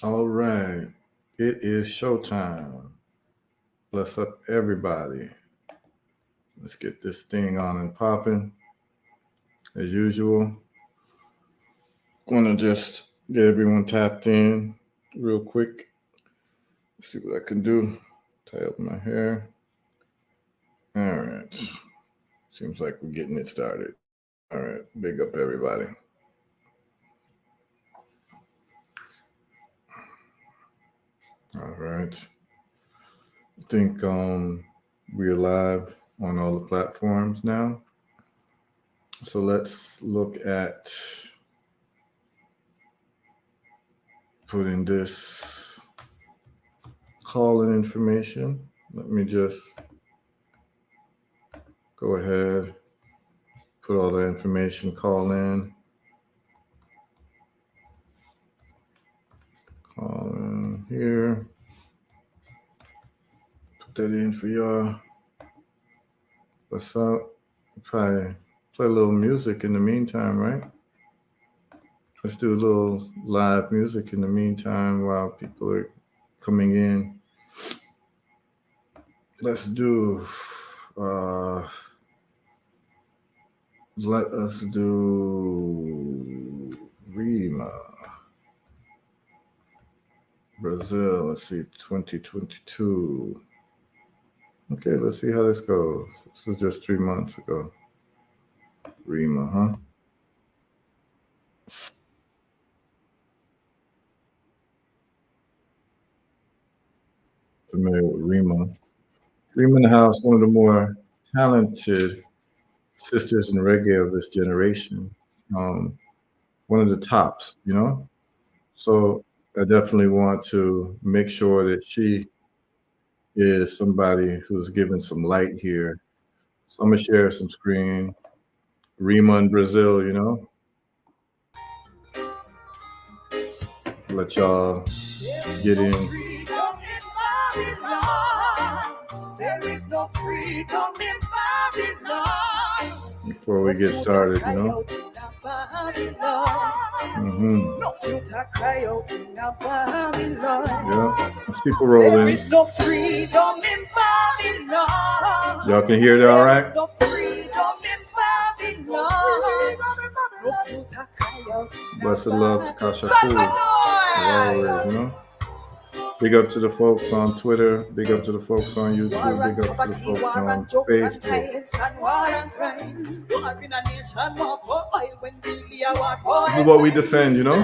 All right. It is showtime. Bless up everybody. Let's get this thing on and popping. As usual, going to just get everyone tapped in real quick. See what I can do. Tie up my hair. All right. Seems like we're getting it started. All right. Big up everybody. All right. I think we're live on all the platforms now. So let's look at putting this call-in information. Let me just go ahead, put all the information, call in here. Put that in for y'all. What's up? Probably play a little music in the meantime, right? Let's do a little live music in the meantime while people are coming in. Let's do, let us do Rima. Brazil, let's see, 2022. Okay, let's see how this goes. This was just 3 months ago. Rima, huh? Familiar with Rima. Rima in the House, one of the more talented sisters in reggae of this generation. One of the tops, you know? So I definitely want to make sure that she is somebody who's given some light here. So I'm gonna share some screen. Rima in Brazil, you know? Let y'all get in. There is no freedom in Babylon. Before we get started, you know. No filter cry out in Babylon. Yeah, let's keep it rolling. There is no freedom in Babylon. Y'all can hear that all right? No freedom in Babylon. No filter cry out. Blessed love to Kasha Cool. As always, you know. Big up to the folks on Twitter. Big up to the folks on YouTube. Big up to the folks on Facebook. This is what we defend, you know?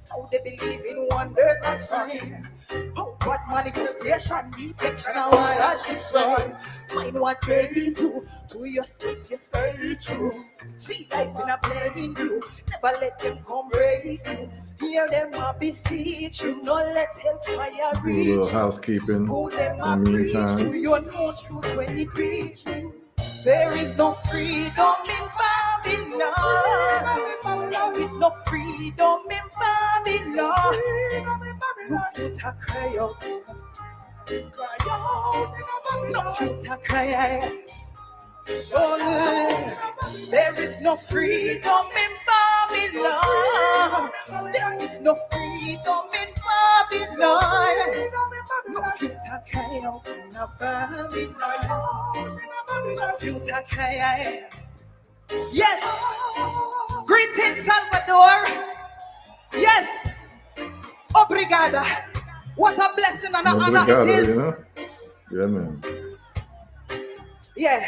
How they believe in wonder and sign. What manifestation, reflection, and what I should say. Mind what ready to yourself, you stay true. See life in a playing you. Never let them come ready to. Hear them up beseech you. No let hellfire reach. Do a little housekeeping in the meantime. You know truth when it reach you. There is no freedom in Babylon. There is no freedom in Babylon. No filter cry out. No filter cry out. Oh, there is no freedom in Babylon. There is no freedom in Babylon. No filter cry out in Babylon. No filter cry out. Yes. Greetings, Salvador. Yes. Obrigada. What a blessing and an honor it is. You know? Yeah, man. Yeah.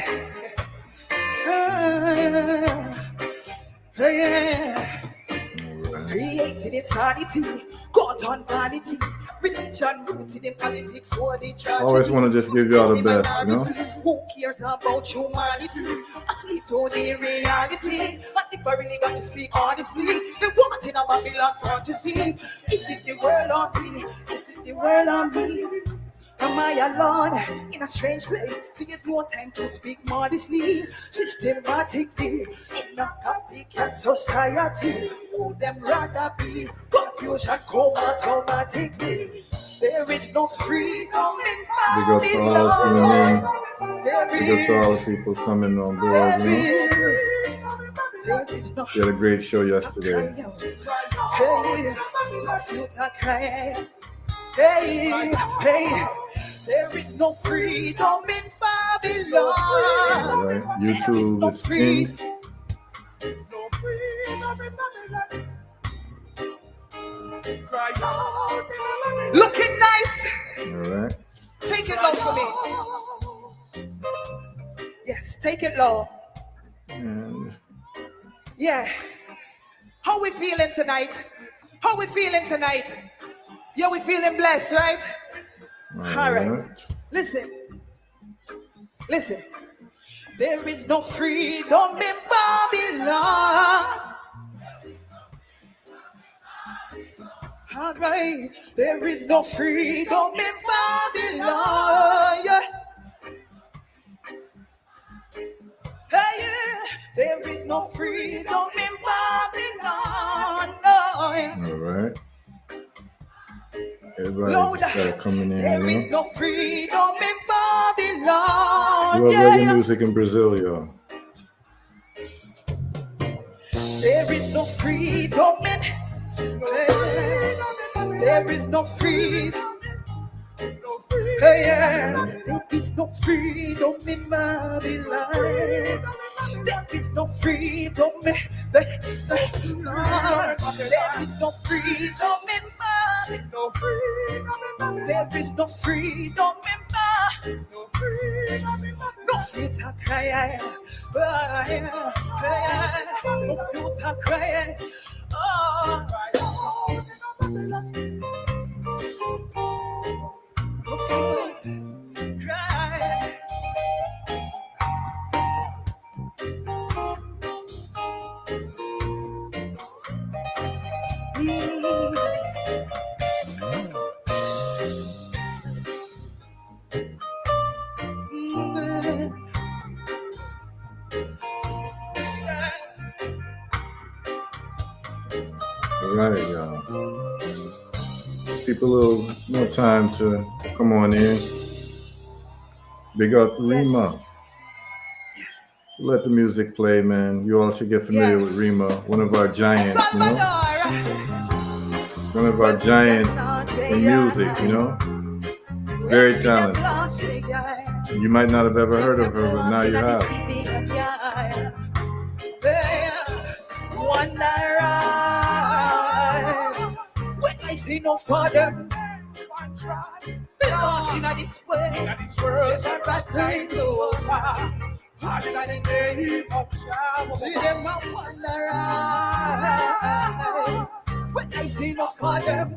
Yeah. Created in sanity, God on vanity. Religion rooted in politics, or the church. Always want to just give y'all the best, you know? Who cares about humanity? Asleep to the reality. And if I really got to speak honestly, they want in a Babylon fantasy. Is it the world on me? Is it the world on me? Am I alone in a strange place? See, there's no time to speak modestly. Systematically, in a copycat society, who them rather be? Confusion come automatically. There is no freedom in Babylon. Big up to all the people coming on board, you know? She had a great show yesterday. Hey, no future cry. Hey, hey, there is no freedom in Babylon. All right, YouTube, it's pinned. No freedom in Babylon. Cry out. Looking nice. All right. Take it low for me. Yes, take it low. And yeah. How we feeling tonight? How we feeling tonight? Yeah, we feeling blessed, right? All right. Listen. Listen. There is no freedom in Babylon. All right. There is no freedom in Babylon. Yeah. Hey, yeah. There is no freedom in Babylon. Oh, yeah. All right. Everybody's coming in. There is no freedom in Babylon. We love reggae music in Brazil, y'all. There is no freedom in. There is no freedom. Hey, yeah. There is no freedom in Babylon. There is no freedom in. There is no freedom in Babylon. There is no freedom in Babylon. No future cry. No future cry. Oh. No future cry. All right, y'all. People a little more time to come on in. Big up Rima. Yes. Let the music play, man. You all should get familiar with Rima, one of our giants, you know? One of our giants in music, you know? Very talented. You might not have ever heard of her, but now you have. When I see no father, lost in this world, several times over. All in the name of Jah, see them a wonder. When I see no father,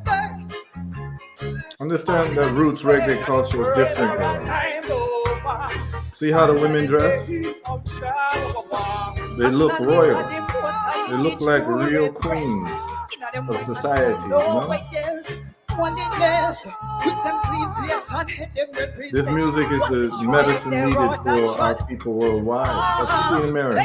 understand that roots reggae culture is different, though. See how the women dress? They look royal. They look like real queens of society, you know? This music is the medicine needed for our people worldwide, especially in America.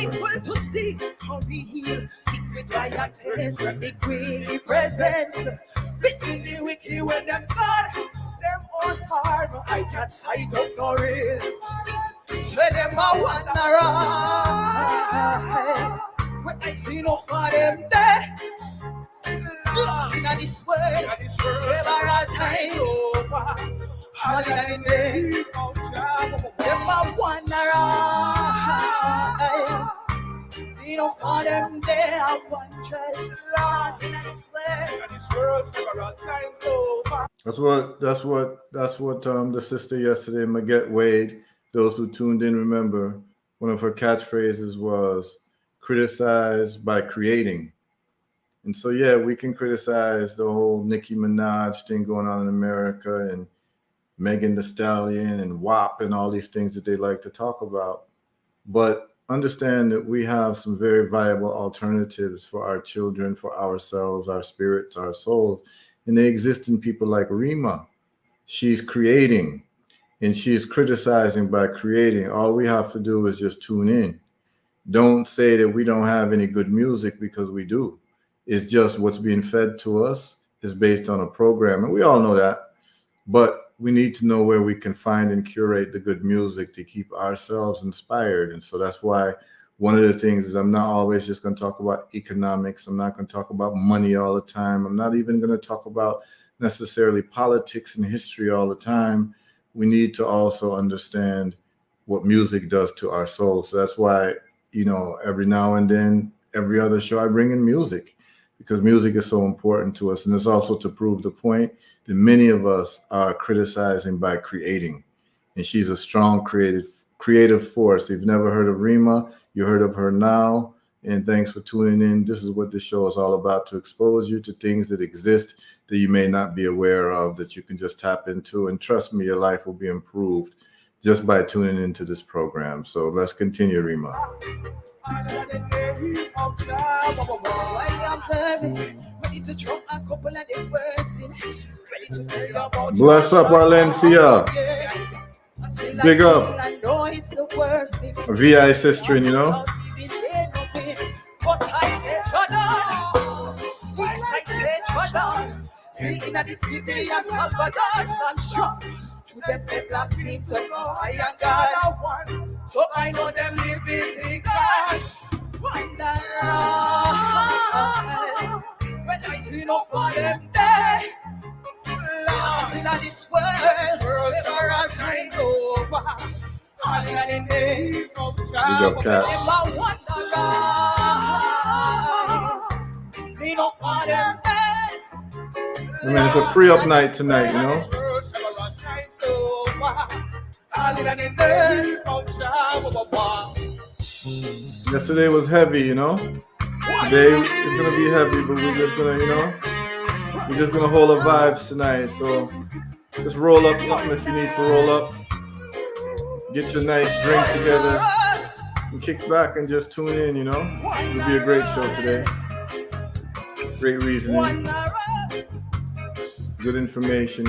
Between the wicked when them scarred, them on hard, I can't sight up no real. So them a wander around. When I see no for them there, lost in this world, several times over. All in the name of Jah, them a wander around. See no for them there, I want just lost in this world several times over. That's what the sister yesterday, Maggette Wade, those who tuned in remember, one of her catchphrases was criticize by creating. And so, yeah, we can criticize the whole Nicki Minaj thing going on in America and Megan Thee Stallion and WAP and all these things that they like to talk about. But understand that we have some very viable alternatives for our children, for ourselves, our spirits, our souls. And they exist in people like Rima. She's creating and she's criticizing by creating. All we have to do is just tune in. Don't say that we don't have any good music, because we do. It's just what's being fed to us is based on a program. And we all know that. But we need to know where we can find and curate the good music to keep ourselves inspired. And so that's why one of the things is I'm not always just going to talk about economics. I'm not going to talk about money all the time. I'm not even going to talk about necessarily politics and history all the time. We need to also understand what music does to our souls. So that's why, every now and then, every other show, I bring in music because music is so important to us. And it's also to prove the point that many of us are criticizing by creating. And she's a strong creative force. If you've never heard of Rima, you heard of her now. And thanks for tuning in. This is what this show is all about, to expose you to things that exist that you may not be aware of, that you can just tap into. And trust me, your life will be improved just by tuning into this program. So let's continue, Rima. Bless up, Valencia. Big up. VI sister, But I said, Jordan. Yes, I said, Jordan. Speaking of the city and Salvador, stand strong. To them say blaspheme to I and God. So I know them live in God. Wonder when I see no for them there. Lost in this world, never a time over. All in the name of God. I mean, it's a free up night tonight, Yesterday was heavy, Today is gonna be heavy, but we're just gonna hold our vibes tonight. So just roll up something if you need to roll up. Get your nice drink together and kick back and just tune in, It'll be a great show today. Great reasoning. Good information,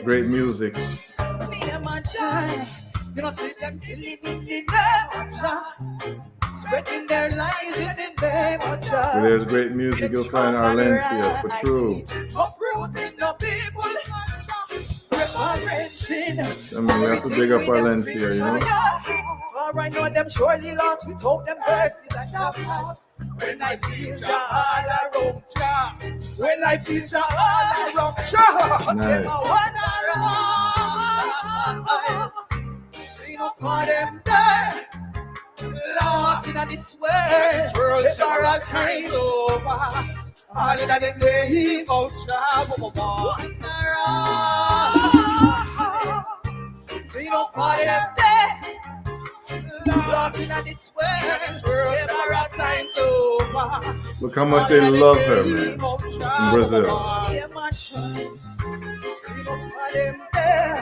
Great music. Spreading their lies in the name of God. So there's great music you'll find in Valencia, for true. I mean, we have to big up Valencia, For I know them surely lost without them mercies and shall. When I feel the all around Jah, when I feel the all around Jah, nice. For them there, lost in this world, they are a time over. All in the name of Jah, for them there, lost in this world, they are a time over. Look how much they love her, man, in Brazil. For them there.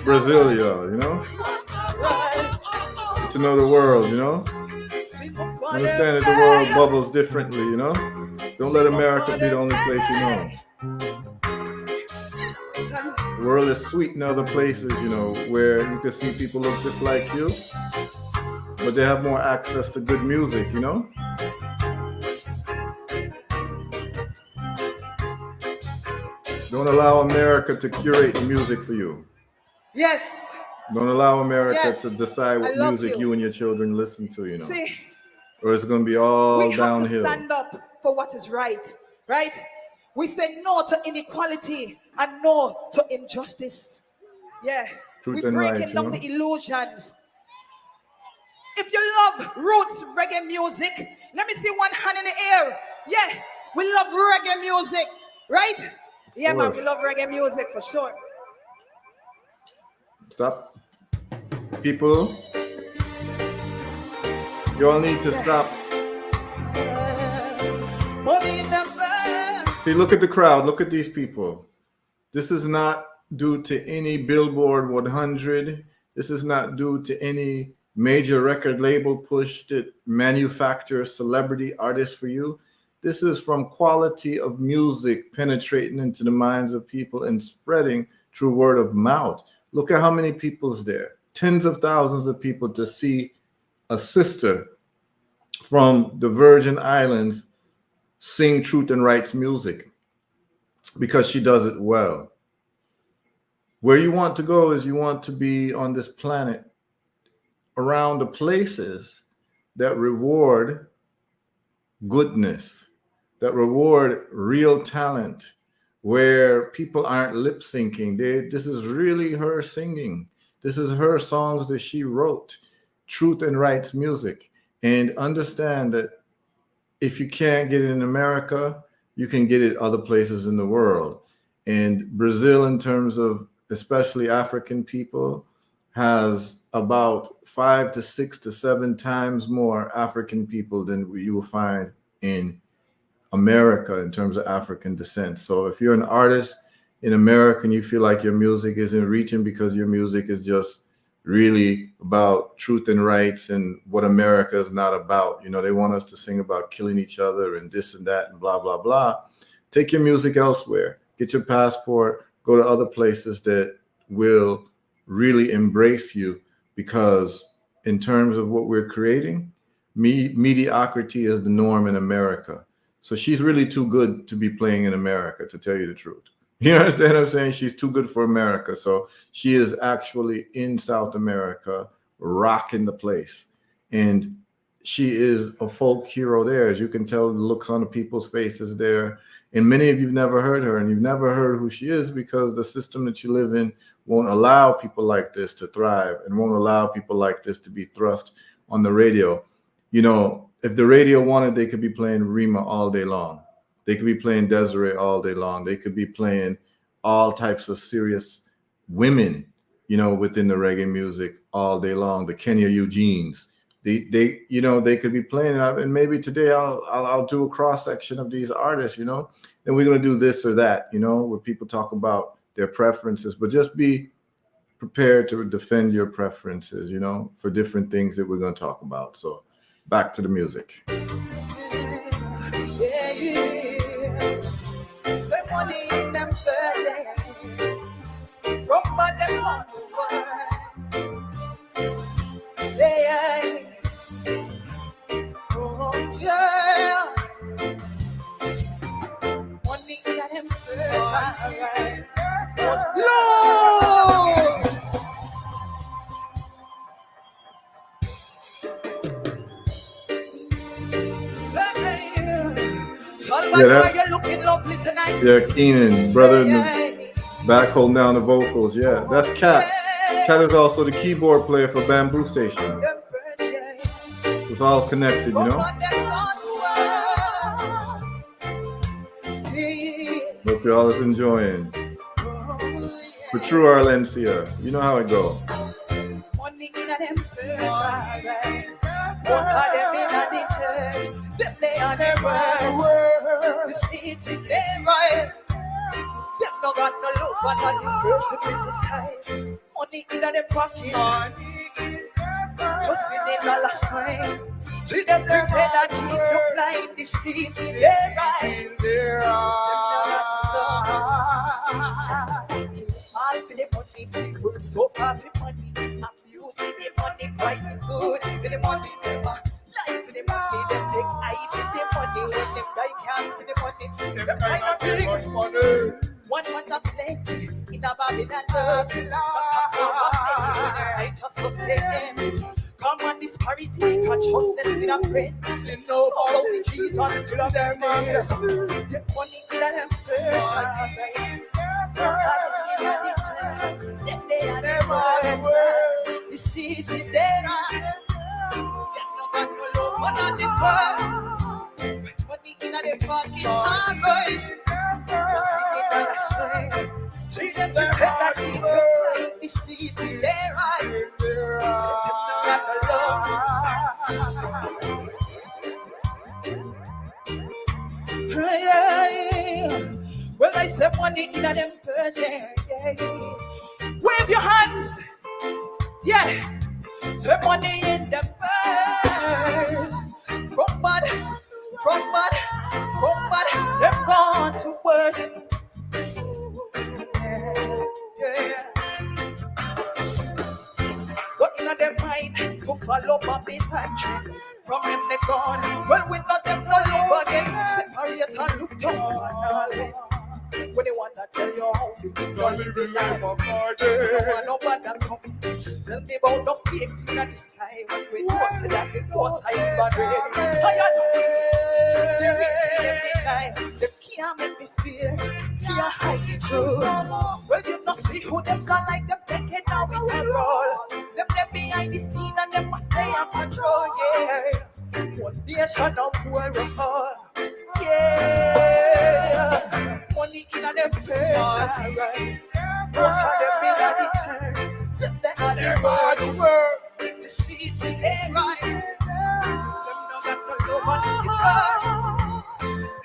Brasilia, to know the world, Understand that the world bubbles differently, Don't let America be the only place you know. The world is sweet in other places, where you can see people look just like you, but they have more access to good music, Don't allow America to curate the music for you. Yes. Don't allow America to decide what music you and your children listen to, See, or it's going to be all downhill. We have to stand up for what is right? We say no to inequality and no to injustice. Yeah. Truth We're and breaking right, down the illusions. If you love roots reggae music, let me see one hand in the air. Yeah, we love reggae music, right? Yeah, man, we love reggae music for sure. Stop. People, you all need to stop. See, look at the crowd. Look at these people. This is not due to any Billboard 100. This is not due to any major record label push that manufactures celebrity artists for you. This is from quality of music penetrating into the minds of people and spreading through word of mouth. Look at how many people's there. Tens of thousands of people to see a sister from the Virgin Islands sing truth and rights music. because she does it well. Where you want to go is you want to be on this planet around the places that reward goodness, that reward real talent, where people aren't lip syncing. This is really her singing. This is her songs that she wrote, truth and rights music. And understand that if you can't get it in America, you can get it other places in the world. And Brazil, in terms of especially African people, has about 5 to 6 to 7 times more African people than you will find in America in terms of African descent. So if you're an artist in America and you feel like your music isn't reaching because your music is just really about truth and rights and what America is not about, you know, they want us to sing about killing each other and this and that and blah, blah, blah. Take your music elsewhere. Get your passport. Go to other places that will really embrace you, because in terms of what we're creating, mediocrity is the norm in America. So she's really too good to be playing in America, to tell you the truth. You understand what I'm saying? She's too good for America. So she is actually in South America, rocking the place. And she is a folk hero there. As you can tell, the looks on the people's faces there. And many of you've never heard her, and you've never heard who she is because the system that you live in won't allow people like this to thrive and won't allow people like this to be thrust on the radio. You know, if the radio wanted, they could be playing Rima all day long. They could be playing Desiree all day long. They could be playing all types of serious women, you know, within the reggae music all day long. The Kenya Eugenes, they you know, they could be playing it. And maybe today I'll do a cross section of these artists, you know, and we're gonna do this or that, you know, where people talk about their preferences, but just be prepared to defend your preferences, you know, for different things that we're gonna talk about. So back to the music. Money in them birthday, from but them want to work. Yeah, oh yeah. Money in them birthday, was low. Yeah, that's, you're looking lovely tonight. Yeah, Keenan, brother, back holding down the vocals. Yeah, that's Cat. Cat is also the keyboard player for Bamboo Station. It's all connected, you know. Hope y'all is enjoying. For true Arlencia, you know how it goes. Them they are the worst. The city they right. Them no got no love but not the first to criticize. Money in their pocket. Just be the dollar sign. See them pretend and keep you blind. The city they right. All for the money, people so far for money. Abusing the money, pricing food for the money. Life for the money, they take eye for the money. When them guy can't for the money, them kind of thing. One man of plenty in a Babylon. I just sustain. Come on, disparity, consciousness in a friend. They know about the Jesus to them. The money in a person. Them they are the worst. The city they are. Them no got no love, but not the fun. Money in a pocket, alright. Just begin to shine. See them pretend that people like the city they are. Them no got no love. Yeah. Well, I said money in a them person. Yeah. Wave your hands. Yeah. Say money in the purse. From bad, they've gone to worse. Yeah. What in their mind to follow Babylon trend? From them they gone. Well, we not them no look again. Separate and look down on all. When they want to tell you how to live your life, don't want nobody come. Tell me about the fake thing in the sky. When we post that the post I live and ready. They read every night. They can't make me fear. Can't hide the truth. Well, you not see who them gone like them take it now with a roll. Them behind the scene and them must stay on patrol. Yeah. One nation of poor all. Yeah. Money in them purse. Alright. Most of them been at the turn. They are the world. The seeds in their right. Them no got no love on the car.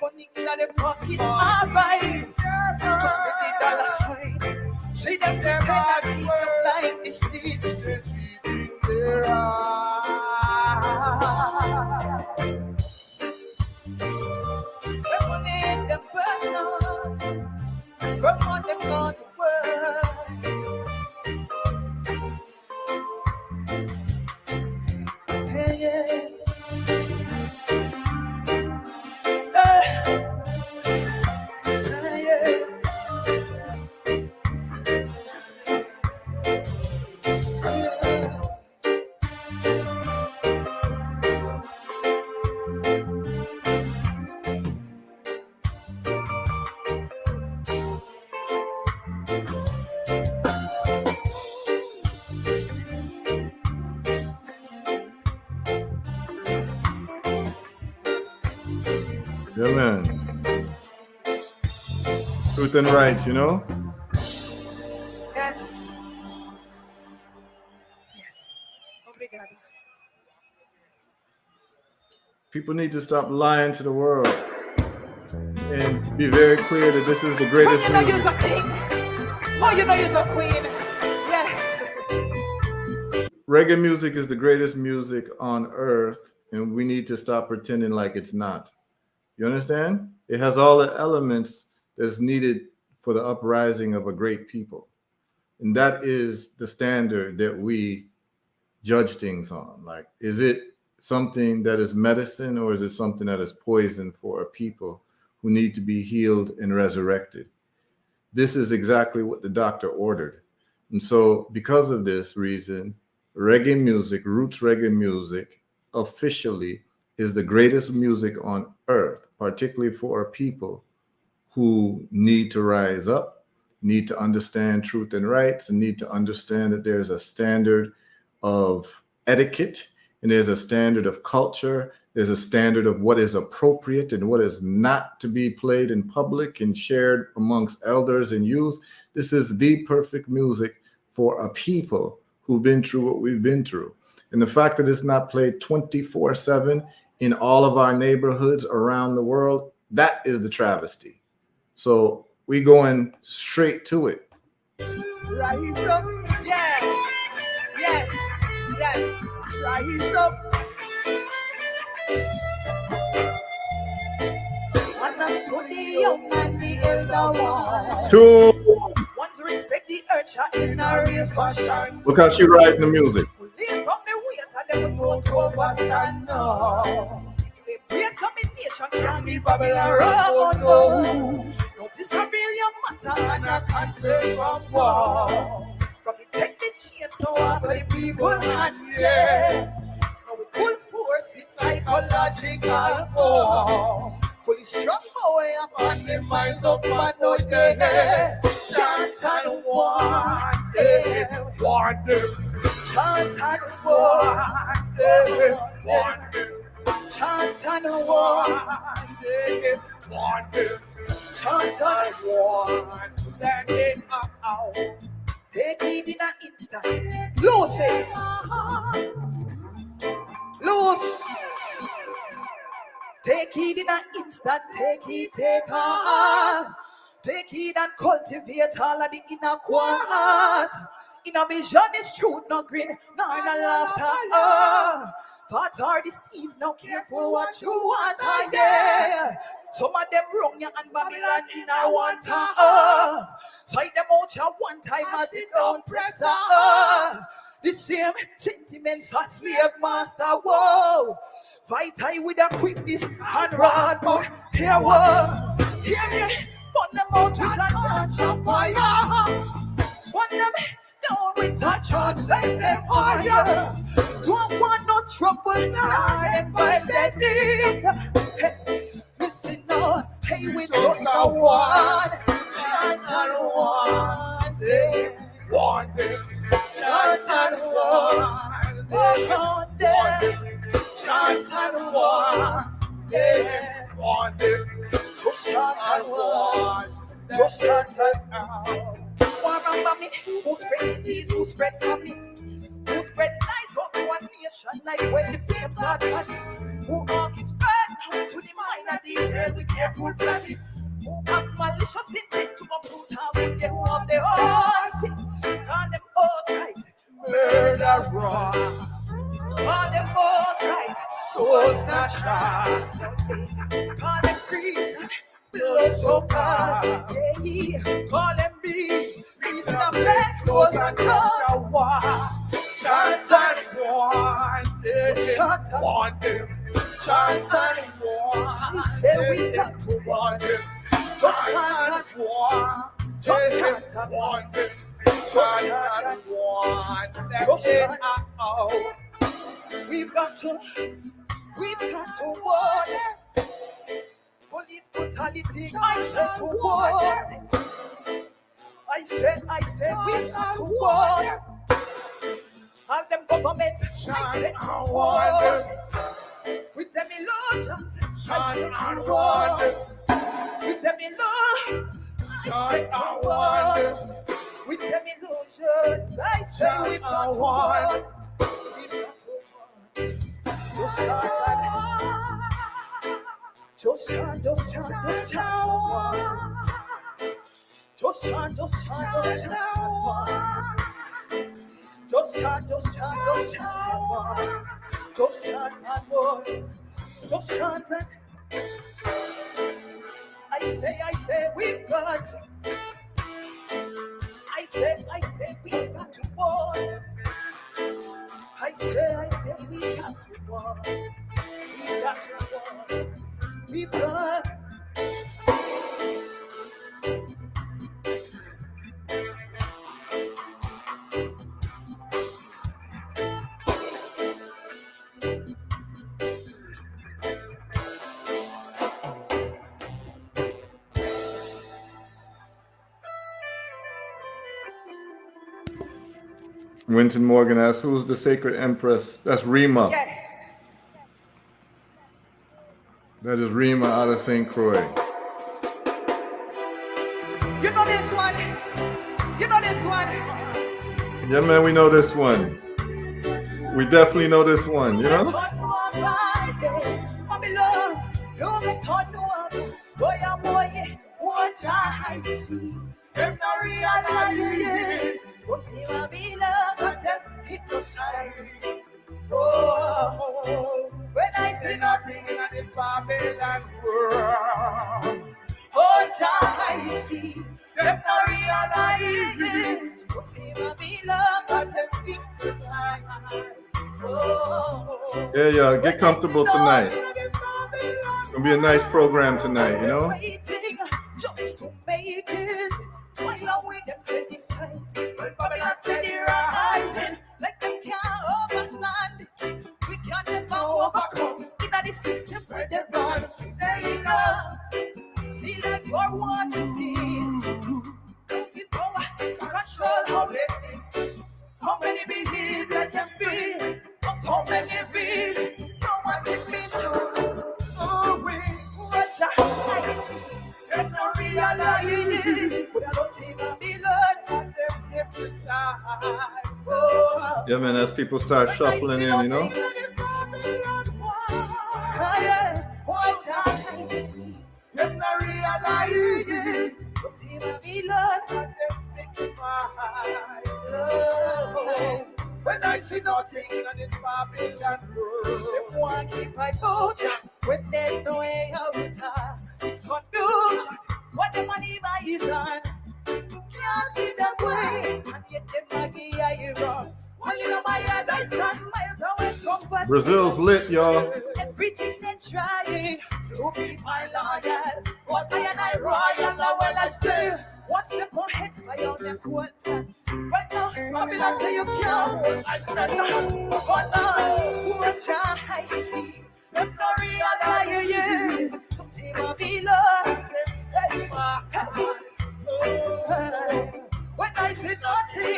Money in their pocket. Alright. Just with the dollar sign. See them depend on people like the seeds in their eyes. The money in them personal. From on them gone to work. Yeah, man. Truth and rights, you know? Yes. Yes. Obrigado. People need to stop lying to the world and be very clear that this is the greatest Oh, you know music. you're a king. Oh, you know you're a queen. Yeah. Reggae music is the greatest music on earth, and we need to stop pretending like it's not. You understand? It has all the elements that's needed for the uprising of a great people. And that is the standard that we judge things on. Like, is it something that is medicine, or is it something that is poison for a people who need to be healed and resurrected? This is exactly what the doctor ordered. And so because of this reason, reggae music, roots reggae music, officially is the greatest music on earth, particularly for a people who need to rise up, need to understand truth and rights, and need to understand that there's a standard of etiquette, and there's a standard of culture, there's a standard of what is appropriate and what is not to be played in public and shared amongst elders and youth. This is the perfect music for a people who've been through what we've been through. And the fact that it's not played 24/7 in all of our neighborhoods around the world, that is the travesty. So we going straight to it. Rise up. Yes. Yes. Yes. Rise up. Understood the young and the elder one. Two. Want to respect the urchin in a real fashion. Look how she writing the music. Live from the wheels and they will go to overstand now. The place domination can be Babylon run no. Notice a billion matter and a concern from war. From the take the chain to over the people and yeah. Now with full force it's psychological war. Fully strong boy upon the minds of man no day. Chant and one day. One day. Chant and one day. One day. Chant and one day. One day. Chant and one day. Take it in an instant. Lose it. Lose. Take it in an instant. Take it, take on. Take it and cultivate all of the inner quiet. In a vision is truth, no grin, nor no laughter. Thoughts are disease, no careful what you want, yeah. Some of them wrong ya and Babylon in a one time. Side them out ya one time as they don't press the same sentiments as slave master, whoa. Fight I with a quickness and run, but here whoa. Here me. Burn them out with a touch of fire. Burn them down with a touch, set them higher. Don't want no trouble, nah, them find that need. Hey, listen now, hey, we just a one. Shot and one day. One day. Shot and one day. One day. Shot and one day. One day. Just shot and one. Just shot and one. One around me, who spread disease, who spread famine, who spread lies out to a nation like when the flames start burning, who orchestrate to the minor detail with careful planning, who have malicious intent to uproot our wood, they who have their own sin, call them outright murderer, call them outright soul snatcher, call them priests, blood soakers, yeah, call them beasts, beasts in a black clothes and shower. Chant and one, chant one, chant and one. He said we got to one, just chant and one, just chant and one, chant and one, just chant and one. We've got to one. Police brutality, I said to war. I said, we got to war. All them governments, I said to war. With them illusions, I said to war. With them illusions, I said to war. With them illusions, I said we got to war. We got to war. Just chant. Just chant. Just chant. Just chant. Just chant. Just chant. Just chant. Just chant. I say we've got to. I say we got to war. I say we got to war. We got to war. We got. Winton Morgan asks, who's the sacred empress? That's Rima. Yeah. That is Rima out of St. Croix. You know this one. Yeah, man, we know this one. We definitely know this one, you know? Them no realize, but him a be love and them hypnotize. Oh, when I see nothing in the Babylon world, oh, Jah, see, them no realize, but him a be love and them hypnotize. Oh, Yeah, get comfortable tonight. It'll be a nice program tonight, you know? Waiting just to make it. While I'm with them, say the fight. When Babylon say the rising, like them can't overstand it. We can never overcome. In the system where they run, there you go. See like your water teeth. Losing power to control how they think. How many believe that they feel? How many feel? No one take me to. Oh, we watch out. Them no realize it, but I don't think I be learned from them hypnotized. Oh, Yeah, man, as people start shuffling in, you know? What time see? Them no realize it, but him I be learned from them hypnotized. Oh, when I see nothing in this Babylon world, them want keep my culture when there's no way out. It's confusion. What the money buy is on. Can't see them way, and yet them maggie I run. Well, you know my advice on miles away from. Brazil's lit, y'all. Everything they try, to be my loyal. But I and I royal, well I stay. One step ahead, by on the court. Right now, Babylon say you can't hold my friend. But now, watch your high see. Them no realize you. Don't take my beloved. When I say nothing,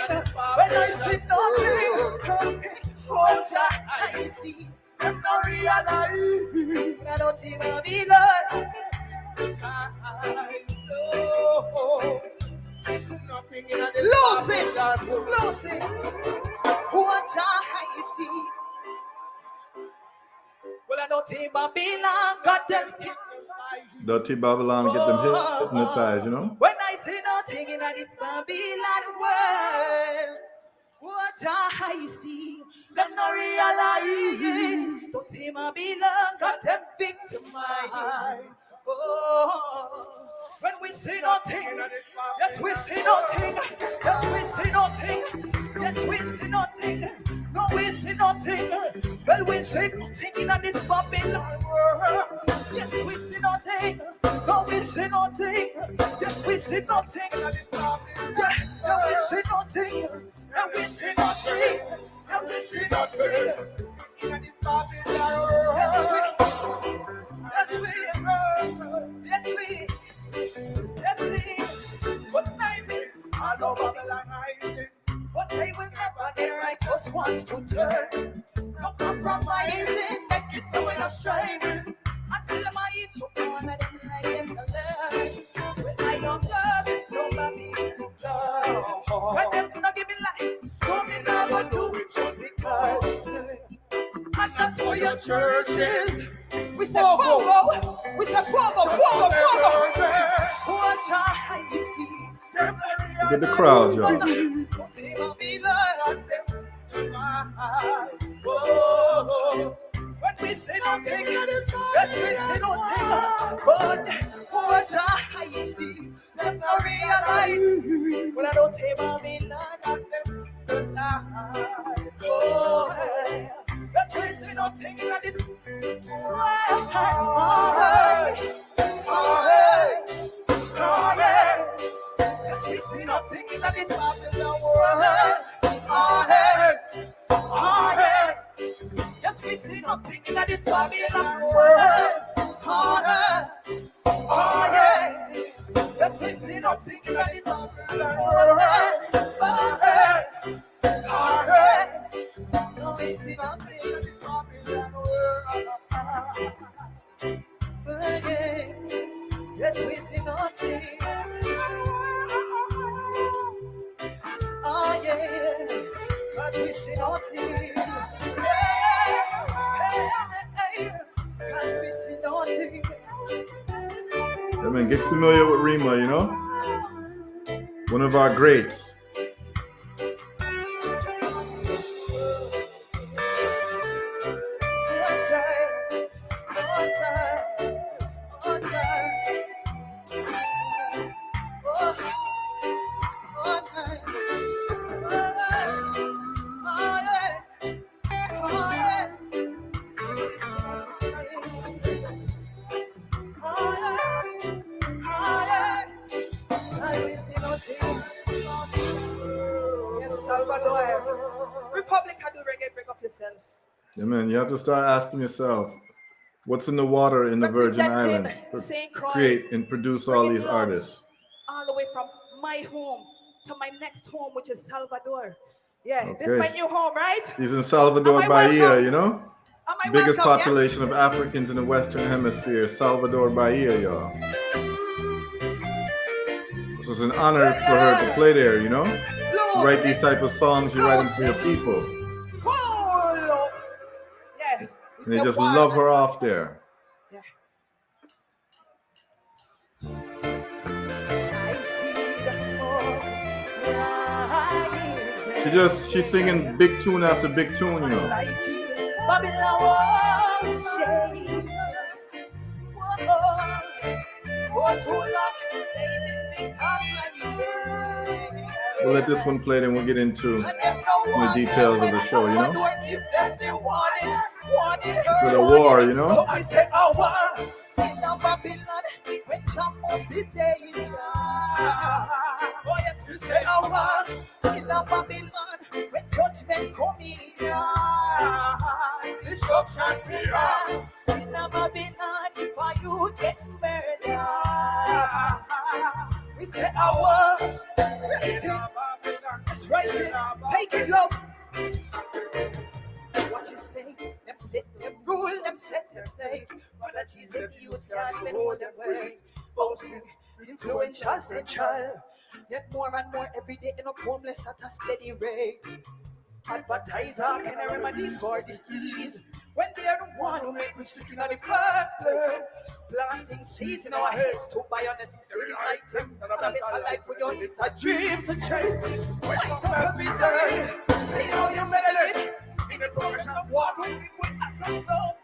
watch your high see. Them no realize. I don't take my beloved. Lose it. Watch your high see. Well, I don't think Babylon got them hit. Dirty Babylon get them hypnotized, you know? When I say nothing in this Babylon world, what I see, them no realize. Don't think Babylon got them victimized. Oh, when we say nothing, yes we say nothing, yes we say nothing, yes we say nothing. No, we see nothing. Well, we see nothing in this Babylon world. Yes, we see nothing. No, we see nothing. Yes, we see nothing in this Babylon. Yeah, we see nothing. And we see nothing. And we see nothing in this Babylon world. Yes, we. But I know Babylon hiding. But they will never get right, just wants to turn. No compromising, make it so we're not striving. Until I eat you on and then I am the learn. When I am love, nobody love. When them not give me life, so me not go do it just because. And that's for your churches. We say Fogo, we say Fogo. Watch how you see. Get the crowd, y'all. When we say nothing, yes, we say nothing. But watch how you see. Them not realize. When I don't take my land, oh, that's why we say nothing in this. Oh, yeah. Yes, we see nothing in this Babylon world. Oh, yeah. Yes, we see nothing in this Babylon world. Oh, yeah. Yes, we see nothing in this Babylon world. Oh, yeah. No, we see nothing in this Babylon world. Oh, yeah. Yes, we see nothing. Oh, yeah. Cause we see nothing. Cause we see nothing. I mean, get familiar with Rima, you know? One of our greats. Yeah, man, you have to start asking yourself, what's in the water in the Virgin Islands to create and produce all these artists? All the way from my home to my next home, which is Salvador. Yeah, okay. This is my new home, right? He's in Salvador Bahia, you know? Biggest population of Africans in the Western Hemisphere, Salvador Bahia, y'all. So it's an honor for her to play there, you know? You write these type of songs, you write them for your people. And they just love her off there. Yeah. I see the smoke. She's singing big tune after big tune, you know. We'll let this one play, then we'll get into the details of the show, you know? To the war, you know? In a Babylon, when Jah was the danger. Oh yes, we say our in a Babylon, when judgment coming. Destruction beyond. In a Babylon, if you get murdered. We say our it's rising. Take it low. Watch his state. Them set them rule, them set them play. Brother Jesus, youth can't even hold them way. Boasting, influential, central. Yet more and more every day, end up homeless at a steady rate. Advertiser can I remedy for disease when they are the one who make me sick in the first place. Planting seeds in our heads to buy unnecessary items. And it's a life we don't, it's a dream to chase. Wake up every day, see how you meditate. In the direction of water, people at a stone.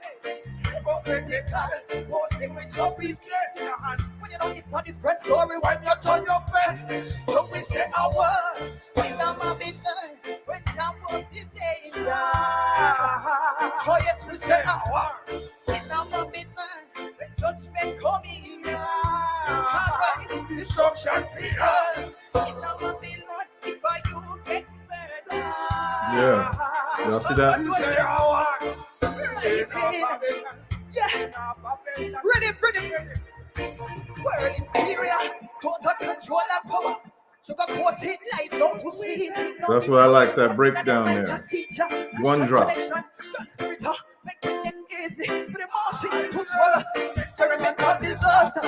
Posting with your briefcase in your hand. When you know it's a different story when you turn your face. So we say our word. In a Babylon, when Jah was the danger. Oh yes, we say our word. In a Babylon, when judgment coming. Destruction fears. In a Babylon, if you get murdered. Yeah. Y'all see that? Yeah. Ready. World is Syria. Total control and power. Sugar coated life, no too sweet. That's what I like, that breakdown there. One drop. Making it easy for the masses to swallow. Experimental disaster.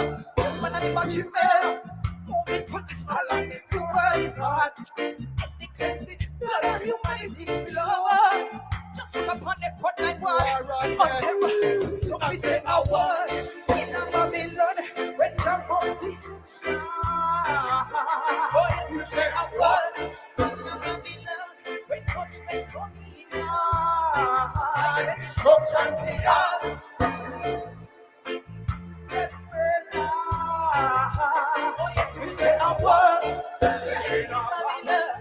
Man and the machine man. Moving past along the world is hard. Educated, blood of humanity is below. Just look upon the frontline war. So we say our word. In a Babylon, when Jah busted. Oh yes, we say our word. In a Babylon, when judgment coming. And destruction chaos. Oh yes, we say our word. In a Babylon.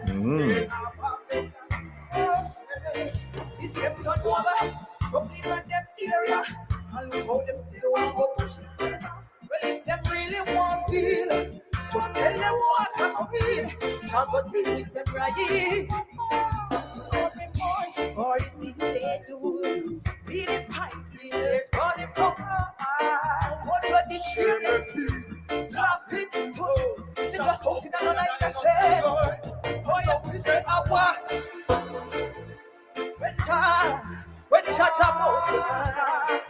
System turn over, troubling on them area. And we how them still want to go push it. Well, if them really want to feel, just tell them what I mean. Jah go deal with them right. All remorse for the things they do. Be the pinty, there's calling from what about the shameless teeth? Laughing to they just hold it down like I said. Oh yes, we say our when Jah moves,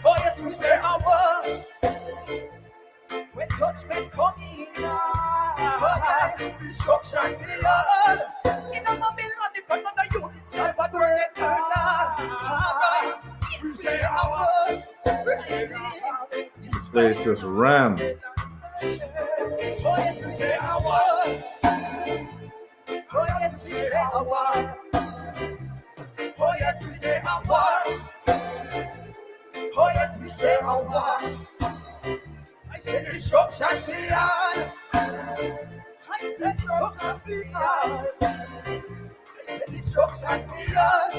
oh yes, we say our word. When judgment coming, oh yeah, destruction beyond. In a Babylon, if another youth in Salvador get turned on, yes, we say our word. This place just rammed. Oh yes, we say our word. Oh yes, we say our word. Oh yes, we say our word. Oh yes, we say our word. I said destruction beyond. I said destruction beyond. I said destruction beyond.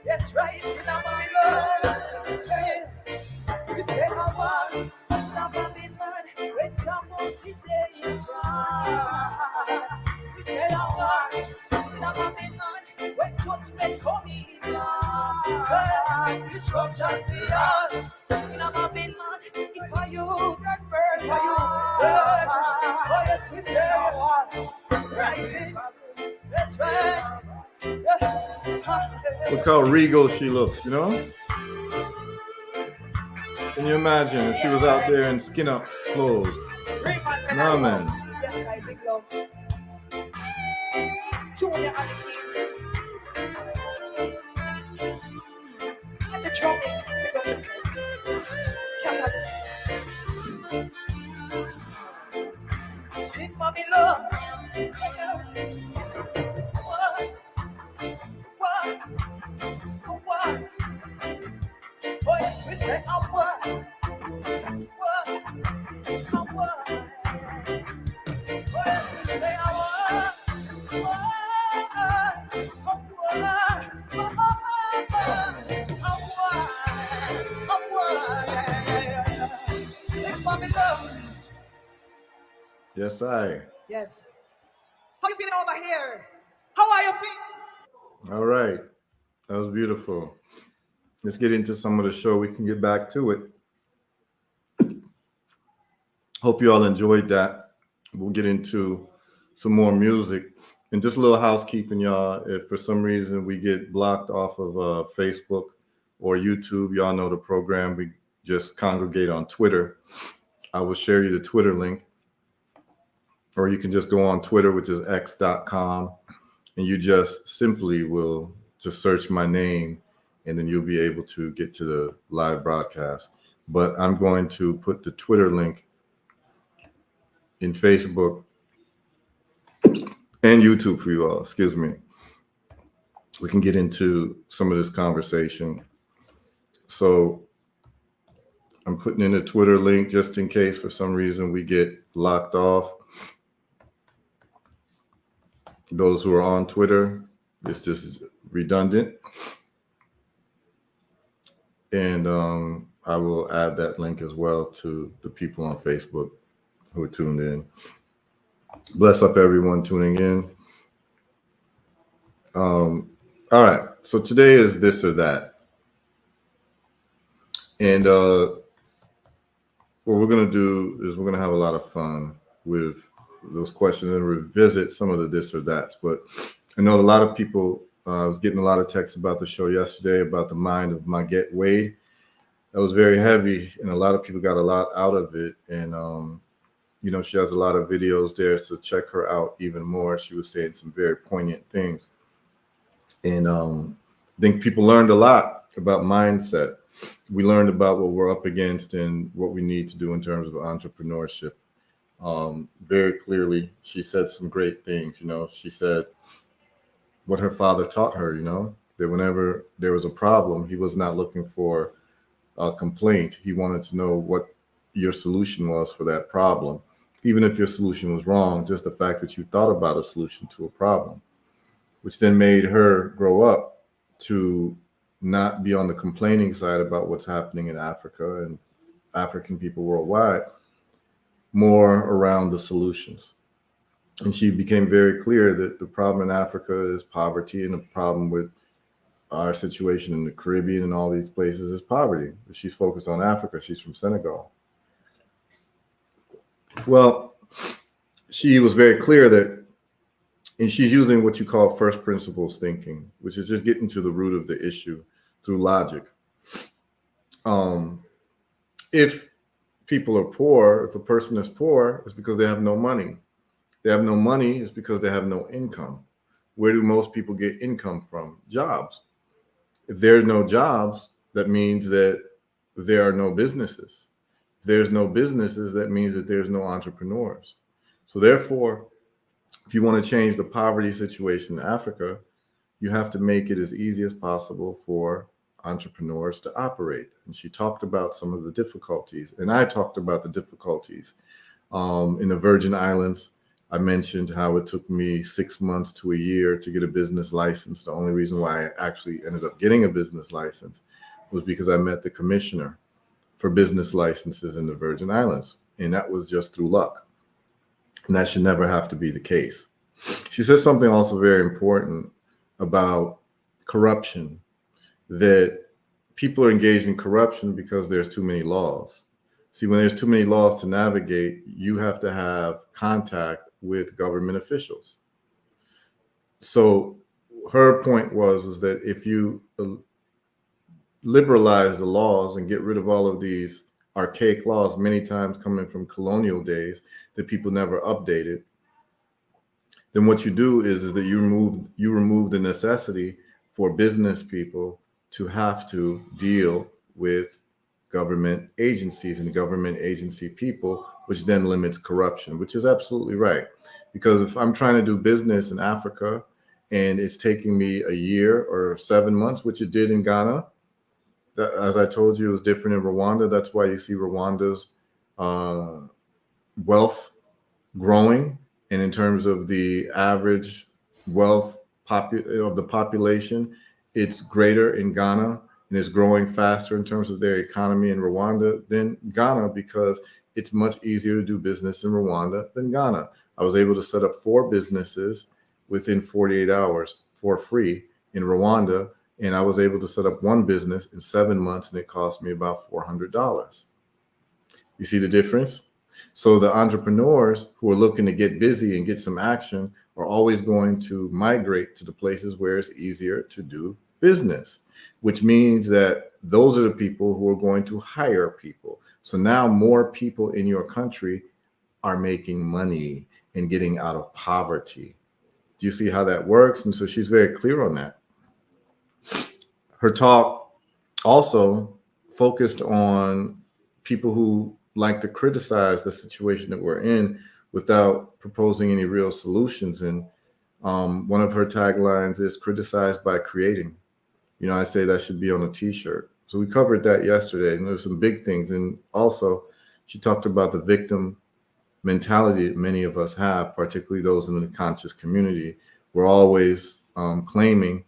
Yes, right in our Babylon. We say our word. In our Babylon, when Jah was the danger. We say our word. In our Babylon, when judgment coming, destruction beyond. In a Babylon, if I you get burned, for you burn. Oh yes, we say right. That's right. Look how regal she looks, you know? Can you imagine if she was out there in skin up clothes? No, man. Yes, I big love. Junior and the keys. And the trumpet. Big up this. Catalyst. In mommy love. What? Oh yes, we say a word. What? A word. Oh yes, we say a word. Oh Yes, I. Yes. How you feeling over here? How are you feeling? All right. That was beautiful. Let's get into some of the show. We can get back to it. Hope you all enjoyed that. We'll get into some more music. And just a little housekeeping, y'all. If for some reason we get blocked off of Facebook or YouTube, y'all know the program. We just congregate on Twitter. I will share you the Twitter link. Or you can just go on Twitter, which is x.com, and you just simply will just search my name, and then you'll be able to get to the live broadcast. But I'm going to put the Twitter link in Facebook and YouTube for you all. Excuse me. We can get into some of this conversation. So I'm putting in a Twitter link just in case for some reason we get locked off. Those who are on Twitter, it's just redundant. And I will add that link as well to the people on Facebook who are tuned in. Bless up everyone tuning in. All right. So today is this or that. And what we're going to do is we're going to have a lot of fun with those questions and revisit some of the this or that's. But I know a lot of people, I was getting a lot of texts about the show yesterday about the mind of Maguette Wade. That was very heavy, and a lot of people got a lot out of it. And, she has a lot of videos there, so check her out even more. She was saying some very poignant things. And I think people learned a lot about mindset. We learned about what we're up against and what we need to do in terms of entrepreneurship. Very clearly, she said some great things. She said what her father taught her, that whenever there was a problem, he was not looking for a complaint. He wanted to know what your solution was for that problem. Even if your solution was wrong, just the fact that you thought about a solution to a problem, which then made her grow up to not be on the complaining side about what's happening in Africa and African people worldwide, more around the solutions. And she became very clear that the problem in Africa is poverty, and the problem with our situation in the Caribbean and all these places is poverty. But she's focused on Africa. She's from Senegal. Well, she was very clear that, and she's using what you call first principles thinking, which is just getting to the root of the issue through logic. If people are poor, if a person is poor, it's because they have no money. They have no money, it's because they have no income. Where do most people get income from? Jobs. If there are no jobs, that means that there are no businesses. If there's no businesses, that means that there's no entrepreneurs. So therefore, if you want to change the poverty situation in Africa, you have to make it as easy as possible for entrepreneurs to operate. And she talked about some of the difficulties, and I talked about the difficulties. In the Virgin Islands, I mentioned how it took me 6 months to a year to get a business license. The only reason why I actually ended up getting a business license was because I met the commissioner for business licenses in the Virgin Islands. And that was just through luck. And that should never have to be the case. She says something also very important about corruption, that people are engaged in corruption because there's too many laws. See, when there's too many laws to navigate, you have to have contact with government officials. So her point was that if you liberalize the laws and get rid of all of these archaic laws, many times coming from colonial days that people never updated, then what you do is that you remove the necessity for business people to have to deal with government agencies and government agency people, which then limits corruption, which is absolutely right. Because if I'm trying to do business in Africa and it's taking me a year or 7 months, which it did in Ghana, as I told you, it was different in Rwanda. That's why you see Rwanda's wealth growing. And in terms of the average wealth of the population, it's greater in Ghana and is growing faster in terms of their economy in Rwanda than Ghana, because it's much easier to do business in Rwanda than Ghana. I was able to set up 4 businesses within 48 hours for free in Rwanda, and I was able to set up 1 business in 7 months, and it cost me about $400. You see the difference? So the entrepreneurs who are looking to get busy and get some action are always going to migrate to the places where it's easier to do business, which means that those are the people who are going to hire people. So now more people in your country are making money and getting out of poverty. Do you see how that works? And so she's very clear on that. Her talk also focused on people who like to criticize the situation that we're in without proposing any real solutions. And one of her taglines is "criticize by creating." You know, I say that should be on a t-shirt. So we covered that yesterday, and there's some big things. And also she talked about the victim mentality that many of us have, particularly those in the conscious community. We're always claiming,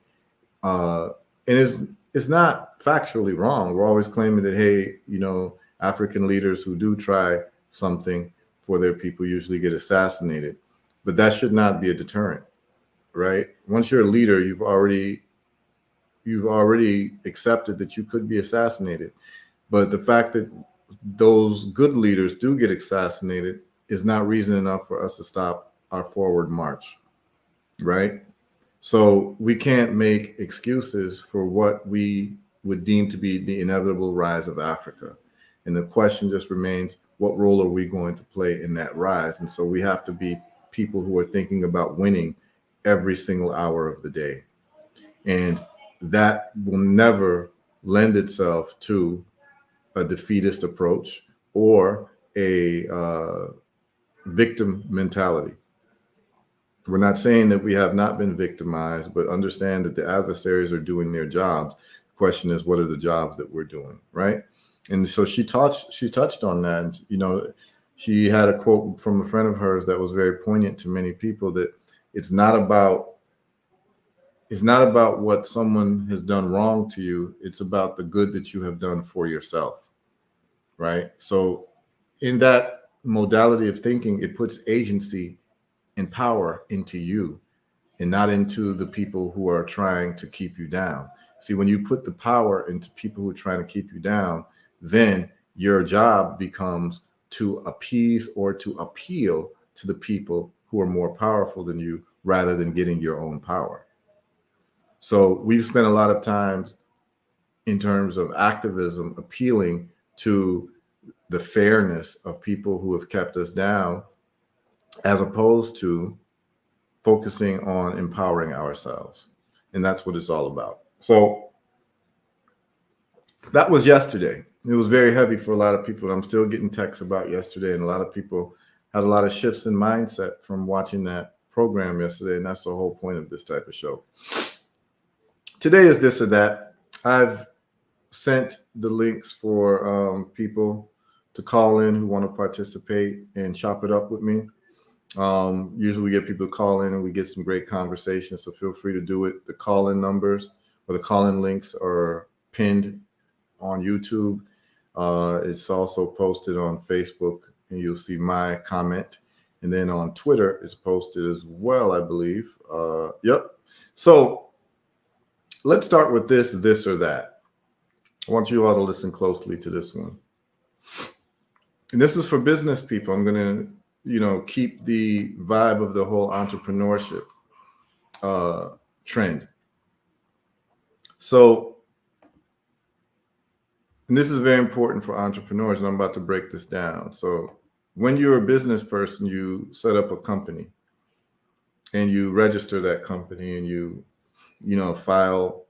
and it's not factually wrong. We're always claiming that, hey, you know, African leaders who do try something for their people usually get assassinated. But that should not be a deterrent, right? Once you're a leader, you've already accepted that you could be assassinated. But the fact that those good leaders do get assassinated is not reason enough for us to stop our forward march, right? So we can't make excuses for what we would deem to be the inevitable rise of Africa. And the question just remains, what role are we going to play in that rise? And so we have to be people who are thinking about winning every single hour of the day. And that will never lend itself to a defeatist approach or a victim mentality. We're not saying that we have not been victimized, but understand that the adversaries are doing their jobs. The question is, what are the jobs that we're doing, right? And so she touched on that. And, you know, she had a quote from a friend of hers that was very poignant to many people, that it's not about what someone has done wrong to you. It's about the good that you have done for yourself, right? So in that modality of thinking, it puts agency and power into you and not into the people who are trying to keep you down. See, when you put the power into people who are trying to keep you down, then your job becomes to appease or to appeal to the people who are more powerful than you, rather than getting your own power. So we've spent a lot of time in terms of activism appealing to the fairness of people who have kept us down, as opposed to focusing on empowering ourselves. And that's what it's all about. So that was yesterday. It was very heavy for a lot of people. I'm still getting texts about yesterday, and a lot of people had a lot of shifts in mindset from watching that program yesterday. And that's the whole point of this type of show. Today is this or that. I've sent the links for people to call in who want to participate and chop it up with me. Usually we get people to call in and we get some great conversations, so feel free to do it. The call-in numbers or the call-in links are pinned on YouTube. It's also posted on Facebook, and you'll see my comment. And then on Twitter, it's posted as well, I believe. Yep. So let's start with this or that. I want you all to listen closely to this one. And this is for business people. I'm going to, keep the vibe of the whole entrepreneurship trend. So, and this is very important for entrepreneurs, and I'm about to break this down. So when you're a business person, you set up a company and you register that company, and you file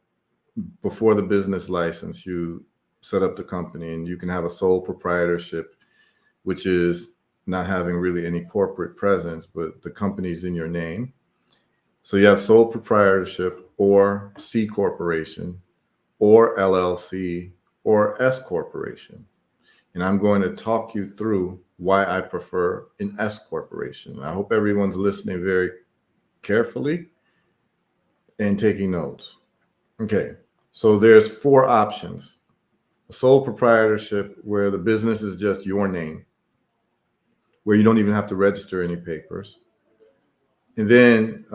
before the business license, you set up the company, and you can have a sole proprietorship, which is not having really any corporate presence, but the company's in your name. So you have sole proprietorship, or C corporation, or LLC, or S corporation. And I'm going to talk you through why I prefer an S corporation. I hope everyone's listening very carefully and taking notes. Okay. So there's 4 options. A sole proprietorship, where the business is just your name, where you don't even have to register any papers. And then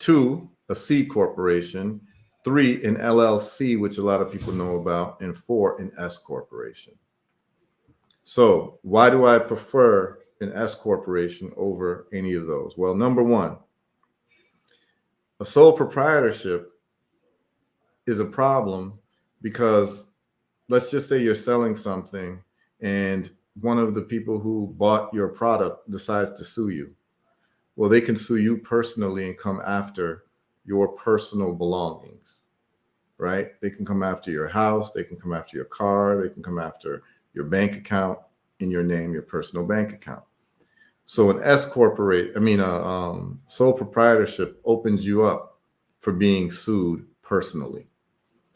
2, a C corporation. 3, an LLC, which a lot of people know about. And 4, an S corporation. So why do I prefer an S corporation over any of those? Well, number one, a sole proprietorship is a problem because let's just say you're selling something and one of the people who bought your product decides to sue you. Well, they can sue you personally and come after your personal belongings, right? They can come after your house, they can come after your car, they can come after your bank account in your name, your personal bank account. So an sole proprietorship opens you up for being sued personally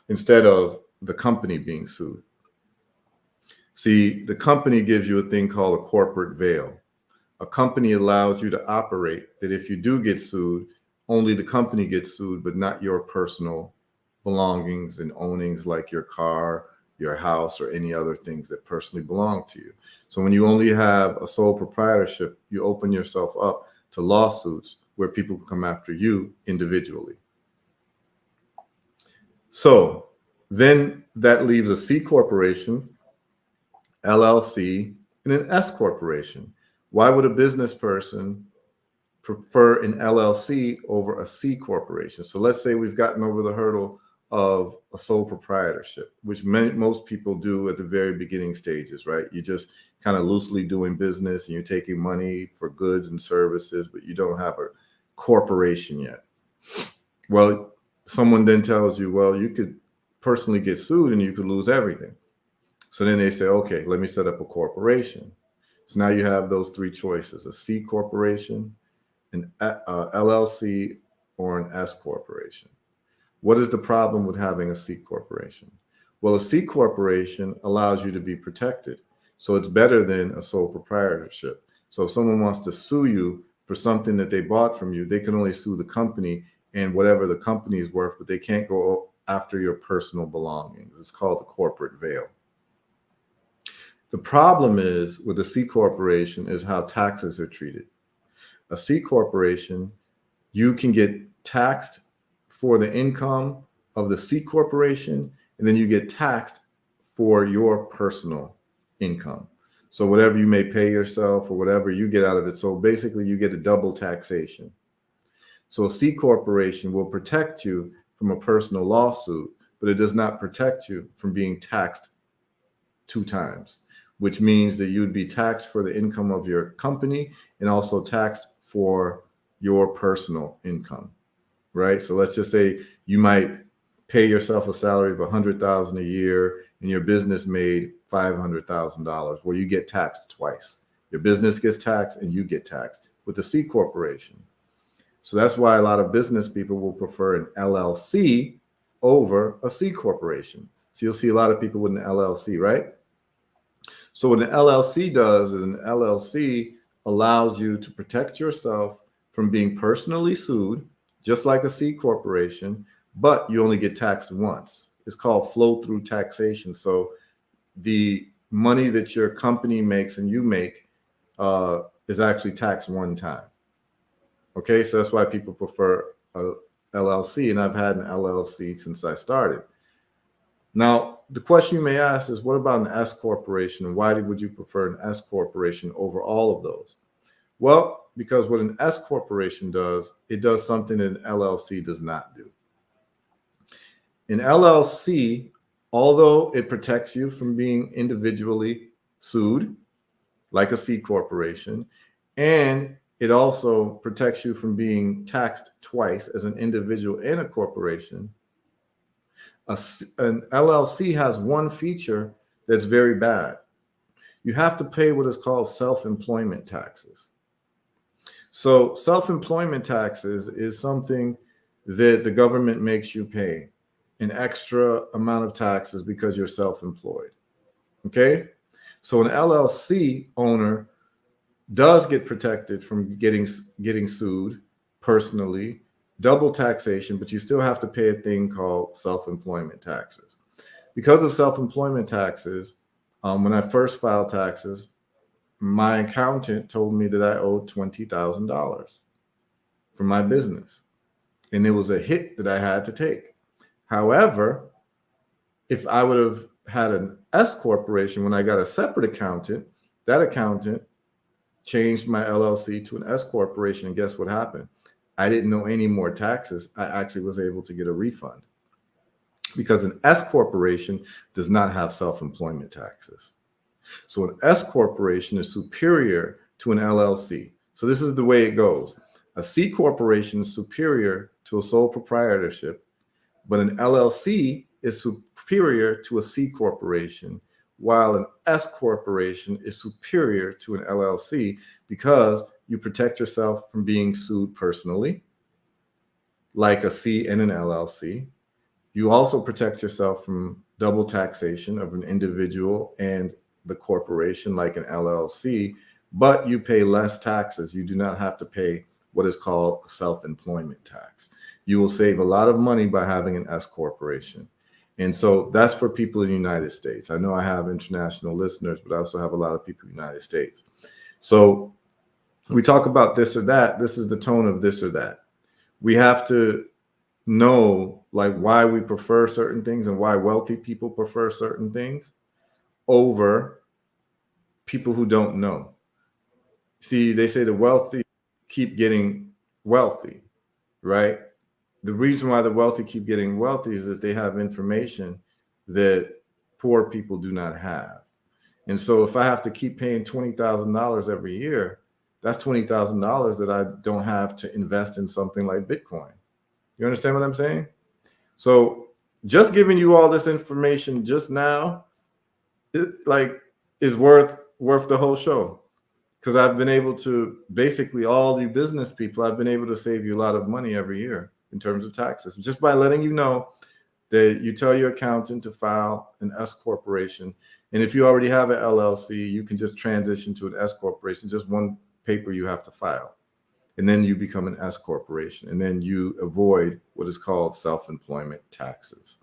instead of the company being sued. See, the company gives you a thing called a corporate veil. A company allows you to operate that if you do get sued, only the company gets sued, but not your personal belongings and ownings like your car, your house, or any other things that personally belong to you. So when you only have a sole proprietorship, you open yourself up to lawsuits where people can come after you individually. So then that leaves a C corporation, LLC, and an S corporation. Why would a business person prefer an LLC over a C corporation? So let's say we've gotten over the hurdle of a sole proprietorship, which most people do at the very beginning stages, right? You're just kind of loosely doing business and you're taking money for goods and services, but you don't have a corporation yet. Well, someone then tells you, well, you could personally get sued and you could lose everything. So then they say, okay, let me set up a corporation. So now you have those 3 choices: a C corporation, an LLC, or an S corporation. What is the problem with having a C corporation? Well, a C corporation allows you to be protected. So it's better than a sole proprietorship. So if someone wants to sue you for something that they bought from you, they can only sue the company and whatever the company is worth, but they can't go after your personal belongings. It's called the corporate veil. The problem is with a C corporation is how taxes are treated. A C corporation, you can get taxed for the income of the C corporation, and then you get taxed for your personal income. So whatever you may pay yourself or whatever you get out of it. So basically you get a double taxation. So a C corporation will protect you from a personal lawsuit, but it does not protect you from being taxed 2 times, which means that you'd be taxed for the income of your company and also taxed for your personal income, right? So let's just say you might pay yourself a salary of $100,000 a year and your business made $500,000, where you get taxed twice. Your business gets taxed and you get taxed with the C corporation. So that's why a lot of business people will prefer an LLC over a C corporation. So you'll see a lot of people with an LLC, right? So what an LLC does is an LLC allows you to protect yourself from being personally sued, just like a C corporation, but you only get taxed once. It's called flow-through taxation. So the money that your company makes and you make is actually taxed one time. Okay, so that's why people prefer a LLC, and I've had an LLC since I started. Now, the question you may ask is, what about an S corporation, and why would you prefer an S corporation over all of those? Well, because what an S corporation does, it does something that an LLC does not do. An LLC, although it protects you from being individually sued, like a C corporation, and it also protects you from being taxed twice as an individual and a corporation. An LLC has one feature that's very bad. You have to pay what is called self-employment taxes. So self-employment taxes is something that the government makes you pay an extra amount of taxes because you're self-employed. Okay? So an LLC owner does get protected from getting sued personally double taxation, but you still have to pay a thing called self-employment taxes. Because of self-employment taxes, when I first filed taxes, my accountant told me that I owed $20,000 for my business, and it was a hit that I had to take. However, if I would have had an S corporation when I got a separate accountant, that accountant changed my LLC to an S corporation, and guess what happened? I didn't know any more taxes. I actually was able to get a refund because an S corporation does not have self-employment taxes. So an S corporation is superior to an LLC. So this is the way it goes. A C corporation is superior to a sole proprietorship, but an LLC is superior to a C corporation, while an S corporation is superior to an LLC because you protect yourself from being sued personally, like a C and an LLC. You also protect yourself from double taxation of an individual and the corporation, like an LLC, but you pay less taxes. You do not have to pay what is called a self-employment tax. You will save a lot of money by having an S corporation. And so that's for people in the United States. I know I have international listeners, but I also have a lot of people in the United States. So we talk about this or that. This is the tone of this or that. We have to know like why we prefer certain things and why wealthy people prefer certain things over people who don't know. See, they say the wealthy keep getting wealthy, right? The reason why the wealthy keep getting wealthy is that they have information that poor people do not have. And so if I have to keep paying $20,000 every year, that's $20,000 that I don't have to invest in something like Bitcoin. You understand what I'm saying? So just giving you all this information just now, is worth the whole show, because I've been able to basically all the business people, I've been able to save you a lot of money every year in terms of taxes just by letting you know that you tell your accountant to file an S corporation, and if you already have an LLC, you can just transition to an S corporation. Just one paper you have to file, and then you become an S corporation, and then you avoid what is called self-employment taxes.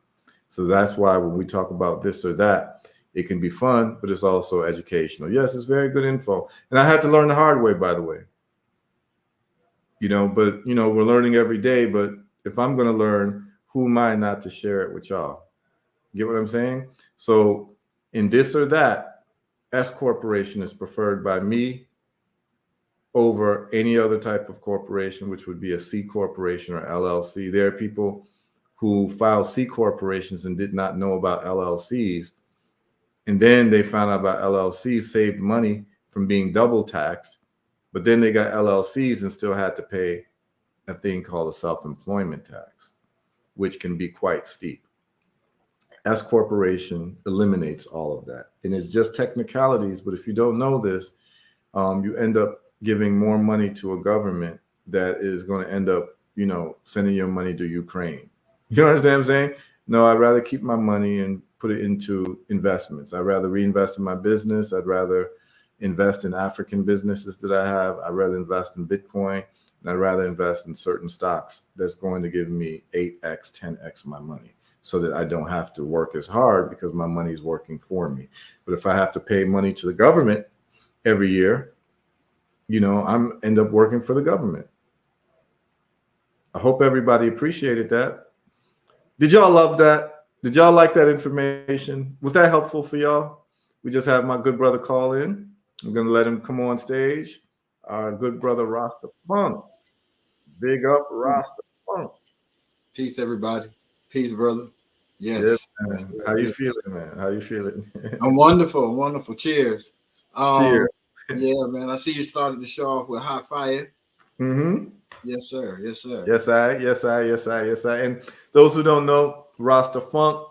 So that's why when we talk about this or that, it can be fun, but it's also educational. Yes, it's very good info. And I had to learn the hard way, by the way. But we're learning every day. But if I'm going to learn, who am I not to share it with y'all? Get what I'm saying? So in this or that, S corporation is preferred by me over any other type of corporation, which would be a C corporation or LLC. There are people who file C corporations and did not know about LLCs. And then they found out about LLCs, saved money from being double taxed, but then they got LLCs and still had to pay a thing called a self-employment tax, which can be quite steep. S corporation eliminates all of that. And it's just technicalities, but if you don't know this, you end up giving more money to a government that is going to end up, sending your money to Ukraine. You understand what I'm saying? No, I'd rather keep my money and put it into investments. I'd rather reinvest in my business. I'd rather invest in African businesses that I have. I'd rather invest in Bitcoin, and I'd rather invest in certain stocks that's going to give me 8x, 10x my money, so that I don't have to work as hard because my money's working for me. But if I have to pay money to the government every year, I'm end up working for the government. I hope everybody appreciated that. Did y'all love that? Did y'all like that information? Was that helpful for y'all? We just have my good brother call in. I'm going to let him come on stage. Our good brother, Rasta Funk. Big up, Rasta Funk. Peace, everybody. Peace, brother. Yes. Man. How you feeling, man? How you feeling? I'm wonderful. Wonderful. Cheers. Cheers. Yeah, man. I see you started the show off with hot fire. Mm-hmm. Yes, sir. Yes, sir. Yes, I. And those who don't know, Rasta Funk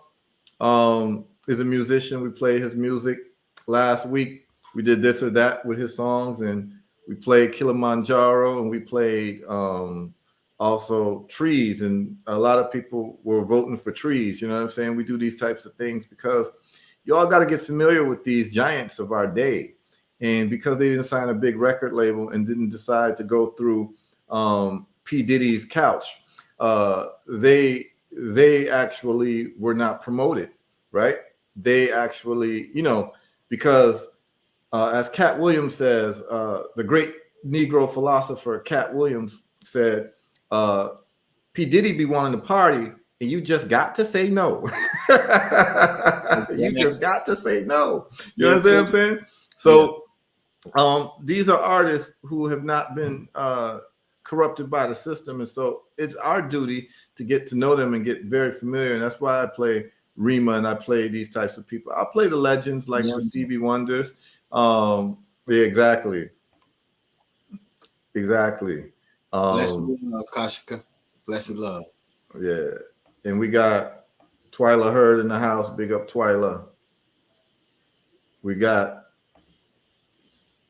is a musician. We played his music last week. We did this or that with his songs, and we played Kilimanjaro, and we played also Trees. And a lot of people were voting for Trees. You know what I'm saying? We do these types of things because you all got to get familiar with these giants of our day. And because they didn't sign a big record label and didn't decide to go through P. Diddy's couch, they actually were not promoted, right? They actually, because as Cat Williams says, the great Negro philosopher Cat Williams said, P. Diddy be wanting to party, and you just got to say no. You just got to say no. You Yes, understand sir. what I'm saying? Yeah. So these are artists who have not been corrupted by the system, and so it's our duty to get to know them and get very familiar. And that's why I play Rima and I play these types of people. I play the legends like Yeah. the Stevie Wonders. Yeah, exactly, exactly. Blessed Um, love, Kashika. Blessed love. yeah, and we got Twyla Hurd in the house. Big up Twyla. We got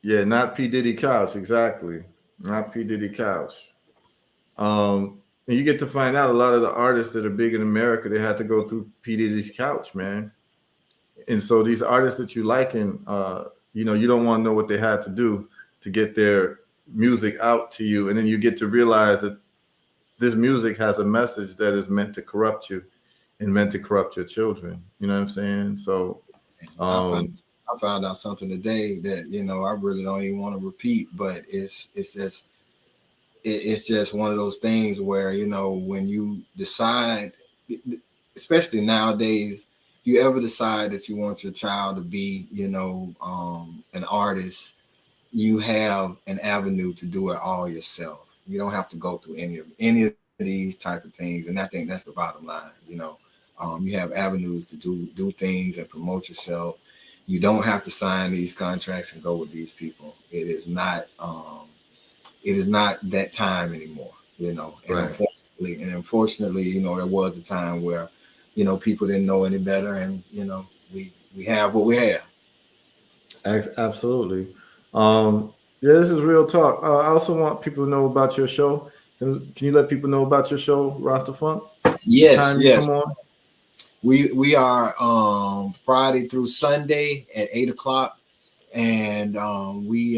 not P Diddy Couch, exactly, not P Diddy Couch. And you get to find out a lot of the artists that are big in America, they had to go through P Diddy's couch, man. And so these artists that you liken, you don't want to know what they had to do to get their music out to you, and then you get to realize that this music has a message that is meant to corrupt you and meant to corrupt your children. You know what I'm saying? So, I found um, I found out something today that I really don't even want to repeat, but it's just one of those things where when you decide, especially nowadays, you ever decide that you want your child to be an artist, you have an avenue to do it all yourself. You don't have to go through any of these type of things, and I think that's the bottom line. You have avenues to do things and promote yourself. You don't have to sign these contracts and go with these people. It is not that time anymore. And right. unfortunately, there was a time where people didn't know any better, and we have what we have. Absolutely. Yeah, this is real talk. I also want people to know about your show. Can you let people know about your show, Rasta Funk? The Yes, time you yes. come on? We are Friday through Sunday at 8 o'clock, and we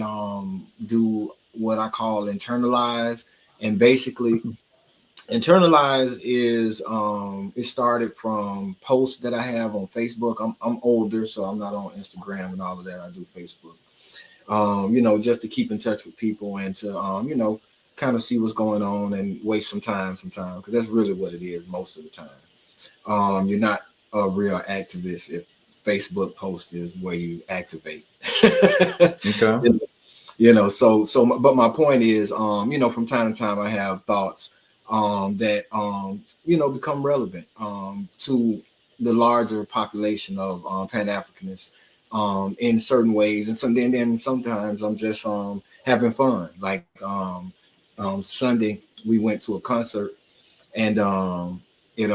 do what I call internalize. And basically, internalize is it started from posts that I have on Facebook. I'm older, so I'm not on Instagram and all of that. I do Facebook. Just to keep in touch with people and to kind of see what's going on and waste some time sometimes, because that's really what it is most of the time. You're not a real activist if Facebook post is where you activate. Okay. But my point is, from time to time I have thoughts that become relevant to the larger population of Pan-Africanists in certain ways, and then sometimes I'm just having fun. Like Sunday we went to a concert, and it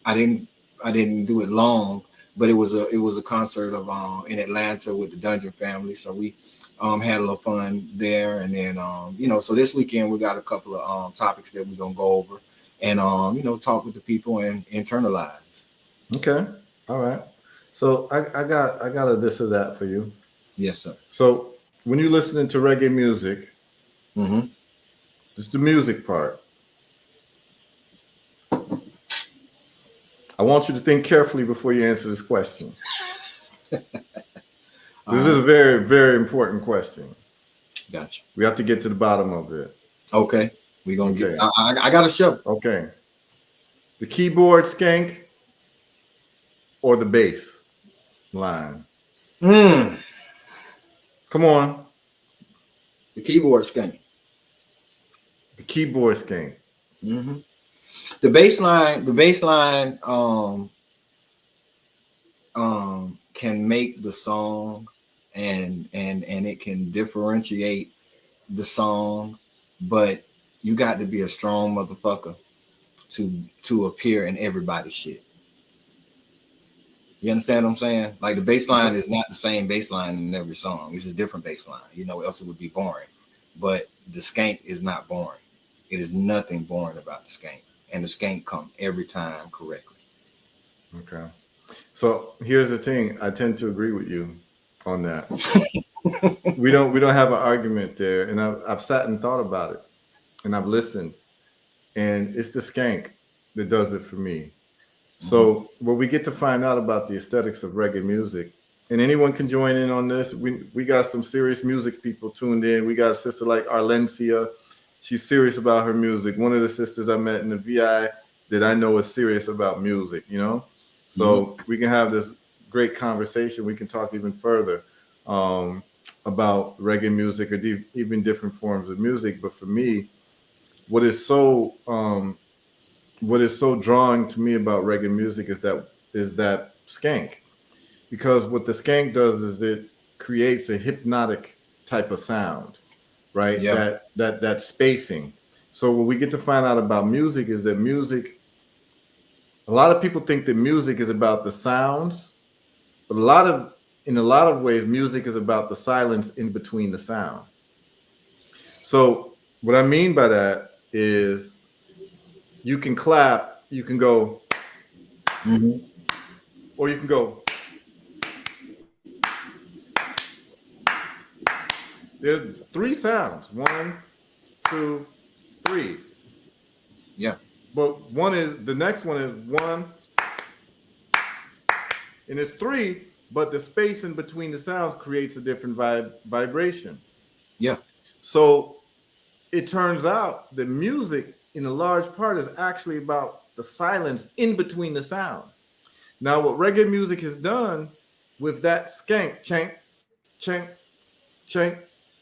I didn't I didn't do it long, but it was a concert of in Atlanta with the Dungeon family. So we had a little fun there, and then so this weekend we got a couple of topics that we're gonna go over, and talk with the people and internalize. Okay. All right. So I got a this or that for you. Yes, sir. So when you're listening to reggae music, Mm-hmm. just the music part, I want you to think carefully before you answer this question. All This is a right, very, very important question. gotcha. We have to get to the bottom of it. Okay, we gonna get. Okay. I got a show. Okay. The keyboard skank or the bass line? Mm, Come on. the keyboard skank. The keyboard skank. Mm-hmm. The bass line can make the song, and it can differentiate the song, but you got to be a strong motherfucker to to appear in everybody's shit. You understand what I'm saying? Like the bass line is not the same bass line in every song. It's a different bass line, else it would be boring. But the skank is not boring. It is nothing boring about the skank. And the skank come every time correctly. Okay. So here's the thing. I tend to agree with you on that. We don't have an argument there, and I've sat and thought about it, and I've listened. and it's the skank that does it for me. So what we get to find out about the aesthetics of reggae music, and anyone can join in on this. We got some serious music people tuned in. We got a sister like Arlencia. She's serious about her music. One of the sisters I met in the VI that I know is serious about music, you know? So we can have this great conversation. We can talk even further about reggae music or even different forms of music. But for me, what is so drawing to me about reggae music is that skank, because what the skank does is it creates a hypnotic type of sound, right? Yeah. That spacing. So what we get to find out about music is that music, a lot of people think that music is about the sounds, but in a lot of ways music is about the silence in between the sound. So what I mean by that is you can clap, you can go, or you can go. There's three sounds. 1, 2, 3. Yeah. But the next one is 1, and it's 3, but the space in between the sounds creates a different vibration. Yeah. So it turns out that music, in a large part, is actually about the silence in between the sound. Now, what reggae music has done with that skank, chank, chank, chank,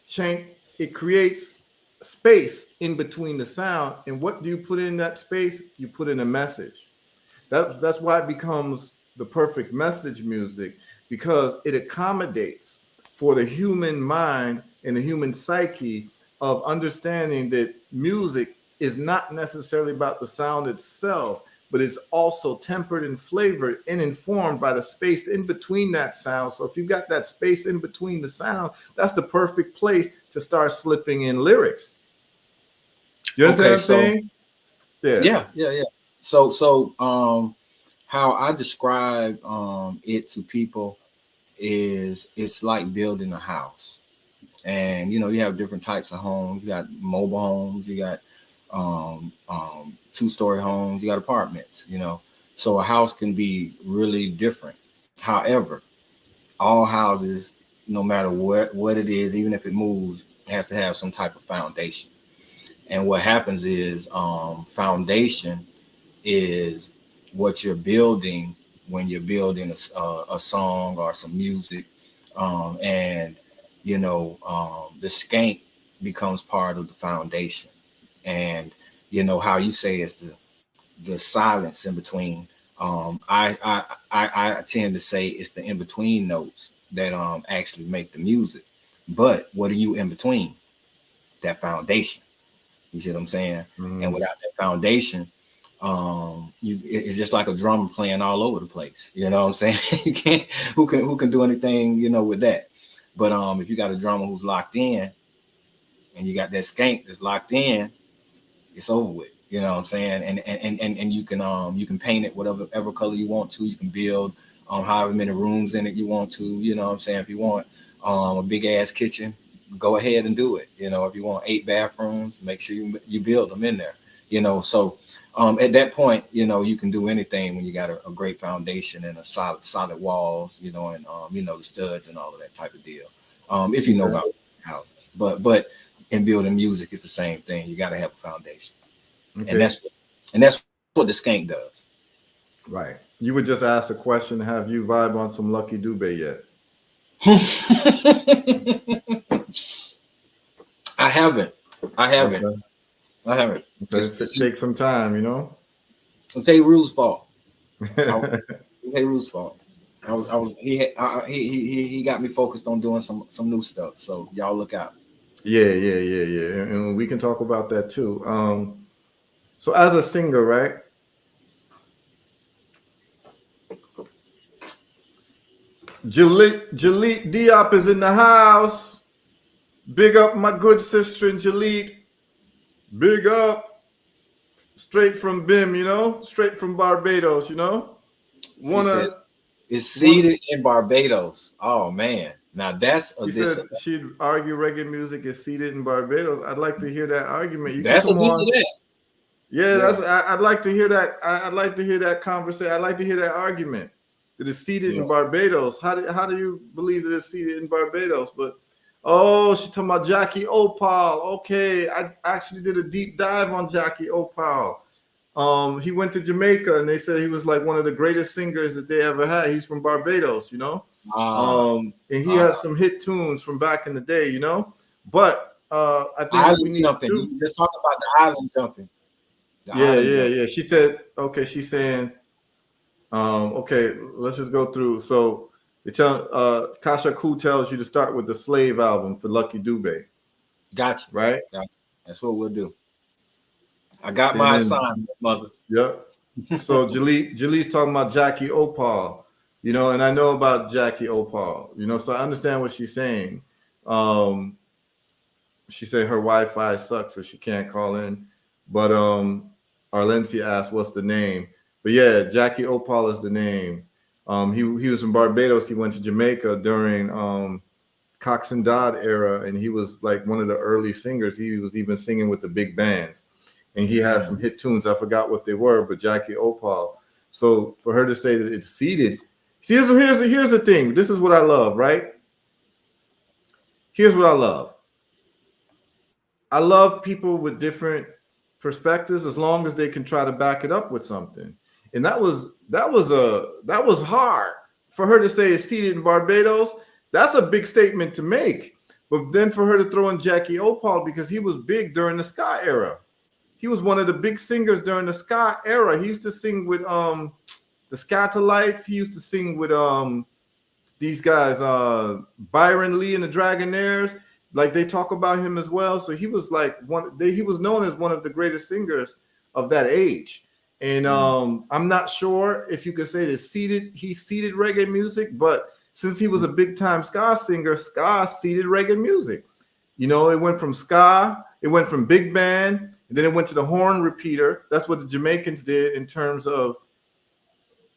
chank, it creates space in between the sound. And what do you put in that space? You put in a message. That's why it becomes the perfect message music, because it accommodates for the human mind and the human psyche of understanding that music is not necessarily about the sound itself, but it's also tempered and flavored and informed by the space in between that sound. So if you've got that space in between the sound, that's the perfect place to start slipping in lyrics. You understand what I'm saying? Yeah. So how I describe it to people is it's like building a house. And you have different types of homes. You got mobile homes, you got 2-story homes, you got apartments, So a house can be really different. However, all houses, no matter what it is, even if it moves, has to have some type of foundation. And what happens is foundation is what you're building when you're building a song or some music. And the skank becomes part of the foundation. And how you say it's the silence in between. I tend to say it's the in between notes that actually make the music. But what are you in between? That foundation. You see what I'm saying? And without that foundation, it's just like a drummer playing all over the place. You know what I'm saying? You can't who can do anything, with that. But if you got a drummer who's locked in and you got that skank that's locked in, it's over with. You know what I'm saying? And you can paint it whatever color you want to. You can build however many rooms in it you want to. You know what I'm saying? If you want a big ass kitchen, go ahead and do it. If you want 8 bathrooms, make sure you build them in there. So at that point, you can do anything when you got a great foundation and a solid walls, and the studs and all of that type of deal. If you know about houses, but in building music, it's the same thing. You got to have a foundation, and that's what the skank does. Right. You would just ask a question: have you vibe on some Lucky Dube yet? I haven't. Okay. Okay. Take some time, It's Heru's fault. Heru's fault. He got me focused on doing some new stuff. So y'all look out. Yeah. And we can talk about that too. So as a singer, right? Jalit Diop is in the house. Big up my good sister in Jalit. Big up. Straight from BIM, straight from Barbados, She said it's seated in Barbados. Oh man. Now that's a she said she'd argue reggae music is seated in Barbados. I'd like to hear that argument. That's a diss of that. Yeah, I'd like to hear that. I'd like to hear that conversation. I'd like to hear that argument that it's seated in Barbados. How do you believe that it's seated in Barbados? But she's talking about Jackie Opal. Okay, I actually did a deep dive on Jackie Opal. He went to Jamaica and they said he was like one of the greatest singers that they ever had. He's from Barbados, you know. And he has some hit tunes from back in the day, you know. But I think island jumping. Let's talk about the island jumping. Yeah. She said, okay, she's saying, okay, let's just go through. So they tell Kasha Ku tells you to start with the Slave album for Lucky Dube. Gotcha. Right? Gotcha. That's what we'll do. I got my assignment, mother. Yep. So Jalee's talking about Jackie Opal, you know, and I know about Jackie Opal, you know, so I understand what she's saying. She said her Wi-Fi sucks, so she can't call in. But Arlencia asked, what's the name? But yeah, Jackie Opal is the name. He was from Barbados. He went to Jamaica during Cox and Dodd era, and he was like one of the early singers. He was even singing with the big bands. And he had some hit tunes. I forgot what they were, but Jackie Opal. So for her to say that it's seated, see, here's the thing. This is what I love, right? Here's what I love. I love people with different perspectives as long as they can try to back it up with something. And that was hard for her to say it's seated in Barbados. That's a big statement to make. But then for her to throw in Jackie Opal because he was big during the ska era. He was one of the big singers during the ska era. He used to sing with the Scatolites. He used to sing with these guys, Byron Lee and the Dragonaires. Like they talk about him as well. So he was like he was known as one of the greatest singers of that age. And I'm not sure if you could say that he seeded reggae music, but since he was a big time ska singer, ska seeded reggae music. You know, it went from ska, it went from big band, and then it went to the horn repeater. That's what the Jamaicans did in terms of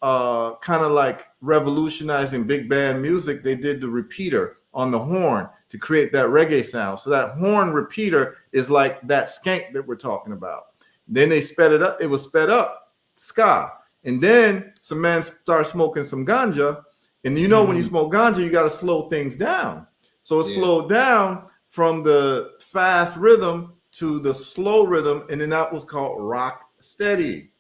kind of like revolutionizing big band music. They did the repeater on the horn to create that reggae sound. So that horn repeater is like that skank that we're talking about. Then they sped it up. It was sped up, ska. And then some man started smoking some ganja. And you know, when you smoke ganja, you got to slow things down. So it slowed down from the fast rhythm to the slow rhythm. And then that was called rock steady.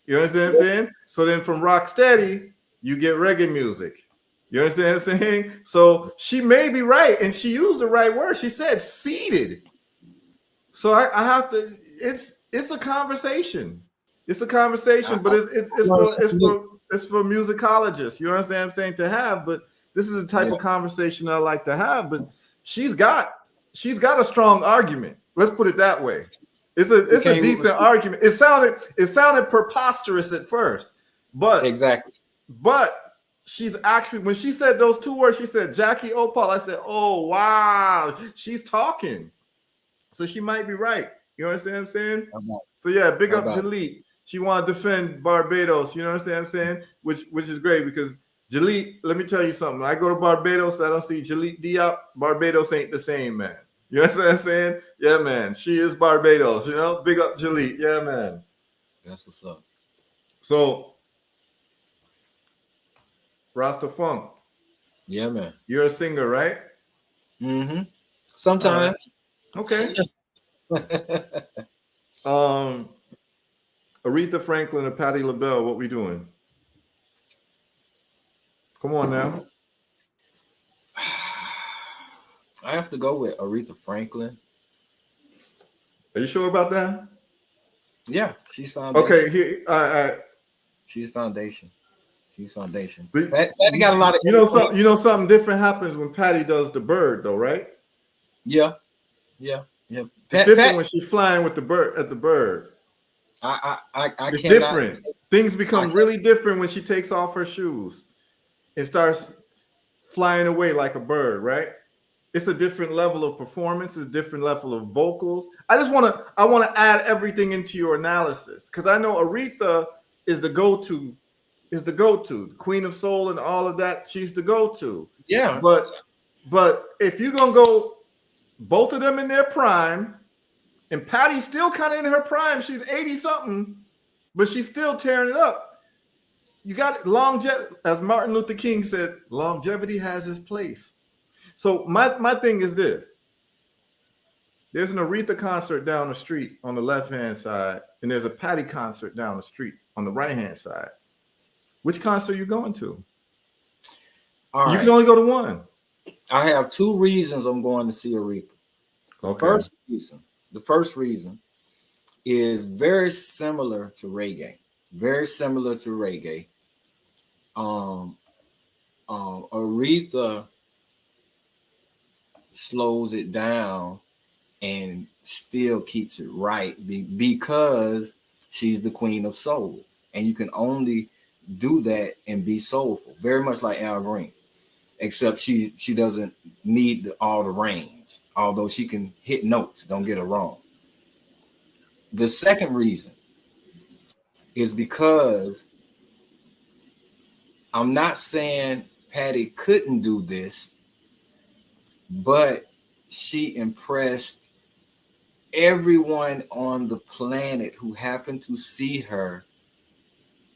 You understand what I'm saying? So then from rock steady, you get reggae music. You understand what I'm saying? So she may be right. And she used the right word. She said seated. So I have to, it's a conversation. It's a conversation, but it's for musicologists. You understand what I'm saying? To have, but this is the type of conversation I like to have. But she's got a strong argument. Let's put it that way. It's a decent argument. It sounded preposterous at first, but But she's actually, when she said those two words, she said Jackie Opal. I said, oh wow, she's talking. So she might be right. You understand what I'm saying? So yeah, big up Jalit. She want to defend Barbados. You know what I'm saying? Which is great because Jalit, let me tell you something. When I go to Barbados, I don't see Jalit Diop. Barbados ain't the same, man. You know what I'm saying? Yeah, man. She is Barbados, you know? Big up Jalit. Yeah, man. That's what's up. So, Rasta Funk. Yeah, man. You're a singer, right? Mm-hmm. Sometimes. Okay. Aretha Franklin and Patti LaBelle, what we doing? Come on now. I have to go with Aretha Franklin. Are you sure about that? Yeah, she's foundation. Okay, all right. She's foundation. Patty got a lot of. You know something different happens when Patty does the bird, though, right? Yeah. It's different when she's flying with the bird at the bird. It's different. Things become really different when she takes off her shoes and starts flying away like a bird, right? It's a different level of performance, a different level of vocals. I want to add everything into your analysis because I know Aretha is the go-to, Queen of Soul and all of that. She's the go-to. Yeah. But if you're gonna go both of them in their prime And Patty's still kind of in her prime. She's 80 something, but she's still tearing it up. You got longevity, as Martin Luther King said, longevity has its place. So my thing is this. There's an Aretha concert down the street on the left-hand side, and there's a Patty concert down the street on the right-hand side. Which concert are you going to? All you right. can only go to one. I have two reasons I'm going to see Aretha. The first reason is very similar to reggae. Very similar to reggae. Aretha slows it down and still keeps it right because she's the queen of soul, and you can only do that and be soulful, very much like Al Green, except she doesn't need all the range, although she can hit notes, don't get it wrong. The second reason is because I'm not saying Patty couldn't do this, but she impressed everyone on the planet who happened to see her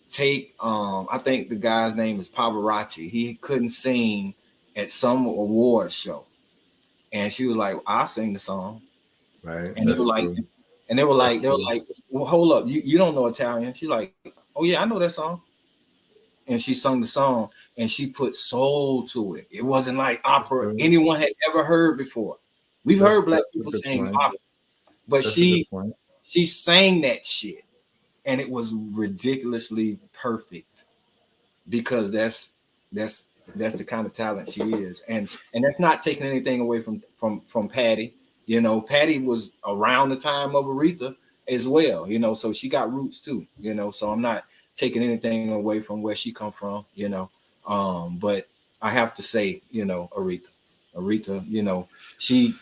take I think the guy's name is Pavarotti. He couldn't sing at some award show, and she was like, I'll sing the song. Right. And they were like, well, hold up, you don't know Italian. She's like, oh yeah, I know that song. And she sung the song, and she put soul to it. It wasn't like opera anyone had ever heard before. We've heard black people sing opera, but she sang that shit, and it was ridiculously perfect because that's the kind of talent she is, and that's not taking anything away from Patty. You know, Patty was around the time of Aretha as well. You know, so she got roots too. You know, so I'm not taking anything away from where she come from. You know, but I have to say, you know, Aretha, you know, she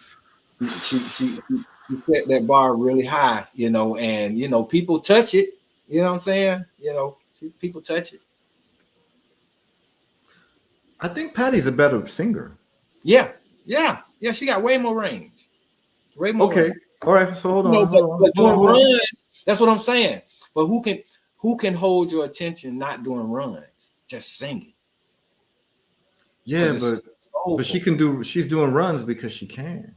set that bar really high, you know, and you know, people touch it, you know what I'm saying? You know, people touch it. I think Patty's a better singer. Yeah, she got way more range. Way more range. All right, so hold on. But doing runs, that's what I'm saying. But who can hold your attention not doing runs, just singing? Yeah, but she's doing runs because she can.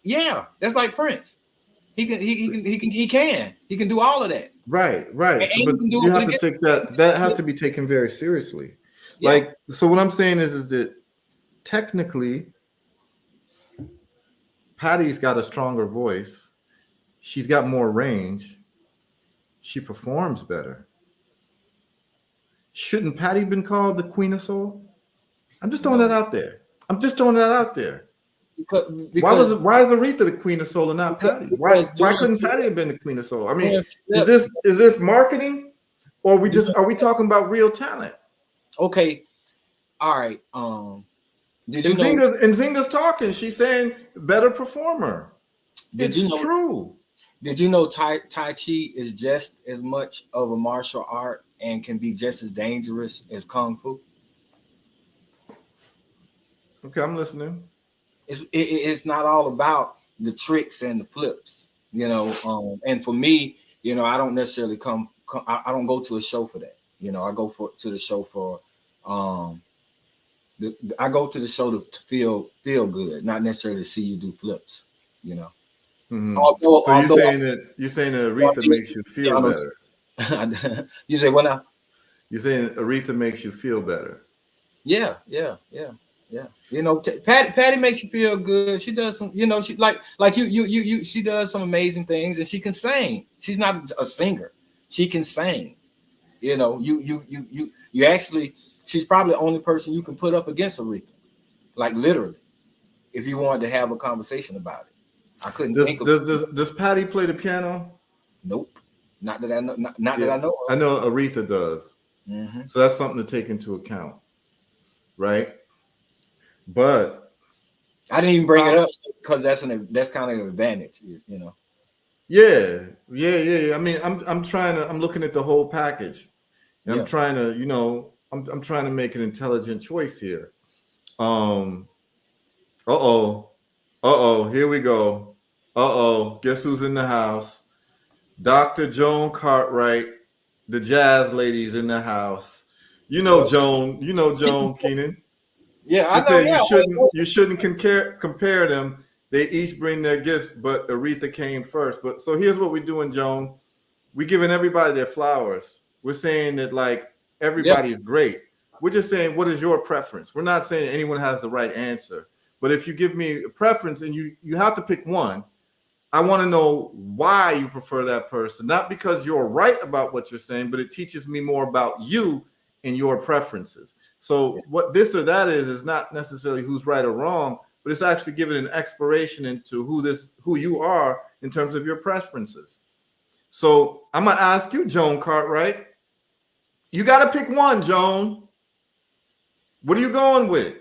Yeah, that's like Prince. He can do all of that. Right. So, but you have to take that has to be taken very seriously. Yeah. Like, so what I'm saying is that technically Patty's got a stronger voice. She's got more range. She performs better. Shouldn't Patty been called the Queen of Soul? I'm just throwing that out there. Because why is Aretha the Queen of Soul and not Patty? Why couldn't Patty have been the Queen of Soul? I mean, is this marketing, or are we talking about real talent? Okay, all right. Zinga's talking. She's saying better performer. True. Did you know Tai Chi is just as much of a martial art and can be just as dangerous as Kung Fu? Okay, I'm listening. It's not all about the tricks and the flips, you know. And for me, you know, I don't necessarily I don't go to a show for that. You know, I go to the show for I go to the show to feel good, not necessarily to see you do flips. You know. Mm-hmm. You're saying that Aretha makes you feel better. You say what now? You're saying Aretha makes you feel better. Yeah. You know, Patty makes you feel good. She does some, you know, she like you. She does some amazing things, and she can sing. She's not a singer. She can sing. You know, you actually, she's probably the only person you can put up against Aretha, like literally, if you wanted to have a conversation about it. I couldn't think of. Does Patty play the piano? Nope, not that I know. Not that I know of. I know Aretha does. Mm-hmm. So that's something to take into account, right? But I didn't even bring it up because that's kind of an advantage, you know. Yeah. I mean, I'm looking at the whole package, and I'm trying to, you know, I'm trying to make an intelligent choice here. Here we go. Uh-oh. Guess who's in the house? Dr. Joan Cartwright, the jazz lady's in the house. You know Joan Keenan. Yeah, She I know. said Yeah. you shouldn't compare them. They each bring their gifts, but Aretha came first. But so here's what we're doing, Joan. We're giving everybody their flowers. We're saying that like everybody is great. We're just saying what is your preference. We're not saying anyone has the right answer. But if you give me a preference and you have to pick one, I want to know why you prefer that person. Not because you're right about what you're saying, but it teaches me more about you and your preferences. So what this or that is not necessarily who's right or wrong, but it's actually giving an exploration into who you are in terms of your preferences. So I'm gonna ask you, Joan Cartwright. You got to pick one, Joan. What are you going with?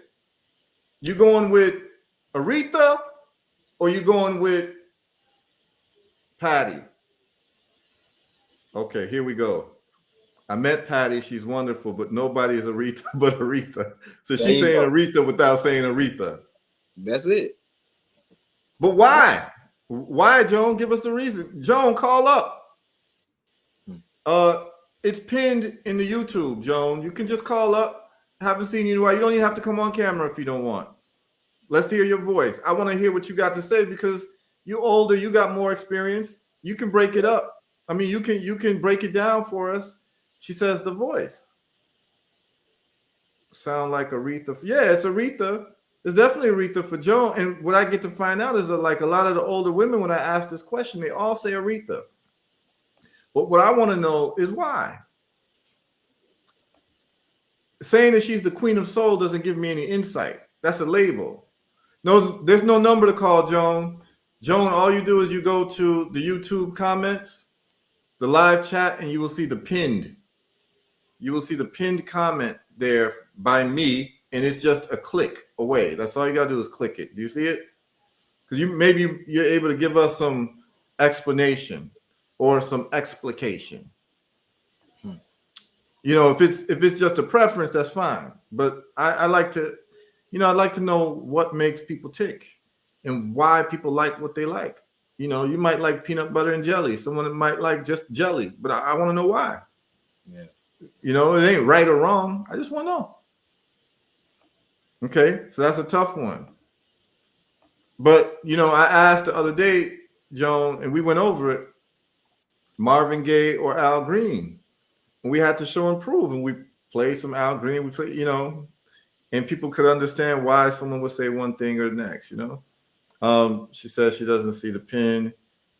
You going with Aretha or you going with Patty? Okay, here we go. I met Patty. She's wonderful, but nobody is Aretha but Aretha. So she's saying Aretha without saying Aretha. That's it. But why? Why, Joan? Give us the reason. Joan, call up. It's pinned in the YouTube, Joan. You can just call up. Haven't seen you in a while. You don't even have to come on camera if you don't want. Let's hear your voice. I want to hear what you got to say because you're older. You got more experience. You can break it up. I mean, you can break it down for us. She says the voice. Sound like Aretha. Yeah, it's Aretha. It's definitely Aretha for Joan. And what I get to find out is that like a lot of the older women, when I ask this question, they all say Aretha. But what I want to know is why. Saying that she's the queen of soul doesn't give me any insight. That's a label. No, there's no number to call, Joan. Joan, all you do is you go to the YouTube comments, the live chat, and you will see the pinned. You will see the pinned comment there by me, and it's just a click away. That's all you gotta do is click it. Do you see it? Because you're able to give us some explanation or some explication. You know, if it's just a preference, that's fine. But I like to, I'd like to know what makes people tick and why people like what they like. You know, you might like peanut butter and jelly. Someone might like just jelly, but I want to know why. Yeah. You know, it ain't right or wrong. I just want to know. Okay, so that's a tough one. But, I asked the other day, Joan, and we went over it, Marvin Gaye or Al Green. And we had to show and prove, and we played some Al Green. We played, and people could understand why someone would say one thing or the next, She says she doesn't see the pin.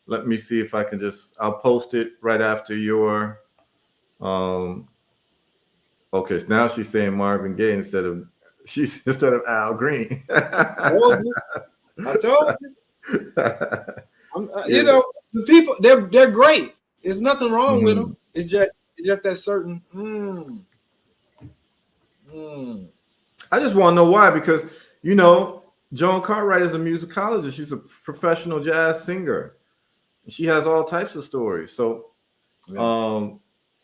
Let me see if I can I'll post it right after your, okay, so now she's saying Marvin Gaye instead of Al Green. I told you. The people, they're great. There's nothing wrong with them. It's just that certain. I just want to know why, because Joan Cartwright is a musicologist. She's a professional jazz singer. She has all types of stories. So,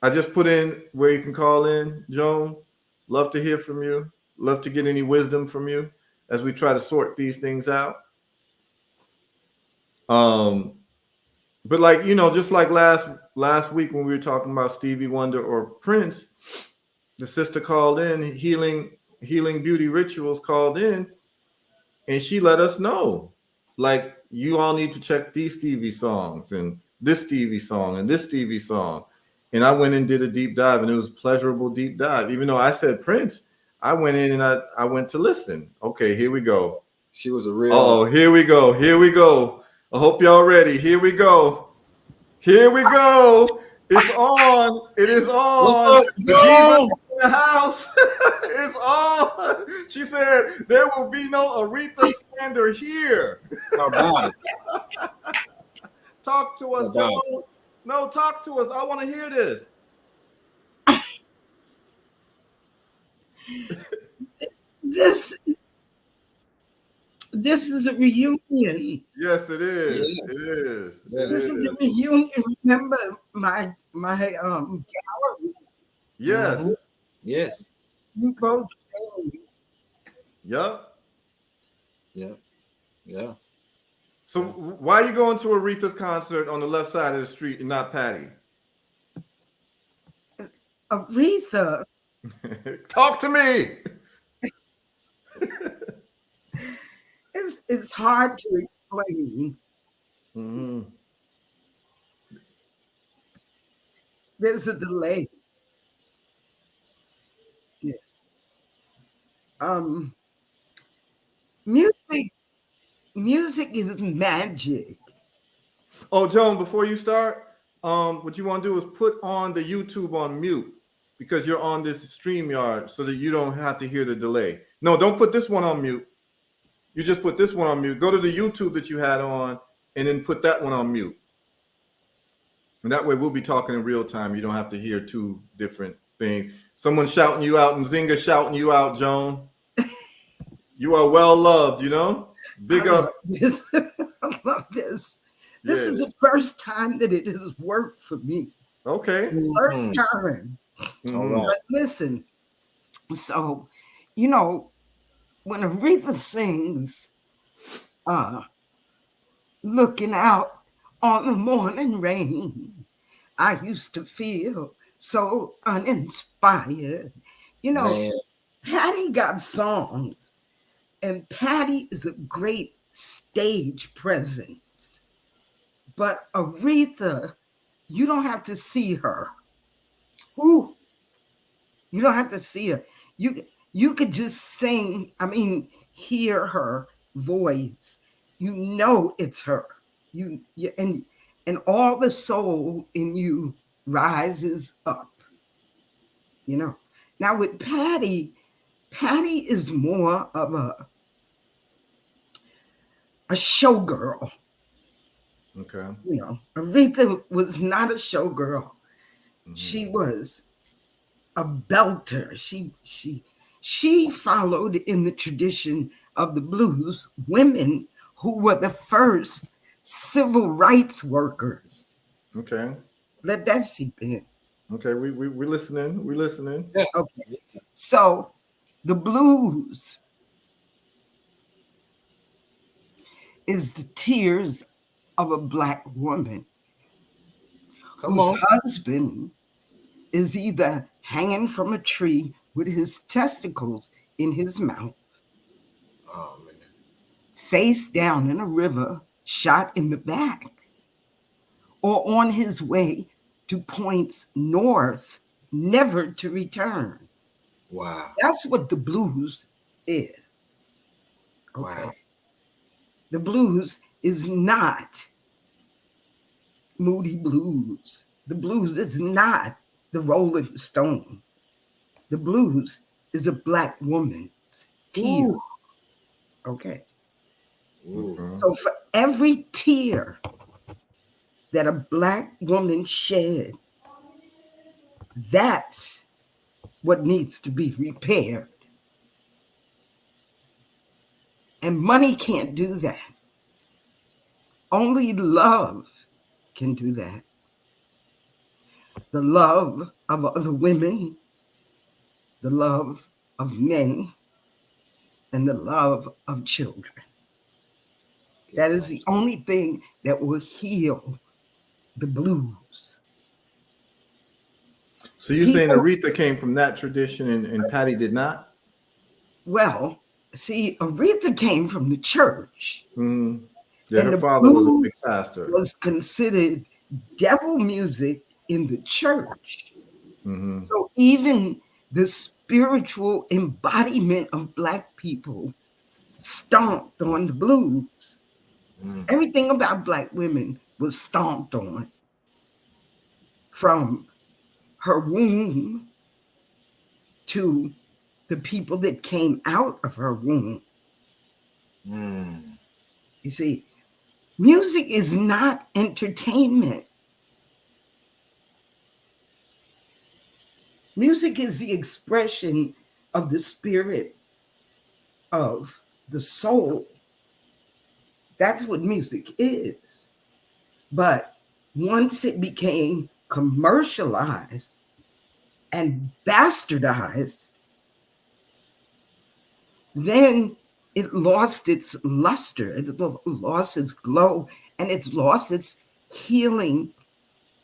I just put in where you can call in, Joan. Love to hear from you. Love to get any wisdom from you as we try to sort these things out. But like, just like last week when we were talking about Stevie Wonder or Prince, the sister called in, Healing Beauty Rituals called in, and she let us know, like, you all need to check these Stevie songs and this Stevie song and this Stevie song. And I went and did a deep dive, and it was a pleasurable deep dive. Even though I said Prince, I went in and I went to listen. Okay, here we go. She was a real. Oh, here we go. Here we go. I hope y'all ready. Here we go. Here we go. It's on. It is on. What's up, the in the house. It's on. She said there will be no Aretha slander here. How about it? Talk to us, Joe. No, talk to us. I want to hear this. This is a reunion. Yes, it is. Yeah. It is. This is a reunion. Remember my gallery? Yes. Mm-hmm. Yes. You both came. Yep. Yeah. Yeah. So why are you going to Aretha's concert on the left side of the street and not Patty? Aretha. Talk to me. It's hard to explain. Mm-hmm. There's a delay. Yeah. Music is magic. Oh, Joan, before you start, what you want to do is put on the YouTube on mute because you're on this StreamYard so that you don't have to hear the delay. No, don't put this one on mute. You just put this one on mute. Go to the YouTube that you had on and then put that one on mute. And that way we'll be talking in real time. You don't have to hear two different things. Someone shouting you out and Zinga shouting you out, Joan. You are well loved, you know? Big up. This. I love this. This is the first time that it has worked for me. Okay. First time. Mm-hmm. But listen, so, you know, when Aretha sings, looking out on the morning rain, I used to feel so uninspired. You know, Man. Patty got songs, and Patty is a great stage presence. But Aretha, you don't have to see her. Ooh. You don't have to see her. You could just sing, hear her voice. You know it's her. And all the soul in you rises up. You know. Now with Patty is more of a showgirl. Okay. You know, Aretha was not a showgirl. Mm-hmm. She was a belter. She followed in the tradition of the blues, women who were the first civil rights workers. Okay. Let that seep in. Okay, we're listening. We're listening. Yeah. Okay. So the blues is the tears of a Black woman whose husband is either hanging from a tree with his testicles in his mouth, face down in a river, shot in the back, or on his way to points north, never to return. Wow. That's what the blues is. Okay. Wow. The blues is not Moody Blues. The blues is not the Rolling Stone. The blues is a Black woman's tear. Ooh. Okay. Ooh. So for every tear that a Black woman shed, that's what needs to be repaired. And money can't do that. Only love can do that. The love of other women, the love of men, and the love of children. That is the only thing that will heal the blues. So you're saying Aretha came from that tradition and Patty did not? Well, see, Aretha came from the church. Mm-hmm. Yeah, and her father was a big pastor. Was considered devil music in the church. Mm-hmm. So even the spiritual embodiment of Black people stomped on the blues. Everything about Black women was stomped on, from her womb to the people that came out of her womb. You see, music is not entertainment. Music is the expression of the spirit of the soul. That's what music is. But once it became commercialized and bastardized, then it lost its luster, it lost its glow, and it lost its healing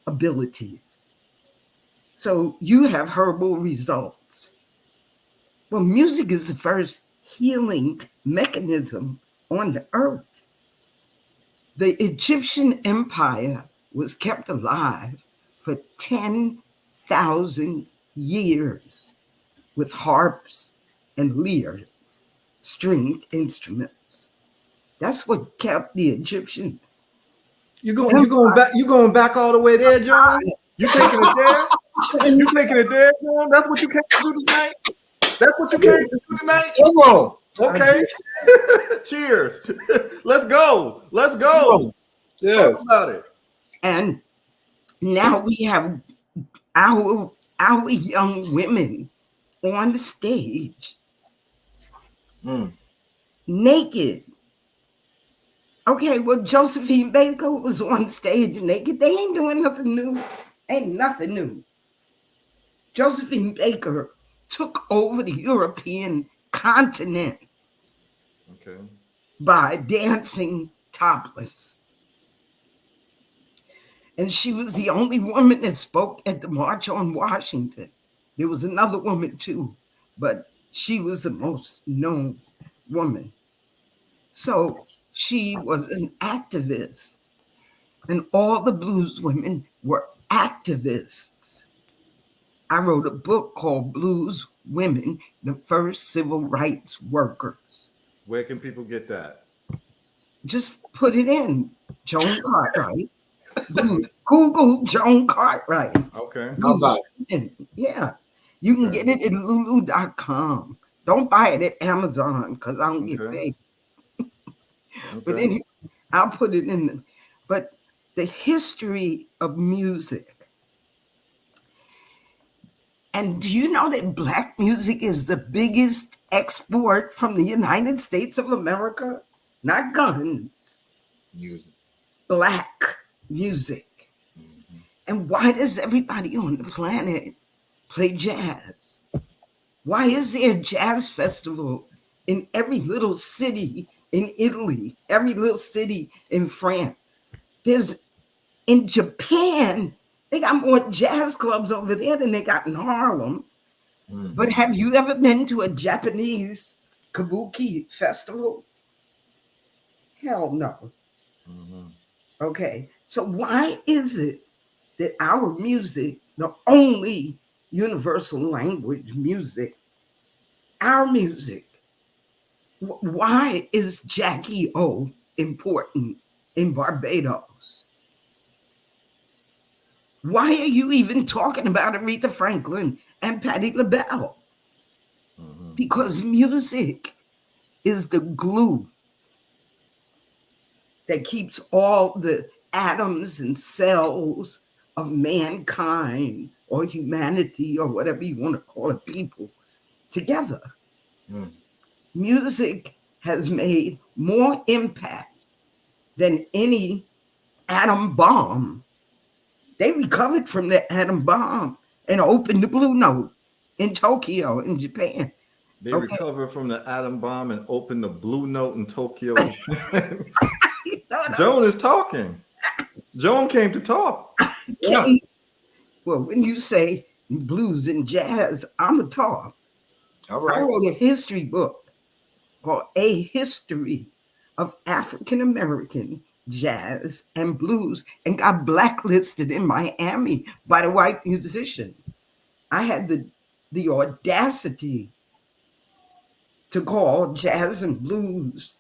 abilities. So you have herbal results. Well, music is the first healing mechanism on the earth. The Egyptian empire was kept alive for 10,000 years with harps and lyres, stringed instruments. That's what kept the Egyptian. You going back all the way there, John? You taking it there? You taking it there, John? That's what you came to do tonight? That's what you came to do tonight? Hello. Okay. Cheers. Let's go. Let's go. Yes. Talk about it. And now we have our young women on the stage naked. Okay, well, Josephine Baker was on stage naked. They ain't doing nothing new. Ain't nothing new. Josephine Baker took over the European continent by dancing topless. And she was the only woman that spoke at the March on Washington. There was another woman too, but she was the most known woman. So she was an activist, and all the blues women were activists. I wrote a book called Blues Women, the First Civil Rights Workers. Where can people get that? Just put it in, Joan Cartwright. Google Joan Cartwright. Okay. How about it? Yeah. You can get it at lulu.com. Don't buy it at Amazon because I don't get paid. But anyway, I'll put it in. But the history of music. And do you know that Black music is the biggest export from the United States of America? Not guns. music? Black music. And why does everybody on the planet play jazz? Why is there a jazz festival in every little city in Italy, every little city in France? In Japan, they got more jazz clubs over there than they got in Harlem. But have you ever been to a Japanese kabuki festival? Hell no. Okay, so why is it that our music, the only universal language music, our music, why is Jackie O important in Barbados? Why are you even talking about Aretha Franklin and Patti LaBelle? Because music is the glue that keeps all the atoms and cells of mankind or humanity or whatever you want to call it, people, together. Music has made more impact than any atom bomb. They recovered from the atom bomb and opened the Blue Note in Tokyo, in Japan. They recovered from the atom bomb and opened the Blue Note in Tokyo. Joan is talking. Joan came to talk. Yeah. Well, when you say blues and jazz, I'm a talk. All right. I wrote a history book called A History of African American Jazz and Blues and got blacklisted in Miami by the white musicians. I had the audacity to call jazz and blues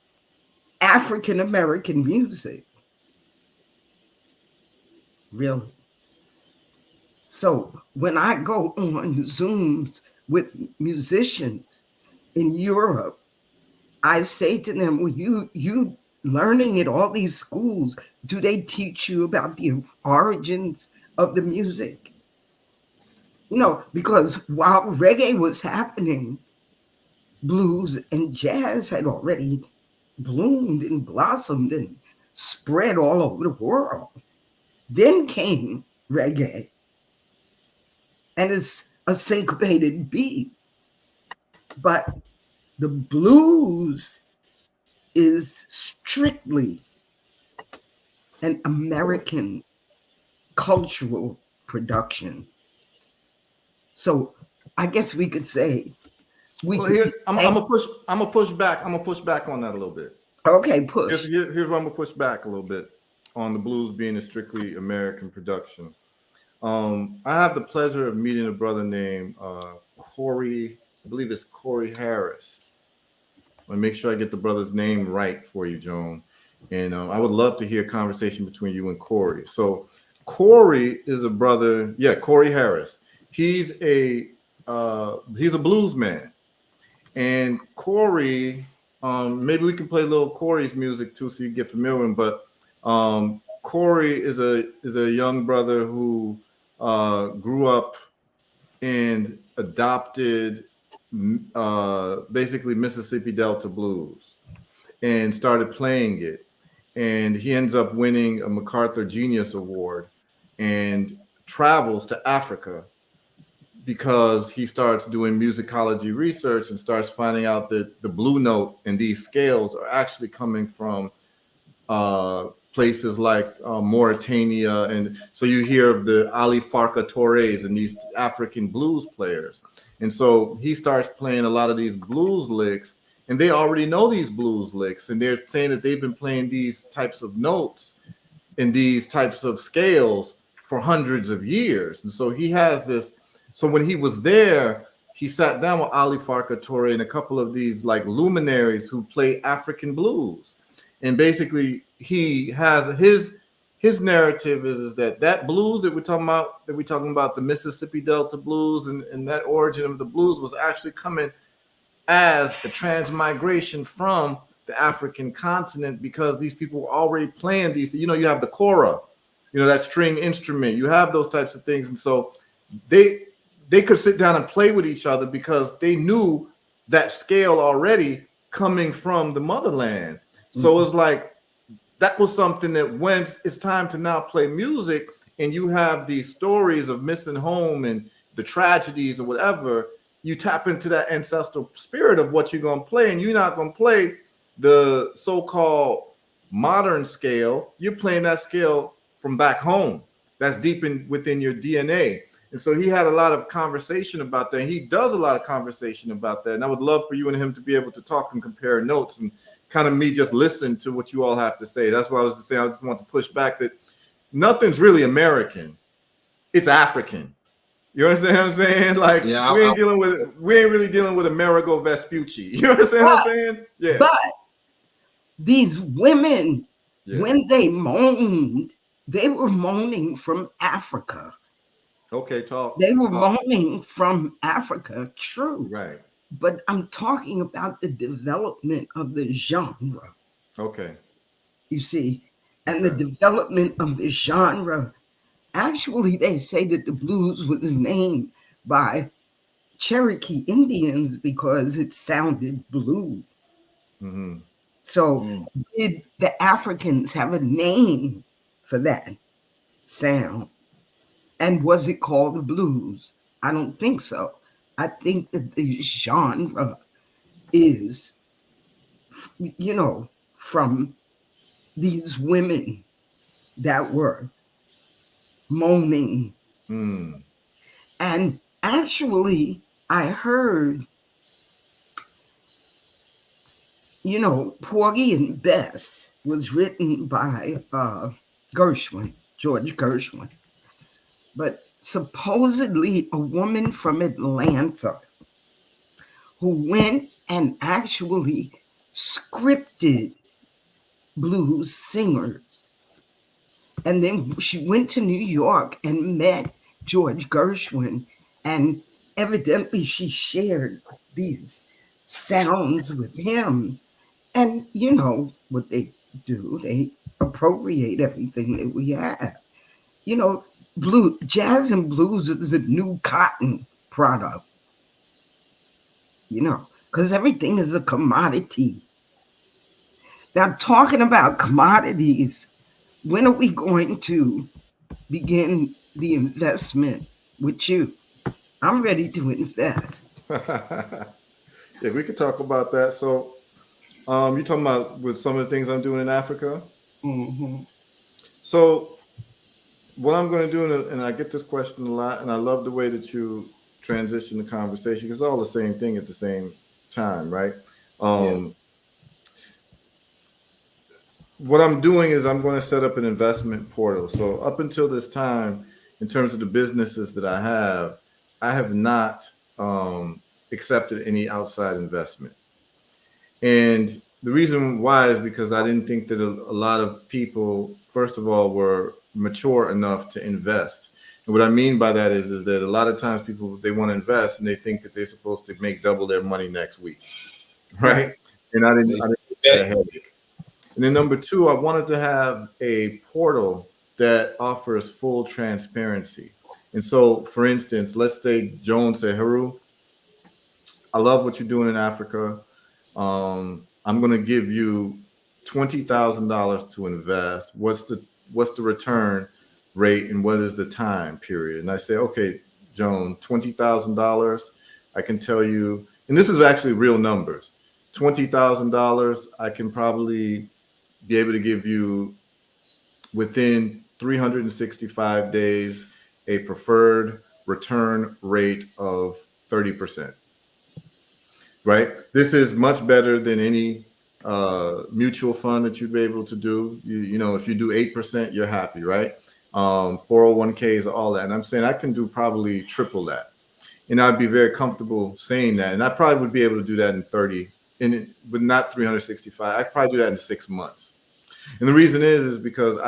African American music. Really. So when I go on Zooms with musicians in Europe, I say to them, well, you learning at all these schools, do they teach you about the origins of the music? Because while reggae was happening, blues and jazz had already bloomed and blossomed and spread all over the world. Then came reggae, and it's a syncopated beat. But the blues is strictly an American cultural production. So I guess we could say we Well, could. here I'm gonna push. I'm gonna push back. I'm gonna push back on that a little bit. Okay, push. Here's where I'm gonna push back a little bit on the blues being a strictly American production. I have the pleasure of meeting a brother named Corey. I believe it's Corey Harris. I want to make sure I get the brother's name right for you, Joan. And I would love to hear a conversation between you and Corey. So Corey is a brother. Yeah, Corey Harris. He's a blues man. And Corey, maybe we can play a little Corey's music too, so you get familiar with him. But Corey is a young brother who grew up and adopted basically Mississippi Delta blues and started playing it. And he ends up winning a MacArthur Genius Award and travels to Africa because he starts doing musicology research and starts finding out that the blue note and these scales are actually coming from places like Mauritania. And so you hear of the Ali Farka Torres and these African blues players. And so he starts playing a lot of these blues licks, and they already know these blues licks. And they're saying that they've been playing these types of notes and these types of scales for hundreds of years. And so he has this. So when he was there, he sat down with Ali Farka Torre and a couple of these like luminaries who play African blues. And basically he has his narrative is that blues that we're talking about, the Mississippi Delta blues and that origin of the blues was actually coming as a transmigration from the African continent, because these people were already playing these. You have the kora, that string instrument. You have those types of things. And so they could sit down and play with each other because they knew that scale already coming from the motherland. So it's like that was something that when it's time to now play music and you have these stories of missing home and the tragedies or whatever, you tap into that ancestral spirit of what you're going to play. And you're not going to play the so-called modern scale. You're playing that scale from back home. That's deep within your DNA. And so he had a lot of conversation about that. He does a lot of conversation about that. And I would love for you and him to be able to talk and compare notes and kind of me just listen to what you all have to say. That's why I was just saying, I just want to push back that nothing's really American. It's African. You understand what I'm saying? Like, Yeah, we ain't really dealing with Amerigo Vespucci. You understand what I'm saying? Yeah. But these women, when they moaned, they were moaning from Africa. Okay, talk. They were moaning from Africa, true. Right. But I'm talking about the development of the genre. Okay. You see, and the development of the genre. Actually, they say that the blues was named by Cherokee Indians because it sounded blue. Mm-hmm. So did the Africans have a name for that sound? And was it called the blues? I don't think so. I think that the genre is, from these women that were moaning. And actually, I heard, Porgy and Bess was written by Gershwin, George Gershwin. But supposedly a woman from Atlanta who went and actually scripted blues singers. And then she went to New York and met George Gershwin, and evidently she shared these sounds with him. And you know what they do, they appropriate everything that we have. Jazz and blues is a new cotton product, because everything is a commodity. Now, talking about commodities, when are we going to begin the investment with you? I'm ready to invest. Yeah, we could talk about that. So You talking about with some of the things I'm doing in Africa? Mm-hmm. So what I'm going to do, and I get this question a lot, and I love the way that you transition the conversation because it's all the same thing at the same time, right? Yeah. Um, what I'm doing is I'm going to set up an investment portal. So up until this time, in terms of the businesses that I have not accepted any outside investment. And the reason why is because I didn't think that a lot of people, first of all, were mature enough to invest. And what I mean by that is that a lot of times people they want to invest and they think that they're supposed to make double their money next week, right? And I didn't want that headache. And then number two, I wanted to have a portal that offers full transparency. And so, for instance, let's say Joan said, Heru, I love what you're doing in Africa. I'm going to give you $20,000 to invest. What's the return rate and what is the time period? And I say, okay, Joan, $20,000. I can tell you, and this is actually real numbers. $20,000. I can probably be able to give you within 365 days a preferred return rate of 30%. Right? This is much better than any mutual fund that you'd be able to do. You know, if you do 8%, you're happy, right? 401ks, all that. And I'm saying I can do probably triple that. And I'd be very comfortable saying that. And I probably would be able to do that in 30, but not 365. I could probably do that in 6 months. And the reason is because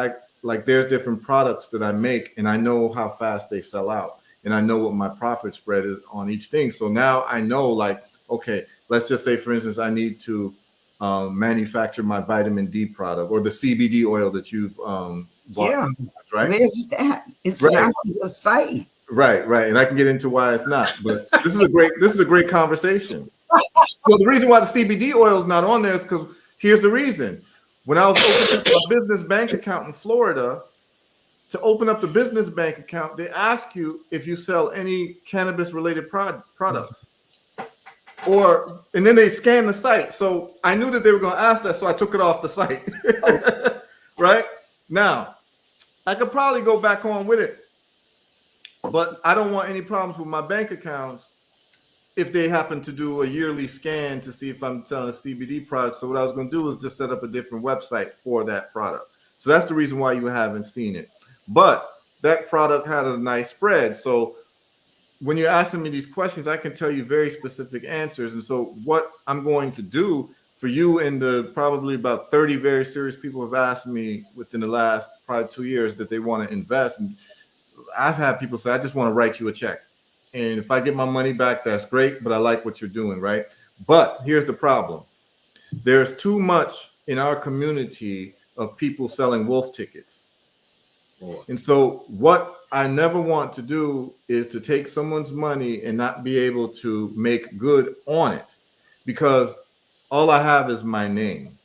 there's different products that I make and I know how fast they sell out. And I know what my profit spread is on each thing. So now I know, like, okay, let's just say, for instance, I need to manufacture my vitamin D product or the CBD oil that you've bought, Yeah. right? Where's that? It's Right. not on the site. Right, and I can get into why it's not. But this is a great conversation. Well, the reason why the CBD oil is not on there is because here's the reason. When I was opening up a business bank account in Florida, to open up the business bank account, they ask you if you sell any cannabis-related products. And then they scan the site. So I knew that they were going to ask that, so I took it off the site. Right? Now, I could probably go back on with it, but I don't want any problems with my bank accounts if they happen to do a yearly scan to see if I'm selling a CBD product. So what I was going to do is just set up a different website for that product. So that's the reason why you haven't seen it. But that product had a nice spread. So when you're asking me these questions, I can tell you very specific answers. And so what I'm going to do for you and the probably about 30 very serious people have asked me within the last probably 2 years that they want to invest. And I've had people say, I just want to write you a check. And if I get my money back, that's great. But I like what you're doing, right? But here's the problem. There's too much in our community of people selling wolf tickets. And so what I never want to do is to take someone's money and not be able to make good on it because all I have is my name.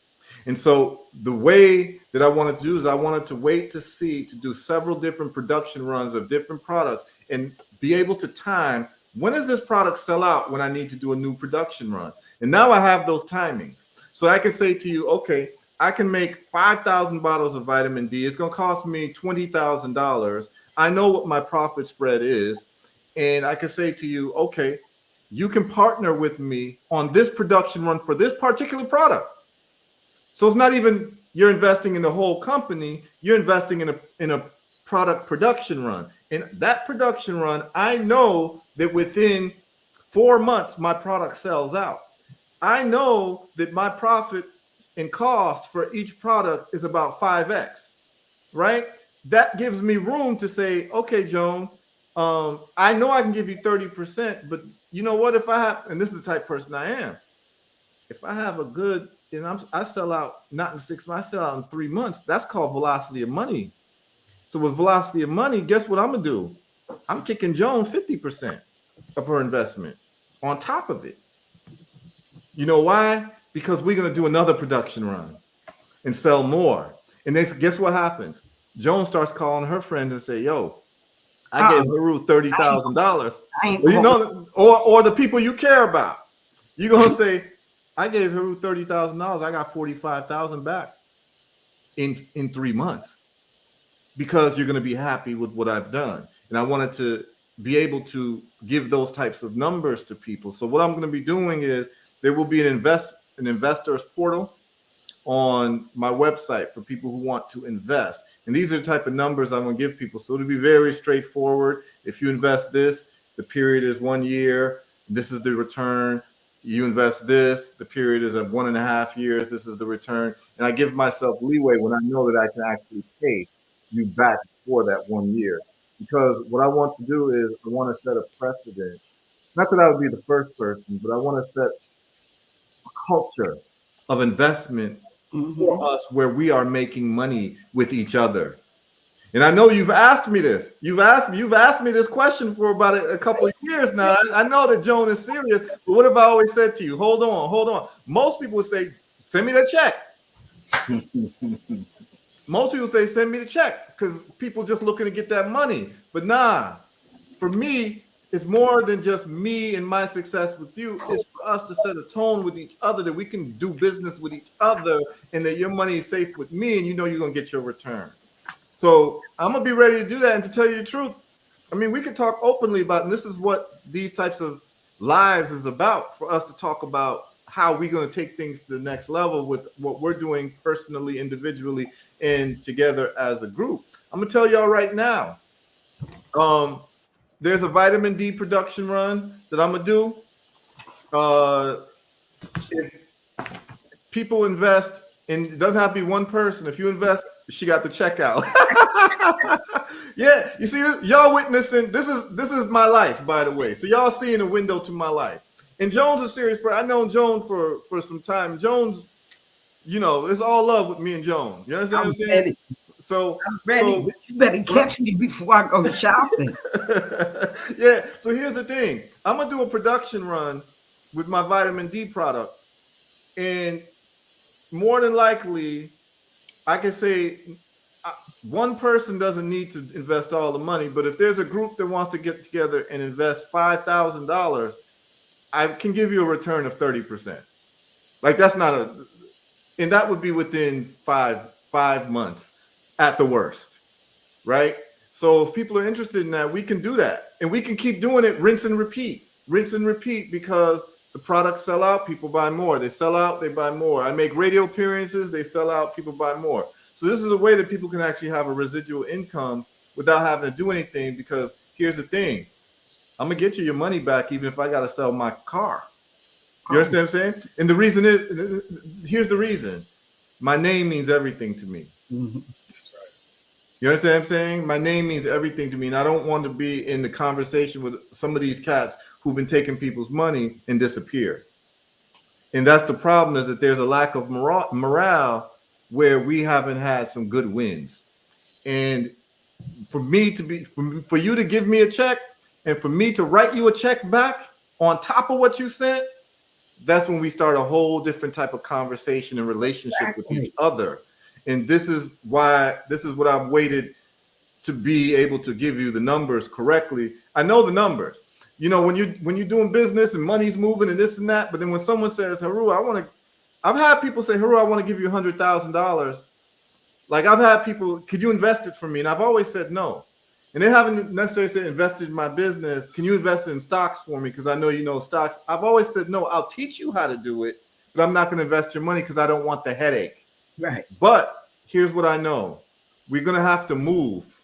And so the way that I wanted to do is I wanted to wait to do several different production runs of different products and be able to time when does this product sell out when I need to do a new production run. And now I have those timings. So I can say to you, okay, I can make 5,000 bottles of vitamin D. It's going to cost me $20,000. I know what my profit spread is. And I can say to you, okay, you can partner with me on this production run for this particular product. So it's not even you're investing in the whole company. You're investing in a product production run. And that production run, I know that within 4 months, my product sells out. I know that my profit and cost for each product is about 5x, right? That gives me room to say, okay, Joan, I know I can give you 30%, but you know what? If I have, and this is the type of person I am, if I have a good, I sell out not in 6 months, I sell out in 3 months. That's called velocity of money. So with velocity of money, guess what I'm gonna do? I'm kicking Joan 50% of her investment on top of it. You know why? Because we're gonna do another production run and sell more. And then guess what happens? Joan starts calling her friends and say, "Yo, I gave Heru $30,000." You know, or the people you care about. You're gonna say, I gave Heru $30,000. I got 45,000 back in 3 months because you're going to be happy with what I've done. And I wanted to be able to give those types of numbers to people. So what I'm going to be doing is there will be an investors portal on my website for people who want to invest. And these are the type of numbers I'm going to give people. So it'll be very straightforward. If you invest this, the period is 1 year. This is the return. You invest this, the period is at 1.5 years. This is the return. And I give myself leeway when I know that I can actually pay you back for that 1 year. Because what I want to do is I want to set a precedent. Not that I would be the first person, but I want to set a culture of investment for us where we are making money with each other. And I know you've asked me this. You've asked me this question for about a couple of years now. I know that Joan is serious, but what have I always said to you? Hold on. Most people would say, send me the check. Most people say, send me the check, because people just looking to get that money. But nah, for me, it's more than just me and my success with you. It's for us to set a tone with each other that we can do business with each other and that your money is safe with me and you know you're going to get your return. So I'm going to be ready to do that. And to tell you the truth, I mean, we could talk openly about, and this is what these types of lives is about, for us to talk about how we're going to take things to the next level with what we're doing personally, individually, and together as a group. I'm going to tell y'all right now, there's a vitamin D production run that I'm going to do. If people invest, and it doesn't have to be one person. If you invest, she got the checkout. Yeah, you see, y'all witnessing, this is my life, by the way. So y'all seeing a window to my life. And Joan's a serious person. I've known Joan for some time. Joan's, you know, it's all love with me and Joan. You understand what I'm saying? Ready. So I'm ready, but you better catch me before I go shopping. Yeah, so here's the thing. I'm going to do a production run with my vitamin D product. And more than likely, I can say one person doesn't need to invest all the money, but if there's a group that wants to get together and invest $5,000, I can give you a return of 30%. Like, that's not and that would be within five months at the worst, right? So if people are interested in that, we can do that, and we can keep doing it, rinse and repeat, because the products sell out, people buy more. They sell out, they buy more. I make radio appearances, they sell out, people buy more. So this is a way that people can actually have a residual income without having to do anything, because here's the thing. I'm going to get you your money back even if I got to sell my car. You understand what I'm saying? And the reason is, here's the reason. My name means everything to me. Mm-hmm. That's right. You understand what I'm saying? My name means everything to me, and I don't want to be in the conversation with some of these cats who've been taking people's money and disappear. And that's the problem, is that there's a lack of morale where we haven't had some good wins. And for me to be, for you to give me a check and for me to write you a check back on top of what you sent, that's when we start a whole different type of conversation and relationship with each other. And this is what I've waited to be able to give you the numbers correctly. I know the numbers. You know, when you're doing business and money's moving and this and that, but then when someone says, Heru, I've had people say, Heru, I want to give you $100,000. Like, I've had people, could you invest it for me? And I've always said no. And they haven't necessarily said invested in my business. Can you invest in stocks for me? Because I know you know stocks. I've always said no. I'll teach you how to do it, but I'm not going to invest your money because I don't want the headache. Right. But here's what I know. We're going to have to move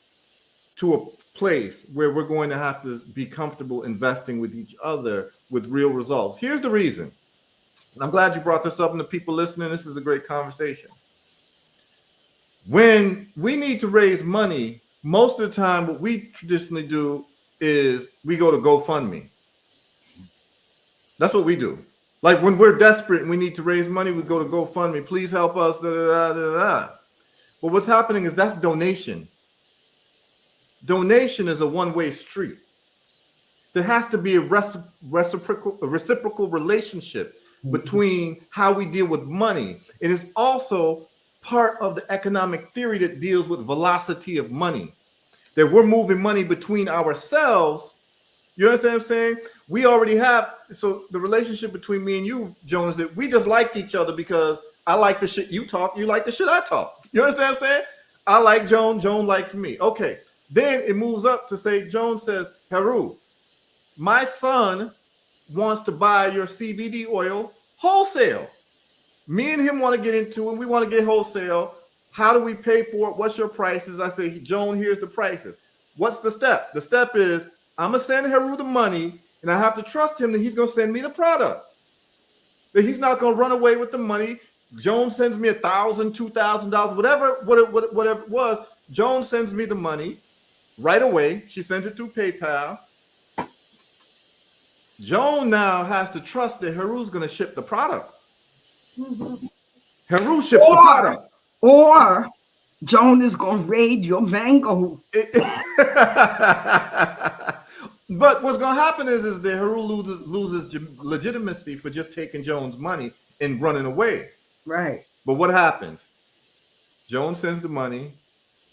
to a place where we're going to have to be comfortable investing with each other with real results. Here's the reason. And I'm glad you brought this up, and the people listening, this is a great conversation. When we need to raise money, most of the time what we traditionally do is we go to GoFundMe. That's what we do. Like, when we're desperate and we need to raise money, we go to GoFundMe. Please help us. Da, da, da, da, da. But what's happening is that's donation. Donation is a one-way street. There has to be a reciprocal relationship between how we deal with money. It is also part of the economic theory that deals with velocity of money. That we're moving money between ourselves. You understand what I'm saying? we already have. So the relationship between me and you, Joan, is that we just liked each other because I like the shit you talk, you like the shit I talk. You understand what I'm saying? I like Joan, Joan likes me. Okay. Then it moves up to say, Joan says, Heru, my son wants to buy your CBD oil wholesale. Me and him want to get into it. We want to get wholesale. How do we pay for it? What's your prices? I say, Joan, here's the prices. What's the step? The step is I'm going to send Heru the money, and I have to trust him that he's going to send me the product. That he's not going to run away with the money. Joan sends me $1,000, $2,000, whatever it was. Joan sends me the money right away. She sends it through PayPal. Joan now has to trust that Heru's going to ship the product. Heru ships the product. Or Joan is going to raid your mango. But what's going to happen is that Heru loses legitimacy for just taking Joan's money and running away. Right. But what happens? Joan sends the money,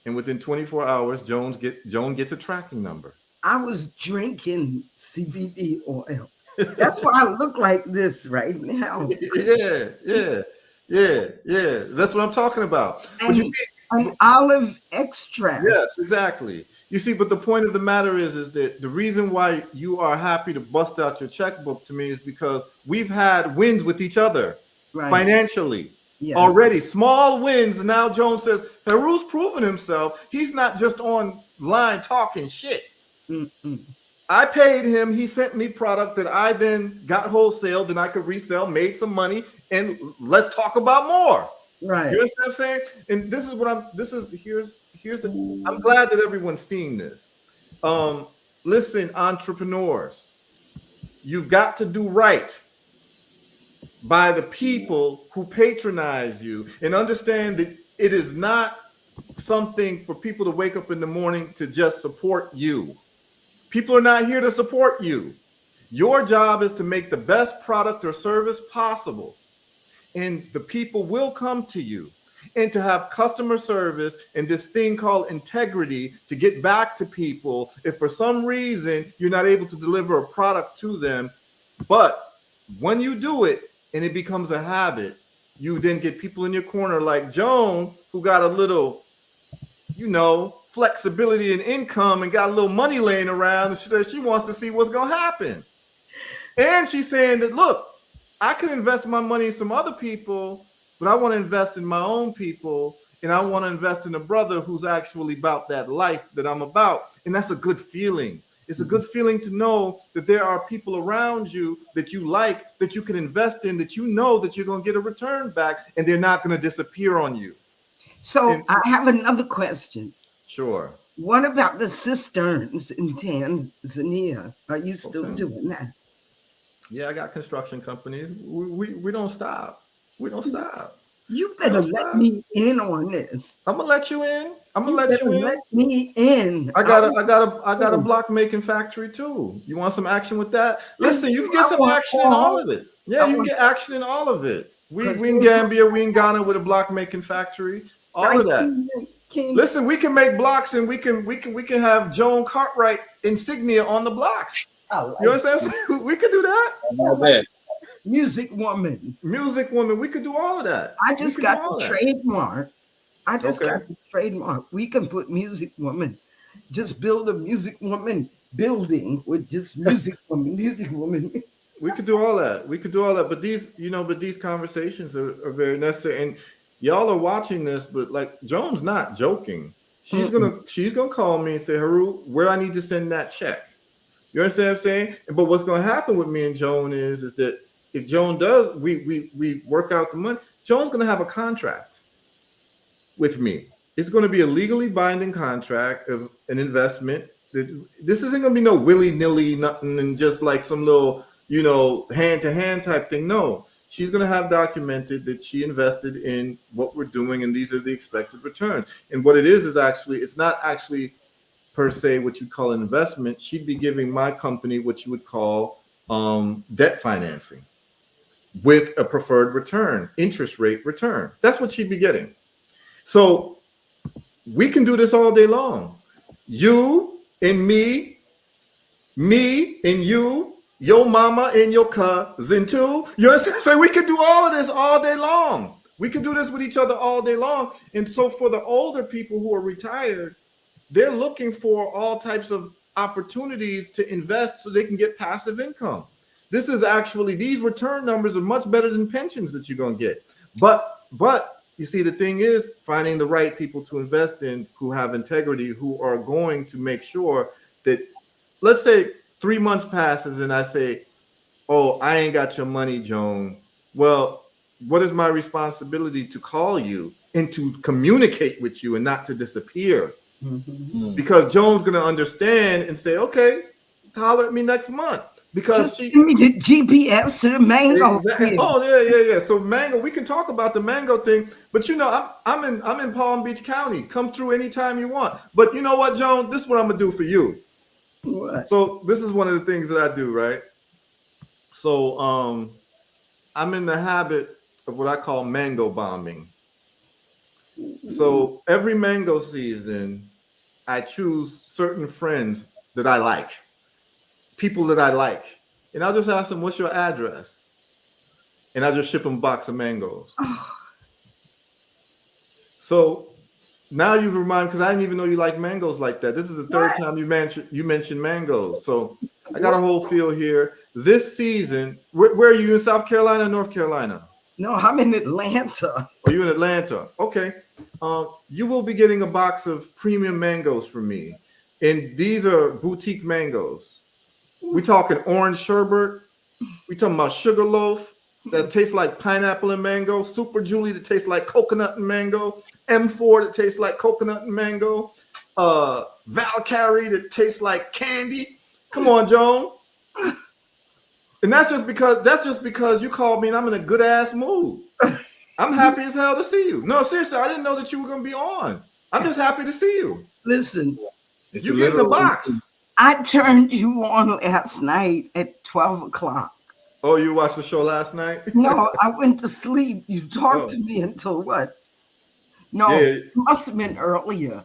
and within 24 hours, Joan gets a tracking number. I was drinking CBD oil. That's why I look like this right now. Yeah. That's what I'm talking about. And, an olive extract. Yes, exactly. You see, but the point of the matter is that the reason why you are happy to bust out your checkbook to me is because we've had wins with each other financially already. Small wins. And now Joan says, Heru's proven himself. He's not just online talking shit. I paid him. He sent me product that I then got wholesale, then I could resell, made some money, and let's talk about more. Right. You understand what I'm saying? And this is what here's the I'm glad that everyone's seeing this. Listen, entrepreneurs, you've got to do right by the people who patronize you and understand that it is not something for people to wake up in the morning to just support you. People are not here to support you. Your job is to make the best product or service possible. And the people will come to you. And to have customer service and this thing called integrity to get back to people if for some reason you're not able to deliver a product to them. But when you do it and it becomes a habit, you then get people in your corner like Joan, who got a little, flexibility in income and got a little money laying around, and she wants to see what's going to happen. And she's saying that, look, I can invest my money in some other people, but I want to invest in my own people, and I want to invest in a brother who's actually about that life that I'm about. And that's a good feeling. It's a good feeling to know that there are people around you that you like, that you can invest in, that you know that you're going to get a return back, and they're not going to disappear on you. So I have another question. Sure. What about the cisterns in Tanzania? Are you still doing that? Yeah, I got construction companies. We don't stop. We don't stop. You better let me in on this. I'm gonna let you in. I'm gonna let you in. Let me in. I got a block making factory too. You want some action with that? Listen, you can get some action in all of it. Yeah, you can get action in all of it. We in Gambia, we in Ghana with a block making factory. All of that. Listen, we can make blocks and we can have Joan Cartwright insignia on the blocks. You understand? We could do that. Music woman. We could do all of that. I just got the trademark. Got the trademark. We can put music woman. Just build a music woman building with just music woman. We could do all that. But these conversations are very necessary. And y'all are watching this, but like Joan's not joking. She's gonna call me and say, Heru, where I need to send that check. You understand what I'm saying? But what's going to happen with me and Joan is that if Joan does, we work out the money. Joan's going to have a contract with me. It's going to be a legally binding contract of an investment. This isn't going to be no willy-nilly nothing and just like some little, hand-to-hand type thing. No, she's going to have documented that she invested in what we're doing, and these are the expected returns. And what it is actually, it's not actually per se what you call an investment. She'd be giving my company what you would call debt financing with a preferred return, interest rate return. That's what she'd be getting. So we can do this all day long. You and me and you your mama and your cousin too. You understand? So we could do all of this all day long. We could do this with each other all day long. And so for the older people who are retired, they're looking for all types of opportunities to invest so they can get passive income. This is actually, these return numbers are much better than pensions that you're going to get. But you see, the thing is finding the right people to invest in who have integrity, who are going to make sure that, let's say 3 months passes and I say, oh, I ain't got your money, Joan. Well, what is my responsibility to call you and to communicate with you and not to disappear? Because Joan's going to understand and say, okay, holler at me next month. Because just give me the GPS to the mango. Exactly. Oh yeah. So mango, we can talk about the mango thing, but you know, I'm in Palm Beach County. Come through anytime you want. But you know what, Joan? This is what I'm gonna do for you. What? So this is one of the things that I do, right? So I'm in the habit of what I call mango bombing. So every mango season, I choose certain friends that I like, people that I like, and I'll just ask them, "What's your address?" And I just ship them a box of mangoes. So now you've reminded, because I didn't even know you like mangoes like that. This is the third time you mentioned mangoes. So I got a whole field here. This season, where are you, in South Carolina, North Carolina? No, I'm in Atlanta. Are you in Atlanta? Okay. You will be getting a box of premium mangoes from me. And these are boutique mangoes. We talking orange sherbet. We talking about sugar loaf that tastes like pineapple and mango. Super Julie that tastes like coconut and mango. M4 that tastes like coconut and mango. Valkyrie that tastes like candy. Come on, Joan. And that's just because you called me and I'm in a good ass mood. I'm happy as hell to see you. No, seriously, I didn't know that you were gonna be on. I'm just happy to see you. Listen, You get the box. I turned you on last night at 12 o'clock. Oh, you watched the show last night? No, I went to sleep. You talked to me until what? No, it must have been earlier.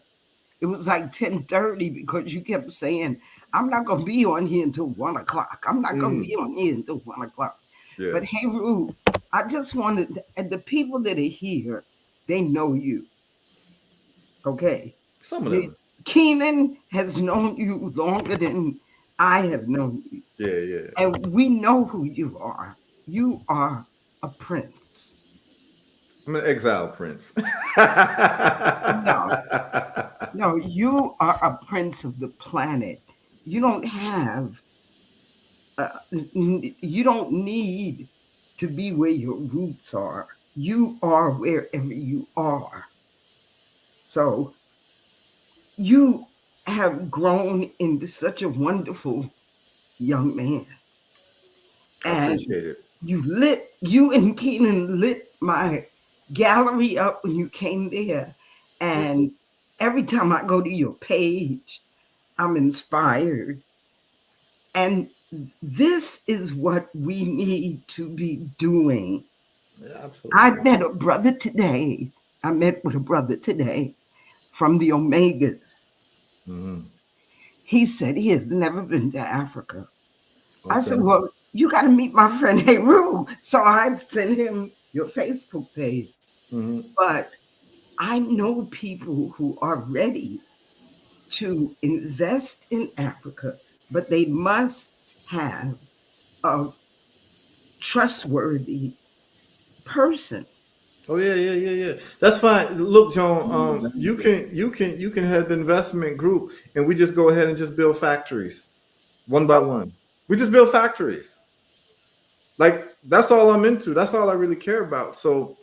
It was like 10:30 because you kept saying, I'm not going to be on here until 1 o'clock. I'm not going to be on here until 1 o'clock. Yeah. But Heru, I just wanted, and the people that are here, they know you. Okay. Some of them. Keenan has known you longer than I have known you. Yeah. And we know who you are. You are a prince. I'm an exile prince. No, you are a prince of the planet. You don't have, you don't need to be where your roots are. You are wherever you are. So you have grown into such a wonderful young man. I appreciate it. You and Keenan lit my gallery up when you came there. And every time I go to your page, I'm inspired. And this is what we need to be doing. Yeah, absolutely. I met with a brother today from the Omegas. Mm-hmm. He said he has never been to Africa. Okay. I said, well, you got to meet my friend Heru. So I sent him your Facebook page. Mm-hmm. But I know people who are ready to invest in Africa, but they must have a trustworthy person. Oh yeah. That's fine. Look, Joan, you can head the investment group, and we just go ahead and just build factories, one by one. We just build factories. Like, that's all I'm into. That's all I really care about. So,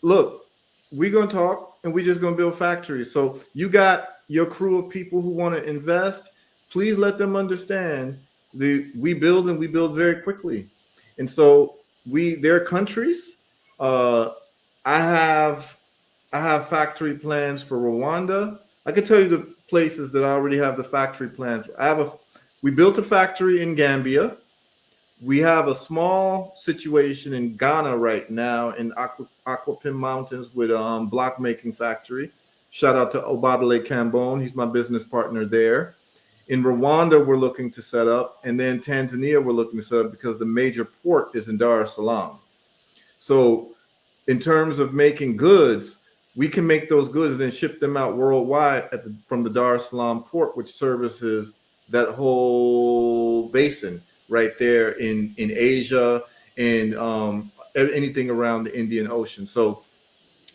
look, we're gonna talk, and we're just gonna build factories. So you got your crew of people who want to invest. Please let them understand we build and we build very quickly. And so there are countries. I have factory plans for Rwanda. I can tell you the places that I already have the factory plans. We built a factory in Gambia. We have a small situation in Ghana right now in Aquapim Mountains with block making factory. Shout out to Obadale Cambone. He's my business partner there. In Rwanda, we're looking to set up, and then Tanzania, we're looking to set up because the major port is in Dar es Salaam. So, in terms of making goods, we can make those goods and then ship them out worldwide from the Dar es Salaam port, which services that whole basin right there in Asia and anything around the Indian Ocean. So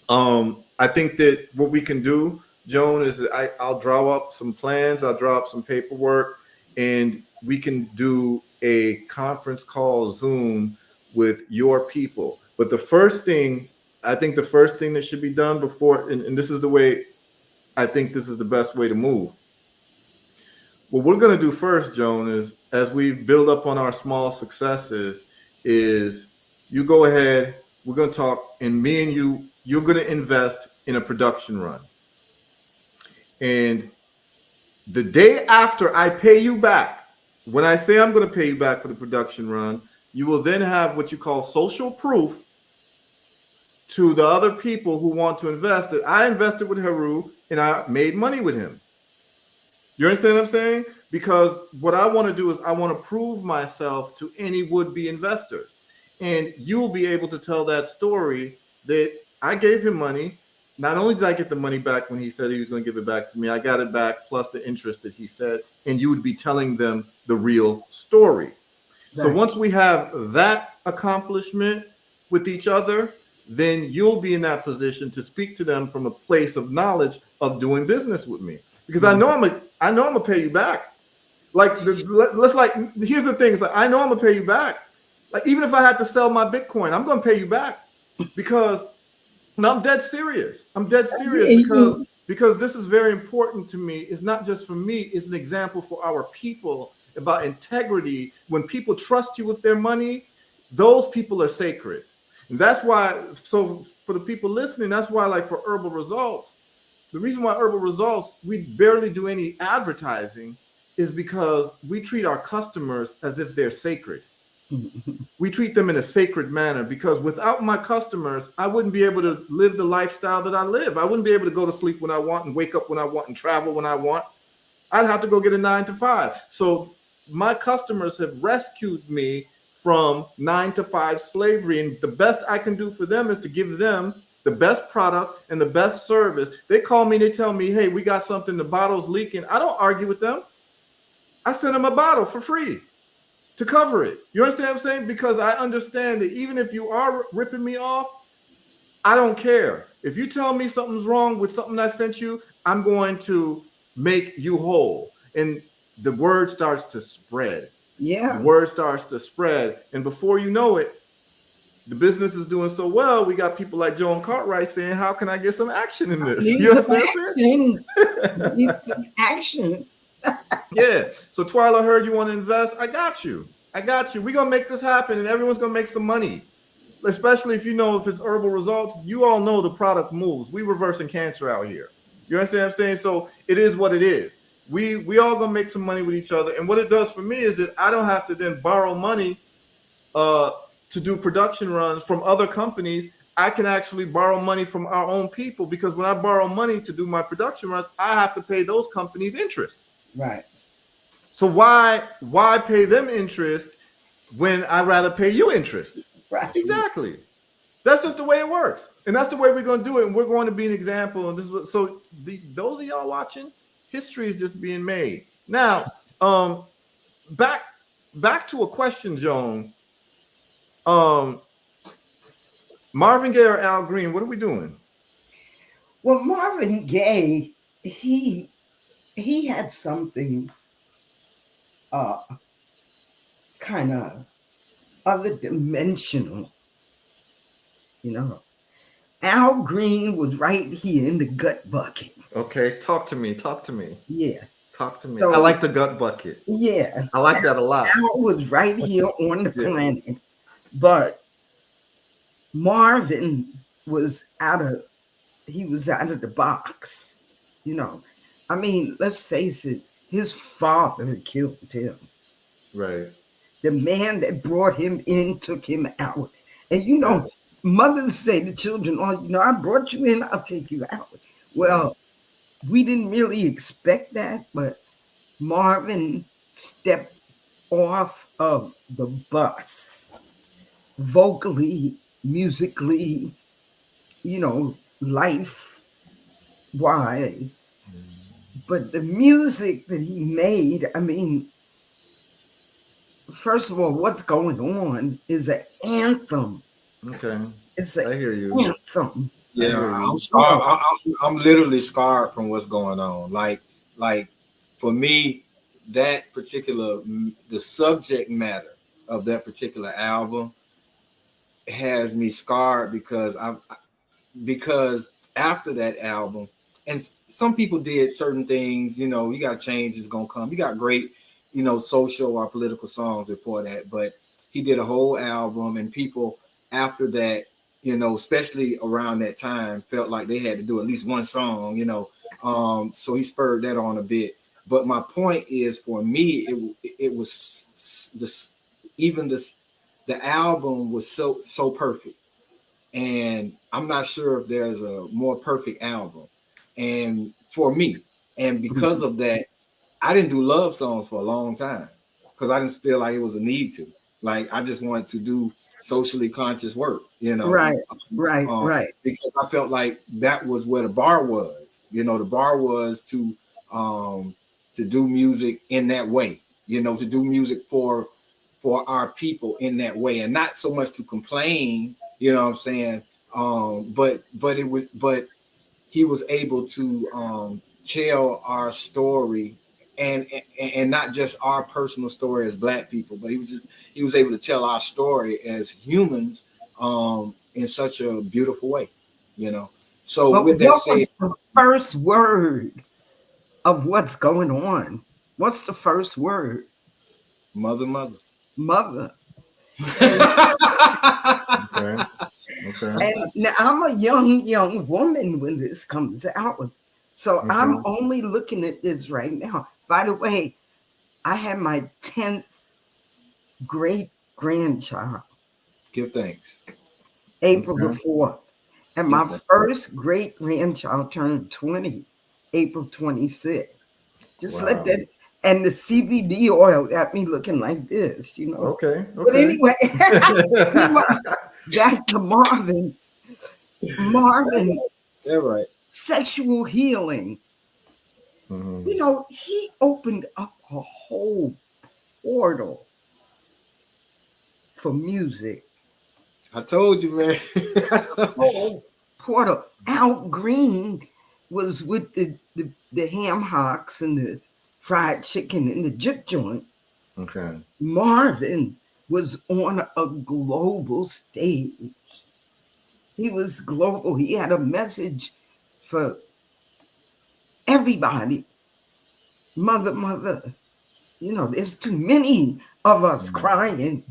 I think that what we can do, Joan, is I'll draw up some plans, I'll draw up some paperwork, and we can do a conference call Zoom with your people. But the first thing, I think the first thing that should be done before, and this is the way, I think this is the best way to move. What we're going to do first, Joan, is as we build up on our small successes, is you go ahead, we're going to talk, and me and you're going to invest in a production run. And the day after I pay you back, when I say I'm going to pay you back for the production run, you will then have what you call social proof to the other people who want to invest that I invested with Heru and I made money with him. You understand what I'm saying? Because what I want to do is I want to prove myself to any would-be investors. And you'll be able to tell that story that I gave him money. Not only did I get the money back when he said he was going to give it back to me, I got it back plus the interest that he said, and you would be telling them the real story. Right. So once we have that accomplishment with each other, then you'll be in that position to speak to them from a place of knowledge of doing business with me. Because I know I'm gonna pay you back. Here's the thing, it's like I know I'm gonna pay you back. Like even if I had to sell my Bitcoin, I'm gonna pay you back because I'm dead serious. I'm dead serious because this is very important to me. It's not just for me, it's an example for our people about integrity. When people trust you with their money, those people are sacred. And that's why, so for the people listening, that's why like for Herbal Results, the reason why Herbal Results, we barely do any advertising is because we treat our customers as if they're sacred. We treat them in a sacred manner because without my customers, I wouldn't be able to live the lifestyle that I live. I wouldn't be able to go to sleep when I want and wake up when I want and travel when I want. I'd have to go get a 9-to-5. So my customers have rescued me from 9-to-5 slavery. And the best I can do for them is to give them the best product and the best service. They call me, they tell me, hey, we got something, the bottle's leaking. I don't argue with them. I send them a bottle for free to cover it. You understand what I'm saying? Because I understand that even if you are ripping me off, I don't care. If you tell me something's wrong with something I sent you, I'm going to make you whole. And the word starts to spread. Yeah. The word starts to spread. And before you know it, the business is doing so well. We got people like Joan Cartwright saying, how can I get some action in this? Need some action. Need some action. Yeah. So Twyla, heard you want to invest. I got you. We're going to make this happen and everyone's going to make some money. Especially if you know if it's Herbal Results, you all know the product moves. We reversing cancer out here. You understand what I'm saying? So it is what it is. We all going to make some money with each other. And what it does for me is that I don't have to then borrow money to do production runs from other companies. I can actually borrow money from our own people because when I borrow money to do my production runs, I have to pay those companies interest. Right. So why pay them interest when I'd rather pay you interest? Right. Exactly. That's just the way it works. And that's the way we're going to do it. And we're going to be an example. And this is what, so those of y'all watching, history is just being made. Now, back to a question, Joan. Marvin Gaye or Al Green, what are we doing? Well, Marvin Gaye, he had something kind of other dimensional, you know. Al Green was right here in the gut bucket. Okay, talk to me. Yeah. Talk to me. So, I like the gut bucket. Yeah. I like that a lot. Al was right here on the planet. But Marvin was out of the box, you know. I mean, let's face it, his father killed him. Right. The man that brought him in took him out. And you know, mothers say to children, oh, you know, I brought you in, I'll take you out. Well, we didn't really expect that, but Marvin stepped off of the bus vocally, musically, life wise. But the music that he made, I mean, first of all, what's going on is an anthem. Okay. It's an I hear you. anthem. I Yeah, hear I'm you. You scarred. know, I'm literally scarred from what's going on. Like for me, that particular the subject matter of that particular album has me scarred because after that album, and some people did certain things. You got change is gonna come. You got great, social or political songs before that, but he did a whole album, and people after that, especially around that time, felt like they had to do at least one song. So he spurred that on a bit. But my point is, for me, it was this even this the album was so perfect, and I'm not sure if there's a more perfect album. And for me, and because of that, I didn't do love songs for a long time because I didn't feel like it was a need to. Like I just wanted to do socially conscious work, right, right, right. because I felt like that was where the bar was. The bar was to do music in that way. To do music for our people in that way, and not so much to complain. You know what I'm saying? But he was able to tell our story, and not just our personal story as Black people, but he was able to tell our story as humans in such a beautiful way, you know. So But with that what said, was the first word of what's going on? What's the first word? mother. Mother. And Okay. Okay. and now I'm a young woman when this comes out. So I'm Okay. only looking at this right now. By the way, I had my 10th great grandchild, Give thanks. April the Okay. 4th. And Give my thanks. first great grandchild turned 20, April 26th. Just let Wow. that, and the CBD oil got me looking like this. Okay. But Okay. anyway, back to Marvin. Marvin, Yeah, right. sexual healing. Mhm. He opened up a whole portal for music. I told you, man. Whole portal. Al Green was with the ham hocks and the fried chicken and the juke joint. Okay. Marvin was on a global stage. He was global. He had a message for everybody. Mother, there's too many of us crying.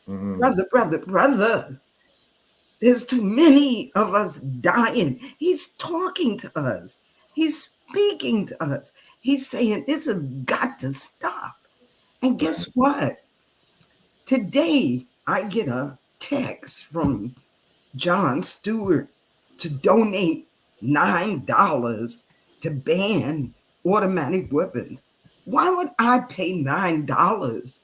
Mhm. Brother. There's too many of us dying. He's talking to us. He's speaking to us. He's saying this has got to stop. And guess what? Today, I get a text from John Stewart to donate $9 to ban automatic weapons. Why would I pay $9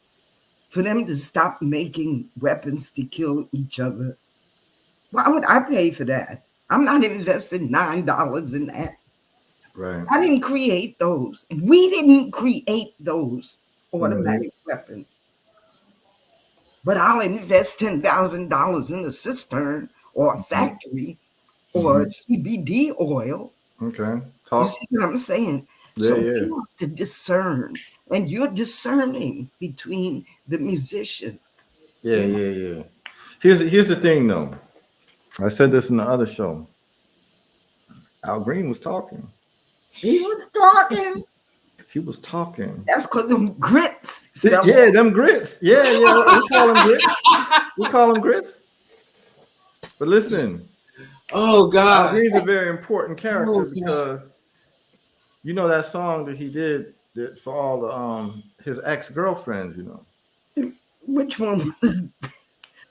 for them to stop making weapons to kill each other? Why would I pay for that? I'm not investing $9 in that. Right. I didn't create those. We didn't create those Mhm. automatic weapons. But I'll invest $10,000 in a cistern or a Mhm. factory or Mhm. CBD oil. Okay. You Talk. see what I'm saying? Yeah. So Yeah. we have to discern, and you're discerning between the musicians. Yeah. You know, Yeah. Yeah. Here's the thing though. I said this in the other show. Al Green was talking. he was talking. He was talking. That's because them grits fell Yeah, off. them grits. Yeah, yeah. We call them grits. We call them grits. But listen, Oh Al God. Green's a very important character Oh God. because you know that song that he did that for all the his ex girlfriends. You know. Which one was?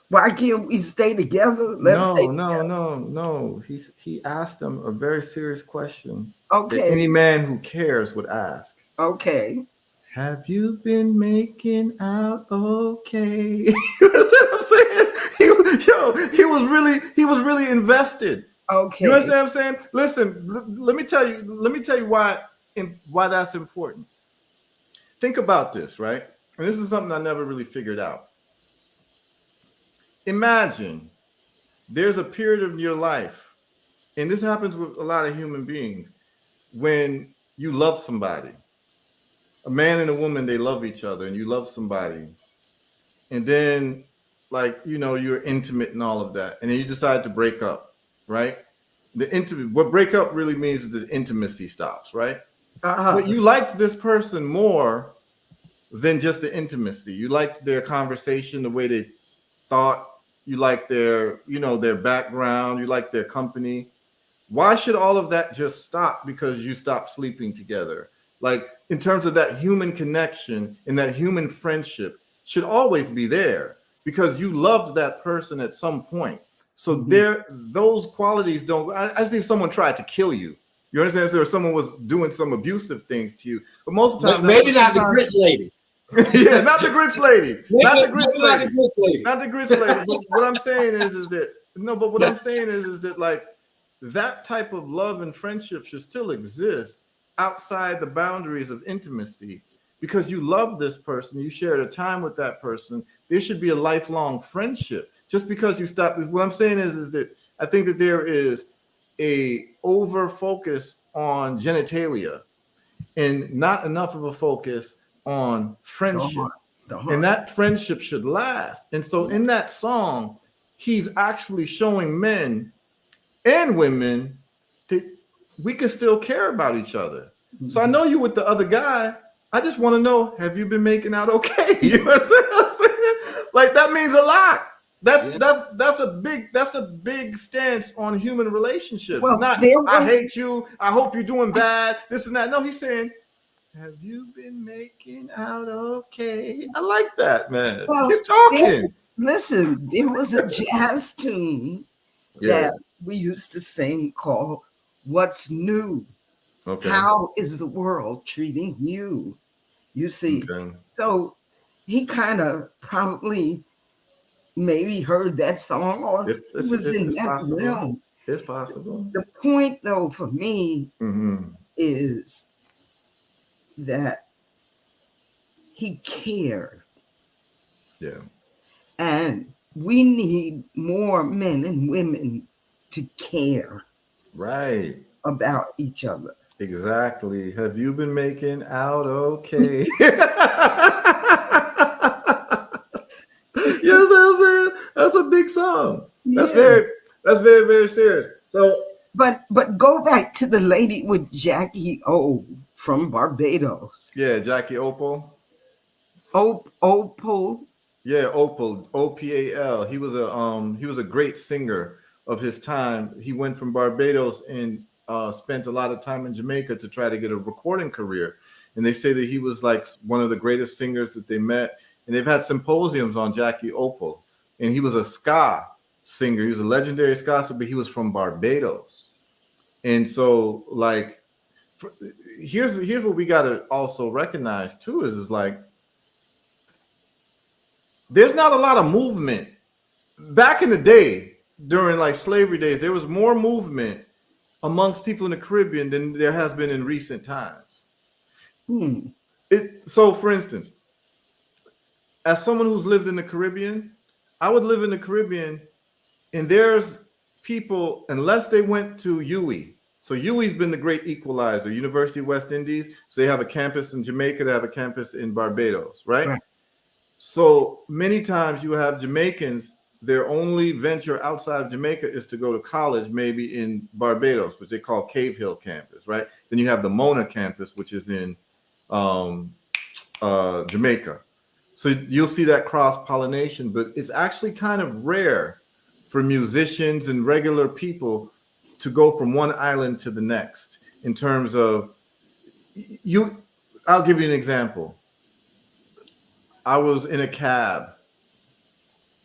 Why can't we stay together? Let's stay No, no, together. no, no. He asked them a very serious question that Okay, any man who cares would ask. okay. Have you been making out okay? You know what I'm saying? He was really invested. You Okay. understand what I'm saying? Listen, let me tell you why that's important. Think about this, right? And this is something I never really figured out. Imagine there's a period of your life, and this happens with a lot of human beings, when you love somebody. A man and a woman, they love each other, and you love somebody. And then, like, you're intimate and all of that. And then you decide to break up, right? What break up really means is the intimacy stops, right? But Uh-huh. you liked this person more than just the intimacy. You liked their conversation, the way they thought, you liked their background, you liked their company. Why should all of that just stop because you stopped sleeping together? Like, in terms of that human connection and that human friendship should always be there because you loved that person at some point. So those qualities don't. I see if someone tried to kill you. You understand? So if someone was doing some abusive things to you, but most of the time, maybe not the grits lady. Yeah, not the grits lady, not the grits Maybe not lady, the grits lady. not the grits lady. But what I'm saying is that no. But what I'm saying is that, like, that type of love and friendship should still exist outside the boundaries of intimacy because you love this person, you shared a time with that person. There should be a lifelong friendship. Just because you stop, what I'm saying is that I think that there is a over focus on genitalia and not enough of a focus on friendship. And that friendship should last. And so in that song, he's actually showing men and women that we can still care about each other. So I know you with the other guy. I just want to know, have you been making out okay? You know what I'm saying? Like, that means a lot. That's a big stance on human relationships. Well, Not I hate you, I hope you're doing bad, this and that. No, he's saying, have you been making out okay? I like that, man. Well, He's talking. Listen, there was a jazz tune that we used to sing called What's New? Okay. How is the world treating you? You see, Okay. so he kind of probably maybe heard that song or It's was in that possible. realm. It's possible. The point, though, for me Mm-hmm. is that he cared. Yeah. And we need more men and women to care Right. about each other. Exactly. Have you been making out okay? Yes, I'm saying. That's a big song. That's Yeah. very, very serious. So, But go back to the lady with Jackie O from Barbados. yeah, Jackie Opal. Opal. Yeah, Opal, Opal. He was a great singer of his time. He went from Barbados and spent a lot of time in Jamaica to try to get a recording career. And they say that he was like one of the greatest singers that they met. And they've had symposiums on Jackie Opal. And he was a ska singer. He was a legendary ska singer, but he was from Barbados. And so, like, here's what we got to also recognize too is like, there's not a lot of movement. Back in the day, during like slavery days, there was more movement amongst people in the Caribbean than there has been in recent times. So, for instance, as someone who's lived in the Caribbean, I would live in the Caribbean, and there's people, unless they went to UWI. So UWI's been the great equalizer, University of West Indies. So they have a campus in Jamaica, they have a campus in Barbados, right? So many times you have Jamaicans, their only venture outside of Jamaica is to go to college, maybe in Barbados, which they call Cave Hill campus, right? Then you have the Mona campus, which is in Jamaica. So you'll see that cross-pollination, but it's actually kind of rare for musicians and regular people to go from one island to the next in terms of I'll give you an example. I was in a cab,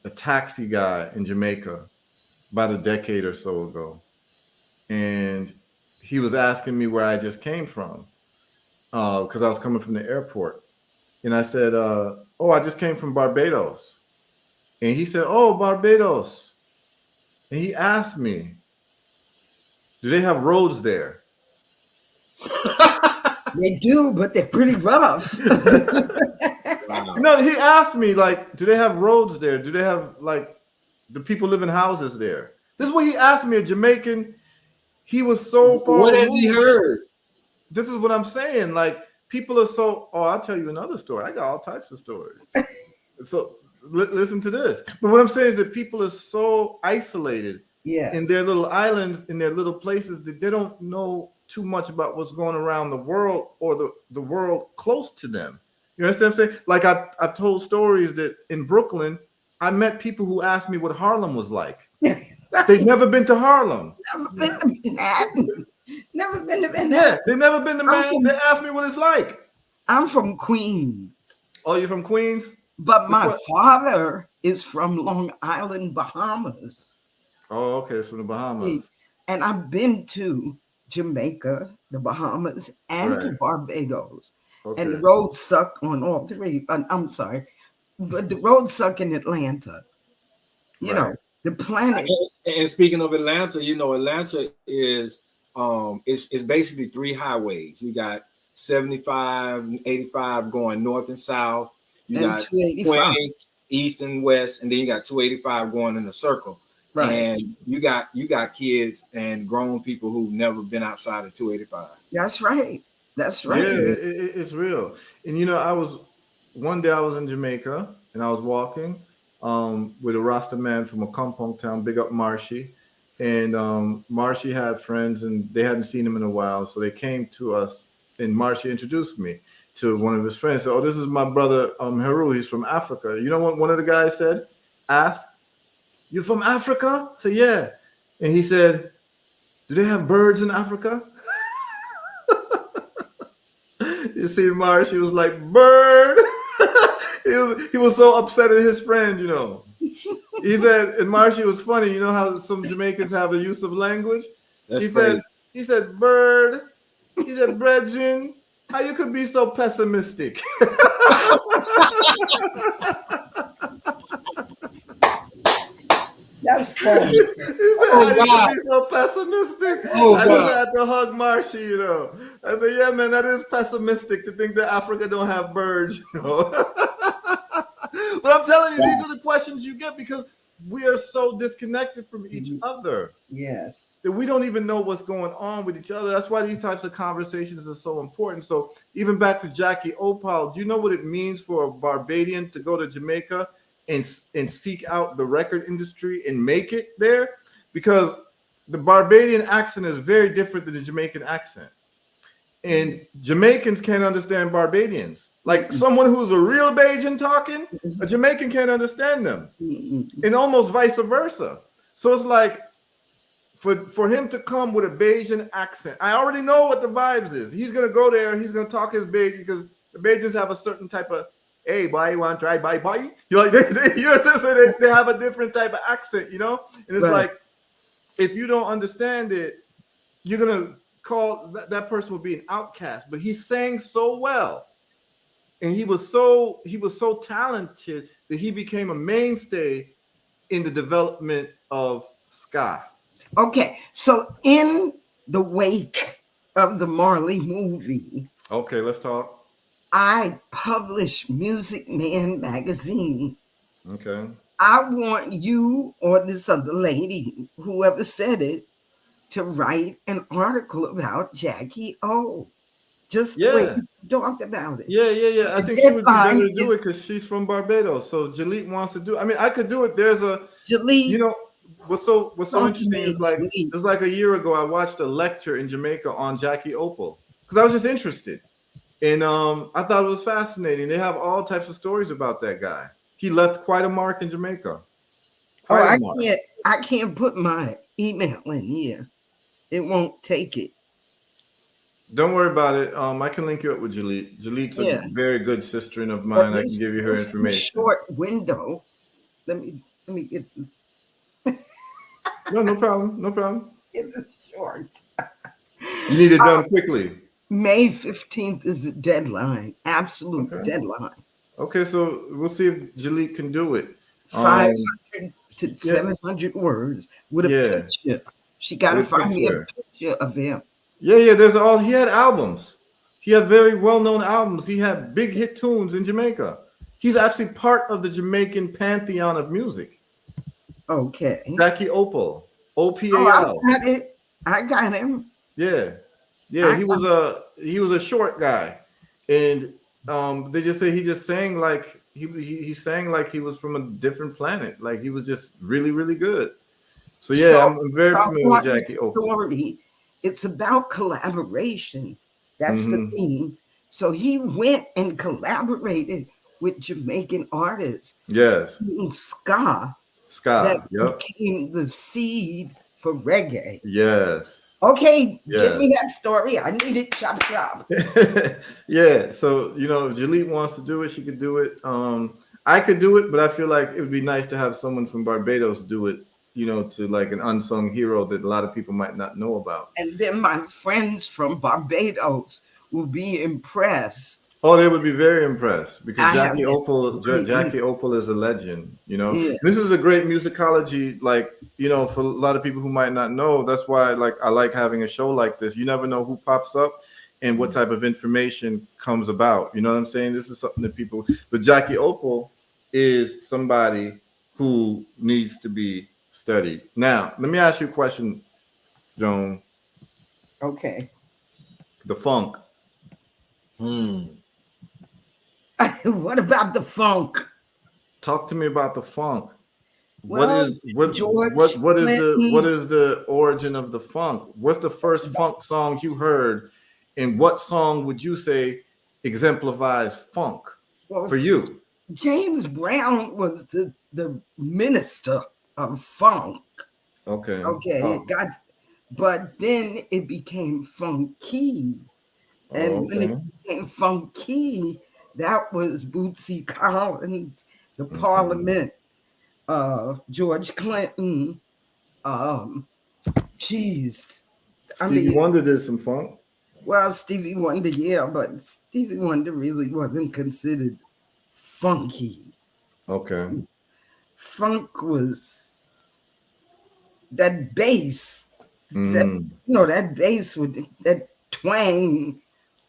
a taxi guy in Jamaica about a decade or so ago. And he was asking me where I just came from because I was coming from the airport. And I said, "Oh, I just came from Barbados." And he said, "Oh, Barbados." And he asked me, "Do they have roads there?" They do, but they're pretty rough. Wow. No, he asked me like, "Do they have roads there? Do they have like the people live in houses there?" This is what he asked me. A Jamaican. He was so far What has he removed. heard? This is what I'm saying. Like people are so. Oh, I'll tell you another story. I got all types of stories. So listen to this. But what I'm saying is that people are so isolated Yes. in their little islands, in their little places, that they don't know too much about what's going around the world or the world close to them. You understand what I'm saying? Like I told stories that in Brooklyn, I met people who asked me what Harlem was like. They've never been to Harlem. Never been to Manhattan. Never been to Yeah, Manhattan. they've never been to Manhattan. They asked me what it's like. I'm from Queens, Oh, you're from Queens? but my What? father is from Long Island, Bahamas. Oh, okay, it's from the See, Bahamas. and I've been to Jamaica, the Bahamas, and to Right. Barbados. And the Okay. roads suck on all three. I'm sorry, but the roads suck in Atlanta. You know, Right. the planet. And speaking of Atlanta, you know, Atlanta is it's basically three highways. You got 75 and 85 going north and south. You And got 285. 20 east and west, and then you got 285 going in a circle. Right. And you got kids and grown people who've never been outside of 285. That's right. That's Yeah, right. it's real. And you know, one day I was in Jamaica and I was walking with a Rasta man from a compound town, big up Marshy. And Marshy had friends and they hadn't seen him in a while. So they came to us and Marshy introduced me to one of his friends. So, oh, this is my brother Heru. He's from Africa. You know what one of the guys said? Asked, "You're from Africa?" I said, "Yeah." And he said, "Do they have birds in Africa?" You see, Mars, she was like, "Bird." he was so upset at his friend, you know. He said, and Marshy was funny. You know how some Jamaicans have a use of language? That's He crazy. said, he said, "Bird." He said, "Brethren, how you could be so pessimistic?" That's funny. He said, Oh "How you God. could be so pessimistic?" Oh I just God. had to hug Marshy, you know. I said, "Yeah, man, that is pessimistic to think that Africa don't have birds, you know." But I'm telling you, these are the questions you get because we are so disconnected from each other Yes. that we don't even know what's going on with each other. That's why these types of conversations are so important. So even back to Jackie Opal, do you know what it means for a Barbadian to go to Jamaica and seek out the record industry and make it there? Because the Barbadian accent is very different than the Jamaican accent. And Jamaicans can't understand Barbadians. Like someone who's a real Bajan talking, a Jamaican can't understand them, and almost vice versa. So it's like for him to come with a Bajan accent, I already know what the vibes is. He's gonna go there and he's gonna talk his Bajan because the Bajans have a certain type of, "Hey, boy, you want to try, bye." You like you know, so they have a different type of accent, you know. And it's Right. like if you don't understand it, you're gonna call that person would be an outcast. But he sang so well, and he was so talented that he became a mainstay in the development of ska. Okay. So in the wake of the Marley movie, Okay, let's talk. I published Music Man magazine. Okay. I want you or this other lady, whoever said it, to write an article about Jackie O. Just the way Yeah. you talked about it. Yeah. I The think she would be better deadline to do it is because she's from Barbados. So Jalit wants to do. I mean, I could do it. You Jalee. know, what's so Don't you interesting is mean like Jalee? it was like a year ago. I watched a lecture in Jamaica on Jackie Opal because I was just interested, and I thought it was fascinating. They have all types of stories about that guy. He left quite a mark in Jamaica. Oh, Quite a mark. I can't put my email in here. It won't take it. Don't worry about it. I can link you up with Jalit. Jalit's a Yeah. very good sister of But mine. I can give you her this is a information. short window. Let me get No, no problem. No problem. it's short. You need it done quickly. May 15th is the deadline, absolute Okay. deadline. Okay, so we'll see if Jalik can do it. 500 to Yeah, 700 words with a yeah, picture. She got to with a find me a picture. picture of him. Yeah. There's all he had albums. He had very well-known albums. He had big hit tunes in Jamaica. He's actually part of the Jamaican pantheon of music. Okay. Jackie Opal, Oh, I OPAL. got it. I got him. Yeah, yeah. I He got was a short guy, and they just say he just sang like he sang like he was from a different planet. Like he was just really good. So so, yeah, I'm very so familiar with on the Jackie Opal. story, it's about collaboration. That's the Hmm. theme. So he went and collaborated with Jamaican artists, Yes, singing ska that ska. Yep. became the seed for reggae. Yes. Okay, give me Yes. that story. I need it chop chop. Yeah. So if Jalit wants to do it, she could do it. I could do it, but I feel like it would be nice to have someone from Barbados do it. To like an unsung hero that a lot of people might not know about. And then my friends from Barbados will be impressed. Oh, they would be very impressed because I have Jackie that Opal, story. Jackie Opal is a legend. Yeah. This is a great musicology. Like for a lot of people who might not know, that's why I like having a show like this. You never know who pops up and what type of information comes about. You know what I'm saying? This is something that people. But Jackie Opal is somebody who needs to be studied. Now, let me ask you a question, Joan. Okay. The funk. What about the funk? Talk to me about the funk. What Well, is what George what Clinton. is the origin of the funk? What's the first funk song you heard, and what song would you say exemplifies funk Well, for you? James Brown was the minister of funk. Okay. Okay, Oh, it got, but then it became funky, oh, and when it okay. became funky, that was Bootsy Collins, the Mhm. Parliament, George Clinton. Um, geez, I Stevie mean, Wonder did some funk. well, Stevie Wonder, yeah, but Stevie Wonder really wasn't considered funky. Okay. Funk was that bass, that, Mm. that bass with that twang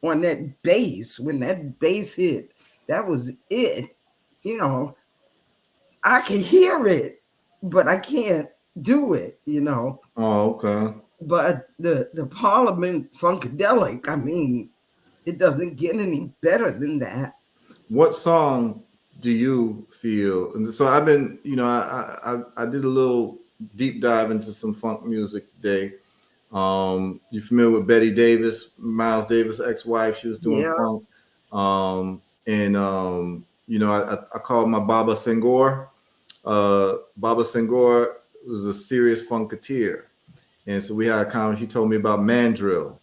on that bass. When that bass hit, that was it. You know, I can hear it, but I can't do it. Oh, okay. But the Parliament Funkadelic, I mean, it doesn't get any better than that. What song do you feel? And so I've been, I did a little deep dive into some funk music today. You familiar with Betty Davis, Miles Davis' ex-wife? She was doing Yeah. funk. And I called my Baba Senghor. Baba Senghor was a serious funketeer. And so we had a conversation. He told me about mandrill.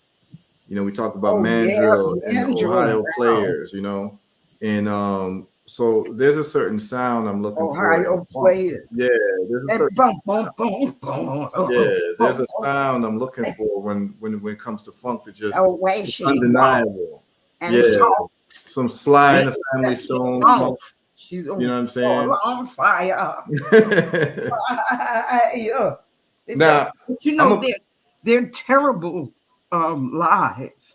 We talked about Oh yeah, mandrill and the Mandrill. Ohio Wow. players, and so there's a certain sound I'm looking for in Ohio funk. players. Yeah, there's a That certain bum bum bum bum. yeah, Bum, there's a bum. sound I'm looking for when it comes to funk that just The way is she undeniable. walks and Yeah, talks. some Sly and the Family That she Stone off. funk. She's You know what I'm saying? all on fire. Yeah. Now, But I'm a they're terrible live.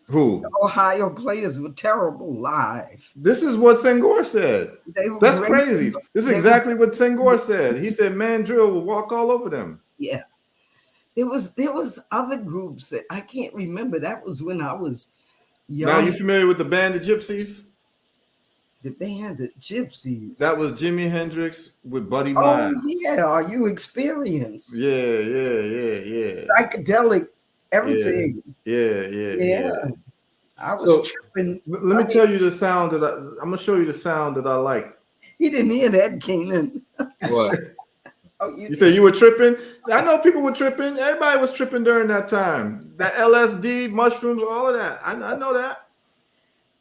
who? Ohio players were terrible live. This is what Senghor said. They were That's great. crazy. This is They were, exactly what Senghor said. He said mandrill will walk all over them. yeah. There was other groups that I can't remember. That was when I was Now, you young. familiar with the band of Gypsies? The band, the Gypsies. That was Jimi Hendrix with Buddy Oh Miles. yeah, are you experienced? Yeah. Psychedelic, Yeah, everything. yeah. Yeah, I was So tripping. let me tell you the sound that I'm gonna show you the sound that I like. He didn't hear that, Keenan. What? Oh, You said you were tripping? I know people were tripping. Everybody was tripping during that time. That LSD, mushrooms, all of that. I know that.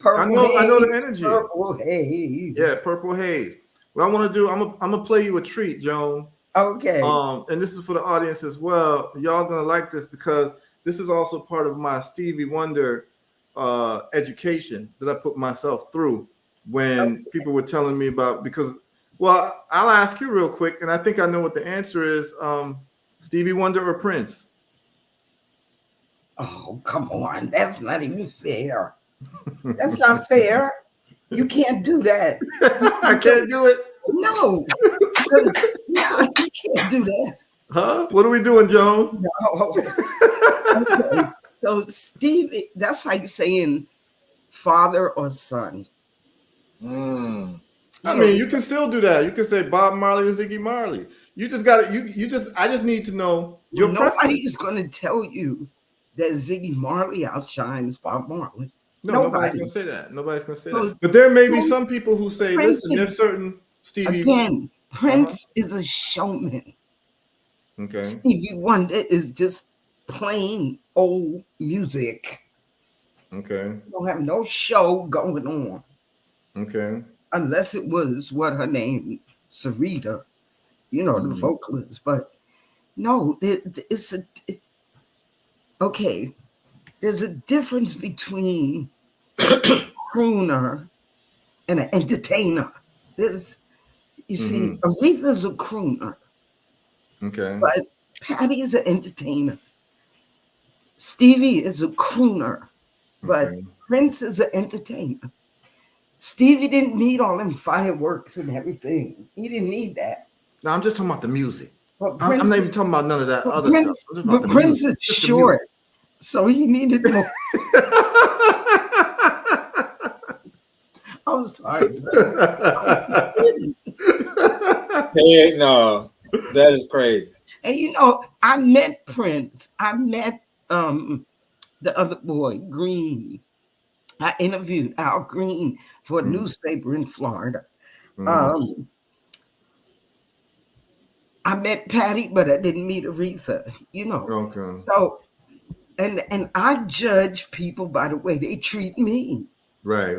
I Purple know the haze, energy. purple haze. Yeah, purple haze. What I want to do, I'm gonna play you a treat, Joan. Okay. And this is for the audience as well. Y'all gonna like this because this is also part of my Stevie Wonder education that I put myself through when people were telling me about, because, well, I'll ask you real quick, and I think I know what the answer is. Stevie Wonder or Prince? Oh, come on. That's not even fair. That's not fair. You can't do that. I can't do it. No. No, you can't do that. Huh? What are we doing, Joan? No. Okay. So Stevie, that's like saying father or son. I mean, you can still do that. You can say Bob Marley or Ziggy Marley. You just got to. I just need to know your Nobody preference. is going to tell you that Ziggy Marley outshines Bob Marley. No, nobody's going to say that. Nobody's going to say So that. But there may be some people who say, Prince listen, there's certain Stevie. Again, Prince is a showman. Okay. Stevie Wonder is just plain old music. Okay. You don't have no show going on. Okay. Unless it was what her name, Sarita, the vocalist. But no, okay. There's a difference between a crooner and an entertainer. See, Aretha's a crooner. Okay. But Patty is an entertainer. Stevie is a crooner. But Prince is an entertainer. Stevie didn't need all them fireworks and everything. He didn't need that. No, I'm just talking about the music. But I'm not even talking about none of that other Prince, stuff. But Prince is short, so he needed more. I'm sorry. Hey, no, that is crazy. And I met Prince. I met the other boy, Green. I interviewed Al Green for a newspaper in Florida. I met Patty, but I didn't meet Aretha, Okay. So, and I judge people by the way they treat me. Right.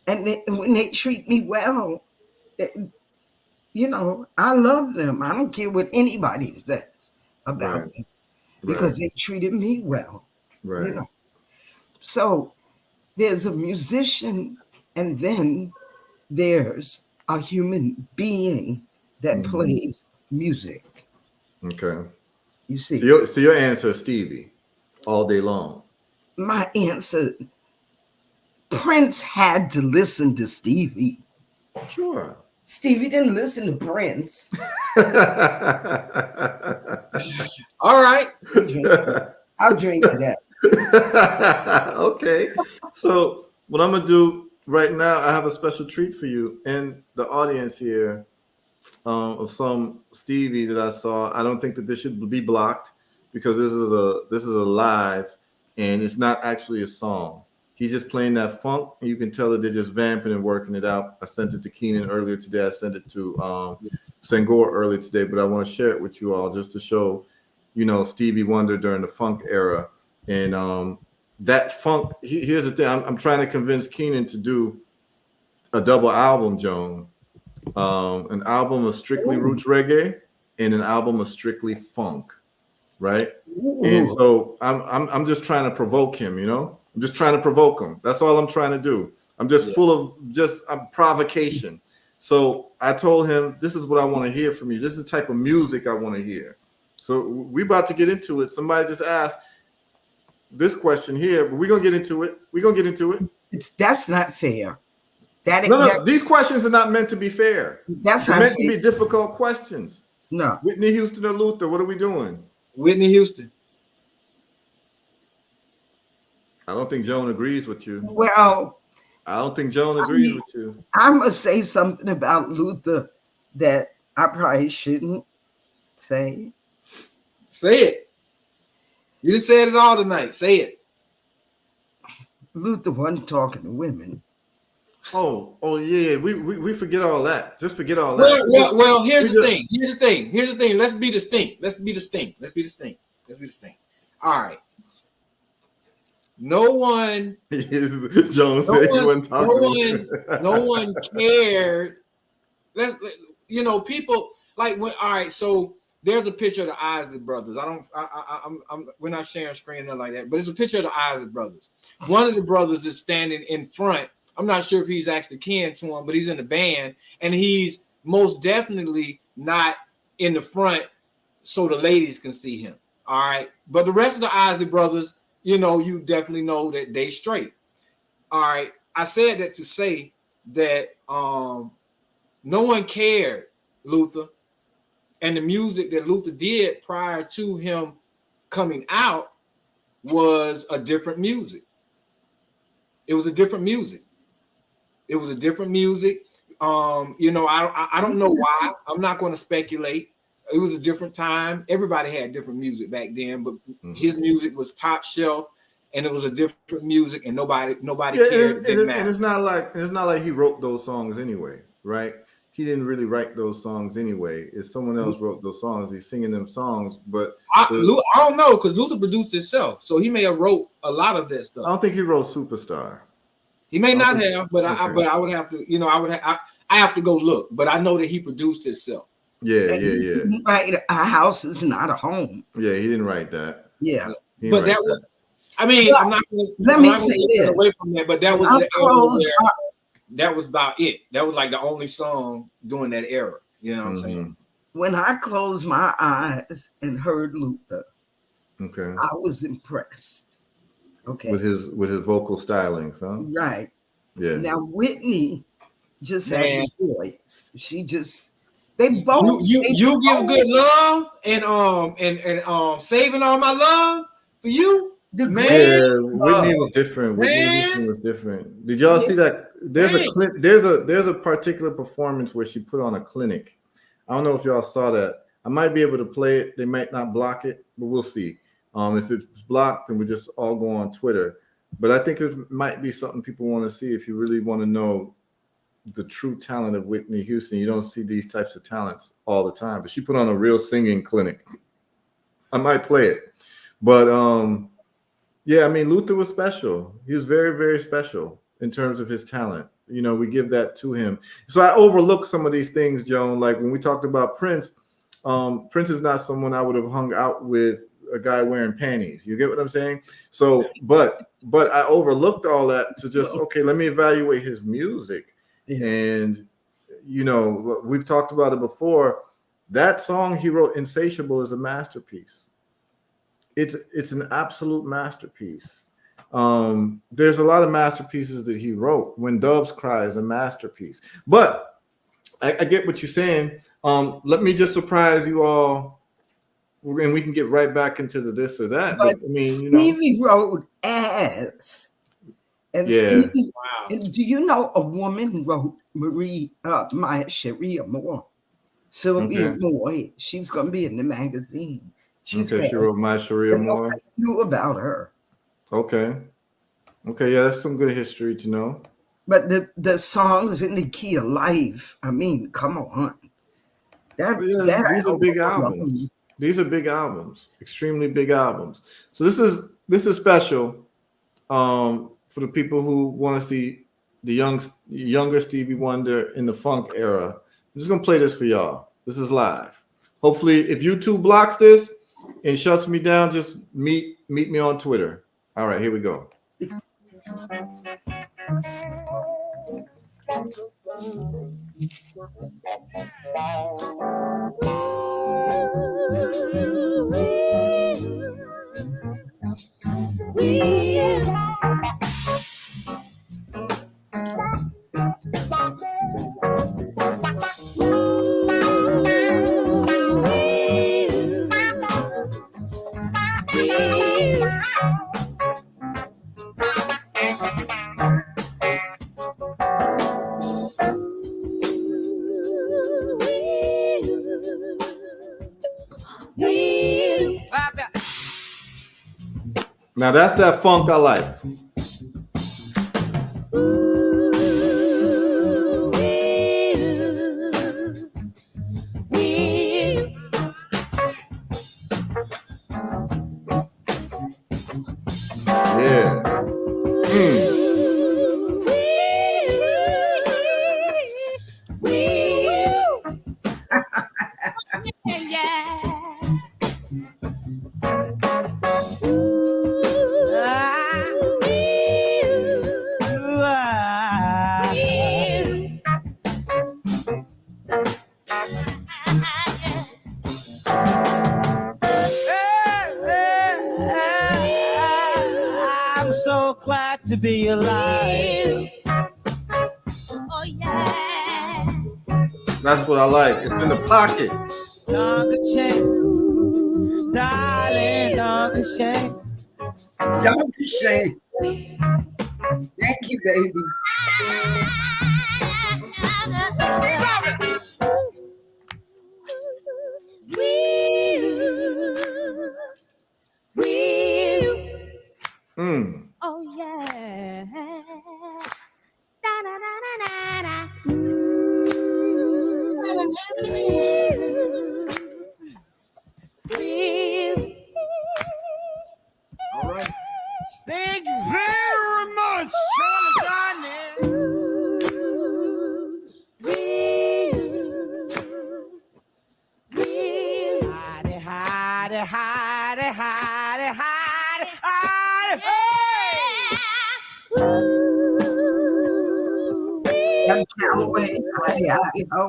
And when they treat me well, I love them. I don't care what anybody says about them because they treated me well. Right. So there's a musician, and then there's a human being that plays music. Okay. You see. So your answer is Stevie all day long. My answer, Prince had to listen to Stevie. Sure. Stevie didn't listen to Prince. All right. I'll drink to that. Okay. So what I'm gonna do right now, I have a special treat for you and the audience here of some Stevie that I saw. I don't think that this should be blocked because this is a live and it's not actually a song. He's just playing that funk, and you can tell that they're just vamping and working it out. I sent it to Keenan earlier today. I sent it to Sangor earlier today, but I want to share it with you all just to show, Stevie Wonder during the funk era. And that funk, here's the thing. I'm trying to convince Keenan to do a double album, Joan. An album of strictly roots reggae and an album of strictly funk, right? Ooh. And so I'm just trying to provoke him, I'm just trying to provoke him. That's all I'm trying to do. I'm just full of provocation. So I told him, this is what I want to hear from you. This is the type of music I want to hear. So we're about to get into it. Somebody just asked this question here, but we're going to get into it. That's not fair. These questions are not meant to be fair. They're meant to be difficult questions. No. Whitney Houston or Luther, what are we doing? Whitney Houston. I don't think Joan agrees with you. Well, I don't think Joan agrees with you. I'm going to say something about Luther that I probably shouldn't say. Say it. You didn't say it all tonight. Say it. Luther wasn't talking to women. Oh yeah. We forget all that. Just forget all that. Well, here's the thing. Let's be distinct. All right. No one. Joan said he wasn't talking. No one cared. People like when. All right. So there's a picture of the Isley brothers. We're not sharing screen or like that, but it's a picture of the Isley brothers. One of the brothers is standing in front. I'm not sure if he's actually kin to him, but he's in the band, and he's most definitely not in the front so the ladies can see him. All right. But the rest of the Isley brothers, you know, you definitely know that they straight. All right. I said that to say that no one cared, Luther. And the music that Luther did prior to him coming out was a different music. It was a different music. It was a different music. You know, I don't know why. I'm not going to speculate. It was a different time. Everybody had different music back then, but his music was top shelf, and it was a different music, and nobody cared. And it's not like he wrote those songs anyway, right? He didn't really write those songs anyway. If someone else wrote those songs, he's singing them songs. But I don't know, because Luther produced himself, so he may have wrote a lot of that stuff. I don't think he wrote Superstar. He may not have, but I would have to, you know, I have to go look. But I know that he produced himself. Yeah. Right, a house is not a home. Yeah, he didn't write that. Yeah, but that was. I mean, but I'm not. Let me say this. Away from that, but that was that was about it. That was like the only song during that era. You know what I'm saying? When I closed my eyes and heard Luther, okay, I was impressed. Okay, with his vocal stylings, huh? Right. Yeah. Now Whitney just had the voice. She just they both you give good love and saving all my love for you. Yeah, Whitney was different. Whitney was different. Did y'all see that? There's a particular performance where she put on a clinic. I don't know if y'all saw that. I might be able to play it. They might not block it, but we'll see. If it's blocked, then we just all go on Twitter. But I think it might be something people want to see if you really want to know the true talent of Whitney Houston. You don't see these types of talents all the time. But she put on a real singing clinic. I might play it. But yeah, I mean, Luther was special. He was very, very special in terms of his talent. You know, we give that to him. So I overlook some of these things, Joan. Like when we talked about Prince, Prince is not someone I would have hung out with, a guy wearing panties. You get what I'm saying? So, but I overlooked all that to just, okay, let me evaluate his music. Yeah. And, you know, we've talked about it before. That song he wrote, Insatiable, is a masterpiece. It's an absolute masterpiece. There's a lot of masterpieces that he wrote. When Doves Cry is a masterpiece. But I get what you're saying. Let me just surprise you all, and we can get right back into the this or that. But I mean, Stevie wrote As. And yeah. Stevie, and do you know a woman wrote Maya Sharia Moore? Sylvia Moore. She's going to be in the magazine. She's she wrote Maya Sharia Moore. I knew about her. Okay, yeah, that's some good history to know. But the songs in the key of life, I mean, come on. These are big albums. These are big albums, extremely big albums. So this is special for the people who want to see the younger Stevie Wonder in the funk era. I'm just gonna play this for y'all. This is live. Hopefully, if YouTube blocks this and shuts me down, just meet me on Twitter. All right, here we go. Now that's that funk I like. Yeah. to be alive. Oh yeah. That's what I like. It's in the pocket. Uncle Shane, darling, Uncle Shane. Uncle Shane. Thank you, baby. Oh yeah. Da, da, da, da, da, da. All right. Thank you very much, Charlie. Hidey, hidey, hidey, hidey, hidey, hidey. Young Calloway. Howdy, howdy, ho.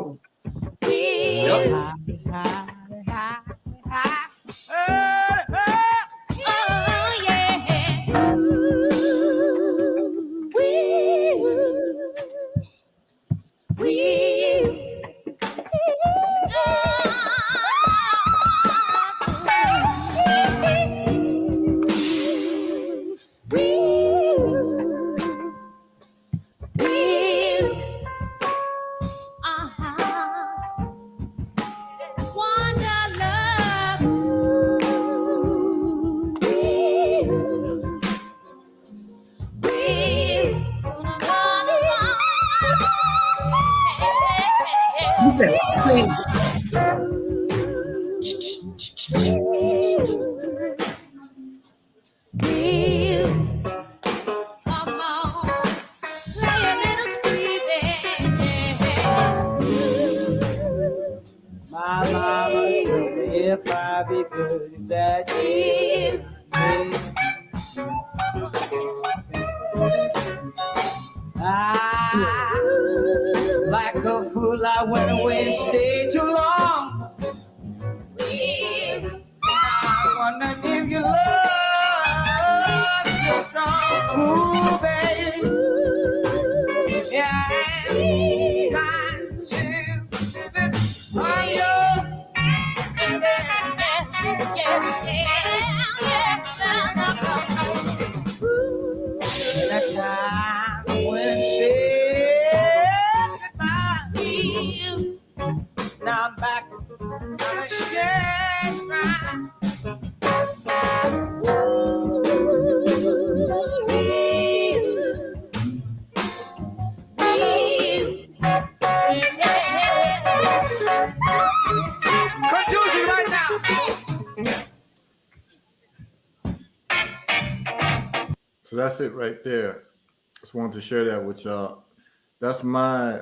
You better sing. My mama told me if I be good, that she like a fool, I went away and stayed too long. I wonder if your love still strong. Ooh, baby. Yeah, shine, shoot, on your that time when she goodbye. Now I'm back on the shade. Confusion right now. So that's it right there. Just wanted to share that with y'all. That's my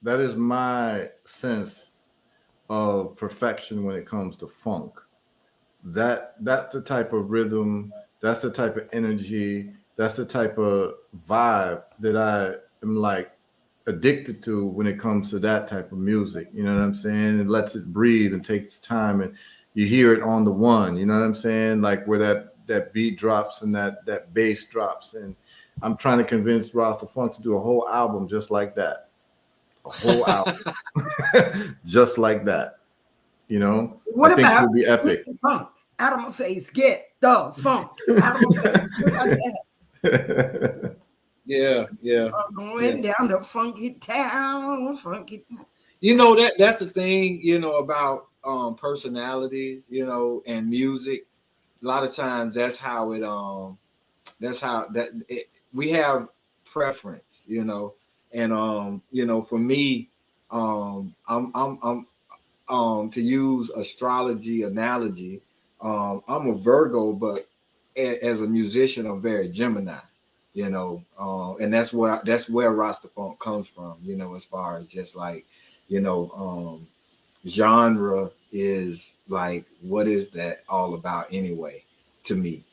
that is my sense of perfection when it comes to funk. That's the type of rhythm, that's the type of energy, that's the type of vibe that I am like addicted to when it comes to that type of music. You know what I'm saying? It lets it breathe and takes time, and you hear it on the one. You know what I'm saying? Like where that beat drops and that bass drops. And I'm trying to convince Rasta Funk to do a whole album just like that. A whole album. Just like that. You know? What I think about it would be epic. funk? Out of my face, get the funk. Out of my face. What about that? Yeah. Going down the funky town. You know that's the thing, you know, about personalities, you know, and music. A lot of times that's how we have preference, you know. And you know, for me, I'm to use astrology analogy, I'm a Virgo, but as a musician, I'm very Gemini, you know, and that's where Rastafunk comes from, you know, as far as just like, you know, genre is like, what is that all about anyway, to me,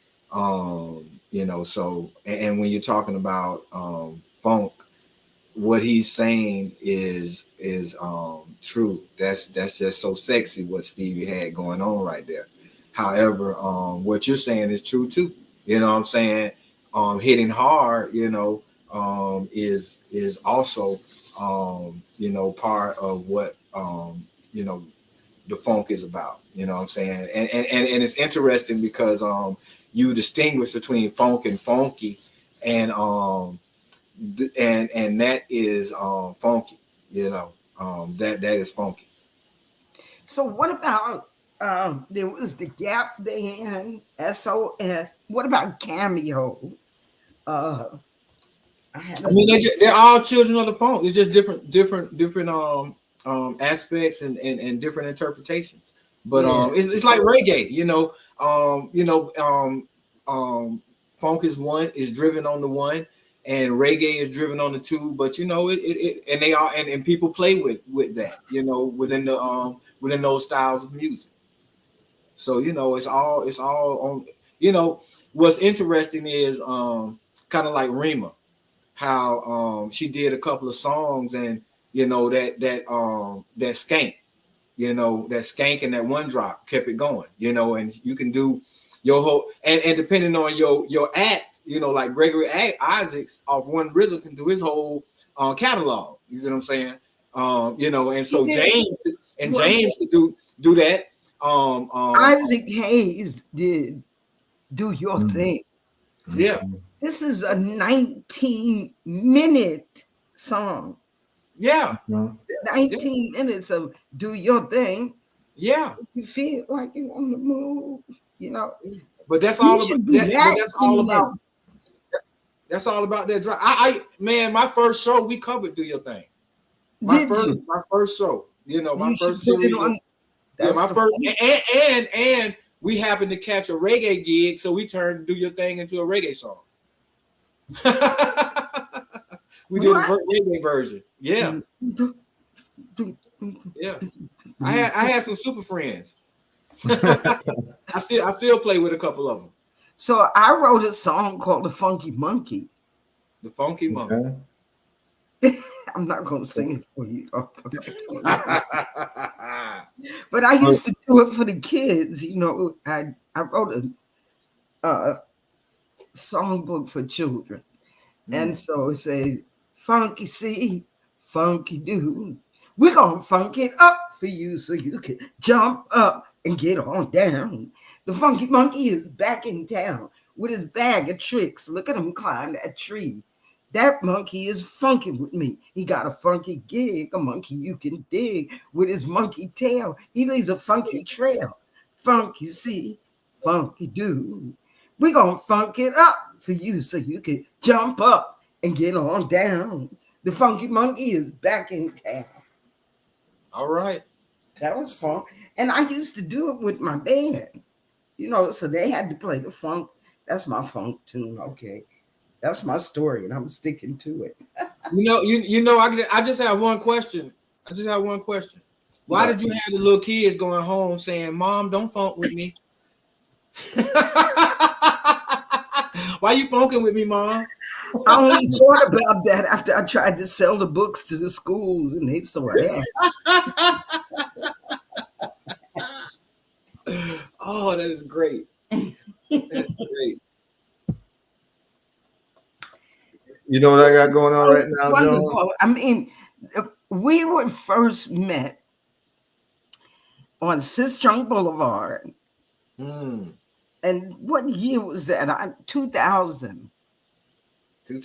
you know. So, and when you're talking about funk, what he's saying is true. That's just so sexy what Stevie had going on right there. However, what you're saying is true too. You know what I'm saying? hitting hard, is also part of what the funk is about. You know what I'm saying? And it's interesting because you distinguish between funk and funky, and and that is funky. That is funky. So what about there was the Gap Band, SOS. What about Cameo? I mean, they're all children of the funk. It's just different aspects and different interpretations. But it's like reggae, funk is driven on the one, and reggae is driven on the two. But it and they are and people play with that, within those styles of music. So it's all on. What's interesting is kind of like Rima, how she did a couple of songs, and that skank and that one drop kept it going, and you can do your whole and depending on your act, like Gregory Isaacs off one rhythm can do his whole catalog. You see what I'm saying? And so James could do that. Isaac Hayes did Do Your Thing. Yeah. This is a 19-minute song. Yeah. 19 minutes of Do Your Thing. Yeah. You feel like you're on the move, But that's all about that's all about that drive. Man, my first show we covered Do Your Thing. My first show, my first series. My first and we happened to catch a reggae gig, so we turned Do Your Thing into a reggae song. We did a reggae version. Yeah. Yeah. I had some super friends. I still play with a couple of them. So I wrote a song called The Funky Monkey. The Funky Monkey. I'm not going to sing it for you. But I used to do it for the kids. I wrote a songbook for children. And so it says, funky see, funky do. We're going to funk it up for you so you can jump up and get on down. The funky monkey is back in town with his bag of tricks. Look at him climb that tree. That monkey is funking with me. He got a funky gig, a monkey you can dig. With his monkey tail, he leaves a funky trail. Funky see, funky do. We're going to funk it up for you so you can jump up and get on down. The funky monkey is back in town. All right. That was fun. And I used to do it with my band, so they had to play the funk. That's my funk tune. Okay. That's my story, and I'm sticking to it. I just have one question. Why did you have the little kids going home saying, "Mom, don't funk with me"? Why you funking with me, Mom? I only thought about that after I tried to sell the books to the schools, and they saw that. Oh, that is great. That's great. You know what I got going on right now, Wonderful. Joe? I mean, we were first met on Sistrunk Boulevard. And what year was that? 2000.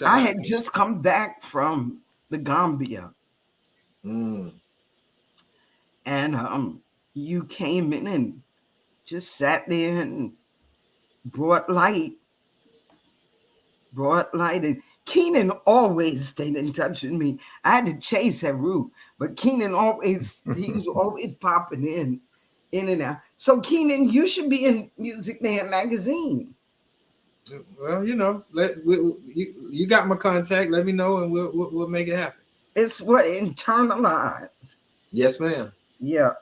I had just come back from the Gambia. And you came in and just sat there and brought light. And Keenan always stayed in touch with me. I had to chase Heru, but Keenan he was always popping in and out. So Keenan, you should be in Music Man magazine. Well, you got my contact. Let me know, and we'll make it happen. It's what internalized. Yes, ma'am. Yeah.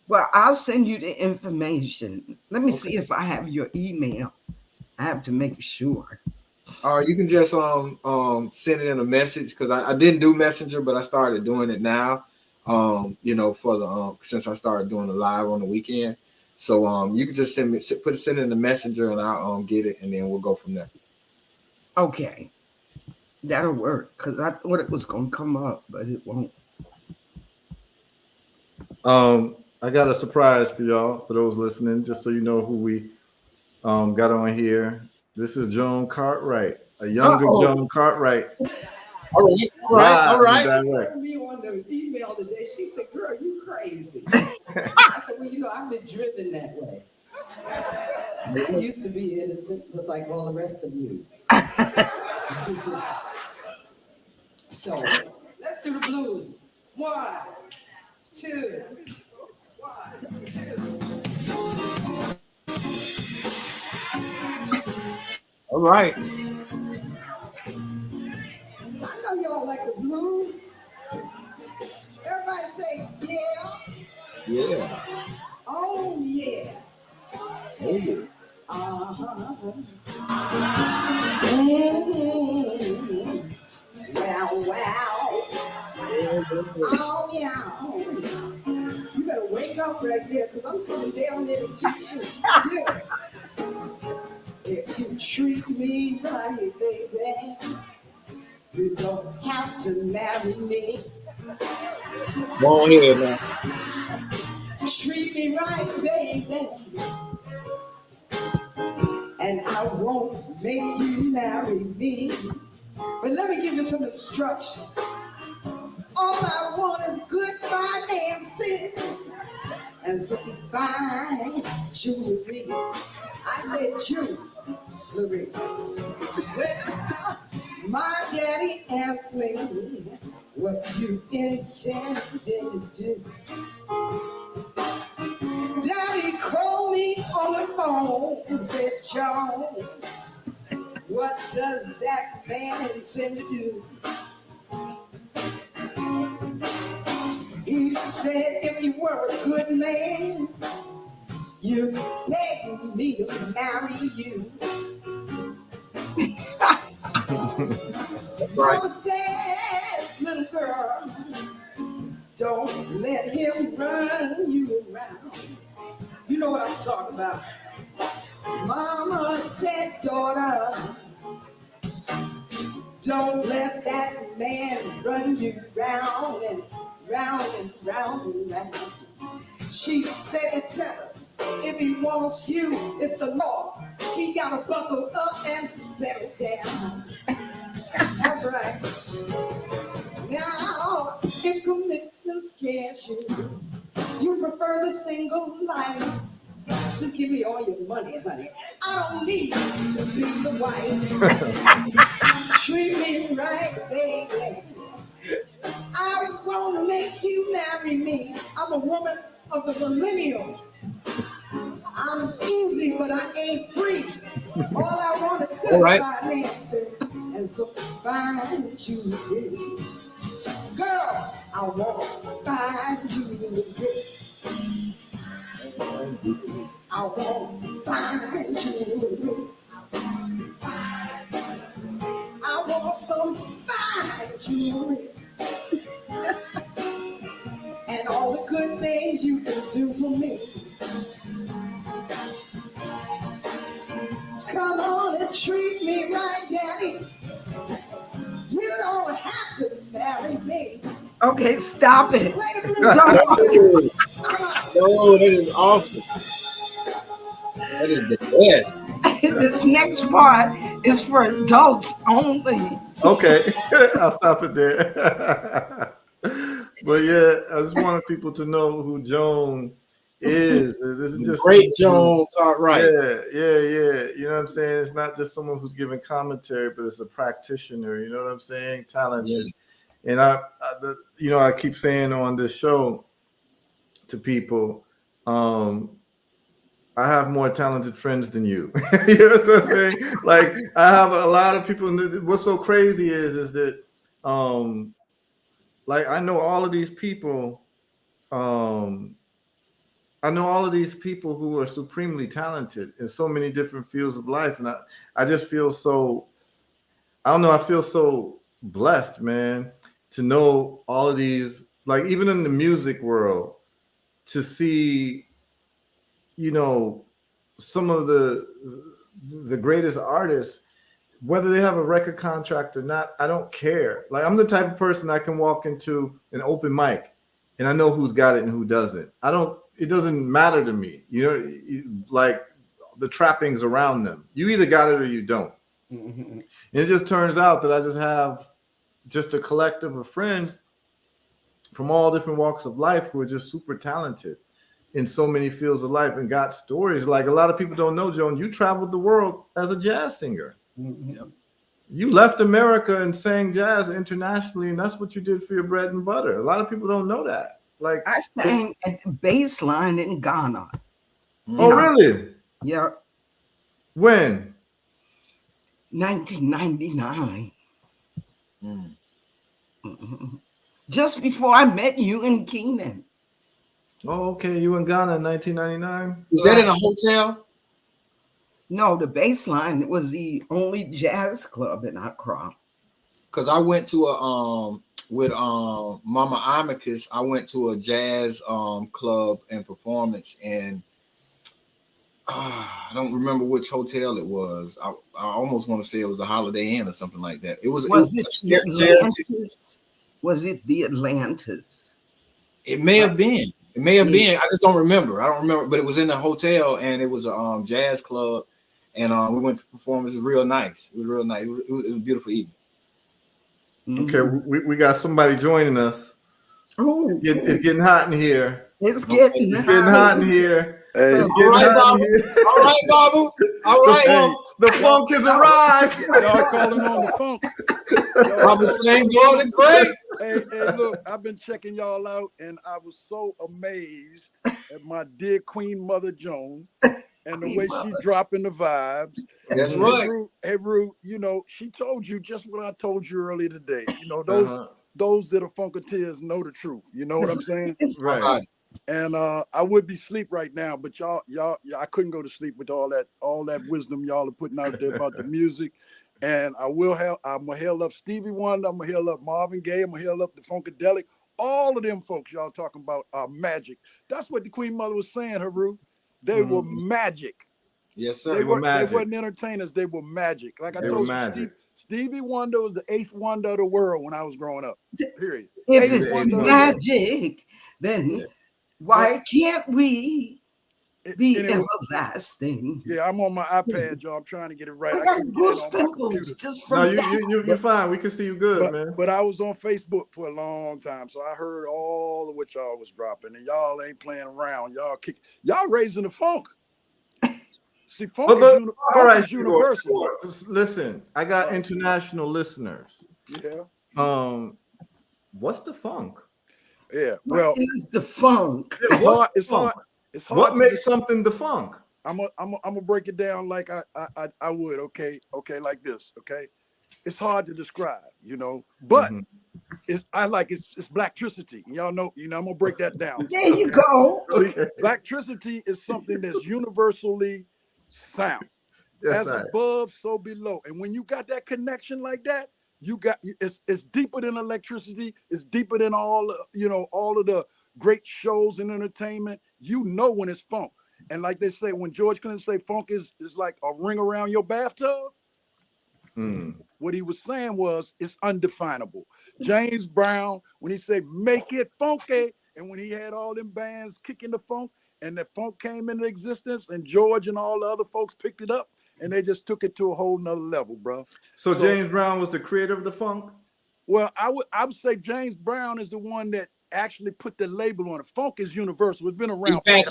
Well, I'll send you the information. Let me see if I have your email. I have to make sure. You can just send it in a message, because I didn't do Messenger, but I started doing it now. For the since I started doing it live on the weekend. So you can just send it in the Messenger, and I'll get it, and then we'll go from there. Okay, that'll work because I thought it was gonna come up, but it won't. I got a surprise for y'all, for those listening, just so you know who we got on here. This is Joan Cartwright, a younger Oh, Joan Cartwright, All right, all right, all live and right. She direct. told me on the email today, she said, girl, you crazy. I said, well, I've been driven that way. I used to be innocent, just like all the rest of you. So let's do the blues. One, two, one, two. All right. I know y'all like the blues. Everybody say, yeah. Yeah. Oh, yeah. Oh, yeah. Uh-huh. Mm-hmm. Wow, wow. Oh, yeah. You better wake up right there, because I'm coming down there to get you. Yeah. If you treat me right, baby, you don't have to marry me. Go ahead now. Treat me right, baby, and I won't make you marry me. But let me give you some instruction. All I want is good financing and some fine jewelry. I said jewelry. Well, my daddy asked me what you intended to do. Daddy called me on the phone and said, John, what does that man intend to do? He said, if you were a good man, you beg me to marry you. Right. Mama said, little girl, don't let him run you around. You know what I'm talking about. Mama said, daughter, don't let that man run you round and round and round and round. She said, tell him, if he wants you, it's the law. He got to buckle up and settle down. That's right. Now, if commitment scares you, you prefer the single life. Just give me all your money, honey. I don't need to be the wife. Treat me right, baby. I won't make you marry me. I'm a woman of the millennium. I'm easy, but I ain't free. All I want is All good right. financing and some fine jewelry. Girl, I want fine jewelry. I want fine jewelry. I want some fine jewelry. And all the good things you can do for me. Come on and treat me right, Daddy. You don't have to marry me. okay, stop it. Play the blues. Come on. No, that is awesome. That is the best. This next part is for adults only. Okay, I'll stop it there. But yeah, I just wanted people to know who Joan is. This is just Great someone Joan Cartwright. yeah. You know what I'm saying? It's not just someone who's giving commentary, but it's a practitioner. You know what I'm saying? Talented. Yes. And I keep saying on this show to people, I have more talented friends than you. You know what I'm saying? Like I have a lot of people. What's so crazy is that, like I know all of these people. Um, I know all of these people who are supremely talented in so many different fields of life, and I just feel so. I don't know. I feel so blessed, man, to know all of these. Like even in the music world, to see, you know, some of the greatest artists whether they have a record contract or not, I don't care. Like I'm the type of person I can walk into an open mic and I know who's got it and who doesn't. It doesn't matter to me. Like the trappings around them. You either got it or you don't. Mm-hmm. And it just turns out that I just have just a collective of friends from all different walks of life who are just super talented in so many fields of life and got stories. Like a lot of people don't know, Joan, you traveled the world as a jazz singer. Mm-hmm. You left America and sang jazz internationally, and that's what you did for your bread and butter. A lot of people don't know that. Like I sang at the baseline in Ghana. Oh, really? Yeah. When? 1999. Mm. Mm-hmm. Just before I met you in Keenan. Oh, okay. You in Ghana in 1999? Was that in a hotel? No, the baseline was the only jazz club in Accra. Because I went to a with Mama Amicus, I went to a jazz club and performance, and I don't remember which hotel it was. I almost want to say it was the Holiday Inn or something like that. Was it the Atlantis? Was it the Atlantis? It may have been. It may have been. I just don't remember. I don't remember, but it was in the hotel, and it was a jazz club, and we went to performance. It was real nice. It was real nice. It was a beautiful evening. Okay, we got somebody joining us. Oh, it's getting hot in here. It's getting hot in here. Hey. It's getting hot in here. All right, Babu. All right, the funk has arrived. Y'all calling on the funk. I'm the same Golden Great. Hey, look, I've been checking y'all out, and I was so amazed at my dear Queen Mother Joan and the way she dropping the vibes. That's right. Heru, she told you just what I told you earlier today. Those that are Funketeers know the truth. You know what I'm saying? Right. And I would be asleep right now, but y'all, I couldn't go to sleep with all that wisdom y'all are putting out there about the music. And I'm gonna hail up Stevie Wonder, I'm gonna hail up Marvin Gaye, I'm gonna hail up the Funkadelic. All of them folks y'all talking about are magic. That's what the Queen Mother was saying, Heru. They were magic. Yes, sir. They weren't entertainers, they were magic. Like I told you, Stevie Wonder was the 8th wonder of the world when I was growing up. Period. If it's magic, then why can't we be everlasting? Yeah, I'm on my iPad, y'all. I'm trying to get it right. I got goose pimples just from you're fine. We can see you good, man. But I was on Facebook for a long time, so I heard all of what y'all was dropping, and y'all ain't playing around. Y'all raising the funk. See, funk is universal. Listen, I got international listeners. Yeah. What's the funk? Yeah. Well, what is the funk? It's hard. What makes something the funk? I'm gonna break it down like I would. Okay, like this. Okay, it's hard to describe, but it's blacktricity. Y'all know, I'm gonna break that down. There you go. See, blacktricity is something that's universally sound. As above, so below. And when you got that connection like that, it's deeper than electricity. It's deeper than all of the great shows and entertainment. When it's funk. And like they say, when George Clinton say funk is like a ring around your bathtub, what he was saying was it's undefinable. James Brown, when he said make it funky, and when he had all them bands kicking the funk, and the funk came into existence, and George and all the other folks picked it up, and they just took it to a whole nother level, bro. So James Brown was the creator of the funk? Well, I would say James Brown is the one that actually put the label on it. Funk is universal. It's been around forever.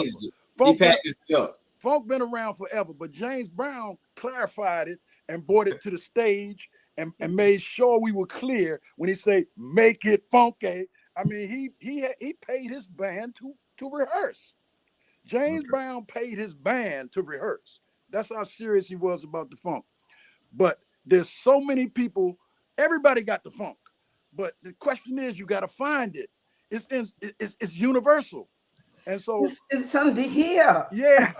He packaged it up. Funk been around forever, but James Brown clarified it and brought it to the stage and made sure we were clear when he said, make it funky. I mean, he paid his band to rehearse. James Brown paid his band to rehearse. That's how serious he was about the funk. But there's so many people, everybody got the funk. But the question is, you got to find it. It's universal. And so it's under here. Yeah.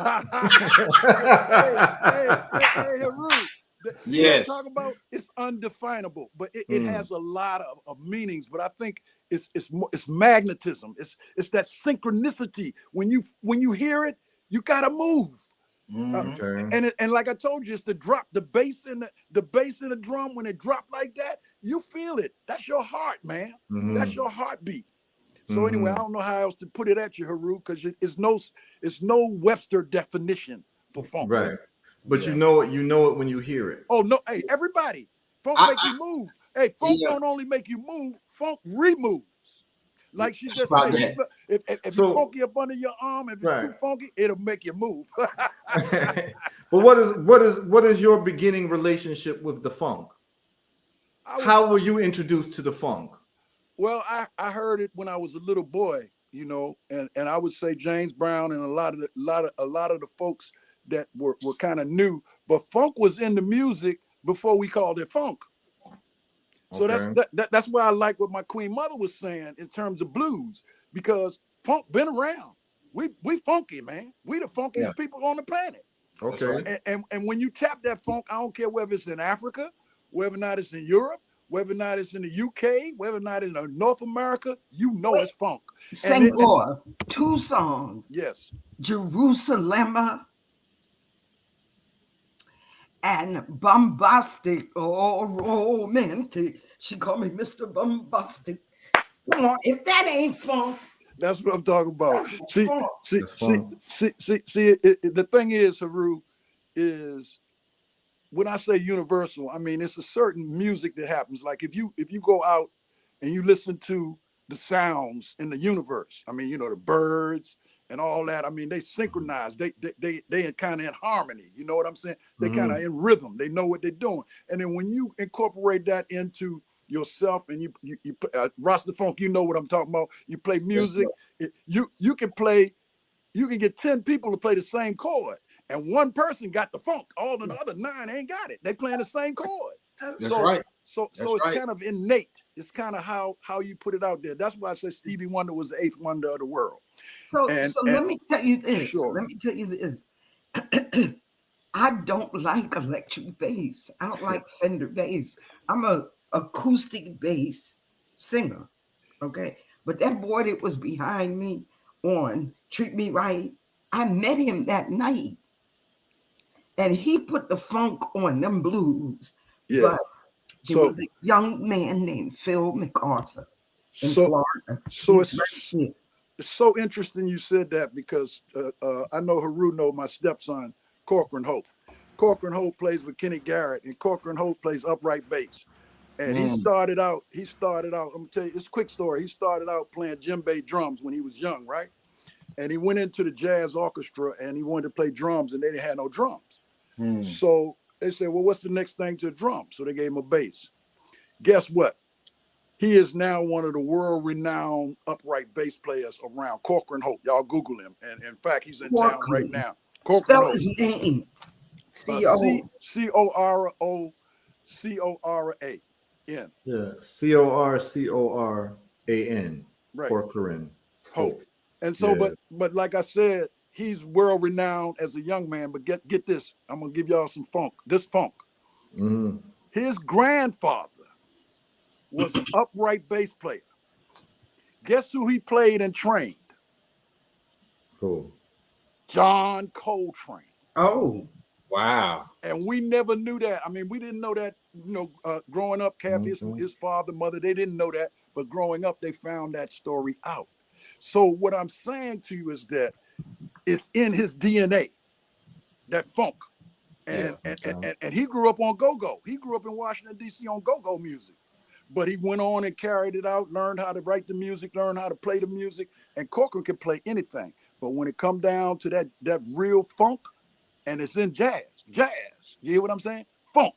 hey, Heru. Yes. Talk about it's undefinable, but it has a lot of meanings. But I think it's magnetism. It's that synchronicity. When you hear it, you gotta move. Okay. And like I told you, it's the drop, the bass in the drum. When it drop like that, you feel it. That's your heart, man. That's your heartbeat. So anyway, I don't know how else to put it at you, Heru, because it's no Webster definition for funk. Right. But you know it when you hear it. Oh no, hey, everybody, funk make you move. Hey, funk don't only make you move, funk removes. Like she just said, if you're funky up under your arm, if you're too funky, it'll make you move. But what is your beginning relationship with the funk? How were you introduced to the funk? Well, I heard it when I was a little boy, you know, and I would say James Brown and a lot of the folks that were kind of new, but funk was in the music before we called it funk. So that's why I like what my Queen Mother was saying in terms of blues, because funk been around. We funky, man. We the funkiest people on the planet. Okay. And when you tap that funk, I don't care whether it's in Africa, whether or not it's in Europe, whether or not it's in the UK, whether or not it's in North America, you know it's funk. Senghor, 2 songs. Yes. Jerusalem and Bombastic, oh, romantic. She called me Mr. Bombastic. Come on, if that ain't funk. That's what I'm talking about. See, the thing is, Heru, is when I say universal, I mean it's a certain music that happens. Like if you go out and you listen to the sounds in the universe, I mean, you know, the birds and all that. I mean, they synchronize. They kind of in harmony. You know what I'm saying? They kind of in rhythm. They know what they're doing. And then when you incorporate that into yourself and you Rasta Funk, you know what I'm talking about. You play music. You can get 10 people to play the same chord, and one person got the funk. All the other 9 ain't got it. They playing the same chord. That's right. So it's kind of innate. It's kind of how you put it out there. That's why I say Stevie Wonder was the 8th wonder of the world. So let me tell you this. Sure. Let me tell you this. I don't like electric bass. I don't like Fender bass. I'm a acoustic bass singer. Okay. But that boy that was behind me on Treat Me Right, I met him that night. And he put the funk on them blues. Yeah. But there was a young man named Phil MacArthur in Florida. So it's so interesting you said that, because I know Heru know my stepson, Corcoran Hope. Corcoran Hope plays with Kenny Garrett, and Corcoran Hope plays upright bass. And he started out, I'm gonna tell you this quick story. He started out playing djembe drums when he was young, right? And he went into the jazz orchestra and he wanted to play drums, and they didn't have no drums. So they said, well, what's the next thing to a drum? So they gave him a bass. Guess what? He is now one of the world-renowned upright bass players around. Corcoran Hope. Y'all Google him. And in fact, he's in town right now. Corcoran Hope. Spell his name. C-O-R-O-C-O-R-A-N. Yeah, C-O-R-C-O-R-A-N. Right. Corcoran Hope. And so, but like I said, he's world-renowned as a young man. But get this. I'm going to give y'all some funk. This funk. His grandfather was an upright bass player. Guess who he played and trained? Cool. John Coltrane. Oh, wow. And we never knew that. I mean, we didn't know that, you know, growing up, Kathy, his father, mother, they didn't know that. But growing up, they found that story out. So what I'm saying to you is that it's in his DNA, that funk. And he grew up on go-go. He grew up in Washington, D.C. on go-go music. But he went on and carried it out, learned how to write the music, learned how to play the music. And Corcoran can play anything. But when it come down to that real funk, and it's in jazz, you hear what I'm saying? Funk.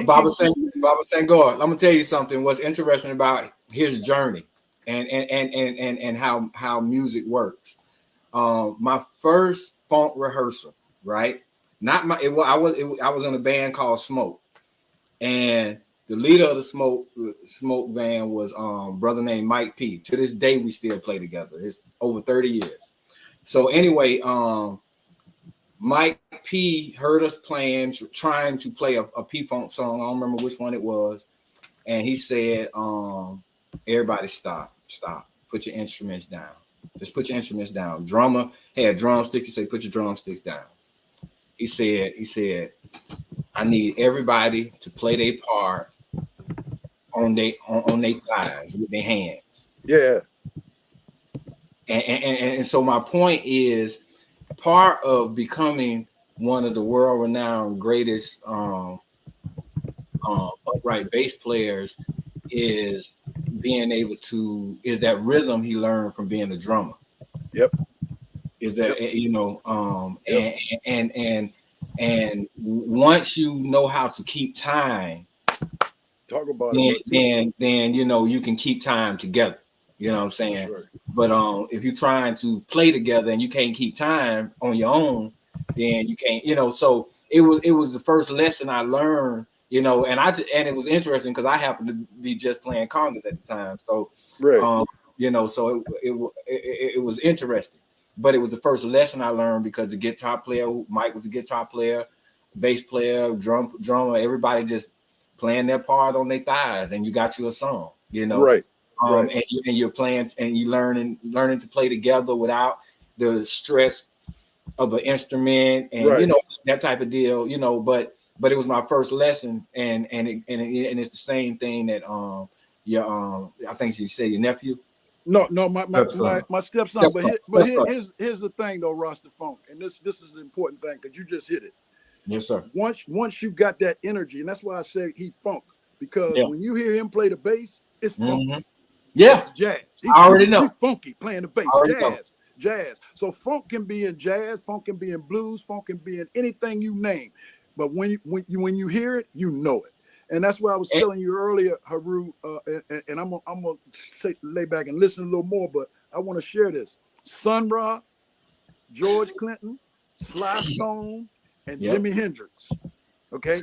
Baba Senghor, I'm gonna tell you something. What's interesting about his journey and how music works. My first funk rehearsal, right? I was in a band called Smoke, and the leader of the Smoke band was brother named Mike P. To this day, we still play together. It's over 30 years. So anyway, Mike P heard us trying to play a P-Funk song. I don't remember which one it was. And he said, everybody stop. Put your instruments down. Just put your instruments down. Drummer had drumsticks. He said, put your drumsticks down. he said, I need everybody to play their part on their thighs with their hands. Yeah. And so my point is, part of becoming one of the world-renowned greatest upright bass players is being able to, is that rhythm he learned from being a drummer. Yep. Is that, you know, Yep. and once you know how to keep time, Talk about then you know you can keep time together. You know what I'm saying? Right. But if you're trying to play together and you can't keep time on your own, then you can't, you know. So it was the first lesson I learned, you know, and it was interesting because I happened to be just playing congas at the time. So Right. you know, so it was interesting. But it was the first lesson I learned because the guitar player, Mike was a guitar player, bass player, drummer, everybody just playing their part on their thighs, and you got you a song, you know. Right. And you're playing and you learning to play together without the stress of an instrument and you know that type of deal, you know. But it was my first lesson, and it's the same thing that your I think you said your nephew. No, my stepson. But here's the thing though, Rasta Funk, and this is the important thing because you just hit it. Yes, sir. Once you got that energy, and that's why I say he funk, because when you hear him play the bass, it's funky. Yeah, it's jazz. I already know. He's funky playing the bass, jazz. So funk can be in jazz, funk can be in blues, funk can be in anything you name. But when you hear it, you know it. And that's why I was telling you earlier, Heru, and I'm gonna lay back and listen a little more, but I want to share this. Sun Ra, George Clinton, Sly Stone, and Jimi Hendrix. Okay,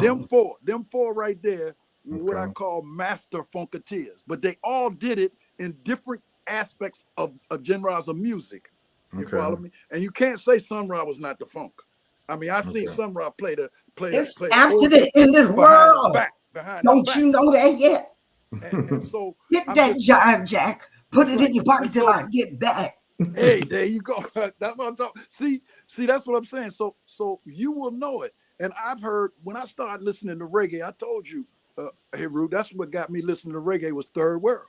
them four right there were what I call master funketeers, but they all did it in different aspects of genres of music. You follow me? And you can't say Sun Ra was not the funk. I mean, I seen Sun Ra play it's after the end of the world. Don't you know that yet? And so get that jive jack, put it in your pocket till I get back. Hey, there you go. That's what I'm talking. See, that's what I'm saying. So you will know it. And I've heard when I started listening to reggae, I told you, Heru, that's what got me listening to reggae was Third World.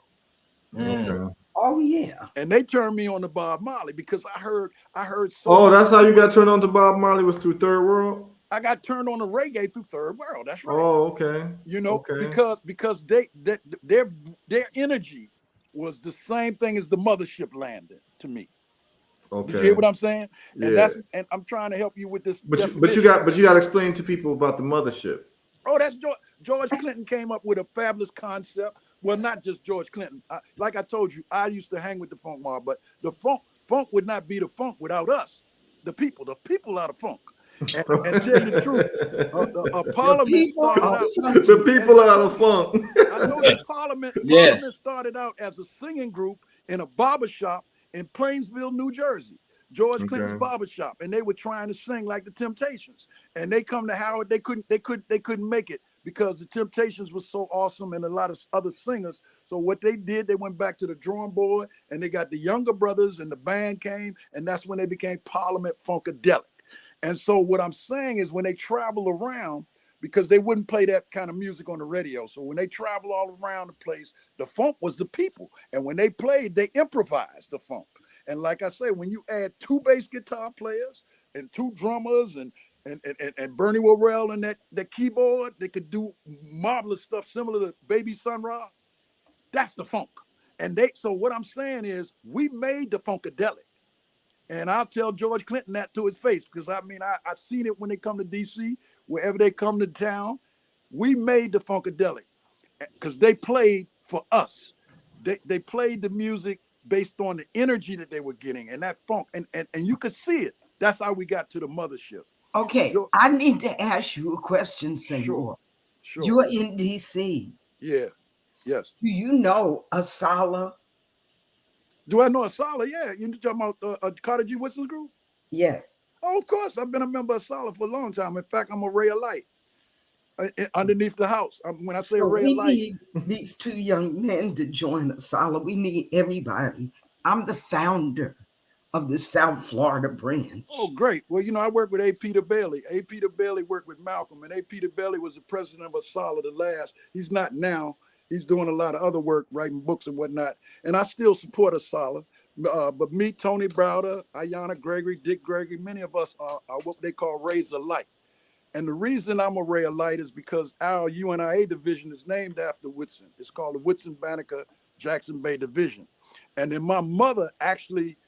Oh yeah. And they turned me on to Bob Marley because I heard that's how you got turned on to Bob Marley, was through Third World? I got turned on to reggae through Third World. That's right. Oh, okay. You know, because their energy was the same thing as the mothership landed to me. Okay. You hear what I'm saying? Yeah. And I'm trying to help you with this. But you got to explain to people about the mothership. Oh, that's George Clinton came up with a fabulous concept. Well, not just George Clinton. Like I told you, I used to hang with the funk mob, but the funk would not be the funk without us. The people are the funk. And tell you the truth, Parliament started out. The people are the funk. I know that Parliament started out as a singing group in a barbershop in Plainsville, New Jersey. George Clinton's barbershop, and they were trying to sing like the Temptations. And they come to Howard, they couldn't make it because the Temptations was so awesome and a lot of other singers. So what they did, they went back to the drawing board and they got the younger brothers and the band came, and that's when they became Parliament Funkadelic. And so what I'm saying is when they travel around, because they wouldn't play that kind of music on the radio. So when they travel all around the place, the funk was the people. And when they played, they improvised the funk. And like I say, when you add 2 bass guitar players and 2 drummers and Bernie Worrell and that keyboard, they could do marvelous stuff similar to Baby Sun Ra. That's the funk. And so what I'm saying is we made the funkadelic. And I'll tell George Clinton that to his face, because I mean, I've seen it when they come to DC, wherever they come to town. We made the funkadelic because they played for us. They played the music based on the energy that they were getting and that funk. And you could see it. That's how we got to the mothership. Okay, I need to ask you a question, Senor. Sure. You're in DC. Yeah. Yes. Do you know Asala? Do I know Asala? Yeah. You talking about Carter G. Whistler's group? Yeah. Oh, of course. I've been a member of Asala for a long time. In fact, I'm a ray of light underneath the house. When I say a ray of light. We need these 2 young men to join Asala. We need everybody. I'm the founder of the South Florida branch. Oh, great. Well, you know, I work with A. Peter Bailey. A. Peter Bailey worked with Malcolm, and A. Peter Bailey was the president of Asala, the last. He's not now. He's doing a lot of other work, writing books and whatnot. And I still support Asala. But me, Tony Browder, Ayanna Gregory, Dick Gregory, many of us are what they call rays of light. And the reason I'm a ray of light is because our UNIA division is named after Whitson. It's called the Whitson Banneker Jackson Bay Division. And then my mother actually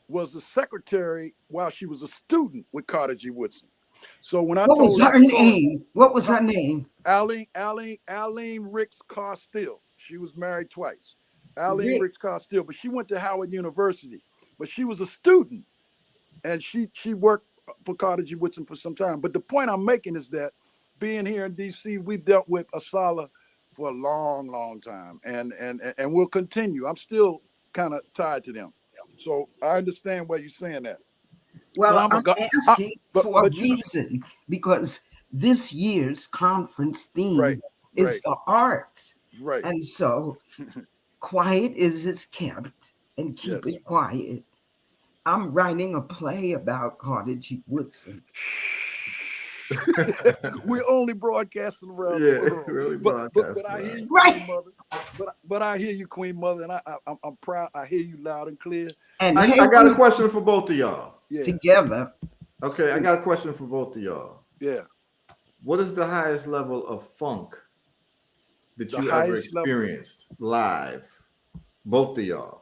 was the secretary while she was a student with Carter G. Woodson. So when I what told was her name? What was her name? Aline Ricks Carstill. She was married twice. Aline Ricks Carstill, but she went to Howard University. But she was a student, and she worked for Carter G. Woodson for some time. But the point I'm making is that being here in D.C., we've dealt with Asala for a long, long time, and we'll continue. I'm still kind of tied to them. So I understand why you're saying that. Well, I'm asking for a reason, because this year's conference theme is the arts. Right. And so quiet is it's kept, and keep it quiet. I'm writing a play about Carter G. Woodson. We're only broadcasting around the world. Really but I hear you, Queen Mother. But I hear you, Queen Mother, and I'm proud. I hear you loud and clear. And I got a question for both of y'all. Together. Okay, I got a question for both of y'all. Yeah. What is the highest level of funk that you ever experienced live? Both of y'all.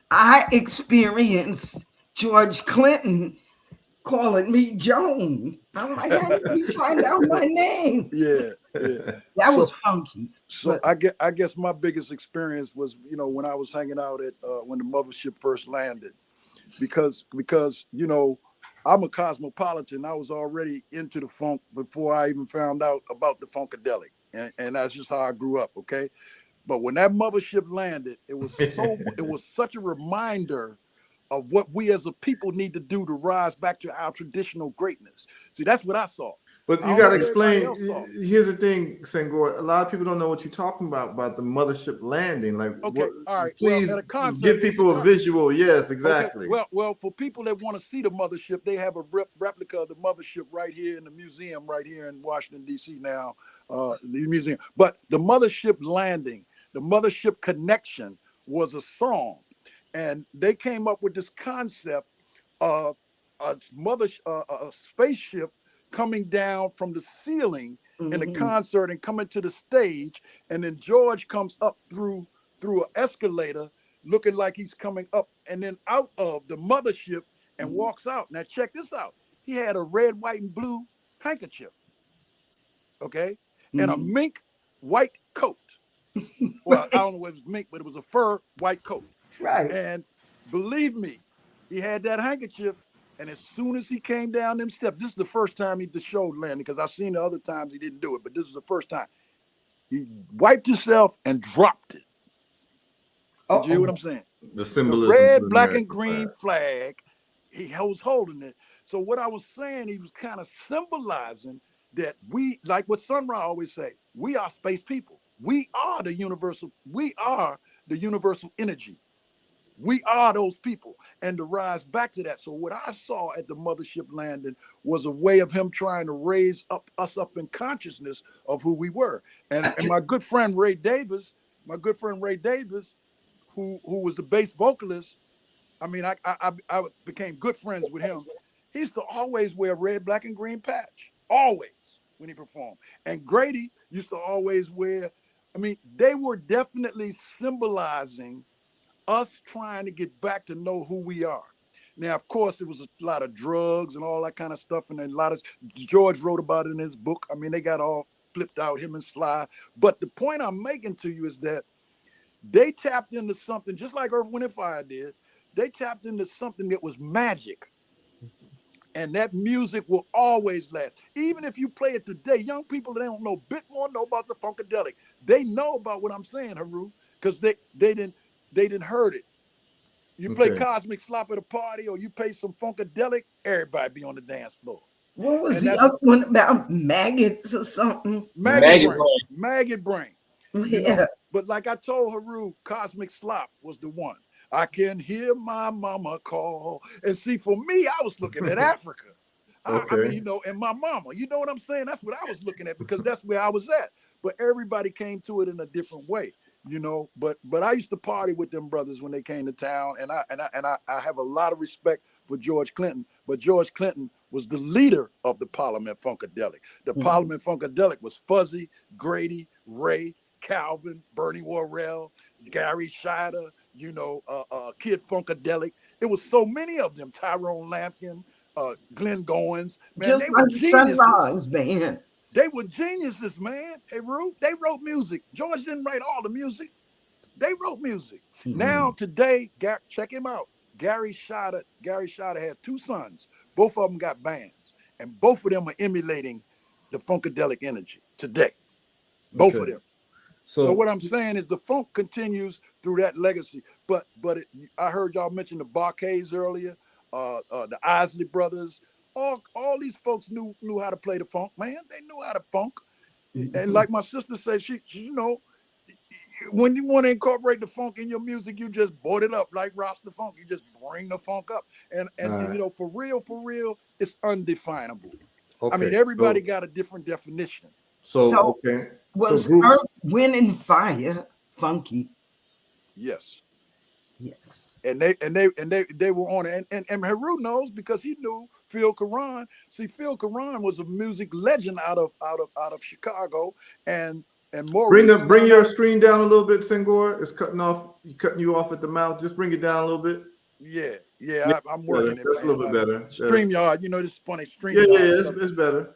I experienced George Clinton calling me Joan. I'm like, how did you find out my name? Yeah. That was funky. So I guess my biggest experience was, you know, when I was hanging out at when the mothership first landed, because you know, I'm a cosmopolitan. I was already into the funk before I even found out about the funkadelic, and that's just how I grew up. Okay, but when that mothership landed, it was such a reminder of what we as a people need to do to rise back to our traditional greatness. See, that's what I saw. But you got to explain. Here's the thing, Senghor. A lot of people don't know what you're talking about the mothership landing. Like, okay, all right. Please give people a visual. Yes, exactly. Okay. Well, for people that want to see the mothership, they have a replica of the mothership right here in the museum, right here in Washington D.C. now, the museum. But the mothership landing, the mothership connection, was a song, and they came up with this concept of a spaceship coming down from the ceiling in a concert and coming to the stage, and then George comes up through an escalator looking like he's coming up and then out of the mothership and walks out. Now check this out. He had a red, white, and blue handkerchief, okay, and a mink white coat. Well, I don't know if it was mink, but it was a fur white coat. Right. And believe me, he had that handkerchief. And as soon as he came down them steps, this is the first time the show landed, because I've seen the other times he didn't do it, but this is the first time. He wiped himself and dropped it. Did you hear what I'm saying? The symbolism. The red, black, and green flag, he was holding it. So what I was saying, he was kind of symbolizing that we, like what Sun Ra always say, we are space people. We are the universal energy. We are those people, and to rise back to that. So what I saw at the mothership landing was a way of him trying to raise us up in consciousness of who we were. And my good friend Ray Davis, who was the bass vocalist, I mean, I became good friends with him. He used to always wear a red, black, and green patch, always, when he performed. And Grady used to always wear, I mean, they were definitely symbolizing us trying to get back to know who we are. Now, of course, it was a lot of drugs and all that kind of stuff. And a lot of, George wrote about it in his book. I mean, they got all flipped out, him and Sly. But the point I'm making to you is that they tapped into something, just like Earth, Wind, and Fire did. They tapped into something that was magic. And that music will always last. Even if you play it today, young people, they don't know a bit more know about the funkadelic. They know about what I'm saying, Heru, because they didn't heard it. You play Cosmic Slop at a party, or you play some funkadelic, everybody be on the dance floor. What was the other one about, maggots or something? Maggot brain. Yeah. But like I told Heru, Cosmic Slop was the one. I can hear my mama call. And see, for me, I was looking at Africa. I mean, you know, and my mama, you know what I'm saying? That's what I was looking at because that's where I was at. But everybody came to it in a different way, you know. But I used to party with them brothers when they came to town, and I have a lot of respect for George Clinton. But George Clinton was the leader of the Parliament Funkadelic. The Parliament Funkadelic was Fuzzy, Grady, Ray, Calvin, Bernie Worrell, Gary Scheider, you know, Kid Funkadelic. It was so many of them. Tyrone Lampkin. Glenn Goins, man, Just they were like geniuses. Sunrise Band. They were geniuses, man. Heru, they wrote music. George didn't write all the music. They wrote music. Now, today, check him out. Gary Scheider had 2 sons. Both of them got bands. And both of them are emulating the Funkadelic energy today. Both of them. So what I'm saying is the funk continues through that legacy. But I heard y'all mention the Barcades earlier. The Isley brothers, all these folks knew how to play the funk, man. They knew how to funk. And like my sister said, she you know, when you want to incorporate the funk in your music, you just board it up like Rasta Funk. You just bring the funk up. And you know, for real, it's undefinable. Okay, I mean, everybody got a different definition. So was Earth, Wind, and Fire funky? Yes. Yes. And they were on it. And Heru knows because he knew Phil Caron. See, Phil Caron was a music legend out of Chicago. And Maurice, bring your screen down a little bit, Senghor. It's cutting you off at the mouth. Just bring it down a little bit. Yeah, I'm working it. That's a little bit better. StreamYard, you know, this funny StreamYard. Yeah, it's better.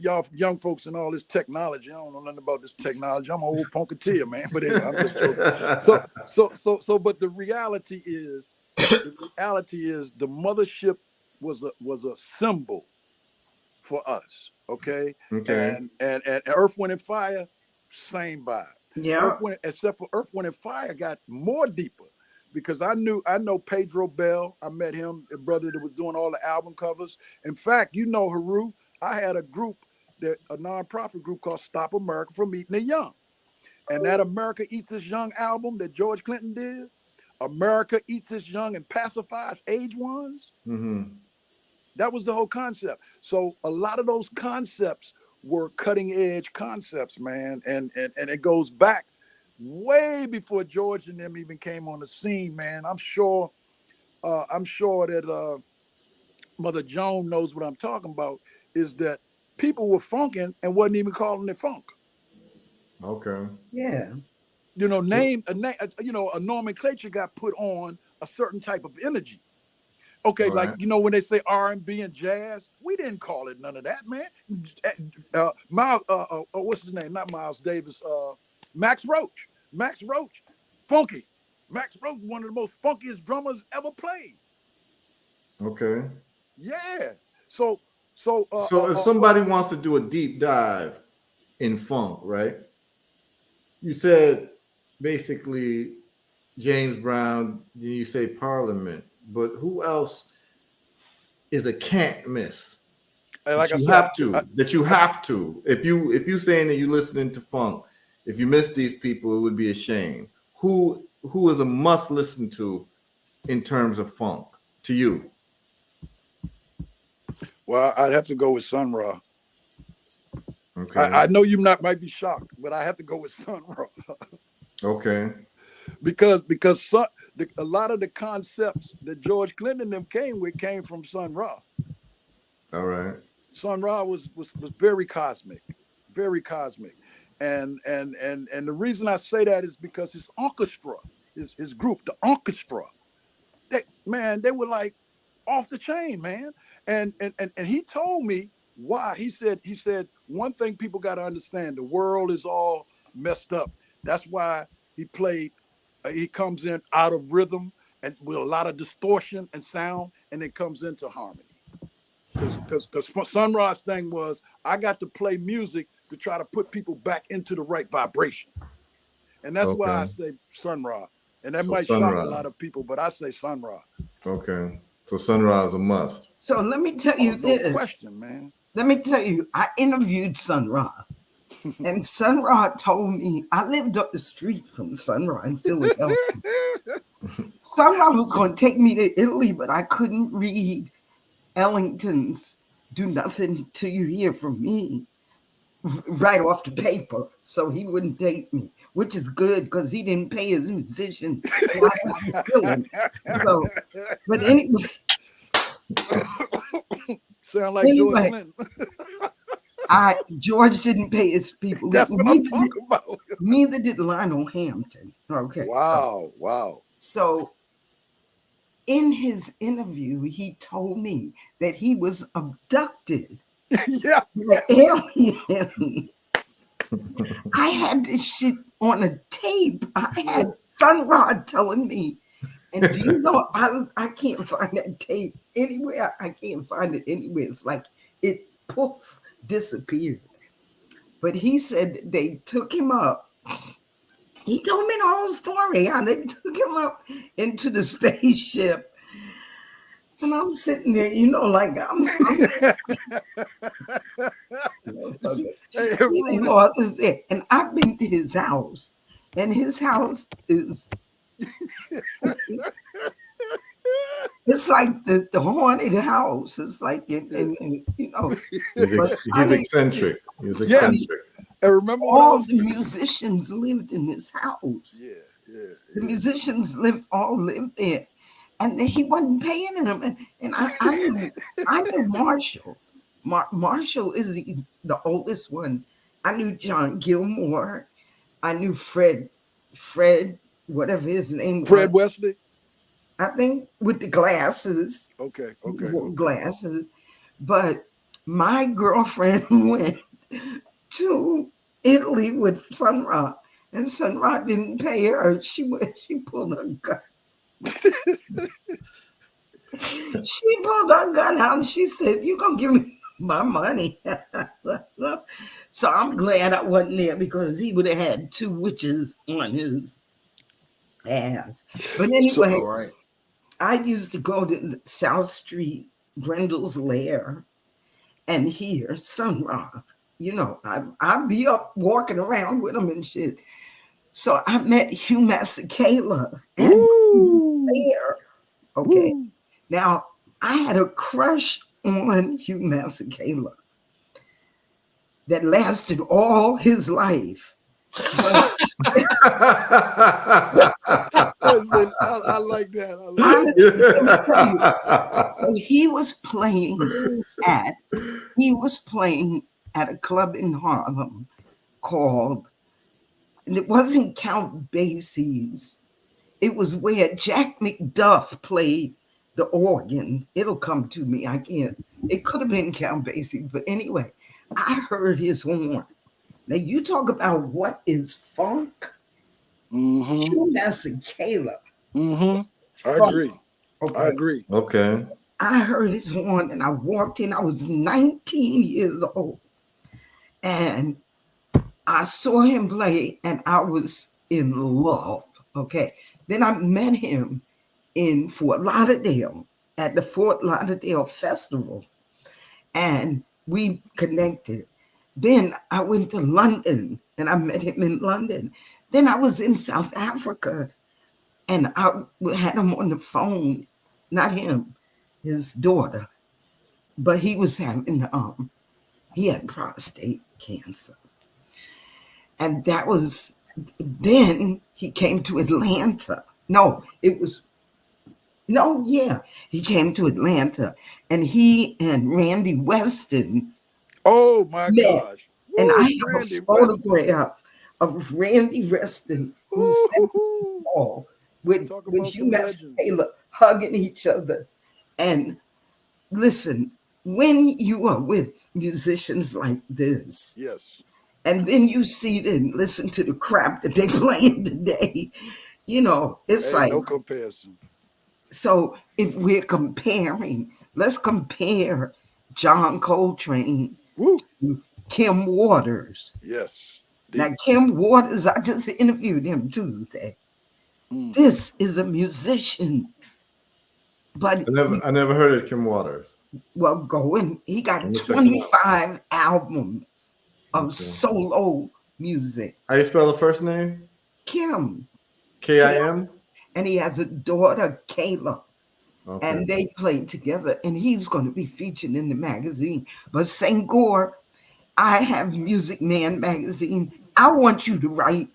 Y'all young folks and all this technology. I don't know nothing about this technology. I'm an old funketeer, man. But anyway, I'm just joking. So, but the reality is the mothership was a symbol for us. Okay. And Earth, Wind, and Fire, same vibe. Yeah. Except for Earth, Wind, and Fire got more deeper. Because I know Pedro Bell. I met him, a brother that was doing all the album covers. In fact, you know, Heru, I had a nonprofit group called Stop America from Eating the Young. And that America Eats Its Young album that George Clinton did, America Eats Its Young and Pacifies Aged Ones. That was the whole concept. So a lot of those concepts were cutting edge concepts, man. And it goes back way before George and them even came on the scene, man. I'm sure that Mother Joan knows what I'm talking about, is that people were funking and wasn't even calling it funk. Okay. Yeah. You know, a nomenclature got put on a certain type of energy. Okay, right. Like, you know, when they say R&B and jazz, we didn't call it none of that, man. What's his name? Not Miles Davis. Max Roach, funky. Max Roach, one of the most funkiest drummers ever played. Okay. Yeah. So if somebody wants to do a deep dive in funk, right? You said basically James Brown, you say Parliament, but who else is a can't miss? Like you have to. If you saying that you listening to funk, if you miss these people, it would be a shame. Who is a must listen to in terms of funk to you? Well, I'd have to go with Sun Ra. Okay. I know you might be shocked, but I have to go with Sun Ra. Okay. Because a lot of the concepts that George Clinton and them came from Sun Ra. All right. Sun Ra was very cosmic, very cosmic. And the reason I say that is because his orchestra, his group, the orchestra, they were like off the chain, man. And he told me why. He said one thing people got to understand: the world is all messed up. That's why he comes in out of rhythm and with a lot of distortion and sound, and it comes into harmony. Because Sun Ra's thing was, I got to play music to try to put people back into the right vibration. And that's why I say Sun Ra. And that might shock a lot of people, but I say Sun Ra. Okay. So Sun Ra is a must. So let me tell you this. No question, man. Let me tell you, I interviewed Sun Ra. And Sun Ra told me, I lived up the street from Sun Ra in Philadelphia. Someone was going to take me to Italy, but I couldn't read Ellington's "Do Nothing Till You Hear From Me" right off the paper, so he wouldn't take me, which is good because he didn't pay his musicians. So, but anyway, sound like George anyway, Clinton. George didn't pay his people. That's what I'm talking about. Neither did Lionel Hampton. Okay. Wow, wow. So in his interview, he told me that he was abducted Yeah. by aliens. I had this shit on a tape. I had Sunrod telling me, and do you know, I can't find that tape anywhere. I can't find it anywhere. It's like it poof disappeared. But he said they took him up. He told me the whole story how they took him up into the spaceship. And I'm sitting there, you know, like I'm he lost his head. And I've been to his house, and his house is it's like the haunted house. It's like and you know, He's eccentric. He's eccentric. I remember all the musicians lived in this house. Yeah. The musicians all lived there. And he wasn't paying them. And I knew Marshall. Marshall is the oldest one. I knew John Gilmore. I knew Fred, whatever his name was. Fred Wesley? I think with the glasses. Okay. Glasses. But my girlfriend went to Italy with Sunrod. And Sunrod didn't pay her. She pulled her gun. She pulled her gun out and she said, "You gonna give me my money?" So I'm glad I wasn't there because he would have had 2 witches on his ass. But anyway, I used to go to South Street, Brendel's Lair, and hear Sunrod. You know, I'd be up walking around with him and shit. So I met Hugh Masekela and there. Okay. Ooh. Now I had a crush on Hugh Masekela that lasted all his life. I like that. So he was playing at a club in Harlem called, and it wasn't Count Basie's. It was where Jack McDuff played the organ. It'll come to me. I can't. It could have been Count Basie, but anyway, I heard his horn. Now you talk about what is funk. Mm-hmm. That's a Kayla. Mm-hmm. I agree. Okay. I agree. Okay. I heard his horn and I walked in. I was 19 years old, and I saw him play, and I was in love. Okay. Then I met him in Fort Lauderdale at the Fort Lauderdale Festival, and we connected. Then I went to London, and I met him in London. Then I was in South Africa, and I had him on the phone. Not him, his daughter, but he was having he had prostate cancer, and that was. Then he came to Atlanta. He came to Atlanta, and he and Randy Weston. Oh my gosh! And I have a photograph of Randy Weston who sat with Hugh Masekela hugging each other. And listen, when you are with musicians like this, yes. And then you see them listen to the crap that they playing today. You know, it's like no comparison. So if we're comparing, let's compare John Coltrane to Kim Waters. Yes. Now Kim Waters, I just interviewed him Tuesday. This is a musician. But I never heard of Kim Waters. Well, go in. He got 25 albums of solo music. How you spell the first name? Kim. Kim? and he has a daughter, Kayla. Okay. And they played together, and he's going to be featured in the magazine. But Senghor, I have Music Man magazine. I want you to write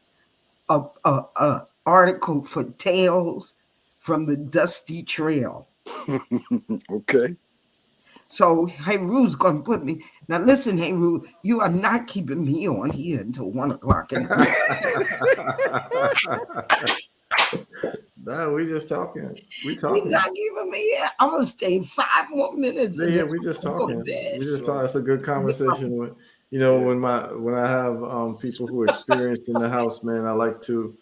a article for Tales from the Dusty Trail. Okay. So Heru's going to put me. Now listen, Heru, you are not keeping me on here until 1 o'clock in the morning. No, we just talking. We You're talking. not giving me. I'm gonna stay 5 more minutes. Yeah, we just talking. We just talking. It's a good conversation. When when I have people who are experienced in the house, man, I like to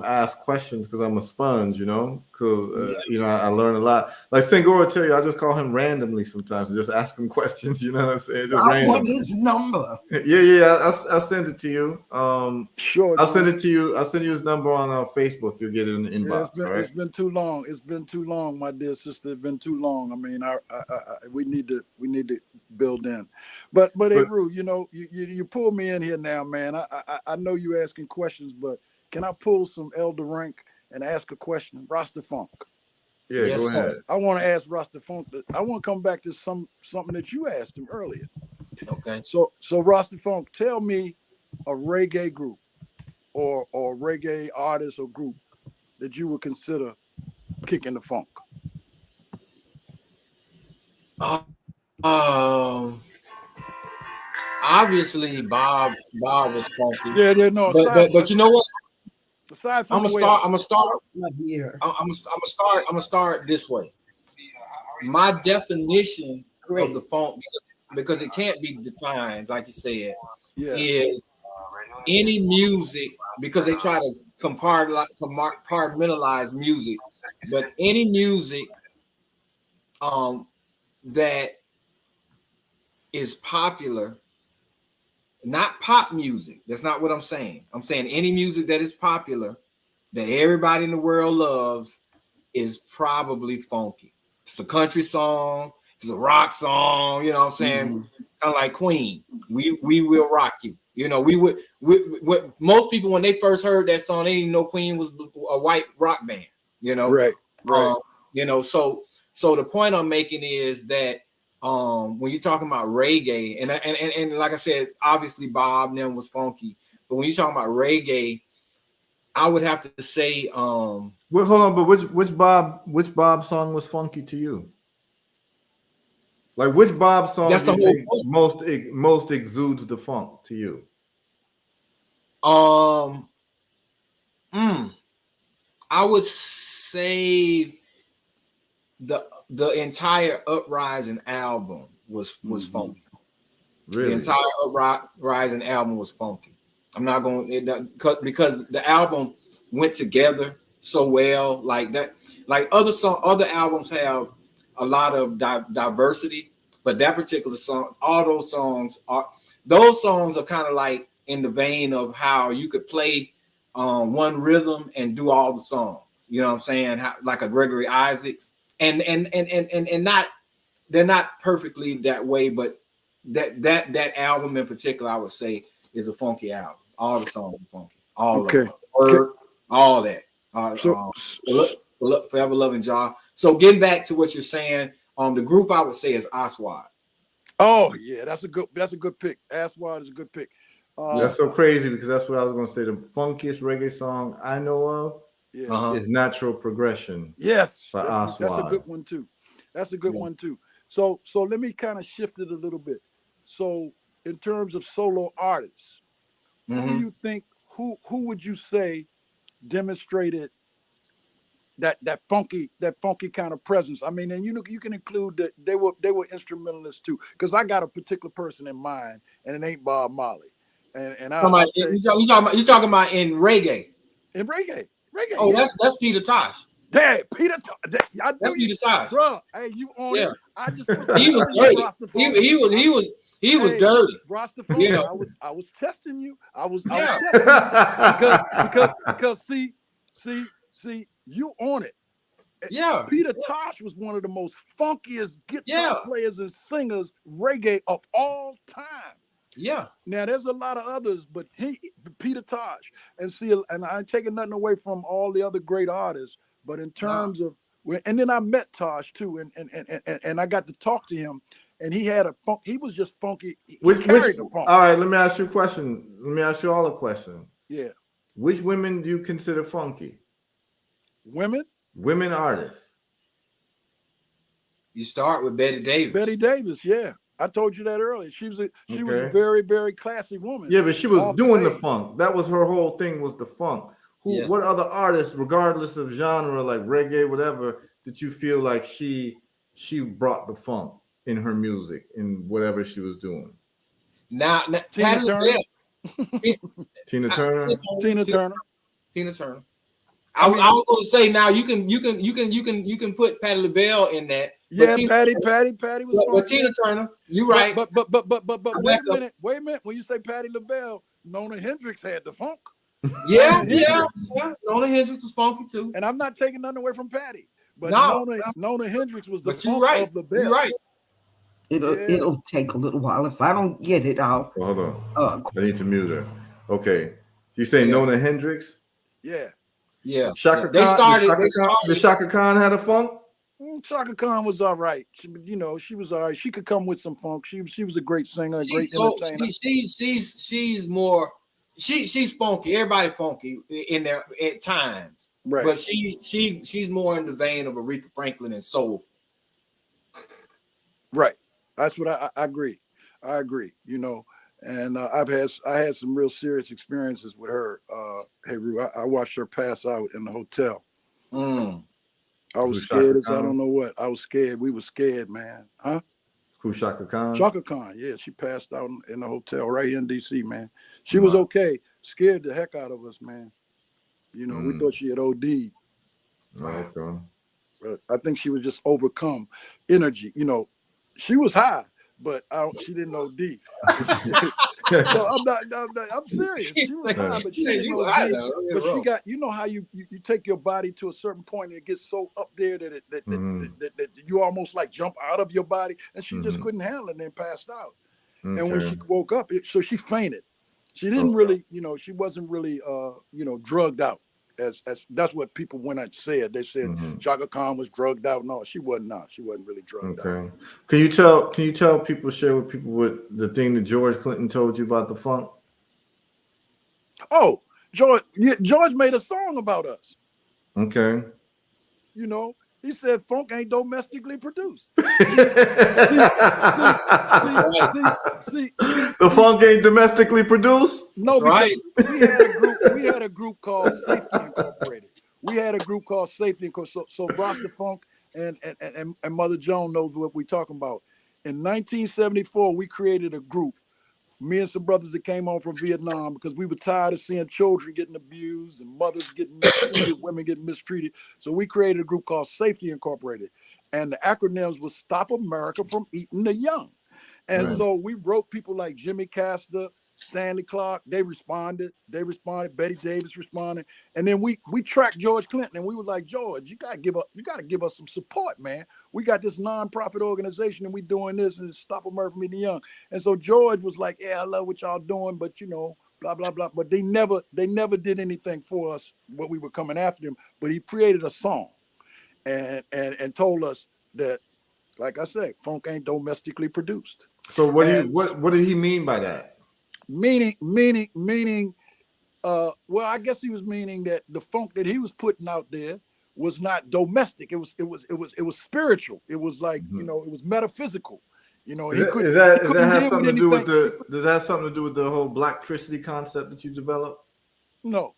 ask questions because I'm a sponge, because I learn a lot. Like Senghor tell you, I just call him randomly sometimes and just ask him questions. You know what I'm saying? Just I want his number. Yeah. I'll send it to you. Sure. I'll send it to you. I'll send you his number on Facebook. You'll get it in the inbox. It's been too long. It's been too long, my dear sister. It's been too long. I mean, we need to build in. But Heru, you pull me in here now, man. I know you asking questions, but can I pull some elder rank and ask a question? Rasta Funk. Yeah, yes, go ahead. I want to ask Rasta Funk. I want to come back to something that you asked him earlier. Okay. So Rasta Funk, tell me a reggae group or reggae artist or group that you would consider kicking the funk. Obviously Bob was funky. Yeah, no. But you know what? Aside from I'm gonna start this way. My definition of the funk, because it can't be defined, like you said, is any music, because they try to compartmentalize music, but any music that is popular, not pop music. That's not what I'm saying. I'm saying any music that is popular, that everybody in the world loves, is probably funky. If it's a country song, if it's a rock song, you know what I'm saying? Mm-hmm. Kind of like Queen. We will rock you. Most people, when they first heard that song, they didn't know Queen was a white rock band, Right. So the point I'm making is that when you're talking about reggae, and like I said, obviously Bob and them was funky, but when you're talking about reggae, I would have to say well, hold on, but which Bob song was funky to you? Like which Bob song that's the whole most exudes the funk to you? I would say the entire Uprising album was funky. Really? The entire Uprising album was funky. I'm not going because the album went together so well, like that. Like other albums have a lot of diversity, but that particular song, all those songs are kind of like in the vein of how you could play one rhythm and do all the songs. You know what I'm saying? Like a Gregory Isaacs, and not, they're not perfectly that way, but that album in particular, I would say, is a funky album. All the songs are funky. All of them. All that. Forever Loving Jah. So getting back to what you're saying, the group I would say is Aswad. Oh yeah, that's a good pick. Aswad is a good pick. That's so crazy because that's what I was going to say. The funkiest reggae song I know of is Natural Progression. Yes, by Aswad. That's a good one too. That's a good one too. So let me kind of shift it a little bit. So in terms of solo artists, who do you think, who would you say demonstrated that funky kind of presence? I mean, and you can include that they were instrumentalists too, because I got a particular person in mind, and it ain't Bob Marley. And you talking about in reggae? In reggae. Oh, that's Peter Tosh. Hey, Peter Tosh. That's Peter Tosh, bro. Hey, you on it? I just he was dirty. He was dirty. Rastafari, I was testing you. I was testing you because see, you on it. Yeah. Peter Tosh was one of the most funkiest guitar players and singers reggae of all time. Yeah. Now there's a lot of others, but Peter Tosh, and see, and I ain't taking nothing away from all the other great artists, but in terms of, and then I met Tosh too, and I got to talk to him, and he had a funk. He was just funky. He carried the funk. All right, let me ask you a question. Let me ask you all a question. Yeah. Which women do you consider funky? Women? Women artists. You start with Betty Davis. Betty Davis, yeah. I told you that earlier. She was a very, very classy woman. Yeah, but she was doing the funk. That was her whole thing, was the funk. What other artists, regardless of genre, like reggae, whatever, did you feel like she brought the funk in her music, in whatever she was doing? Now Tina Turner. Tina Turner. Tina Turner. Tina Turner. I was going to say, now you can put Patti LaBelle in that. Yeah, Patty was. But Tina Turner, you're right. But wait a minute. When you say Patti LaBelle, Nona Hendrix had the funk. Yeah. Nona Hendrix was funky too. And I'm not taking nothing away from Patty, but Nona Hendrix was the funk of LaBelle. You're right. It'll take a little while. If I don't get it, I'll. Hold on. I need to mute her. Okay. You say Nona Hendrix? Yeah. Yeah. Shaka Khan. Did Shaka Khan had a funk? Shaka Khan was all right. She was all right. She could come with some funk. She was a great singer, a great entertainer. She's more. She's funky. Everybody funky in there at times. Right. But she's more in the vein of Aretha Franklin and soul. Right. That's what I agree. I agree. And I had some real serious experiences with her. Heru, I watched her pass out in the hotel. I was scared as I don't know what. I was scared. We were scared, man. Huh? Who, Shaka Khan? Shaka Khan, yeah. She passed out in the hotel right here in D.C., man. She was okay. Scared the heck out of us, man. We thought she had OD'd. Okay. But I think she was just overcome energy. She was high, but she didn't OD. So I'm serious. She was high, but she didn't OD. But she got, how you take your body to a certain point and it gets so up there that you almost like jump out of your body, and she just couldn't handle it and then passed out. Okay. And when she woke up, so she fainted. She didn't really, she wasn't really, drugged out. As that's what people when I said. They said Shaka Khan was drugged out. No, she wasn't. No, she wasn't really drugged out. Can you tell people, share with people what the thing that George Clinton told you about the funk? Oh, George made a song about us. Okay. He said funk ain't domestically produced. The funk ain't domestically produced? No, because we had a group called Safety Incorporated. So Rasta Funk and Mother Joan knows what we're talking about. In 1974, we created a group. Me and some brothers that came home from Vietnam because we were tired of seeing children getting abused and mothers getting mistreated, women getting mistreated. So we created a group called Safety Incorporated. And the acronyms was Stop America from Eating the Young. And so we wrote people like Jimmy Castor, Stanley Clark. They responded. Betty Davis responded. And then we tracked George Clinton, and we were like, George, you gotta give us some support, man. We got this nonprofit organization and we doing this and Stop America from Eating the Young. And so George was like, yeah, I love what y'all doing, but blah, blah, blah. But they never did anything for us when we were coming after him. But he created a song and told us that, like I said, funk ain't domestically produced. So what did he mean by that? Meaning, well, I guess he was meaning that the funk that he was putting out there was not domestic. It was spiritual. It was like, it was metaphysical. Does that have something to do with the whole Blacktricity concept that you developed? No.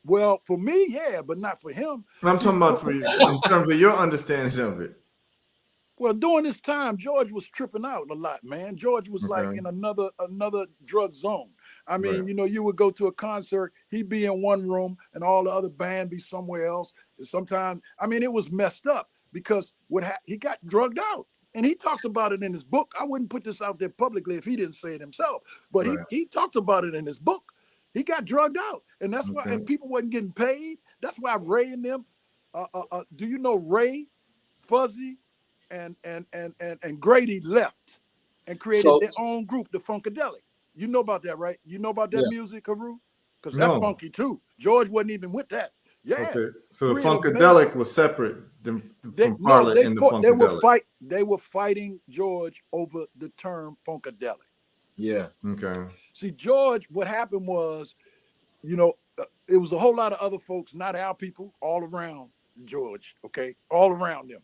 Well, for me, yeah, but not for him. I'm talking about for you in terms of your understanding of it. Well, during this time, George was tripping out a lot, man. George was like in another drug zone. I mean, you would go to a concert, he'd be in one room and all the other band be somewhere else. And sometimes, I mean, it was messed up because he got drugged out. And he talks about it in his book. I wouldn't put this out there publicly if he didn't say it himself. But he talks about it in his book. He got drugged out. And that's why, and people wasn't getting paid. That's why Ray and them, do you know Ray, Fuzzy, and Grady left, and created their own group, the Funkadelic. You know about that, right? You know about that music, Heru? Because that's funky too. George wasn't even with that. Yeah. Okay. So the Funkadelic was separate from Parliament and the Funkadelic. They were fighting George over the term Funkadelic. Yeah. Okay. See, George, what happened was, you know, it was a whole lot of other folks, not our people, all around George, okay? All around them.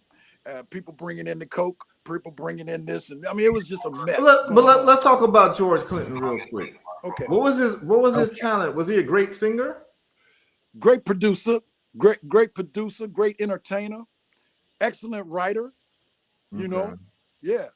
People bringing in the coke, people bringing in this, and I mean, it was just a mess. Let's talk about George Clinton real quick. Okay. What was his talent? Was he a great singer? Great producer, great producer, great entertainer, excellent writer. You know, yeah.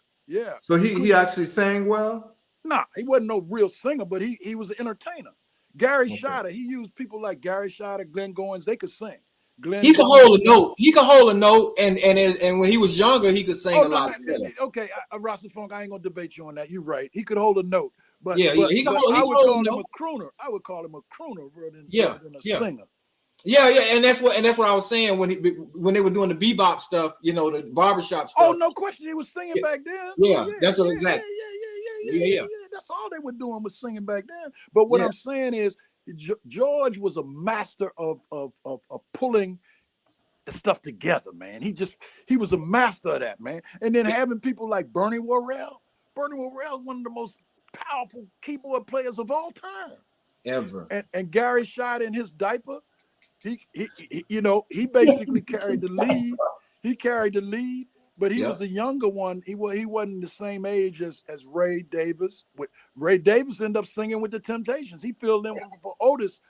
So he actually sang well? Nah, he wasn't no real singer, but he was an entertainer. Gary Scheider, he used people like Gary Scheider, Glenn Goins, they could sing. He could hold a note. He could hold a note, and when he was younger, he could sing a lot. Okay, Rasta Funk, I ain't gonna debate you on that. You're right. He could hold a note, but I would call him a crooner. I would call him a crooner rather than a singer. Yeah, and that's what I was saying when they were doing the bebop stuff, you know, the barbershop stuff. Oh, no question, he was singing back then. Yeah, that's what exactly. Yeah. That's all they were doing was singing back then. But what I'm saying is, George was a master of pulling the stuff together, man. He was a master of that, man. And then having people like Bernie Worrell. Bernie Worrell is one of the most powerful keyboard players of all time. Ever. And Gary Scheider in his diaper, he basically carried the lead. He carried the lead, but he was a younger one. He wasn't the same age as Ray Davis. Ray Davis ended up singing with the Temptations. He filled in for Otis.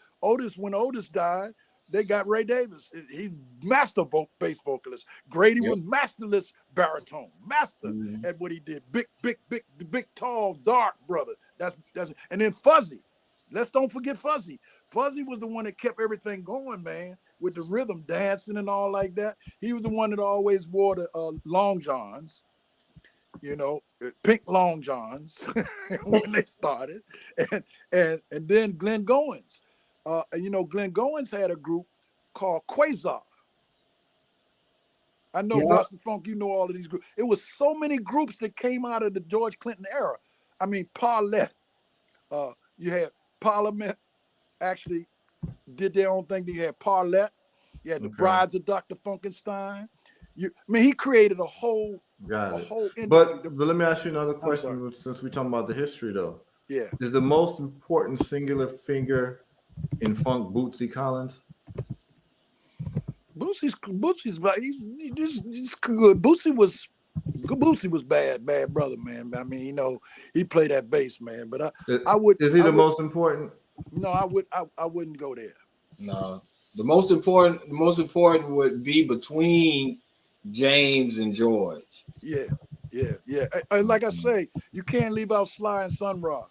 When Otis died, they got Ray Davis. He master bass vocalist. Grady was masterless baritone. Master at what he did. Big, tall, dark brother. That's and then Fuzzy. Let's don't forget Fuzzy. Fuzzy was the one that kept everything going, man, with the rhythm, dancing and all like that. He was the one that always wore the long johns, you know, pink long johns when they started. And then Glenn Goins. Glenn Goins had a group called Quasar. I know, Rasta Funk, you know all of these groups. It was so many groups that came out of the George Clinton era. I mean, Paulette. You had Parliament actually did their own thing. You had Paulette. You had the Brides of Dr. Funkenstein. He created a whole industry. But let me ask you another question since we're talking about the history, though. Yeah. Is the most important singular figure in funk Bootsy Collins? Boosie's he's good. Bootsy was bad brother, man. I mean, he played that bass, man. But I would. Is he the most important? No, I wouldn't go there. No, the most important would be between James and George. Yeah. And like I say, you can't leave out Sly and Sun Ra.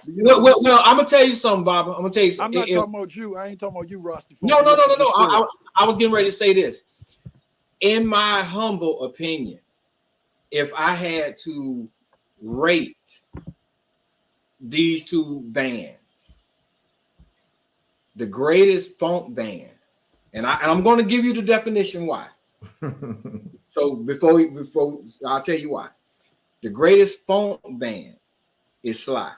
Well, I'm gonna tell you something, Bob. I'm gonna tell you something. I'm not talking about you. I ain't talking about you, Rasta. No. I was getting ready to say this. In my humble opinion, if I had to rate these two bands, the greatest funk band, and I'm going to give you the definition why. So before I'll tell you why. The greatest funk band is Sly.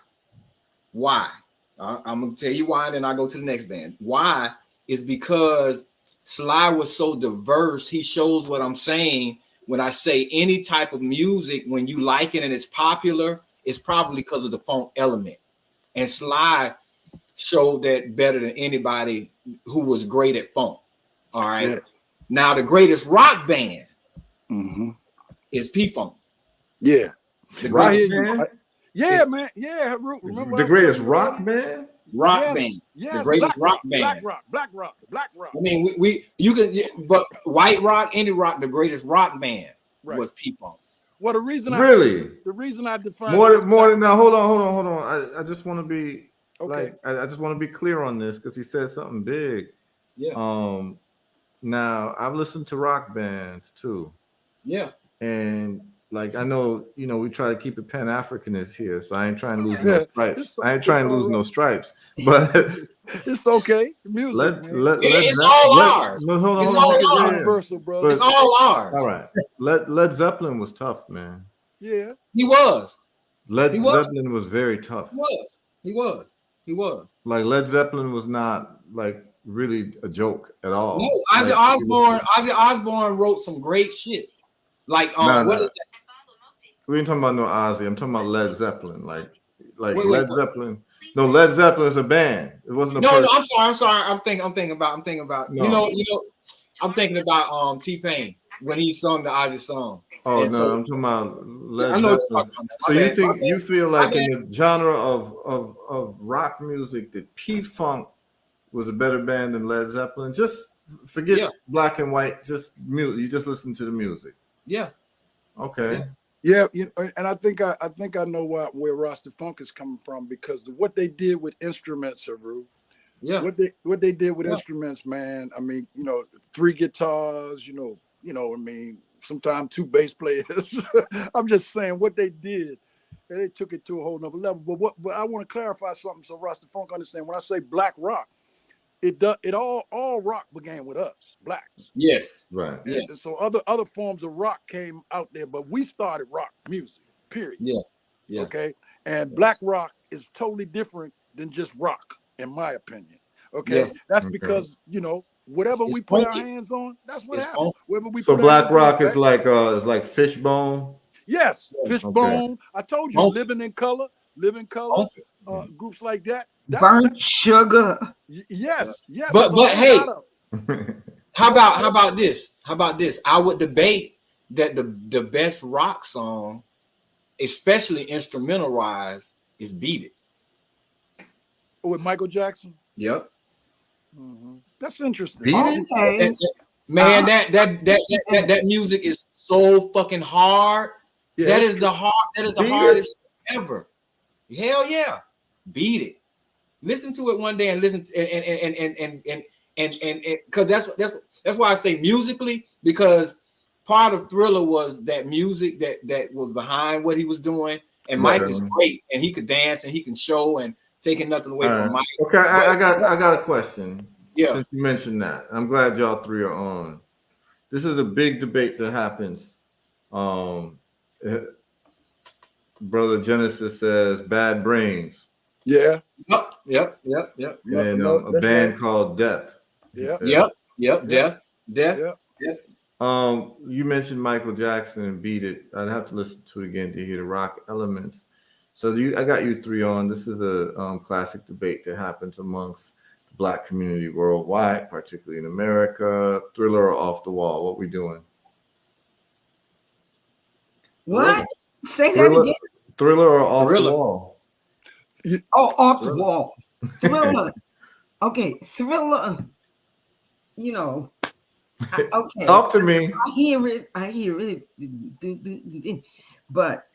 Why? I'm going to tell you why, and then I'll go to the next band. Why is because Sly was so diverse. He shows what I'm saying when I say any type of music, when you like it and it's popular, it's probably because of the funk element. And Sly showed that better than anybody who was great at funk. All right. Yeah. Now, the greatest rock band is P-Funk. Yeah. The greatest band? Yeah, man. Yeah. Remember the greatest rock band? Rock band. Yes. The greatest rock band. Black rock. I mean, but white rock, indie rock, the greatest rock band was P-Funk. Well, the reason I define more than now. Hold on. I just want to be I just want to be clear on this because he said something big. Yeah. Now I've listened to rock bands too. Yeah. And like I know, we try to keep it Pan-Africanist here, so I ain't trying to lose no stripes. I ain't trying to lose no stripes, but it's okay. Music. It's all ours. It's all universal, bro. It's all ours. All right. Led Zeppelin was tough, man. Yeah, he was. Led He was. Zeppelin was very tough. He was. Like Led Zeppelin was not like really a joke at all. No, Ozzy Like, Osbourne wrote some great shit. Like nah, what nah. is that? We ain't talking about no Ozzy. I'm talking about Led Zeppelin. Like Wait, Led Zeppelin. No, Led Zeppelin is a band. It wasn't a person. No, I'm sorry. I'm thinking about No. I'm thinking about T-Pain when he sung the Ozzy song. Oh And no, so I'm talking about Led I know what you're Zeppelin. talking about. So you feel like bad. in the genre of rock music that P Funk was a better band than Led Zeppelin? Just forget black and white, just music. You just listen to the music. Yeah. Okay. Yeah, and I think I know where Rasta Funk is coming from, because what they did with instruments, Heru. Yeah. What they did with instruments, man. I mean, 3 guitars, I mean, sometimes 2 bass players. I'm just saying what they did, and they took it to a whole nother level. But I want to clarify something so Rasta Funk understand. When I say black rock, it all rock began with us, blacks. Yes. Right. And so other forms of rock came out there, but we started rock music, period. Yeah. Yeah. Okay. And black rock is totally different than just rock, in my opinion. Okay. Yeah. That's because, whatever we put our hands on, that's what happens. So black rock is like Fishbone. Yes, Fishbone. I told you, Living in Color, groups like that. Burnt Sugar. Yes. But hey, how about this? I would debate that the best rock song, especially instrumental wise, is "Beat It" with Michael Jackson. Yep. Mm-hmm. That's interesting. Okay. Man, that music is so fucking hard. Yeah, that is the hardest ever. Hell yeah. Beat It. Listen to it one day and listen to and because that's why I say musically, because part of Thriller was that music that was behind what he was doing, and Mike is great, and he could dance and he can show, and taking nothing away from Mike. Okay, I got a question. Yeah. Since you mentioned that, I'm glad y'all 3 are on. This is a big debate that happens. Brother Genesis says Bad Brains. Yeah. Yep. And a band called Death. Yep. Death. You mentioned Michael Jackson and Beat It. I'd have to listen to it again to hear the rock elements. So I got you 3 on. This is a classic debate that happens amongst the Black community worldwide, particularly in America. Thriller or Off the Wall? What we doing? What? Say that again. Thriller or Off the Wall? Oh, Off the Wall. Thriller. Okay, Thriller. Okay. Talk to me. I hear it. But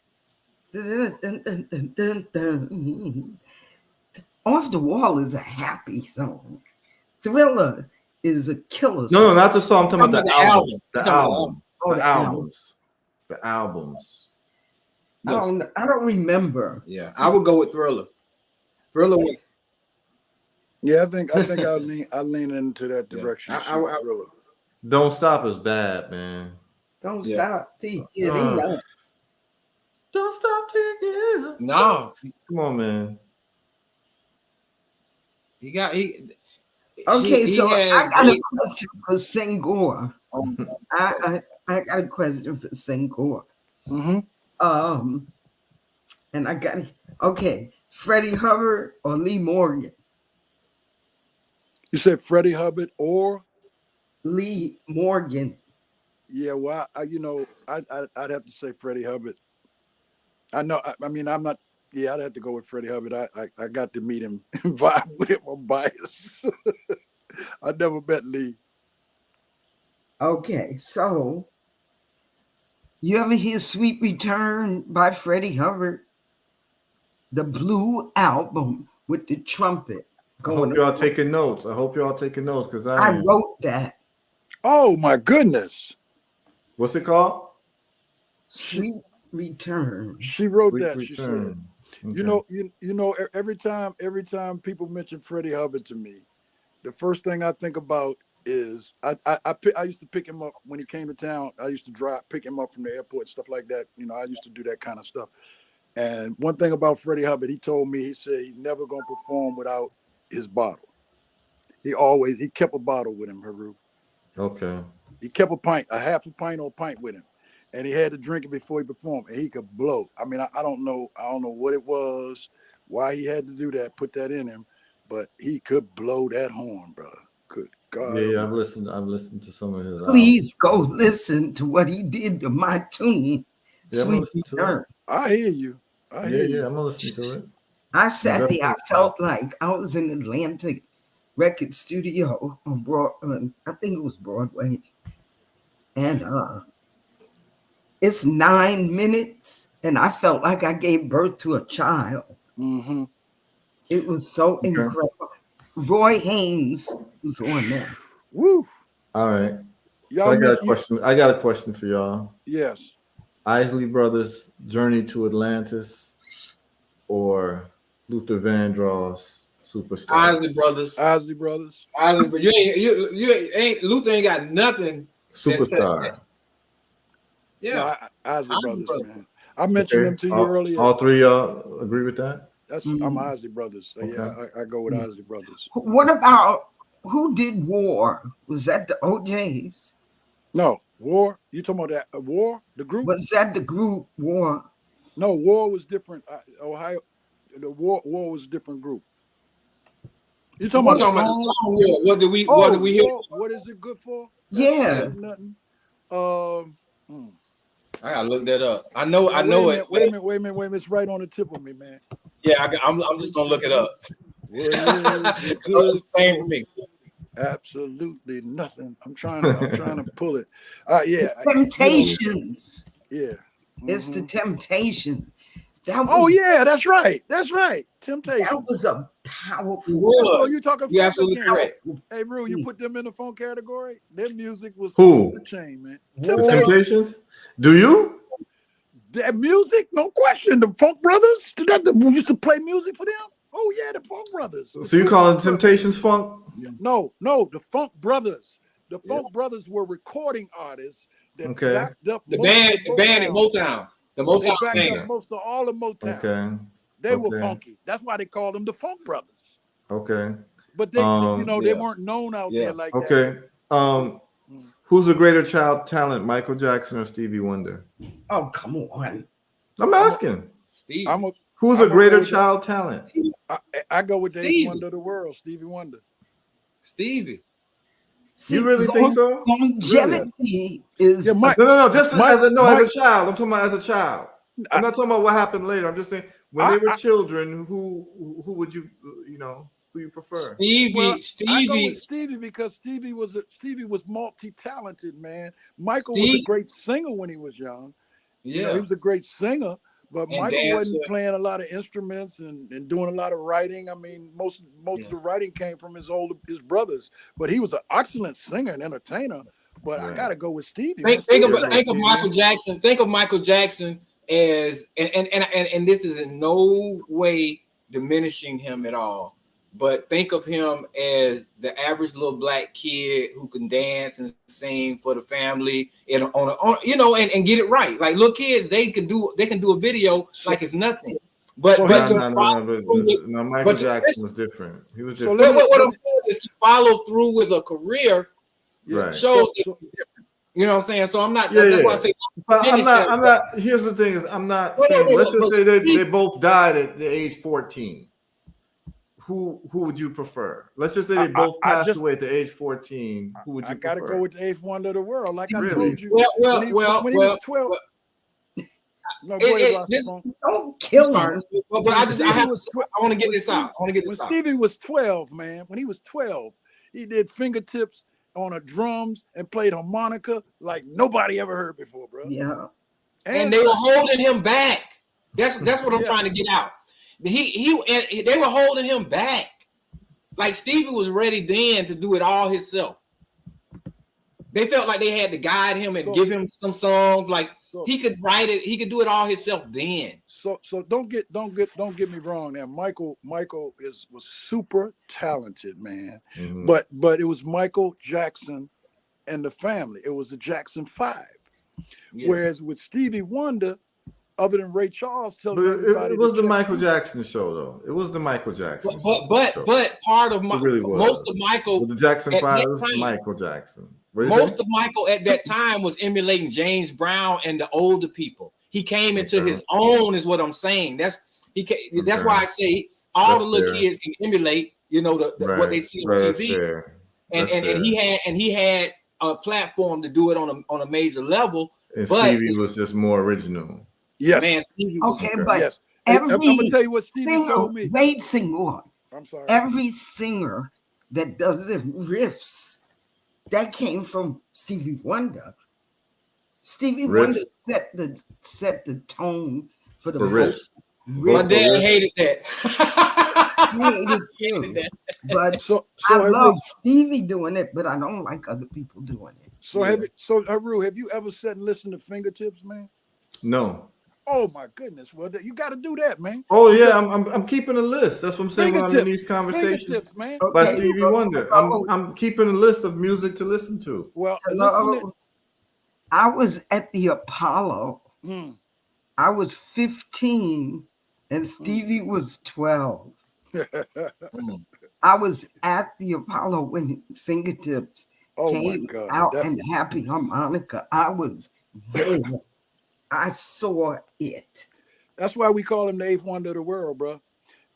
Off the Wall is a happy song. Thriller is a killer song. No, not the song. I'm talking about the album. The albums. I don't remember. Yeah, I would go with Thriller. Thriller. Yeah, I think I lean into that direction. Thriller. Don't Stop is bad, man. Don't stop. Don't stop till you. No. Come on, man. Okay, so I got a question for Senghor. I got a question for Senghor. Mm-hmm. And I got Freddie Hubbard or Lee Morgan? You said Freddie Hubbard or Lee Morgan? Yeah, well, I'd have to say Freddie Hubbard. I know. I mean, I'm not. Yeah, I'd have to go with Freddie Hubbard. I got to meet him and vibe with him. I'm biased. I never met Lee. Okay, so you ever hear "Sweet Return" by Freddie Hubbard? The Blue Album with the trumpet. I hope y'all taking notes. Because I wrote that. Oh my goodness! What's it called? Sweet Return. She wrote Sweet that. Return. She said, Okay. you know, every time people mention Freddie Hubbard to me, the first thing I think about is I used to pick him up when he came to town. I used to pick him up from the airport, stuff like that. I used to do that kind of stuff. And one thing about Freddie Hubbard, he told me, he said he's never gonna perform without his bottle. He kept a bottle with him, Heru. Okay. He kept a half a pint or a pint with him. And he had to drink it before he performed. And he could blow. I mean, I don't know what it was, why he had to do that, put that in him, but he could blow that horn, bro. Good God. Yeah, I've listened to some of his Please go listen to what he did to my tune. Yeah, I'm gonna listen to it. I hear you. I hear you. I'm gonna listen to it. I sat there, I felt like I was in Atlantic Record Studio on I think it was Broadway. And it's 9 minutes, and I felt like I gave birth to a child. Mm-hmm. It was so incredible. Roy Haynes was on there. Woo! All right. So I got a question. I got a question for y'all. Yes. Isley Brothers' Journey to Atlantis or Luther Vandross Superstar? Isley Brothers. Isley Brothers. Isley, you ain't Luther ain't got nothing. Superstar. Yeah, no, Isley Brothers, man. I mentioned them to you earlier. All three y'all agree with that? I'm Isley Brothers. So yeah, I go with Isley Brothers. What about who did War? Was that the OJs? No, War. You talking about that War? The group? Was that the group War? No, War was different. Ohio, the War was a different group. You talking about the song? Yeah. What do we hear? What is it good for? Yeah. Nothing. I gotta look that up. I know it. Wait a minute. It's right on the tip of me, man. Yeah, I'm just gonna look it up. It's the same for me. Absolutely nothing. I'm trying to pull it. Yeah. Temptations. Yeah. It's the Temptation. That's right. Temptation. That was a powerful. So you talking? You're absolutely correct. Hey, Rue, you put them in the funk category? Their music was who? The chain, man. Temptations? Do you? Their music, no question. The Funk Brothers, we used to play music for them. Oh yeah, the Funk Brothers. So you calling Temptations funk? No, the Funk Brothers. The Funk Brothers were recording artists that backed up the band at Motown. The Motown band. Most of all of Motown. Okay. They were funky. That's why they called them the Funk Brothers. Okay. But they, they weren't known out there like that. Okay. Who's a greater child talent, Michael Jackson or Stevie Wonder? Oh, come on. I'm asking. Steve. Who's a greater child talent? I go with Dave Wonder of the world, Stevie Wonder. Stevie. See, you really think so? Longevity is no. Just as a child. I'm talking about as a child. I'm not talking about what happened later. I'm just saying when they were children, who would you who you prefer? Stevie. I go with Stevie because Stevie was multi-talented, man. Michael was a great singer when he was young. Yeah, he was a great singer. But and Michael dancer. wasn't playing a lot of instruments and doing a lot of writing. I mean, most of the writing came from his brothers. But he was an excellent singer and entertainer. But I gotta go with Stevie. Think of Michael Jackson. Think of Michael Jackson as and this is in no way diminishing him at all. But think of him as the average little black kid who can dance and sing for the family and and get it right. Like little kids, they can do a video like it's nothing. But Michael Jackson was different. He was different. So what I'm saying is to follow through with a career shows that he's different. You know what I'm saying? So I'm not. That's why I say I'm not. Here's the thing: is I'm not saying. Let's just say they both died at the age 14. Who would you prefer? Let's just say they both passed away at the age 14. Who would you prefer? I gotta go with the eighth wonder of the world. Like I told you. When he was 12. No, go ahead, don't kill him. But I want to get this out. When Stevie was 12, man, when he was 12, he did fingertips on a drums and played harmonica like nobody ever heard before, bro. Yeah. And they were holding him back. That's what I'm trying to get out. They were holding him back. Like Stevie was ready then to do it all himself. They felt like they had to guide him and give him some songs. Like he could write it, he could do it all himself then. So don't get me wrong. Now Michael was super talented, man. Mm-hmm. But it was Michael Jackson and the family. It was the Jackson 5. Yeah. Whereas with Stevie Wonder, other than Ray Charles telling But everybody. it was to the check Michael Stevie. Jackson show, though. It was the Michael Jackson. But part of my It really was. most of Michael With the Jackson at 5 that was time, Michael Jackson. What did you most say? of Michael at that time was emulating James Brown and the older people. He came into his own, is what I'm saying. That's why I say all the little kids can emulate, you know, what they see on TV. And he had a platform to do it on a major level. And but Stevie was just more original. Yes. Man, Stevie was Okay, but yes. every I'm gonna tell you what Stevie singer, told me. wait, singer. I'm sorry. Every singer that does the riffs, that came from Stevie Wonder. Stevie Wonder set the tone for the riffs. My dad hated that. But so I love Stevie doing it, but I don't like other people doing it. So Heru, have you ever sat and listened to Fingertips, man? No. Oh my goodness! Well, you got to do that, man. Oh yeah, I'm keeping a list. That's what I'm saying when I'm in these conversations man. by Stevie Wonder. I'm keeping a list of music to listen to. Well, I was at the Apollo. I was 15 and Stevie was 12. I was at the Apollo when Fingertips came out and Happy Harmonica. I was there. I saw it. That's why we call him the eighth wonder of the world, bro.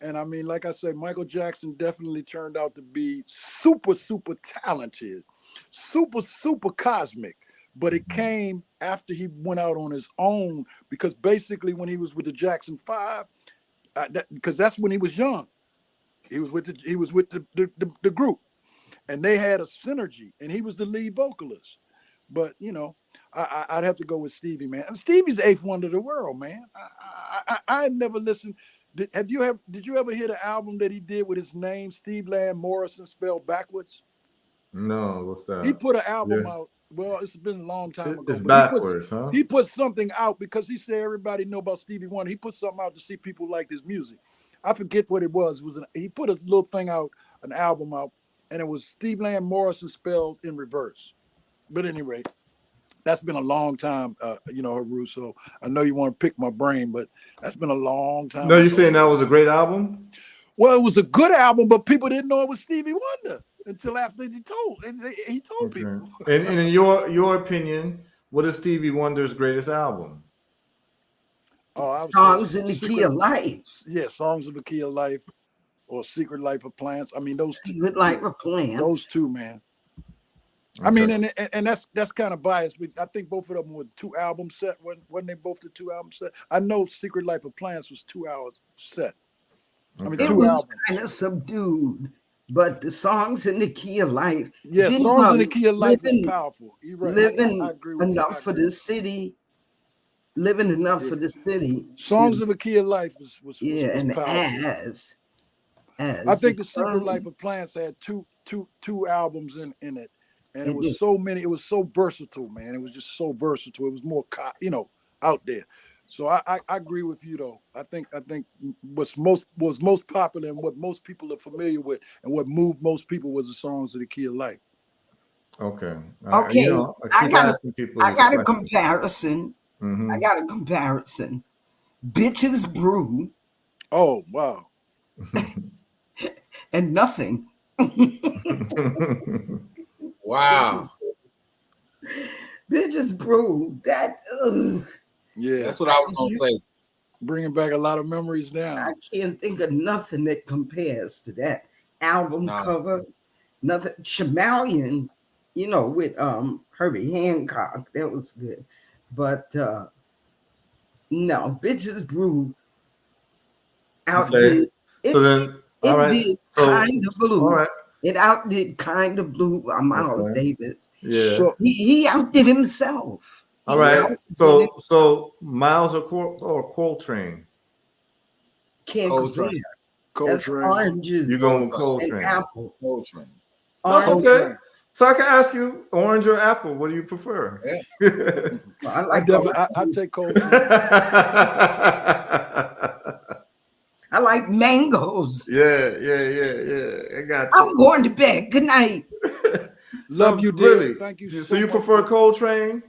And I mean, like I said, Michael Jackson definitely turned out to be super, super talented, super, super cosmic. But it came after he went out on his own, because basically when he was with the Jackson 5, because that's when he was young. He was with the group, and they had a synergy, and he was the lead vocalist. But you know, I'd have to go with Stevie, man. And Stevie's the eighth wonder of the world, man. I had never listened. Did you ever hear the album that he did with his name, Steve Land Morrison, spelled backwards? No, what's that? He put an album out. Well, it's been a long time ago. It's backwards, huh? He put something out because he said everybody know about Stevie Wonder. He put something out to see people like his music. I forget what it was. He put a little thing out, an album out, and it was Steve Land Morrison spelled in reverse. But anyway, that's been a long time, Heru. So I know you want to pick my brain, but that's been a long time. No, you're saying that was a great album? Well, it was a good album, but people didn't know it was Stevie Wonder until after he told people. And in your opinion, what is Stevie Wonder's greatest album? Songs in the Key of Life. Yeah, Songs in the Key of Life, or Secret Life of Plants. I mean, those two. Secret Life of Plants. Those two, man. Okay. I mean, and that's kind of biased. I think both of them were 2 album set. Wasn't they both the 2 album set? I know Secret Life of Plants was 2 hours set. I mean, 2 albums. Was kind of subdued, but the Songs in the Key of Life. Yeah, Songs in the Key of Life is powerful. You're right. Living I agree with enough for the city. Living enough for the city. Songs in the Key of Life was and powerful. as I think the Secret Life of Plants had two albums in it. And it was so many. It was so versatile, man. It was just so versatile. It was more, out there. So I agree with you, though. I think was most popular and what most people are familiar with and what moved most people was the Songs of the Key of Life. Okay. Okay. I got a comparison. Mm-hmm. I got a comparison. Bitches Brew. Oh wow. And Nothing. Wow. Bitches Brew. That. Yeah, that's what I was gonna say. Bringing back a lot of memories now. I can't think of nothing that compares to that album cover. Nothing. Chameleon, with Herbie Hancock, that was good. But no, Bitches Brew outdid. So then, all right. Did Kind of Blue. All right. It outdid Kind of Blue by Miles Davis. Yeah. So he outdid himself. All right. So Miles or Coltrane? Can't compare. That's oranges. You're going with Coltrane. And apple. Coltrane. That's okay. So I can ask you, orange or apple? What do you prefer? Yeah. I take Coltrane. I like mangoes. Yeah. I got you. I'm going to bed. Good night. Love you, dear. Really? Thank you. So you prefer Coltrane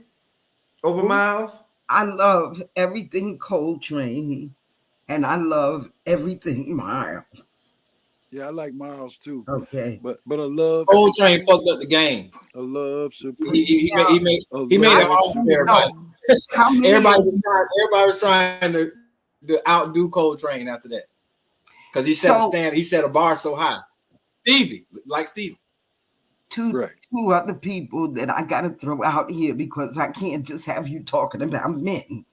over Miles? I love everything Coltrane, and I love everything Miles. Yeah, I like Miles too. Okay. But a love Coltrane fucked up the game. A love supreme. He made it hard for everybody. How many? Everybody was trying to outdo Coltrane after that. Because he set a bar so high. Stevie. Two other people that I got to throw out here because I can't just have you talking about men.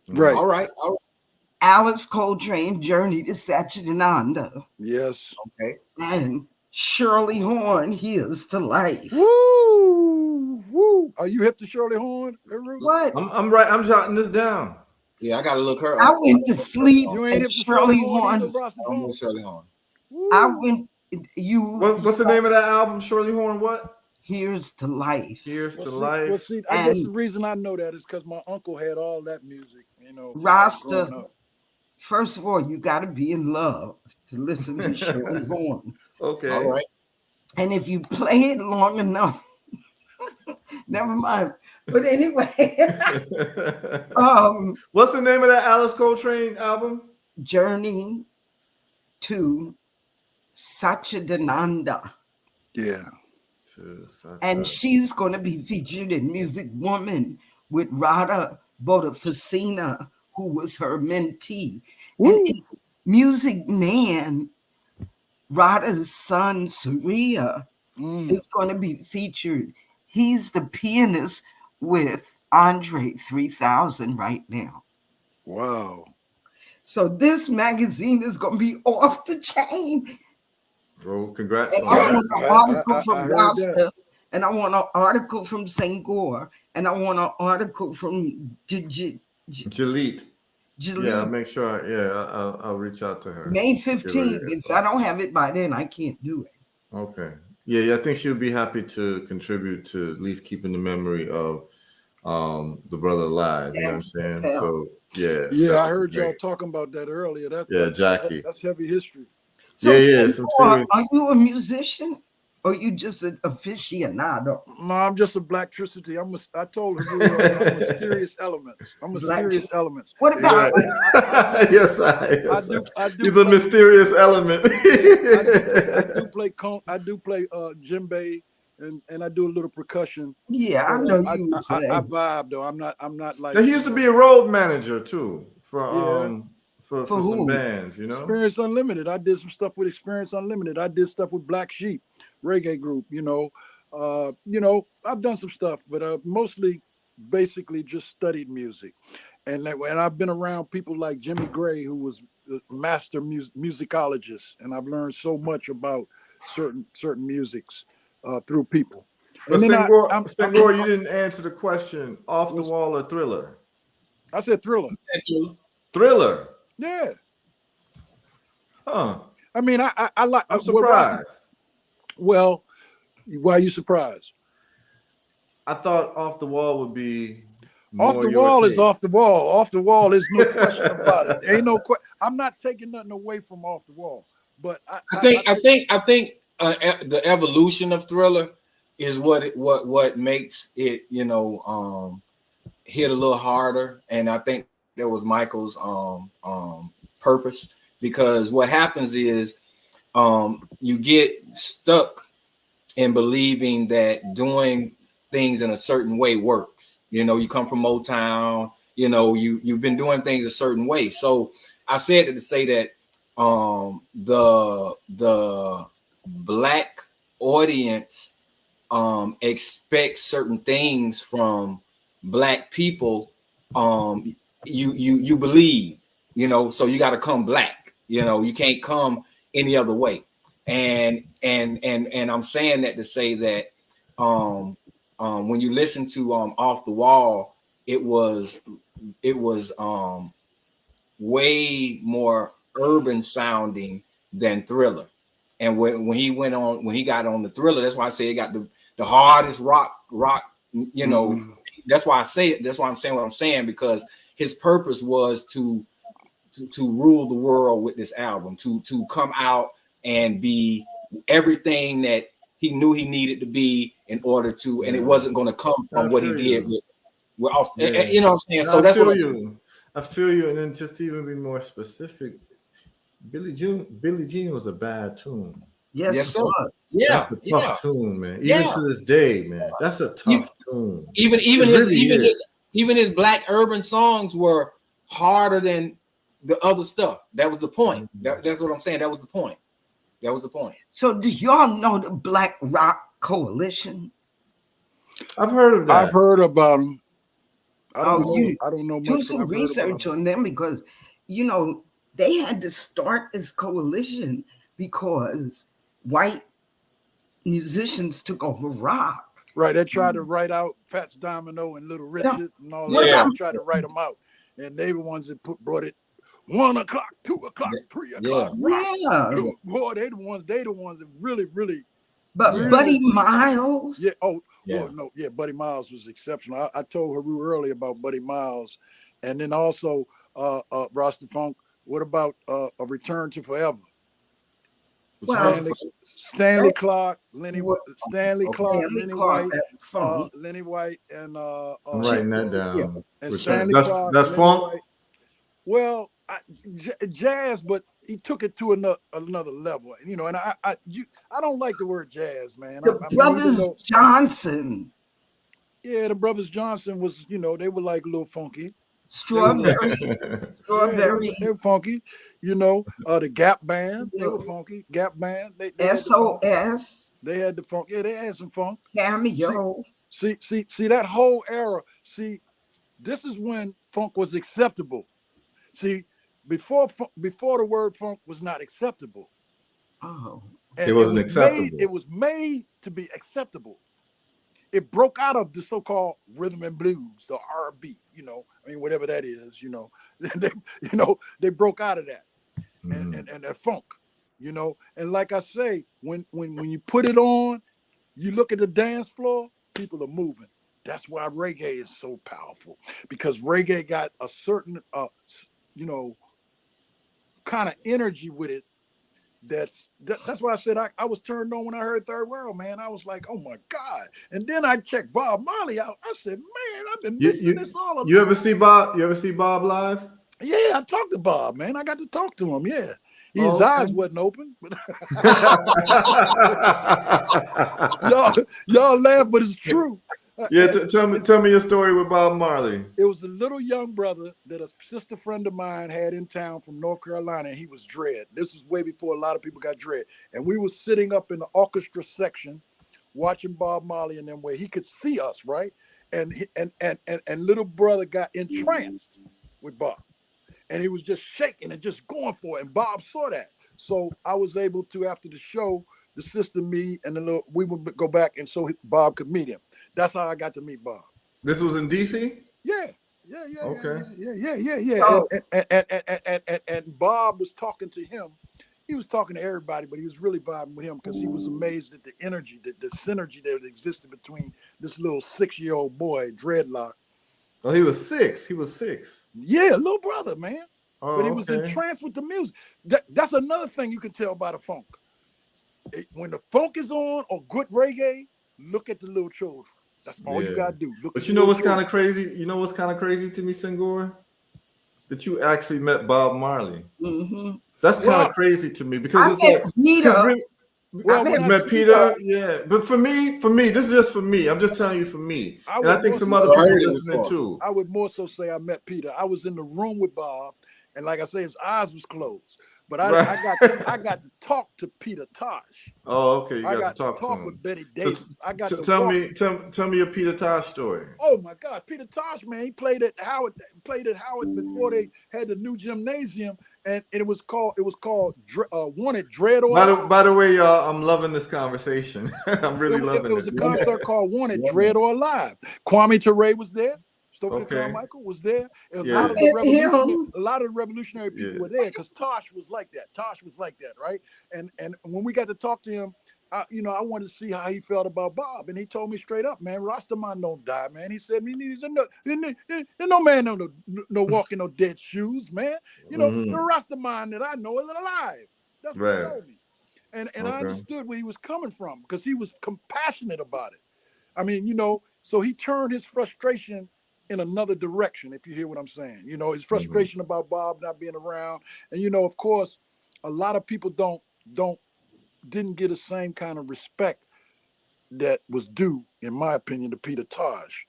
Right. All right. Alice Coltrane, Journey to Satchidananda. Yes. Okay. And Shirley Horn, Here's to Life. Woo! Woo! Are you hip to Shirley Horn? What? I'm jotting this down. Yeah, I gotta look her I up. went to sleep. You ain't hip to Shirley Horn. Shirley Horn. I went. What's the name of that album? Shirley Horn. What? Here's to Life. Here's to Life. Well, see, I guess the reason I know that is because my uncle had all that music. You know, Rasta. First of all, you got to be in love to listen to Shirley Horn. Okay. All right. And if you play it long enough, never mind. But anyway, what's the name of that Alice Coltrane album? Journey to Satchidananda. Yeah. And she's going to be featured in Music Woman with Radha Bodafacina, who was her mentee. And in Music Man, Radha's son, Surya, is going to be featured. He's the pianist with Andre 3000 right now. Wow. So this magazine is going to be off the chain. Bro, congrats. And I want an article from Rasta, and I want an article from Senghor, and I want an article from Jalit. Yeah, I'll make sure. Yeah, I'll reach out to her. May 15th. If I don't have it by then, I can't do it. Okay. Yeah, I think she would be happy to contribute to at least keeping the memory of the brother alive. You know what I'm saying? So yeah, I heard y'all talking about that earlier. Jackie. That's heavy history. So are you a musician or you just an aficionado? No, I'm just a blacktricity. I told her I'm mysterious elements. I'm mysterious elements. What about? Yes, I do. He's a mysterious element. I do play djembe and I do a little percussion. Yeah, I know you. I vibe though. I'm not like. He used to be a road manager too for some bands, you know. Experience Unlimited. I did some stuff with Experience Unlimited. I did stuff with Black Sheep, reggae group. You know, I've done some stuff, but mostly, basically, just studied music, and I've been around people like Jimmy Gray, who was a master musicologist, and I've learned so much about certain musics through people. But Senghor, you didn't answer the question. Off the Wall or Thriller? I said Thriller. Thriller. Yeah. Huh. I mean, I like. I'm surprised. Well, why are you surprised? I thought Off the Wall would be. Off the Wall is off the wall. Off the Wall is no question about it. Ain't no question. I'm not taking nothing away from Off the Wall, but I think the evolution of Thriller is what makes it, you know, hit a little harder, and I think that was Michael's purpose, because what happens is you get stuck in believing that doing things in a certain way works. You know, you come from Motown, you know, you've been doing things a certain way. So I said it to say that the Black audience expects certain things from Black people. You believe, you know, so you got to come Black, you know, you can't come any other way. And I'm saying that to say that when you listen to Off the Wall, it was way more urban sounding than Thriller. And when he got on the Thriller, that's why I say it got the hardest rock, you know. That's why I say it. That's why I'm saying what I'm saying, because his purpose was to rule the world with this album, to come out and be everything that he knew he needed to be in order to, and it wasn't going to come from what he did with. We're off. Yeah. You know what I'm saying? No, So that's what I feel you. And then just to even be more specific, Billie Jean was a bad tune. Yes, yes, it sir. was. Yeah, That's a yeah, tough tune, man. Even yeah. to this day, man. That's a tough tune. Even It really is. even his black urban songs were harder than the other stuff. That was the point. That's what I'm saying. That was the point. That was the point. So do y'all know the Black Rock Coalition? I've heard of that. I've heard about them. I don't know. You I don't know much. do but some I've heard research on them because, you know, they had to start this coalition because white musicians took over rock. Right, they tried to write out Fats Domino and Little Richard and all that. Yeah. They tried to write them out, and they were ones that brought it 1 o'clock, 2 o'clock, 3 o'clock. Rock. Yeah. Boy, they the ones that really. But really, Buddy Miles. Yeah. Oh, Yeah. well, no. Yeah, Buddy Miles was exceptional. I told Heru earlier about Buddy Miles, and then also Rasta Funk. What about A Return to Forever? Well, Stanley Clark, Lenny What- Stanley Clark, Stanley Lenny Clark, White, that's funk. Lenny White, and I'm writing that down. Yeah. and Return- Stanley that's Clark. that's Lenny funk. White. Well, jazz, but he took it to another level. And, you know, and I don't like the word jazz, man. The I mean, Brothers even though- Johnson, yeah, the Brothers Johnson was, you know, they were like a little funky. Strawberry, Strawberry, They were funky, you know. The Gap Band, they were funky. Gap Band, they had the funk. SOS, They had the funk. Yeah, they had some funk. Cameo. See that whole era. See, this is when funk was acceptable. See, before the word funk was not acceptable. Oh, And It wasn't acceptable. It was made to be acceptable. It broke out of the so-called rhythm and blues or R&B, you know. I mean, whatever that is, you know. They broke out of that and that funk, you know. And like I say, when you put it on, you look at the dance floor, people are moving. That's why reggae is so powerful, because reggae got a certain, you know, kind of energy with it. That's why I said I was turned on when I heard Third World, man. I was like, oh my God. And then I checked Bob Marley out. I said, man, I've been missing this all along. You ever see Bob live? Yeah, I talked to Bob, man. I got to talk to him. Yeah. His okay. eyes wasn't open. y'all laugh, but it's true. Yeah, tell me your story with Bob Marley. It was a little young brother that a sister friend of mine had in town from North Carolina, and he was dread. This was way before a lot of people got dread. And we were sitting up in the orchestra section watching Bob Marley and them where he could see us, right? And little brother got entranced with Bob. And he was just shaking and just going for it. And Bob saw that. So I was able to, after the show, the sister, me, and we would go back, and so Bob could meet him. That's how I got to meet Bob. This was in DC? Yeah. Okay. Yeah. Oh. And Bob was talking to him. He was talking to everybody, but he was really vibing with him because he was amazed at the energy, the synergy that existed between this little 6-year-old boy, Dreadlock. Oh, he was 6. Yeah, little brother, man. Oh, But he was entranced with the music. That's another thing you can tell by the funk. When the funk is on or good reggae, look at the little children. That's all you gotta do. But you know what's kind of crazy? You know what's kind of crazy to me, Senghor? That you actually met Bob Marley. Mm-hmm. That's kind of crazy to me because it's like you met Peter, yeah. But for me, this is just for me. I'm just telling you for me. And I think some other people listening too. I would more so say I met Peter. I was in the room with Bob, and like I say, his eyes was closed. But I got to talk to Peter Tosh. Oh, okay. You got to talk to him. With Betty Davis. So, tell me your Peter Tosh story. Oh my God, Peter Tosh, man, he played at Howard before they had the new gymnasium, and it was called Wanted Dread or Alive. By the way, y'all, I'm loving this conversation. I'm really loving it. It was a concert called Wanted Dread or Alive. Kwame Ture was there. Stokely Carmichael was there. A lot of the revolutionary people were there because Tosh was like that, right? And when we got to talk to him, I wanted to see how he felt about Bob, and he told me straight up, man, Rastaman don't die, man. He said, no man no walking no dead shoes, man. You know, the Rastaman that I know is alive. That's what he told me, and I understood where he was coming from because he was compassionate about it. I mean, so he turned his frustration in another direction, if you hear what I'm saying. You know, his frustration about Bob not being around. And you know, of course, a lot of people didn't get the same kind of respect that was due, in my opinion, to Peter Tosh.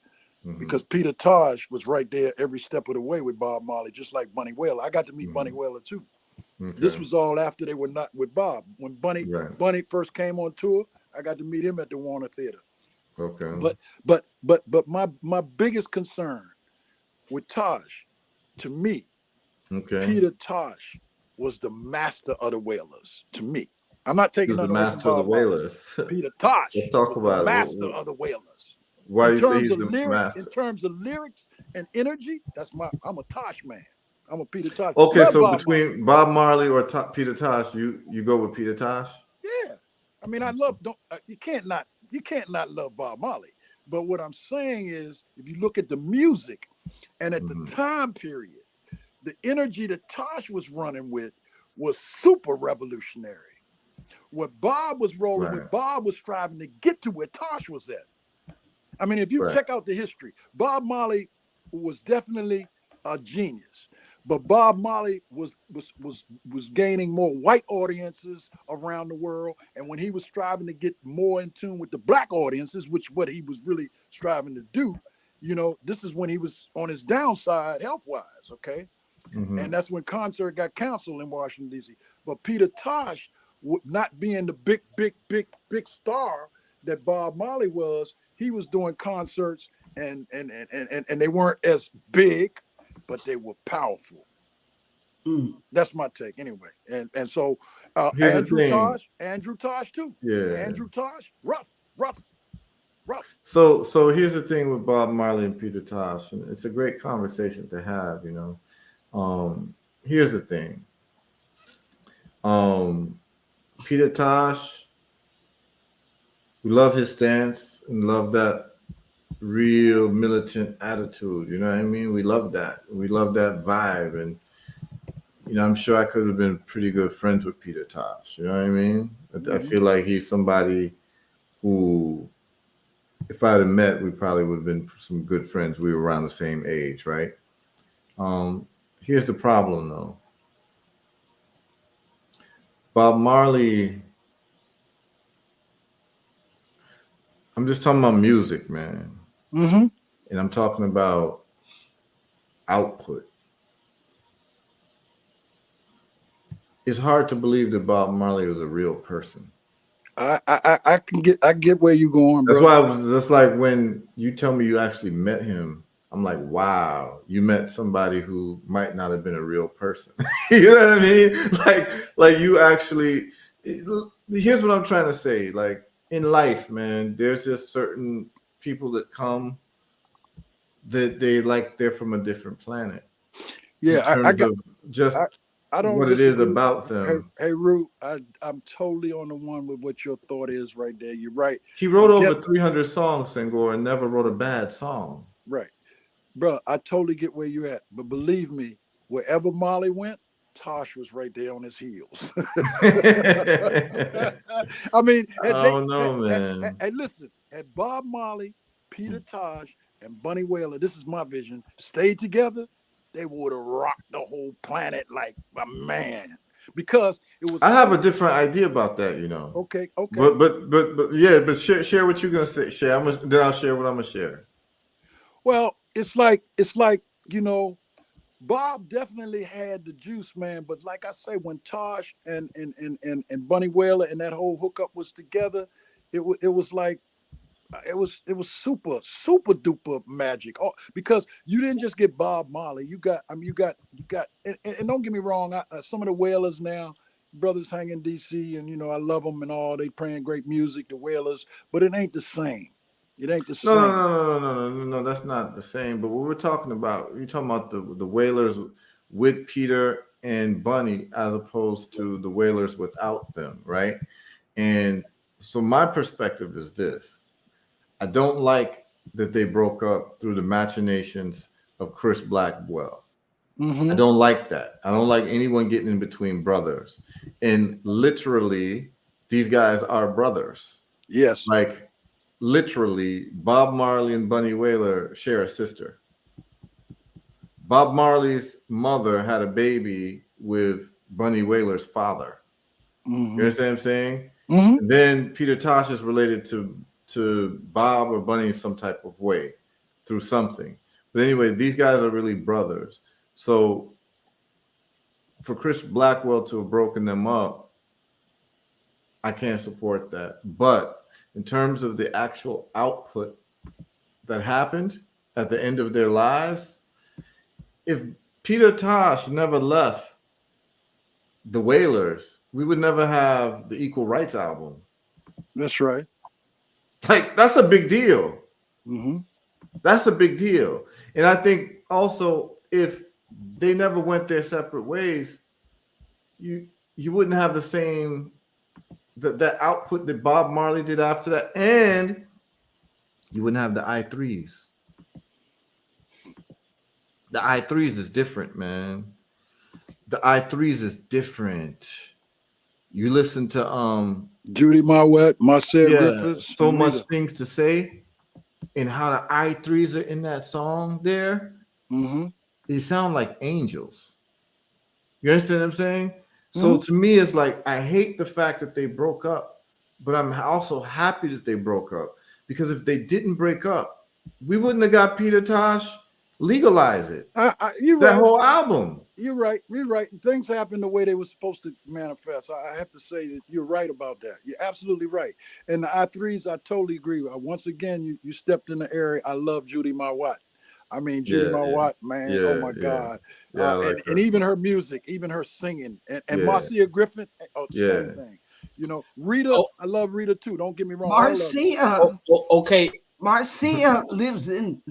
Because Peter Tosh was right there every step of the way with Bob Marley, just like Bunny Wailer. I got to meet Bunny Wailer too. Okay. This was all after they were not with Bob. When Bunny first came on tour, I got to meet him at the Warner Theater. Okay. But my biggest concern with Tosh, to me, Peter Tosh was the master of the Wailers. To me, I'm not taking nothing away from Bob Marley. Peter Tosh Let's talk was about the master of the Wailers. Why in you say terms he's of the lyrics, master? in terms of lyrics and energy, I'm a Tosh man. I'm a Peter Tosh. Okay, Love so Bob between Marley. Bob Marley or Peter Tosh, you go with Peter Tosh? Yeah, I mean, I love. You can't not love Bob Marley. But what I'm saying is, if you look at the music and at the time period, the energy that Tosh was running with was super revolutionary. What Bob was rolling with, Bob was striving to get to where Tosh was at. I mean, if you check out the history, Bob Marley was definitely a genius, but Bob Marley was gaining more white audiences around the world, and when he was striving to get more in tune with the black audiences, which what he was really striving to do, you know, this is when he was on his downside health-wise, okay? And that's when concert got canceled in Washington, D.C. But Peter Tosh, not being the big star that Bob Marley was, he was doing concerts and they weren't as big, but they were powerful. That's my take anyway. And so Andrew Tosh too. Yeah. Andrew Tosh, rough. So here's the thing with Bob Marley and Peter Tosh, and it's a great conversation to have, you know. Here's the thing. Peter Tosh, we love his stance and love that real militant attitude. You know what I mean? We love that. We love that vibe. And, you know, I'm sure I could have been pretty good friends with Peter Tosh. You know what I mean? I feel like he's somebody who, if I had met, we probably would have been some good friends. We were around the same age, right? Here's the problem, though. Bob Marley, I'm just talking about music, man. And I'm talking about output. It's hard to believe that Bob Marley was a real person. I get where you're going, bro. That's why that's like when you tell me you actually met him, I'm like, wow, you met somebody who might not have been a real person. You know what I mean? Like you actually. Here's what I'm trying to say. Like in life, man, there's just certain people that come that they're from a different planet. Yeah, in terms of just I don't what disagree. it is about them. Hey, Heru, I'm totally on the one with what your thought is right there. You're right. He wrote over 300 songs, Senghor, and never wrote a bad song. Right. Bro, I totally get where you're at. But believe me, wherever Marley went, Tosh was right there on his heels. I mean, man. Hey, listen, had Bob Marley, Peter Tosh, and Bunny Wailer, this is my vision, stayed together, they would have rocked the whole planet like a man. Because it was. I have a different idea about that, you know. Okay. But yeah, but share what you're gonna say. Share. Then I'll share what I'm gonna share. Well, it's like you know, Bob definitely had the juice, man. But like I say, when Tosh and Bunny Wailer and that whole hookup was together, it was like it was super duper magic. Oh, because you didn't just get Bob Marley. You got and don't get me wrong. Some of the Wailers now, brothers hang in D.C. and you know I love them and all. They playing great music, the Wailers, but it ain't the same. It ain't the same. No, that's not the same. But what we're talking about, you're talking about the Wailers with Peter and Bunny as opposed to the Wailers without them, right? And so my perspective is this. I don't like that they broke up through the machinations of Chris Blackwell. I don't like that. I don't like anyone getting in between brothers. And literally, these guys are brothers. Yes. Like, literally, Bob Marley and Bunny Wailer share a sister. Bob Marley's mother had a baby with Bunny Wailer's father. Mm-hmm. You understand what I'm saying? Mm-hmm. And then Peter Tosh is related to Bob or Bunny in some type of way through something. But anyway, these guys are really brothers. So for Chris Blackwell to have broken them up, I can't support that. But in terms of the actual output that happened at the end of their lives, if Peter Tosh never left the Wailers, we would never have the Equal Rights album. That's right. Like, that's a big deal. Mm-hmm. That's a big deal. And I think also if they never went their separate ways, you wouldn't have the same that output that Bob Marley did after that, and you wouldn't have the I3s. The I3s is different, man. The I3s is different. You listen to Judy Marwet, Marcel Griffiths, so and much Rita. things to say, and how the I3s are in that song there. Mm-hmm. They sound like angels. You understand what I'm saying? So Mm-hmm. to me, it's like I hate the fact that they broke up, but I'm also happy that they broke up, because if they didn't break up, we wouldn't have got Peter Tosh legalize it. You're That right. whole album. You're right. You're right. Things happened the way they were supposed to manifest. I have to say that you're right about that. You're absolutely right. And the I3s, I totally agree with. Once again, you stepped in the area. I love Judy Marwatt. I mean, Judy Marwatt, man. Oh my God. Yeah, I like And her. even her music, even her singing, and Yeah. Marcia Griffin, Yeah. same thing. You know, Rita, Oh. I love Rita too. Don't get me wrong. All of them. Marcia, Okay. Marcia lived in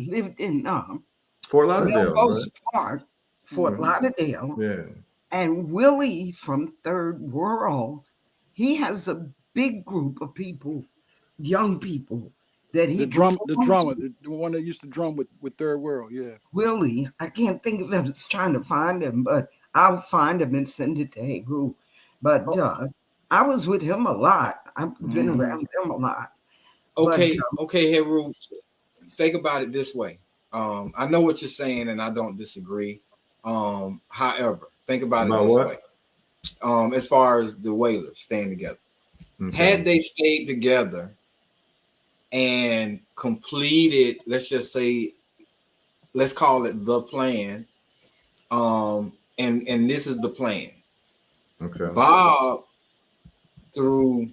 Fort Lauderdale, Melrose right? Park, Fort Mhm. Lauderdale. Yeah. And Willie from Third World, he has a big group of people, young people, that he The drummer, the one that used to drum with Third World, yeah. Willie, I can't think of it. I was trying to find him, but I'll find him and send it to Heru. But I was with him a lot. I've been Mhm. around him a lot. Okay, okay, Heru. Think about it this way. I know what you're saying, and I don't disagree. However, think about it About this what? way. As far as the Wailers staying together, had they stayed together and completed, let's just say, let's call it the plan. And this is the plan. Okay. Bob, through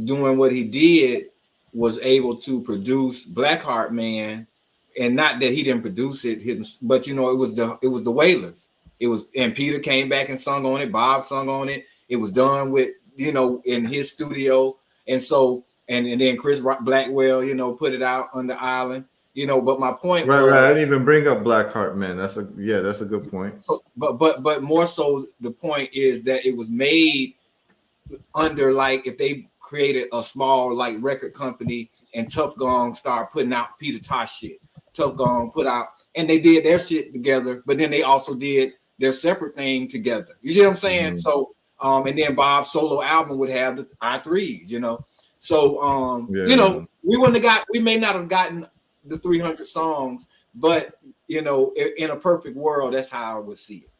doing what he did, was able to produce Blackheart Man, and not that he didn't produce it, but it was the Wailers. It was, and Peter came back and sung on it. Bob sung on it. It was done with in his studio, and so and then Chris Blackwell put it out on the island. But my point was, right. I didn't even bring up Blackheart Man. That's a good point. So, but more so, the point is that it was made under, like, if they created a small like record company and Tough Gong started putting out Peter Tosh shit. Tough Gong put out, and they did their shit together, but then they also did their separate thing together. You see what I'm saying? Mhm. So and then Bob's solo album would have the I3s, So we may not have gotten the 300 songs, but in a perfect world, that's how I would see it.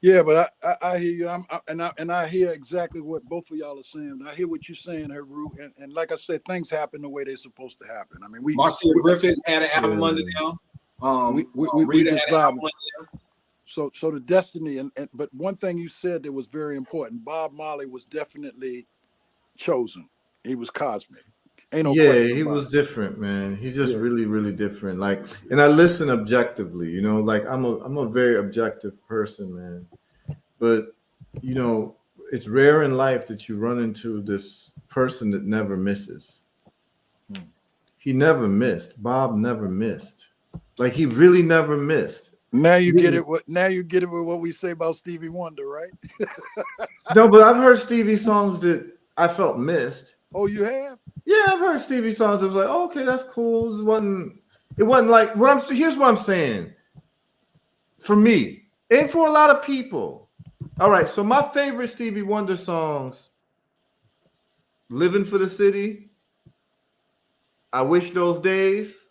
Yeah, but I hear you. And I hear exactly what both of y'all are saying. I hear what you're saying, Heru, and like I said, things happen the way they're supposed to happen. I mean, Marcia Griffin had an album under them. We Rita just had an album vibing. under them. So the destiny, and but one thing you said that was very important. Bob Marley was definitely chosen. He was cosmic. Ain't no question He about was it. different, man. He's just Yeah. really, really different. Like, and I listen objectively, like I'm a very objective person, man. But it's rare in life that you run into this person that never misses. He never missed. Bob never missed. Like, he really never missed. Now you get it. Now you get it with what we say about Stevie Wonder, right? No, but I've heard Stevie songs that I felt missed. Oh, you have? Yeah, I've heard Stevie songs. It was like, oh, okay, that's cool. It wasn't like here's what I'm saying. For me, and for a lot of people. All right, so my favorite Stevie Wonder songs: "Living for the City," "I Wish Those Days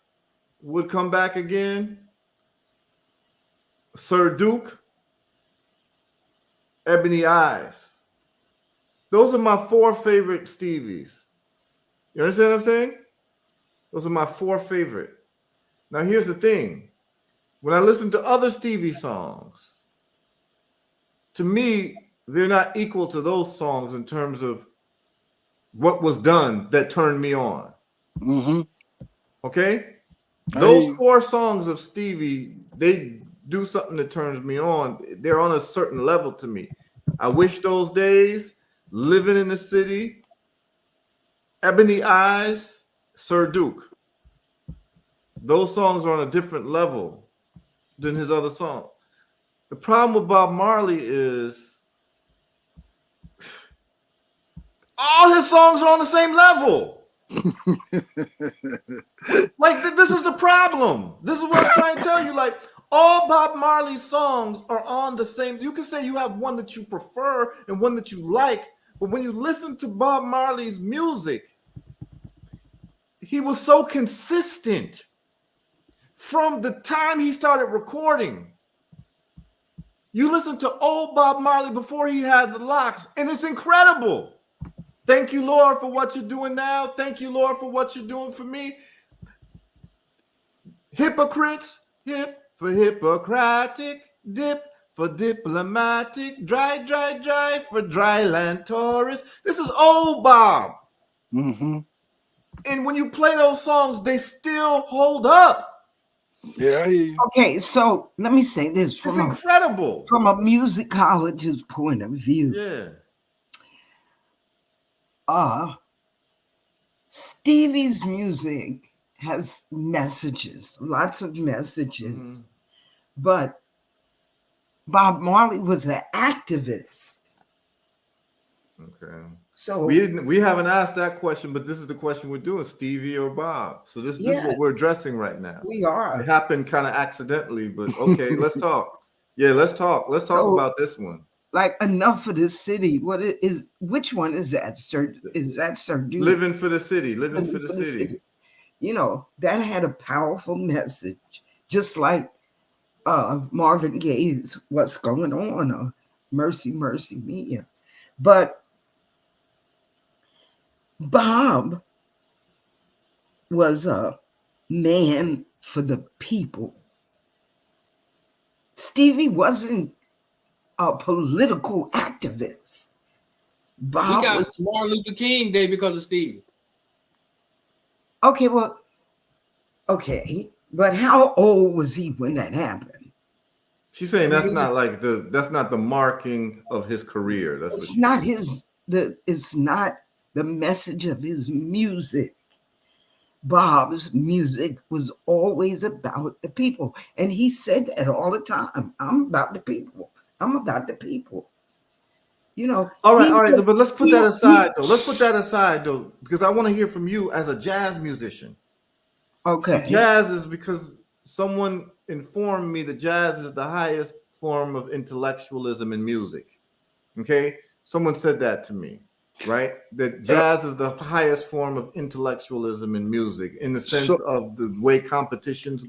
Would Come Back Again," Sir Duke, Ebony Eyes. Those are my 4 favorite Stevies. You understand what I'm saying? Those are my 4 favorite. Now here's the thing. When I listen to other Stevie songs, to me, they're not equal to those songs in terms of what was done that turned me on. Mm-hmm. Okay? Those 4 songs of Stevie, they do something that turns me on. They're on a certain level to me. I Wish Those Days, Living in the City, Ebony Eyes, Sir Duke. Those songs are on a different level than his other songs. The problem with Bob Marley is all his songs are on the same level. Like, this is the problem. This is what I'm trying to tell you. Like, all Bob Marley's songs are on the same. You can say you have one that you prefer and one that you like, but when you listen to Bob Marley's music, he was so consistent from the time he started recording. You listen to old Bob Marley before he had the locks, and it's incredible. Thank you, Lord, for what you're doing now. Thank you, Lord, for what you're doing for me. Hypocrites, hip for Hippocratic, dip for diplomatic, dry, dry, dry for dry land tourist. This is old Bob. Mm-hmm. And when you play those songs, they still hold up. Yeah, I hear you. Okay, so let me say this It's incredible. From a musicologist's point of view. Yeah. Stevie's music has messages, lots of messages, but Bob Marley was an activist. Okay. So we haven't asked that question, but this is the question we're doing: Stevie or Bob. So this is what we're addressing right now. We are. It happened kind of accidentally, but okay, let's talk. Yeah, let's talk. Let's talk about this one. Like Enough for the City. Which one is that, Sir? Is that Sir Duke? Living for the City. Living for the city. You know, that had a powerful message, just like Marvin Gaye's What's Going On, Mercy, Mercy Me. But Bob was a man for the people. Stevie wasn't a political activist. Bob He got was Martin Luther King Day because of Stevie. okay. But how old was he when that happened? She's saying that's not the marking of his career. That's It's not it's not the message of his music. Bob's music was always about the people, and he said that all the time. I'm about the people. I'm about the people. You know. All right. But let's put that aside, though. Let's put that aside, though, because I want to hear from you as a jazz musician. Okay. Jazz is because someone informed me that jazz is the highest form of intellectualism in music. Okay? Someone said that to me, right? That jazz is the highest form of intellectualism in music in the sense of the way compositions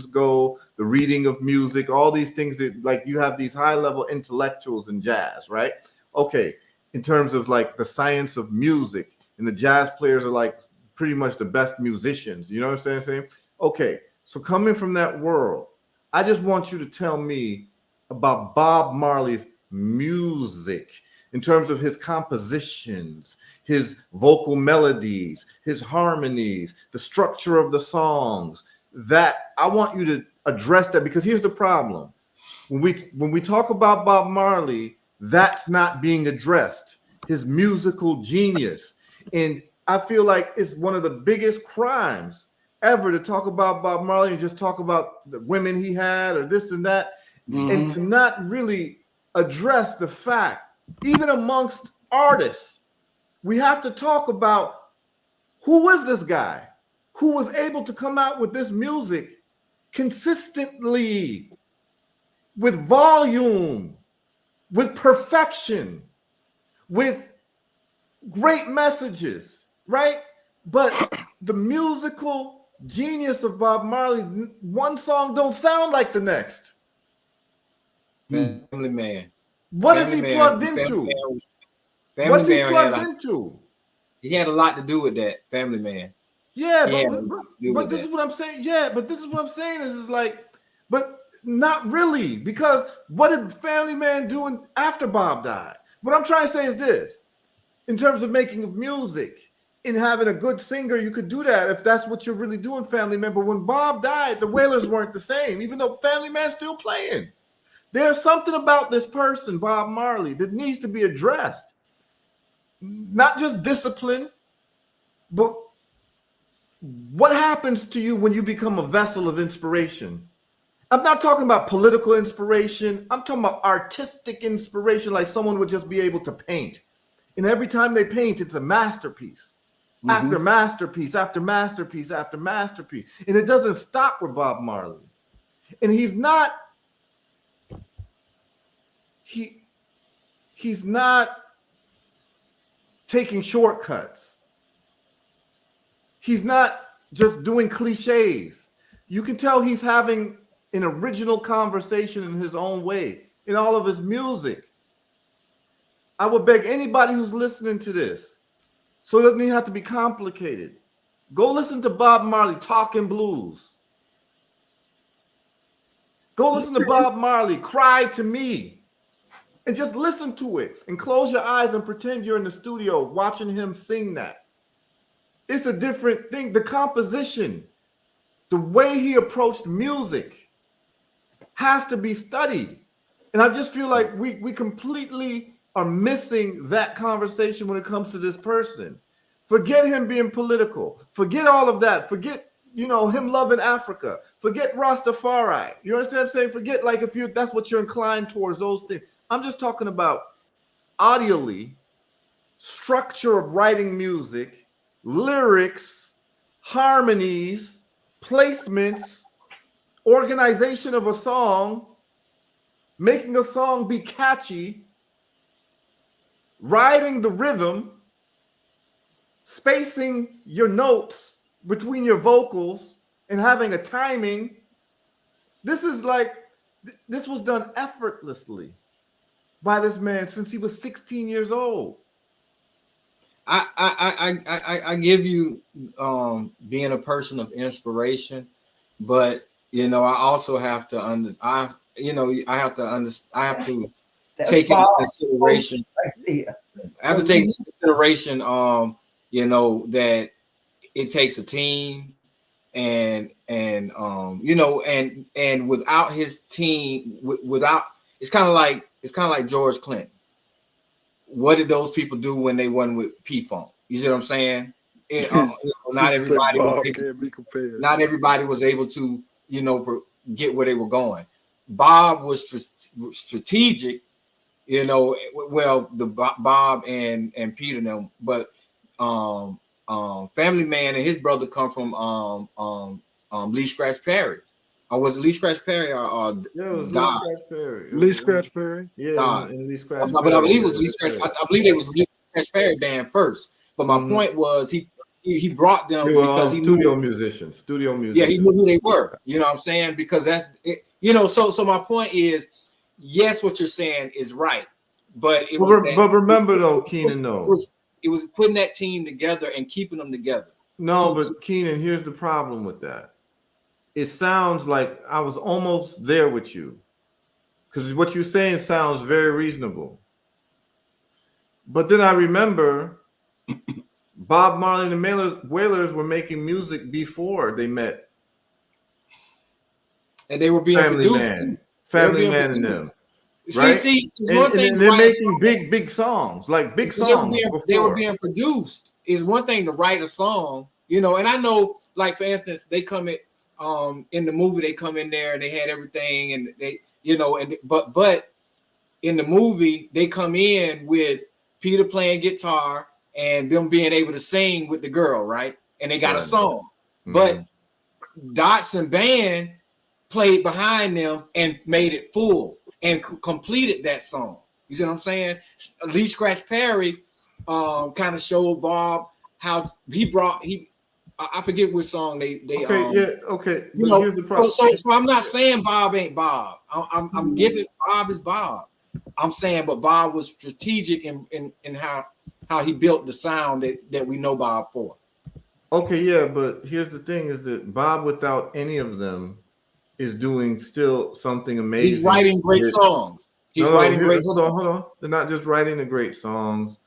go, the reading of music, all these things that, like, you have these high level intellectuals in jazz, right? Okay. In terms of like the science of music, and the jazz players are like pretty much the best musicians. You know what I'm saying? Okay. So coming from that world, I just want you to tell me about Bob Marley's music in terms of his compositions, his vocal melodies, his harmonies, the structure of the songs. That I want you to address that, because here's the problem. When we talk about Bob Marley, that's not being addressed. His musical genius. And I feel like it's one of the biggest crimes ever to talk about Bob Marley and just talk about the women he had or this and that, and to not really address the fact, even amongst artists, we have to talk about who was this guy who was able to come out with this music consistently, with volume, with perfection, with great messages, right? But the musical genius of Bob Marley, one song don't sound like the next. Family Man. What is Family he Man. plugged Family into? Man. What's he Family Man plugged into? he had a lot to do with that. Family Man. Yeah, He had a lot to do but with this that. is what I'm saying. Yeah, but this is what I'm saying is like, but not really, because what did Family Man do after Bob died? What I'm trying to say is this: in terms of making music and having a good singer, you could do that if that's what you're really doing, Family Man. But when Bob died, the Wailers weren't the same, even though Family Man's still playing. There's something about this person, Bob Marley, that needs to be addressed. Not just discipline, but what happens to you when you become a vessel of inspiration? I'm not talking about political inspiration. I'm talking about artistic inspiration, like someone would just be able to paint. And every time they paint, it's a masterpiece. After masterpiece, after masterpiece, after masterpiece. And it doesn't stop with Bob Marley. And he's not taking shortcuts. He's not just doing cliches. You can tell he's having an original conversation in his own way in all of his music. I would beg anybody who's listening to this, so it doesn't even have to be complicated, go listen to Bob Marley talking blues. Go listen to Bob Marley cry to me, and just listen to it and close your eyes and pretend you're in the studio watching him sing that. It's a different thing. The composition, the way he approached music has to be studied. And I just feel like we completely are missing that conversation when it comes to this person. Forget him being political. Forget all of that. Forget, him loving Africa. Forget Rastafari. You understand what I'm saying? Forget, like, if that's what you're inclined towards, those things. I'm just talking about audially, structure of writing music, lyrics, harmonies, placements, organization of a song, making a song be catchy, riding the rhythm, spacing your notes between your vocals, and having a timing. This was done effortlessly by this man since he was 16 years old. I give you being a person of inspiration, but I also have to I have to take into consideration. I have to take into consideration that it takes a team, and without his team, without it's kind of like George Clinton. What did those people do when they won with P-Funk? You see what I'm saying? Not everybody was able to, get where they were going. Bob was strategic, well, the Bob and Peter them, but Family Man and his brother come from Lee Scratch Perry. Or was it Lee Scratch Perry or yeah, it was God? Lee Scratch Perry. Lee Scratch Perry. Yeah, God. and Lee Scratch But Perry. I believe it was Lee Scratch. I believe it was Lee Scratch Perry band first. But my point was he brought them because he studio knew musicians. Yeah, he knew who they were. You know what I'm saying? Because that's it, so my point is, yes, what you're saying is right. But remember though, Keenan, it was putting that team together and keeping them together. But Keenan, here's the problem with that. It sounds like I was almost there with you, because what you're saying sounds very reasonable. But then I remember Bob Marley and the Wailers were making music before they met. And they were being produced. Family Man and them. Right? See, and they're making big songs, like big songs. They were being produced. Is one thing to write a song, and I know, like, for instance, they come in the movie, they come in there and they had everything, and they, but in the movie they come in with Peter playing guitar and them being able to sing with the girl, right? And they got a song. But Dotson Band played behind them and made it full and completed that song. You see what I'm saying? Lee Scratch Perry kind of showed Bob how he I forget which song they okay. You But know, here's the problem. so I'm not saying Bob ain't Bob. I'm giving Bob is Bob. I'm saying, but Bob was strategic in how he built the sound that we know Bob for. Okay, yeah, but here's the thing: is that Bob, without any of them, is doing still something amazing. He's writing great songs. He's hold songs. on. They're not just writing the great songs.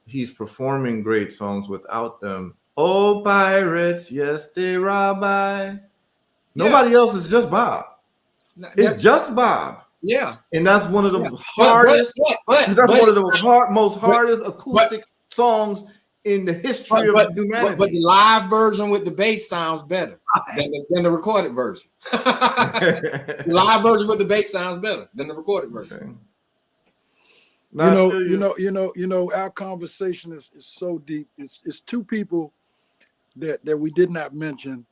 He's performing great songs without them. Oh, pirates, yes, they rob I. Nobody else is just Bob. It's just Bob. Yeah. And that's one of the hardest. That's one of the most hardest acoustic songs in the history of humanity. But the live version with the bass sounds better than the recorded version. The live version with the bass sounds better than the recorded version. Okay. Our conversation is so deep. It's two people that we did not mention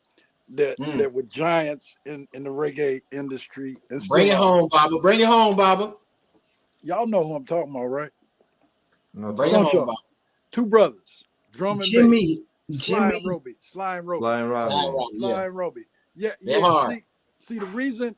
that were giants in the reggae industry. Bring it home, Baba. Bring it home, Baba. Y'all know who I'm talking about, right? No, bring it home, Baba. Two brothers, drum and Jimmy, bass. Sly and Roby. Yeah. See, the reason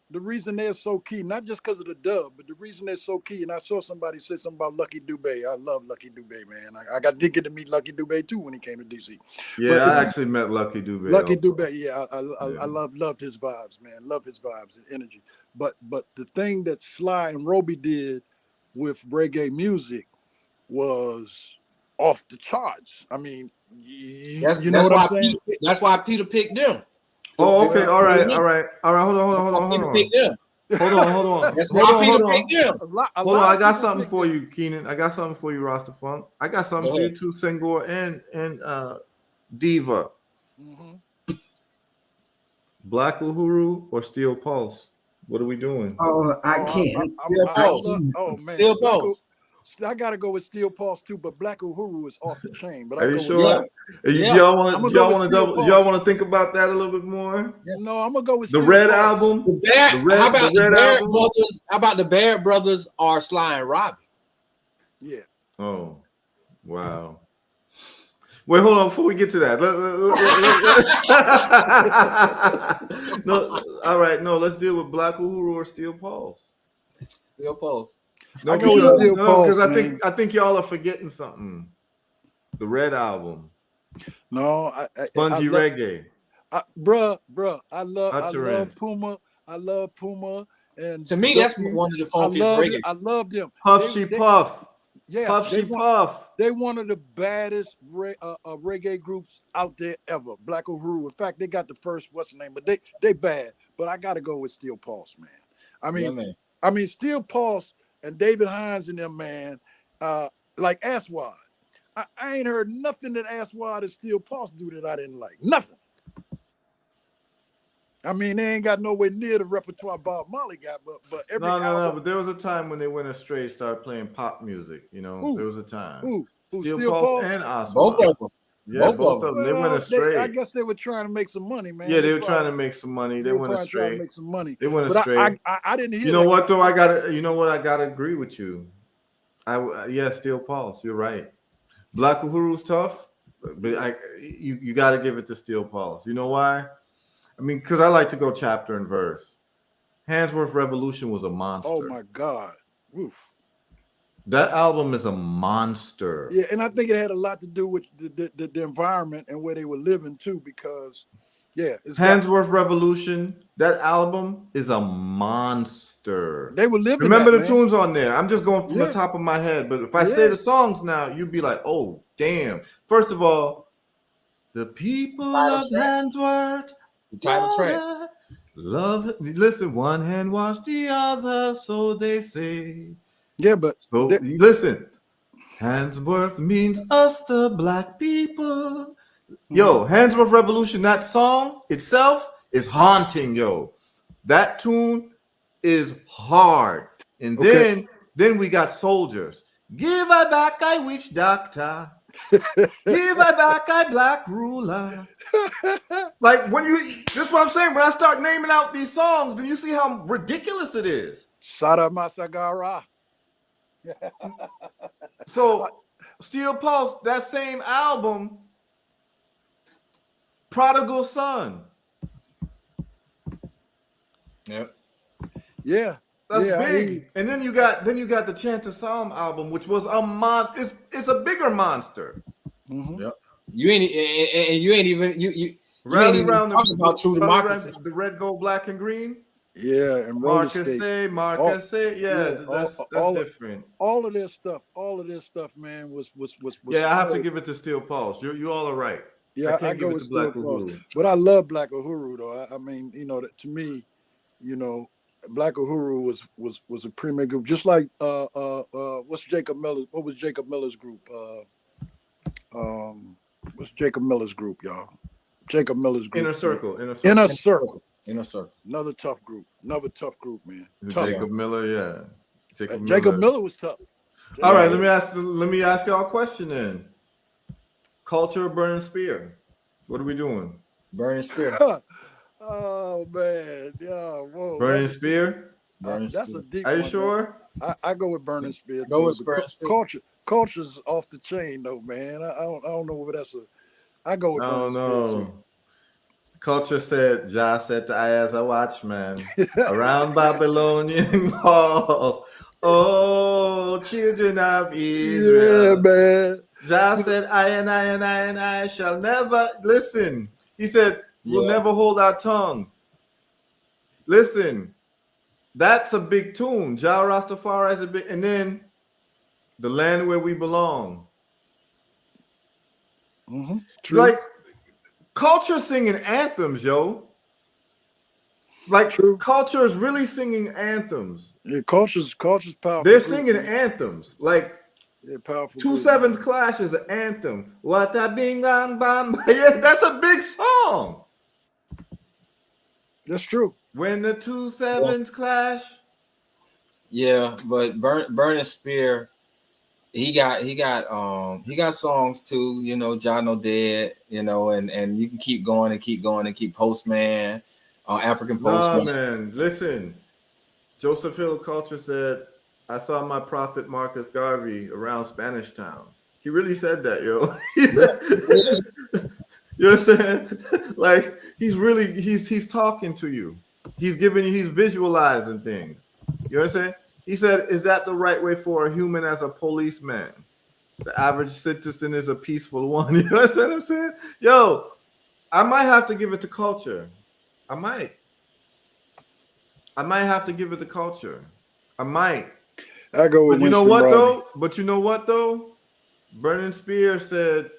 they're so key, not just because of the dub, but the reason they're so key. And I saw somebody say something about Lucky Dubé. I love Lucky Dubé, man. I did get to meet Lucky Dubé too when he came to DC. Yeah, I actually met Lucky Dubé. Dubé, yeah, I loved his vibes, man. Love his vibes and energy. But the thing that Sly and Roby did with reggae music was off the charts. I mean, you know what I'm saying? That's why Peter picked them. Oh, okay. All right. Hold on. I got something for you, Keenan. I got something for you, Rastafunk. I got something for you too, Senghor and Diva. Mm-hmm. Black Uhuru or Steel Pulse? What are we doing? Oh, I can't. Oh man, Steel Pulse. I gotta go with Steel Pulse too, but Black Uhuru is off the chain. But are you sure? Y'all want to think about that a little bit more? Yeah. No, I'm gonna go with the Red album. How about the Barrett brothers? How about the Barrett brothers are Sly and Robbie? Yeah. Oh, wow. Wait, hold on. Before we get to that, no. All right, no. Let's deal with Black Uhuru or Steel Pulse. Steel Pulse. No, because I think y'all are forgetting something. The Red album. No, Spongy Reggae. Bruh, I love Puma. I love Puma. And to me, that's one of the funkiest reggae. I love them. Puff She Puff. Yeah, Puff She Puff. They one of the baddest reggae groups out there ever. Black Uhuru. In fact, they got the first what's the name, but they bad. But I gotta go with Steel Pulse, man. I mean, Steel Pulse and David Hines and them, man, like Aswad. I ain't heard nothing that Aswad and Steel Pulse do that I didn't like. Nothing. I mean, they ain't got nowhere near the repertoire Bob Marley got, but every no. But there was a time when they went astray, started playing pop music. You know, there was a time. Who? Steel Pulse and Aswad. Both of them. Yeah, both of them. They went astray. I guess they were trying to make some money, man. Yeah, they were trying to make some money. They went astray. Trying to make some money. They went astray. I didn't hear. You know what though? I gotta agree with you. Steel Pulse. You're right. Black Uhuru's tough, but you got to give it to Steel Pulse. You know why? I mean, because I like to go chapter and verse. Handsworth Revolution was a monster. Oh my God. Oof. That album is a monster. Yeah, and I think it had a lot to do with the environment and where they were living too, because Handsworth Revolution, that album is a monster. They were living. Remember the tunes on there. I'm just going from the top of my head, but if I say the songs now, you'd be like, oh damn. First of all, the people of Handsworth. The title track. Love it. Listen, one hand wash the other, so they say. Yeah, but listen, Handsworth means us, the black people. Yo, Handsworth Revolution, that song itself is haunting, yo. That tune is hard. And then we got Soldiers. Give I back, I witch doctor. Give I back, I black ruler. Like this is what I'm saying. When I start naming out these songs, do you see how ridiculous it is? Sada Masagara. So Steel Pulse, that same album, Prodigal Son. Yep. Yeah. That's Yeah, big. And then you got the Chant of Psalm album, which was a it's a bigger monster. Mm-hmm. Yep. You ain't even you Rally ain't even around talking about true democracy. the red, gold, black, and green. Yeah, and roller skates. Marcus say, yeah, that's different. All of this stuff, man, was Yeah, I have to give it to Steel Pulse. You all are right. Yeah, I go with Steel Pulse. But I love Black Uhuru though. I mean, you know, to me, you know, Black Uhuru was a premier group, just like what's Jacob Miller? What was Jacob Miller's group? What's Jacob Miller's group, y'all? Jacob Miller's group. Inner Circle. Another tough group, man. Jacob Miller, yeah. Jacob Miller was tough. All right, let me ask y'all a question then. Culture burning spear. What are we doing? Burning spear. Oh man, yeah, whoa. Burning spear. That's a deep. Are you one, sure? I go with burning spear. Go with burning spear. Culture's off the chain though, man. I don't know if that's a. I go with burning spear too. Culture said, Jah said to I as a watchman around Babylonian walls. Oh, children of Israel. Yeah, man. Jah said, I shall never listen. He said, we'll never hold our tongue. Listen, that's a big tune. Jah Rastafari is a big, and then the land where we belong. Mm-hmm. True. Like Culture singing anthems, yo. Like True. Culture is really singing anthems. Yeah, culture's powerful. They're singing anthems. Like powerful. 2/7 Clash is an anthem. What a bing bang bang. Yeah, that's a big song. That's true. When the 2/7 clash. Yeah, but Burning Spear, he got songs too, you know, Jah No Dead, you know, and you can keep going and keep Postman, African Postman. No, man, listen. Joseph Hill Culture said, I saw my prophet Marcus Garvey around Spanish Town. He really said that, yo. You know what I'm saying? Like he's talking to you. He's visualizing things. You know what I'm saying? He said, is that the right way for a human as a policeman? The average citizen is a peaceful one. You know what I'm saying? Yo, I might have to give it to Culture. I might have to give it to Culture. I might. I go with But you know what though? Burning Spear said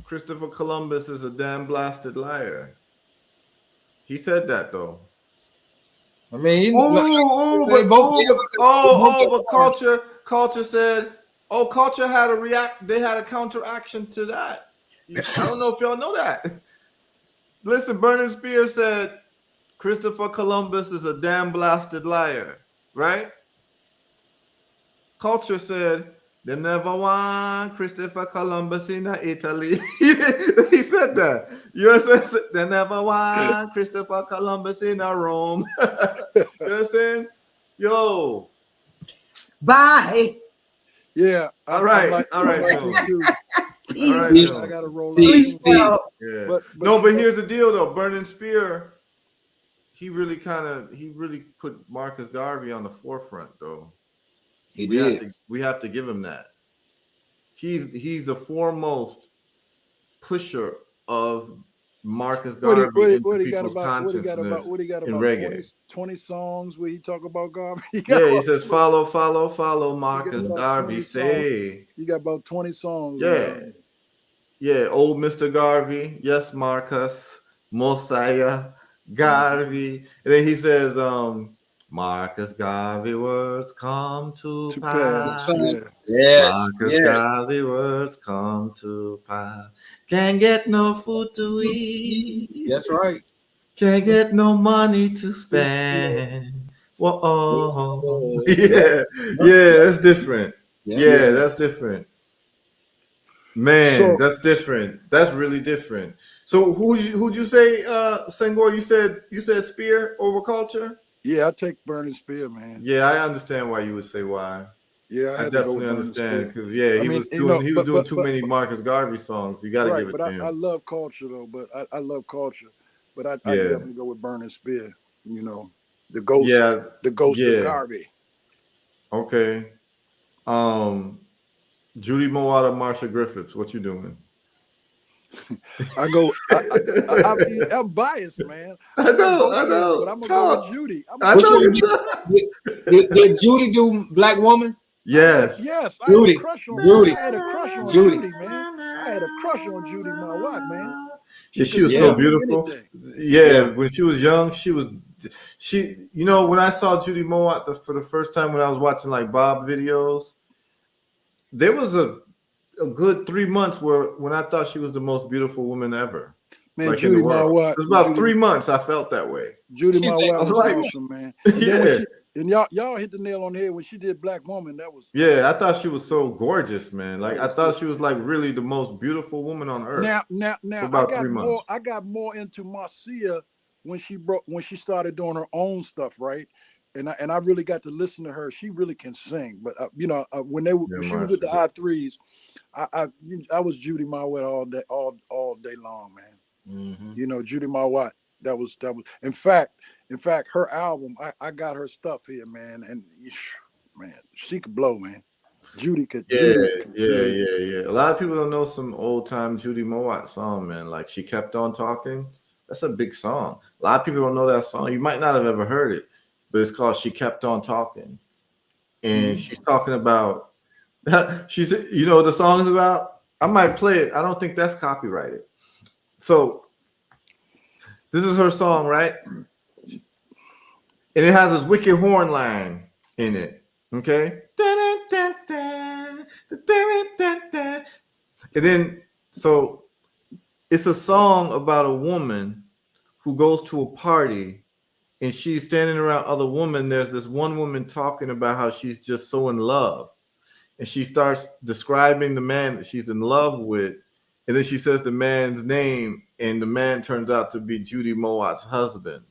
Christopher Columbus is a damn blasted liar. He said that though. I mean, but Culture said, Culture had they had a counteraction to that. I don't know if y'all know that. Listen, Burning Spear said Christopher Columbus is a damn blasted liar, right? Culture said they never want Christopher Columbus in Italy. He said that. You know what I'm saying? They never want Christopher Columbus in Rome. You know what I'm saying? Yo. Bye. Yeah. All right. All right. I gotta roll. Yeah. But here's the deal though. Burning Spear, he really put Marcus Garvey on the forefront though. We have to give him that. He's the foremost pusher of Marcus Garvey into people's consciousness what he got in about reggae. 20 songs where he talk about Garvey. He says follow Marcus Garvey. Say you got about 20 songs. Yeah, old Mr. Garvey. Yes, Marcus Mosiah Garvey. And then he says, Marcus Garvey words come to pass. Marcus Garvey words come to pass. Can't get no food to eat. That's right. Can't get no money to spend. Whoa. Yeah, that's different. Yeah, that's different. Man, that's different. That's really different. So who'd you say, Senghor? You said Spear over Culture? Yeah, I take Burning Spear, man. Yeah, I understand why you would say why. Yeah, I definitely understand because he was doing too many Marcus Garvey songs. You got to give it to him. I love culture though. But I love culture. But I definitely go with Burning Spear. You know, the ghost. Yeah, the ghost of Garvey. Okay. Judy Mowatt or Marsha Griffiths, what you doing? I'm biased, man. I know. But I'm gonna go with Judy. Did Judy do Black Woman? Yes. Yes. Judy. I had a crush on Judy, man. I had a crush on Judy Mowatt, man. She was so beautiful. Yeah, when she was young, she. You know, when I saw Judy Mowatt for the first time when I was watching like Bob videos, there was a good 3 months when I thought she was the most beautiful woman ever. Man, like Judy Mowatt. It was about 3 months I felt that way. Judy Mowatt was awesome, man. And y'all hit the nail on the head when she did Black Woman. That was I thought she was so gorgeous, man. Like I thought she was like really the most beautiful woman on earth. Now I got more into Marcia when she started doing her own stuff, right? And I really got to listen to her. She really can sing. But when she was with the I3s, I was Judy Mowatt all day long, man. Mm-hmm. You know, Judy Mowatt. That was. In fact, her album. I got her stuff here, man. And man, she could blow, man. Judy could. Yeah. A lot of people don't know some old time Judy Mowatt song, man. Like She Kept On Talking. That's a big song. A lot of people don't know that song. You might not have ever heard it, but it's called She Kept On Talking. And she's talking about, you know what the song is about? I might play it. I don't think that's copyrighted. So this is her song, right? And it has this wicked horn line in it. Okay. And then, so it's a song about a woman who goes to a party and she's standing around other women. There's this one woman talking about how she's just so in love. And she starts describing the man that she's in love with. And then she says the man's name, and the man turns out to be Judy Mowatt's husband.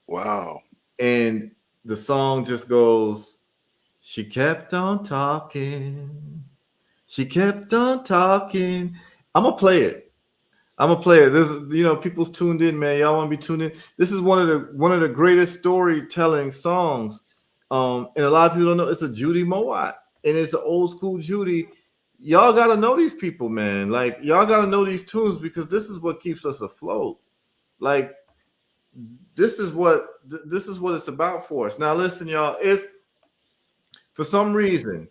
Wow. And the song just goes, she kept on talking. She kept on talking. I'm going to play it. This is, you know, people's tuned in, man. Y'all want to be tuned in. This is one of the greatest storytelling songs. And a lot of people don't know it's a Judy Mowatt, and it's an old school Judy. Y'all got to know these people, man. Like, y'all got to know these tunes because this is what keeps us afloat. Like, this is what it's about for us. Now, listen, y'all, if for some reason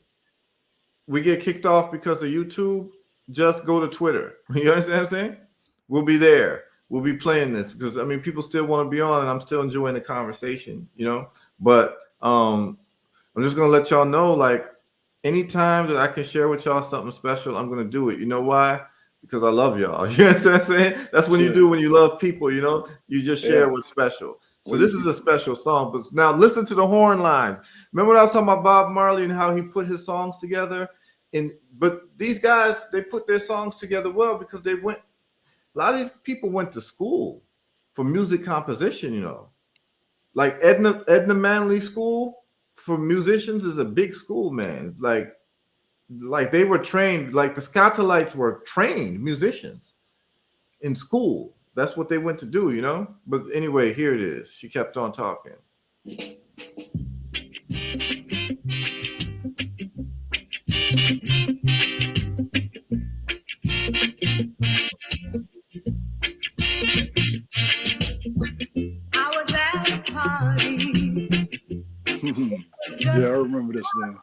we get kicked off because of YouTube, just go to Twitter. You understand what I'm saying? We'll be there. We'll be playing this because, I mean, people still want to be on, and I'm still enjoying the conversation, you know? But I'm just going to let y'all know, like, anytime that I can share with y'all something special, I'm going to do it. You know why? Because I love y'all. You know what I'm saying? That's when you do when you love people, you know? You just share what's special. So this is a special song. But now listen to the horn lines. Remember when I was talking about Bob Marley and how he put his songs together? But these guys, they put their songs together well because a lot of these people went to school for music composition, you know. Like Edna Manley School for musicians is a big school, man. Like they were trained, like the Scatolites were trained musicians in school. That's what they went to do, you know. But anyway, here it is. She kept on talking. I was at a party. Yeah, I remember this now.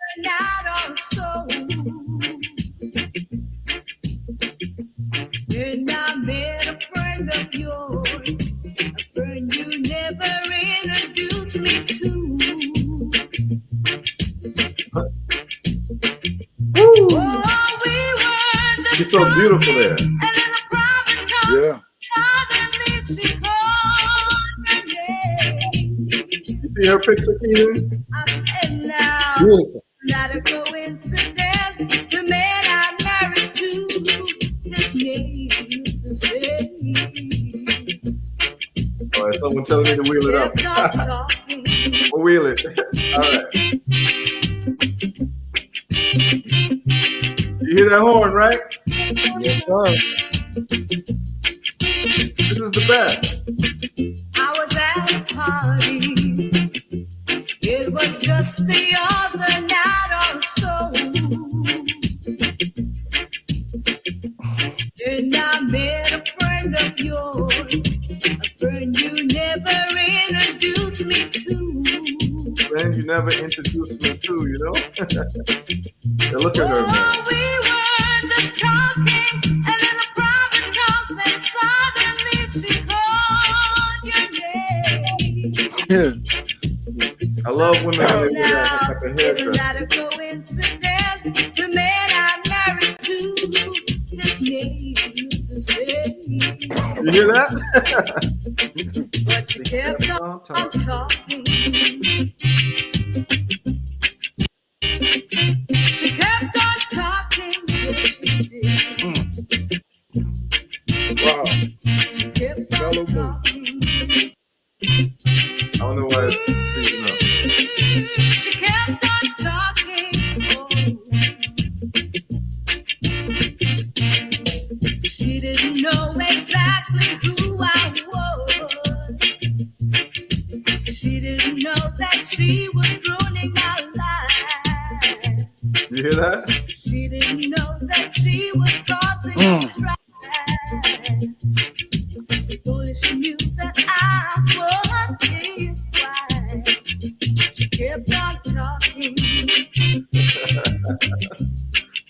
And I met a friend of yours, a friend you never introduced me to. Oh, we were just She's so beautiful there. And in a private car, Yeah. suddenly she called my name. You see her picture, Keenan? I said, now, not a coincidence. The man I married to, his name is the same. All right, someone telling me to wheel it up. We'll wheel it. All right. You hear that horn, right? Yes, sir. This is the best. I was at a party. It was just the other night or so. Then I met a friend of yours, a friend you never introduced me to. Friend you never introduced me to, you know? Hey, look at her, man. Oh, we were just talking, and in a private talk, then suddenly she called your name. I love women when they wear that Now, type of isn't hairdress. that a coincidence? The man I'm married to, his name is the same. You hear that? But you kept on talking. She kept on talking. Yes, she did. Wow. She kept on Mellow mood. talking. I don't know why it's freezing up. She kept on talking. Oh. She didn't know exactly who I was. She didn't know that she was ruining my life. You hear that? She didn't know that she was causing strife. If only she knew that I was his wife. She kept on talking.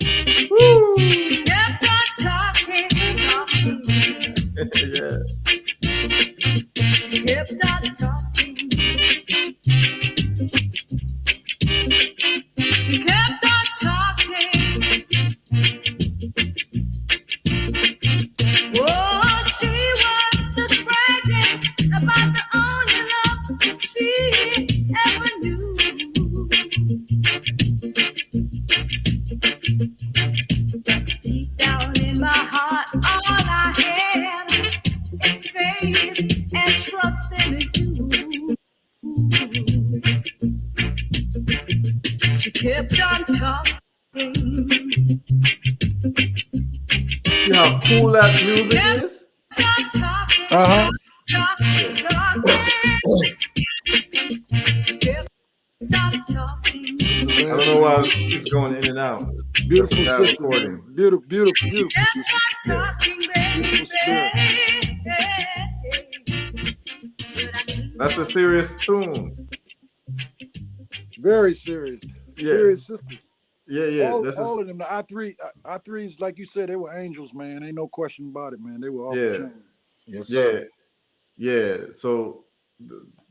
She kept on talking. Yeah. She kept on talking. She kept on talking. Oh, she was just bragging about the only love she ever knew. Deep down in my heart, all I have is faith and trust in you. She kept on talking. See how cool that music is? Uh-huh. I don't know why it keeps going in and out. Beautiful That's a bad sister. recording. Beautiful sister. That's a serious tune. Very serious. Yeah. Serious sister. Yeah. All, This all is of them. The I3s, like you said, they were angels, man. Ain't no question about it, man. They were off the Yeah. chain. Yes, sir. yeah. So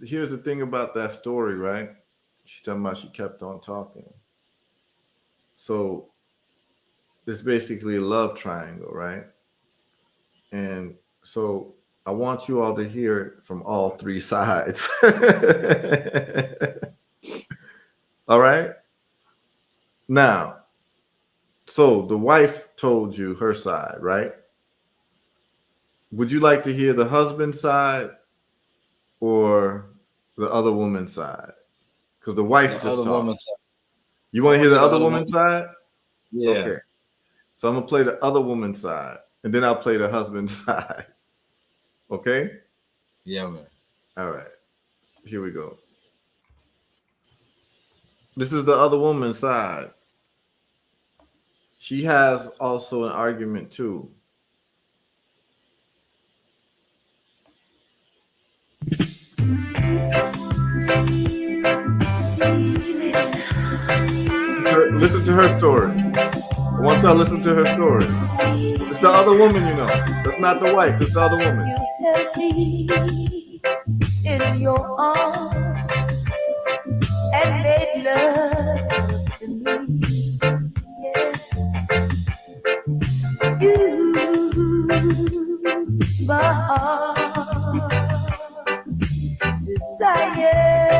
here's the thing about that story, right? She's talking about she kept on talking. So it's basically a love triangle, right? And so I want you all to hear it from all three sides. All right. Now, so the wife told you her side, right? Would you like to hear the husband's side or the other woman's side? Because the wife The just other talked. woman's side. You want to hear the other woman- woman's side? Yeah. Okay. So I'm gonna play the other woman's side, and then I'll play the husband's side. Okay? Yeah, man. All right. Here we go. This is the other woman's side. She has also an argument too. Listen to her story. Once I listen to her story. It's the other woman, you know. That's not the wife, it's the other woman. You held me in your arms and made love to me. Yeah. You, my heart's desire.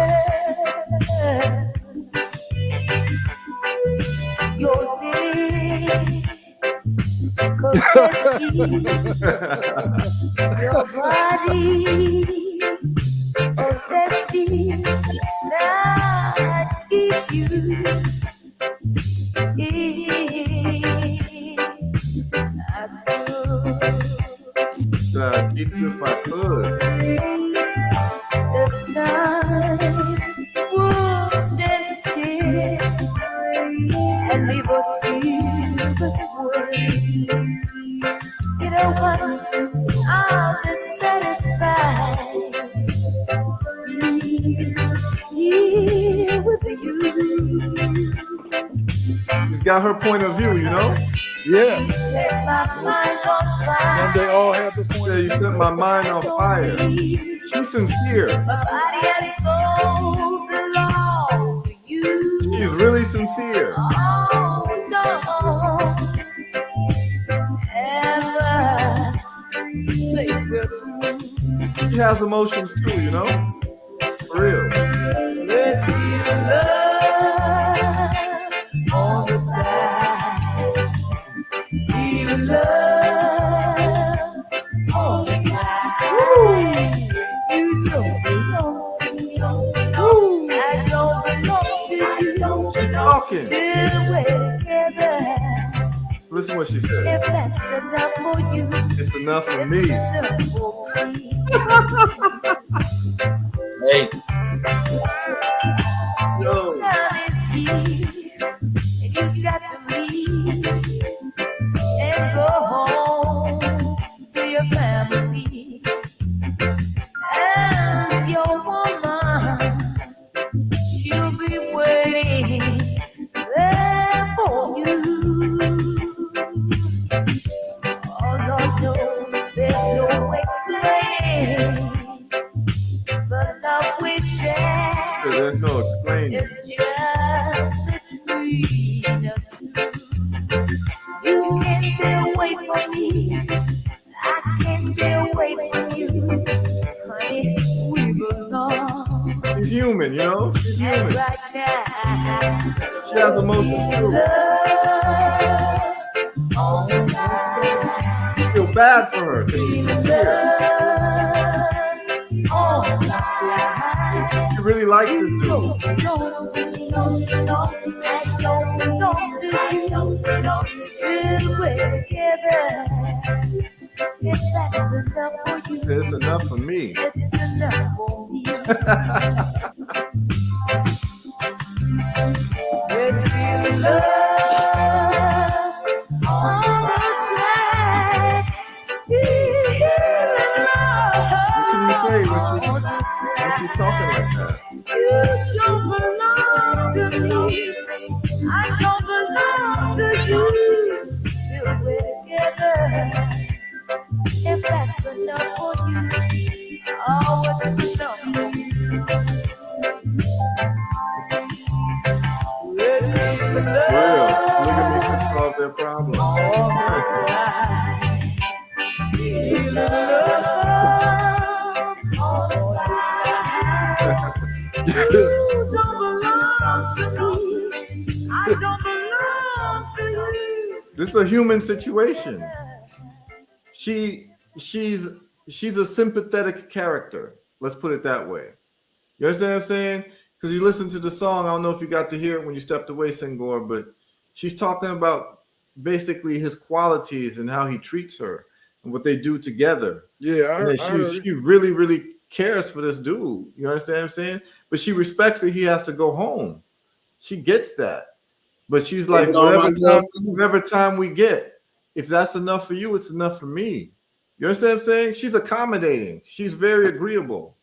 Your lips caress me. Your body possessed me. Now I give you time would stand still and leave us feel this way. You know what? I'll be satisfied here with you. She's got her point of view, you know? Yeah. You set my mind on fire. And they all have the point. Yeah, you set my mind on fire. She's sincere. My body and soul belong to you. She's really sincere. Oh, don't ever say goodbye. She has emotions too, you know? For real. Let's see the love on the side. See the love on the side. You don't belong to me. I don't belong to you. She's talking. Still we're together. Listen what she said. If that's enough for you, It's enough for it's me. enough for me. Hey, Your time is deep, and you've got to leave and go home to your family. And your woman, she'll be waiting there for you. Oh, Lord knows there's no explaining, but love we share. There's no explaining. It's just between us two. You can't stay away from me. I can't stay away from you. Honey, we belong. She's human, you know? She's And human. right now, She has emotions too. love on the side. I feel bad for her because she's sincere. Love on the side. She really likes this dude. It's enough for me. It's enough for me. There's still love on the side. Still love. What can you say when on the she's talking like that? You don't belong to me. I don't belong to you. Still we're together. If that's enough for you, oh, it's enough for me. Let's see the Well, love look at me can solve their problem. on the side. Still love on the side. You don't belong to me. I don't belong to you. This is a human situation. She's a sympathetic character. Let's put it that way. You understand what I'm saying? Because you listen to the song, I don't know if you got to hear it when you stepped away, Singor, but she's talking about basically his qualities and how he treats her and what they do together. Yeah, And that she really, really cares for this dude. You understand what I'm saying? But she respects that he has to go home. She gets that. But she's like, whatever time we get, if that's enough for you, it's enough for me. You understand what I'm saying? She's accommodating. She's very agreeable.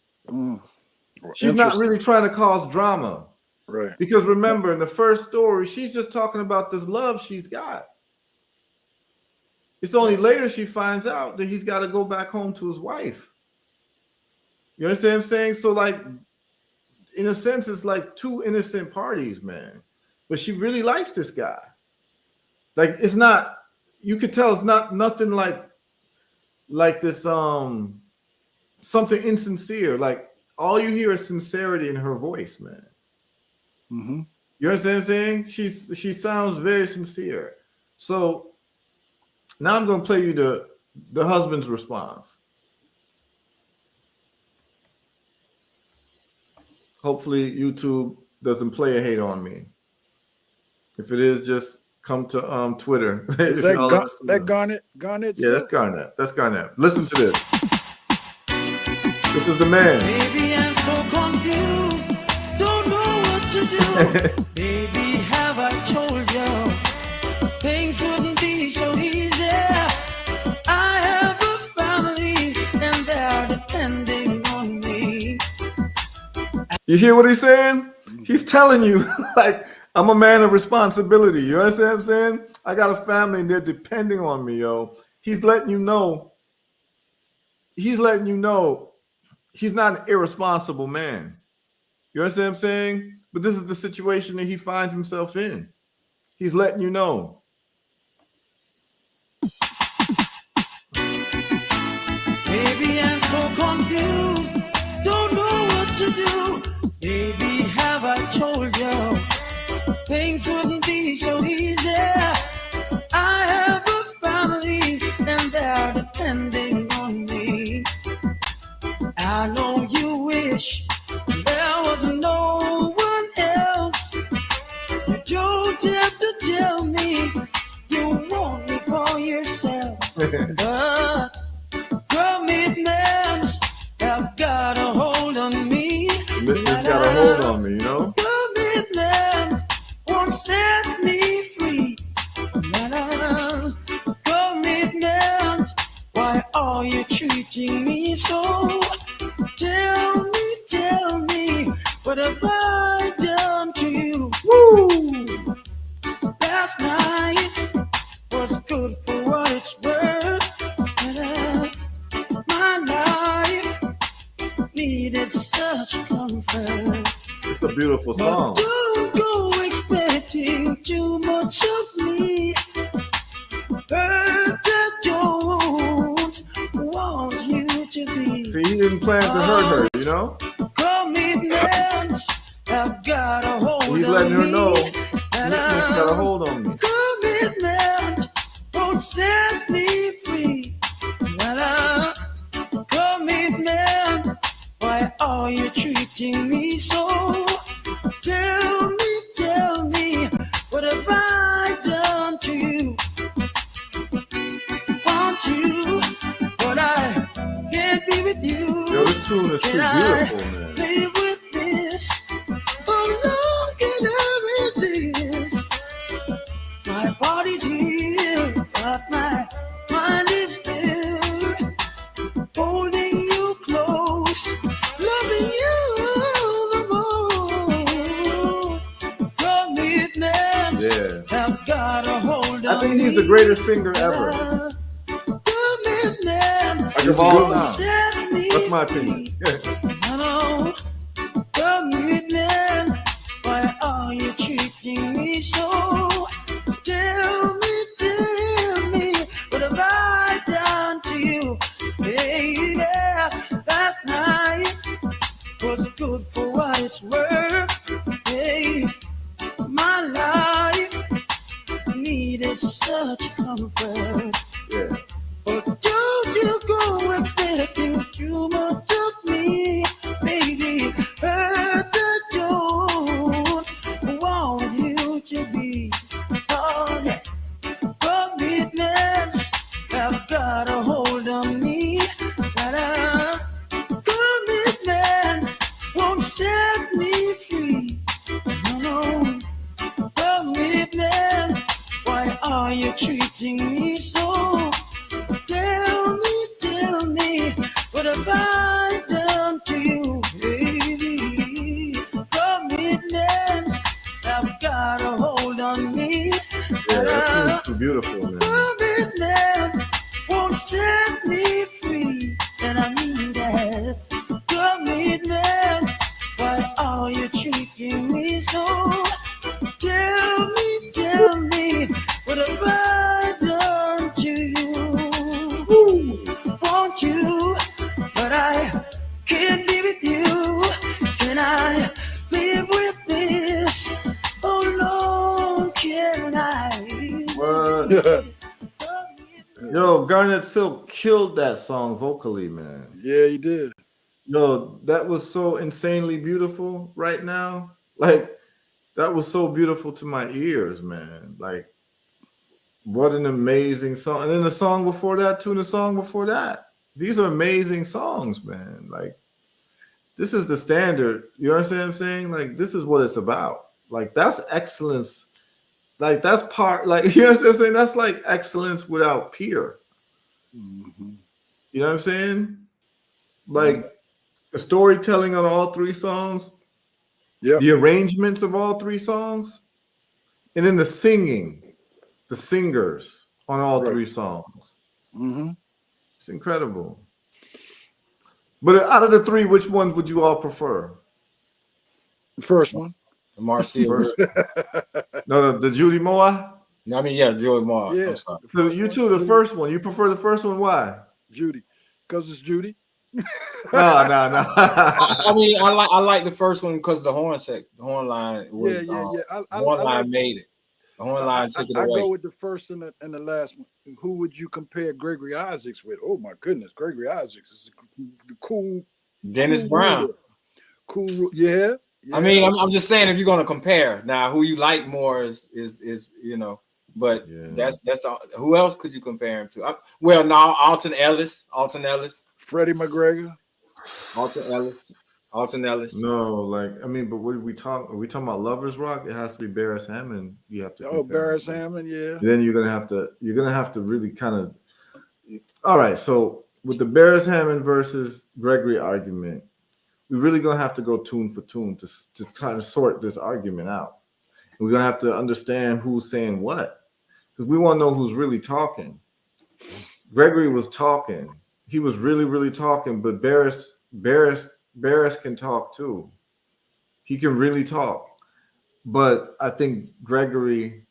She's not really trying to cause drama. Right. Because remember, in the first story, she's just talking about this love she's got. It's only later she finds out that he's got to go back home to his wife. You understand what I'm saying? So, like, in a sense, it's like two innocent parties, man. But she really likes this guy. Like, it's not, you could tell it's not nothing like this, something insincere. Like, all you hear is sincerity in her voice, man. Mm-hmm. You understand what I'm saying? She sounds very sincere. So now I'm going to play you the husband's response. Hopefully YouTube doesn't play a hate on me. If it is, just come to Twitter. Is that Garnet? Garnet? Yeah, that's Garnet. That's Garnet. Listen to this. This is the man. Baby, I'm so confused. confused, don't know what to do. Baby, have I told you things wouldn't be so easy? I have a family and they're depending on me. You hear what he's saying? He's telling you, like, I'm a man of responsibility. You understand what I'm saying? I got a family and they're depending on me, yo. He's letting you know. He's letting you know he's not an irresponsible man. You understand what I'm saying? But this is the situation that he finds himself in. He's letting you know. Baby, I'm so confused, don't know what to do. Baby, have I told you things wouldn't be so easy? I have a family and they're depending on me. I know you wish there was no one else. You don't have to tell me you want me for yourself. But commitments have got a hold on me. It's got a hold on me, you know? Commitment won't set me free. Commitment, why are you treating me so? Tell me, what have I done to you? Woo! Last night was good for what it's worth. My life needed such comfort. It's a beautiful song. But don't go expecting too much of me. I don't want you to be. See, he didn't plan to hurt her, you know? Commitments have got a hold He's on letting her me. know commitment's got a hold on me. Commitment won't set me free. Commitment, why are you treating me so? Tell me, what have I done to you? Want you, but I can't be with you. Yo, this tune is too beautiful, man. Live with this, how long can I resist? My body's here, but my mind is there. Holding you close, loving you the most. Commitments have got a hold on I think he's the greatest singer ever. Commitment Like of all time. set me That's my opinion. I know. Commitment, why are you treating me so? Tell me, what have I done to you? Baby, last night was good for what it's worth. Hey, my life needed such comfort. Yeah. But don't you go expecting too much of me, baby. I don't want you to be. Oh, yeah. Commitments have got a hold on me. Commitment won't set me free. No. Commitment, why are you treating me so? Tell me, what have I done to you, baby? Commitments have got a hold on me. Yeah, that tune is too beautiful, man. Commitment won't set me free, and I mean that. Commitment, why are you treating me so? Tell me, what have I done to you? Want you, but I can't be with you. Can I live with this? Oh, Lord, can I? What? Yo, Garnet Silk killed that song vocally, man. Yeah, he did. Yo, that was so insanely beautiful right now. Like, that was so beautiful to my ears, man. Like, what an amazing song. And then the song before that, too, and the song before that. These are amazing songs, man. Like, this is the standard. You understand what I'm saying? Like this is what it's about. Like that's excellence. Like that's part. Like you understand what I'm saying? That's like excellence without peer. Mhm. You know what I'm saying? Like the storytelling on all three songs, Yep. the arrangements of all three songs, and then the singing, the singers on all Right. three songs. Mm-hmm. It's incredible. But out of the three, which one would you all prefer? The first one. Marcia. First, no, the Judy Moore. I mean, yeah, Joey Moore. Yeah. I'm sorry. The So first you one, two, the Judy. first one. You prefer the first one? Why? Judy, because it's Judy. No. I mean, I like the first one because the horn line was Yeah. the horn line like, made it. The horn line took it I away. go with the first and the last one. Who would you compare Gregory Isaacs with? Oh my goodness, Gregory Isaacs is the cool Dennis cool Brown. ruler. Cool, yeah. I mean, I'm just saying if you're gonna compare now, who you like more is you know, but Yeah. that's the who else could you compare him to? Well, now Alton Ellis, Freddie McGregor, Alton Ellis. No, like I mean, but what we talk? Are we talking about Lovers Rock? It has to be Barris Hammond. You have to. oh compare Barris him to. Hammond, yeah. Then you're gonna have to really kind of. All right, so with the Barris Hammond versus Gregory argument, we're really gonna have to go tune for tune to try to sort this argument out. We're gonna have to understand who's saying what, because we want to know who's really talking. Gregory was talking. He was really talking, but Barris can talk too. He can really talk. But I think Gregory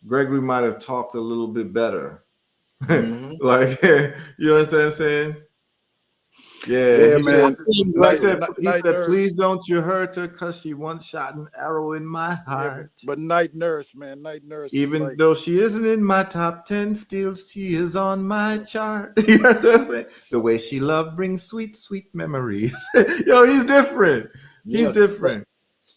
might have talked a little bit better. Mhm. Like you understand what I'm saying? Yeah, he man. said, Night nurse. please don't you hurt her because she once shot an arrow in my heart. But Night Nurse, man, Night Nurse. Even like, though she isn't in my top 10, still she is on my chart. You know what I'm saying? The way she loved brings sweet, sweet memories. Yo, he's different. He's Yeah. different.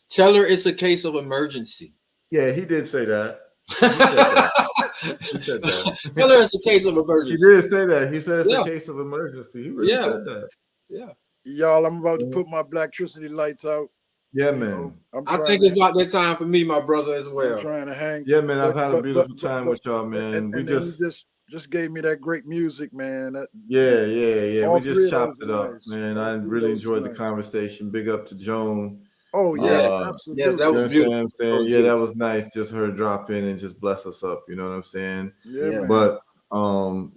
Tell her it's a case of emergency. Yeah, he did say that. He said that. Tell her it's a case of He emergency. did say that. He said it's Yeah. a case of emergency. He really Yeah. said that. Yeah. y'all, I'm about to put my Blacktricity lights out. Yeah, You man. know, I think it's about that time for me, my brother, as I'm well. trying to hang. Yeah, man. I've But- had a but- beautiful but- time but- with y'all, man. And We then just, you just gave me that great music, man. yeah. All We three just of chopped those it are up, nice. man. All I three of really those enjoyed are the nice. conversation. Big up to Joan. Oh yeah, absolutely. Yes, that You was understand beautiful. what I'm That saying? was Yeah, that beautiful. was nice. Just her drop in and just bless us up. You know what I'm saying? Yeah, Yeah. man. But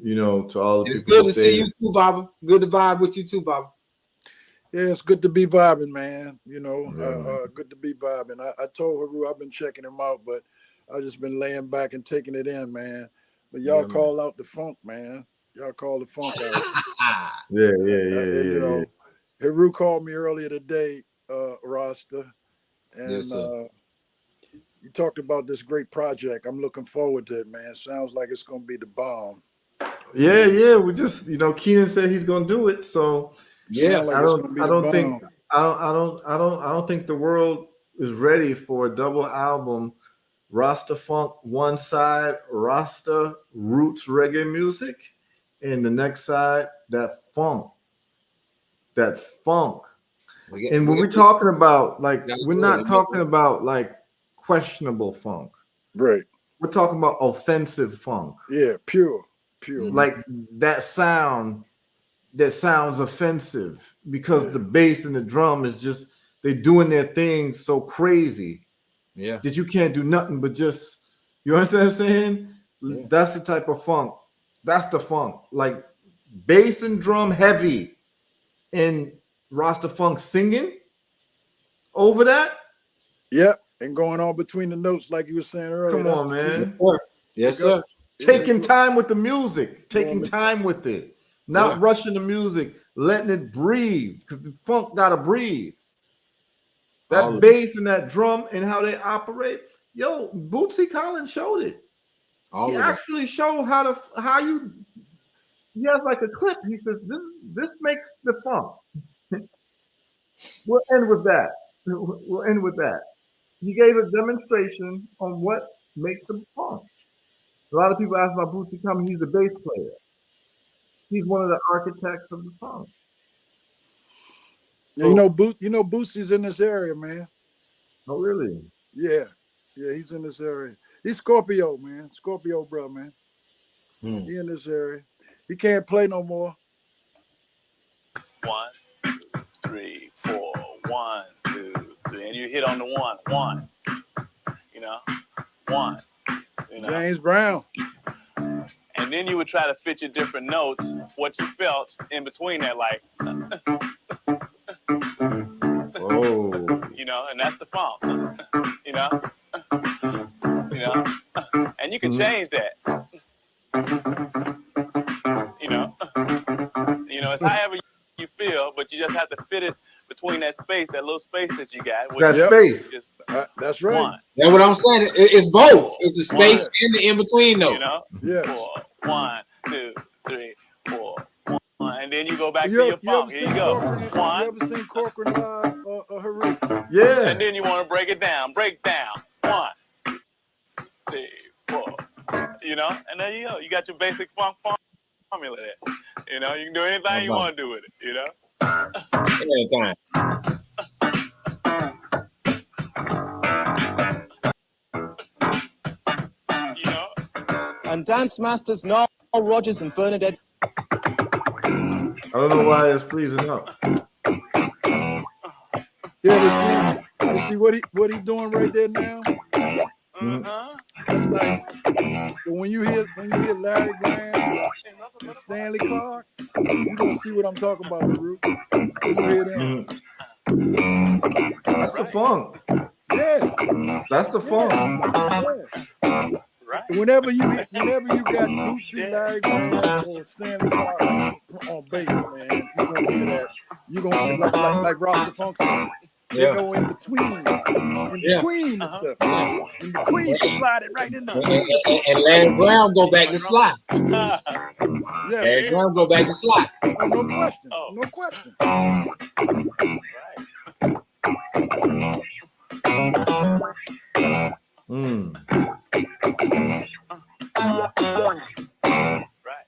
you know, to all the And it's people good to see you too, Baba. Good to vibe with you too, Baba. Yeah, it's good to be vibing, man. You know, Yeah, man. good to be vibing. I told Heru I've been checking him out, but I just been laying back and taking it in, man. But y'all Yeah, call out the funk, man. Y'all call the funk out. Yeah. And you know, Heru called me earlier today, Rasta, and Yes, sir. you talked about this great project. I'm looking forward to it, man. Sounds like it's gonna be the bomb. Yeah. We just, you know, Keenan said he's gonna do it, so Yeah. Sound like I it's don't gonna be I the don't bomb. think I don't think the world is ready for a double album. Rasta Funk one side, Rasta roots reggae music, and the next side that funk. And when we're talking about like, Yeah, we're go not ahead. talking about like questionable funk. Right. We're talking about offensive funk. Yeah, pure. Like that sound that sounds offensive because the bass and the drum is just, they're doing their thing so crazy Yeah. that you can't do nothing but just, you understand what I'm saying? Yeah. That's the type of funk. That's the funk. Like bass and drum heavy and Rasta Funk singing over that. Yep. And going on between the notes, like you were saying earlier. Come on, man. Yes, sir. Taking time with the music, taking Going- time with it, not Yeah. rushing the music, letting it breathe, because the funk gotta breathe. That All of bass and that drum and how they operate. Yo, Bootsy Collins showed it. All He of it. actually showed how you. He has like a clip. He says this makes the funk. We'll end with that. We'll end with that. He gave a demonstration on what makes the funk. A lot of people ask about Bootsy Collins. He's the bass player. He's one of the architects of the funk. Yeah, you know Boosie's in this area, man. Oh, really? Yeah, he's in this area. He's Scorpio, man. Scorpio, bro, man. He in this area. He can't play no more. 1, 2, 3, 4. 1, 2, 3, and you hit on the one. You know, 1. You know. James Brown. And then you would try to fit your different notes, what you felt in between that, like. Oh. You know, and that's the funk. You know. And you can change that. You know, it's however you feel, but you just have to fit it between that space, that little space that you got. That space. That's right. 1. That's what I'm saying. It's both. It's the space and the in between notes. You know. Yeah. 4, 1, 2, 3, 4, 1, and then you go back to your funk. Here you go. 1. You ever seen Corcoran live? Heru? Yeah. And then you want to break it down. Break down. 1, 2, 4. You know, and there you go. You got your basic funk formula there. You know, you can do anything you want to do with it. You know. Anytime. You know. And dance masters Noel Rodgers and Bernadette. I don't know why it's freezing up. Yeah, you see what he doing right there now? That's nice. But when you hear Larry Graham and Stanley Clark, you gonna see what I'm talking about, Heru. When you hear them. That's the funk. Yeah. That's the funk. Yeah. Right. Whenever you got Boosie, Larry Graham, or Stanley Clark on bass, man, you're gonna hear that. You're gonna like Rock the Funk said. They go in between the stuff. In between, slide it right in the between. And Larry Brown go back to slide. Yeah. Larry Brown go back to slide. Oh, no question. No question. Right.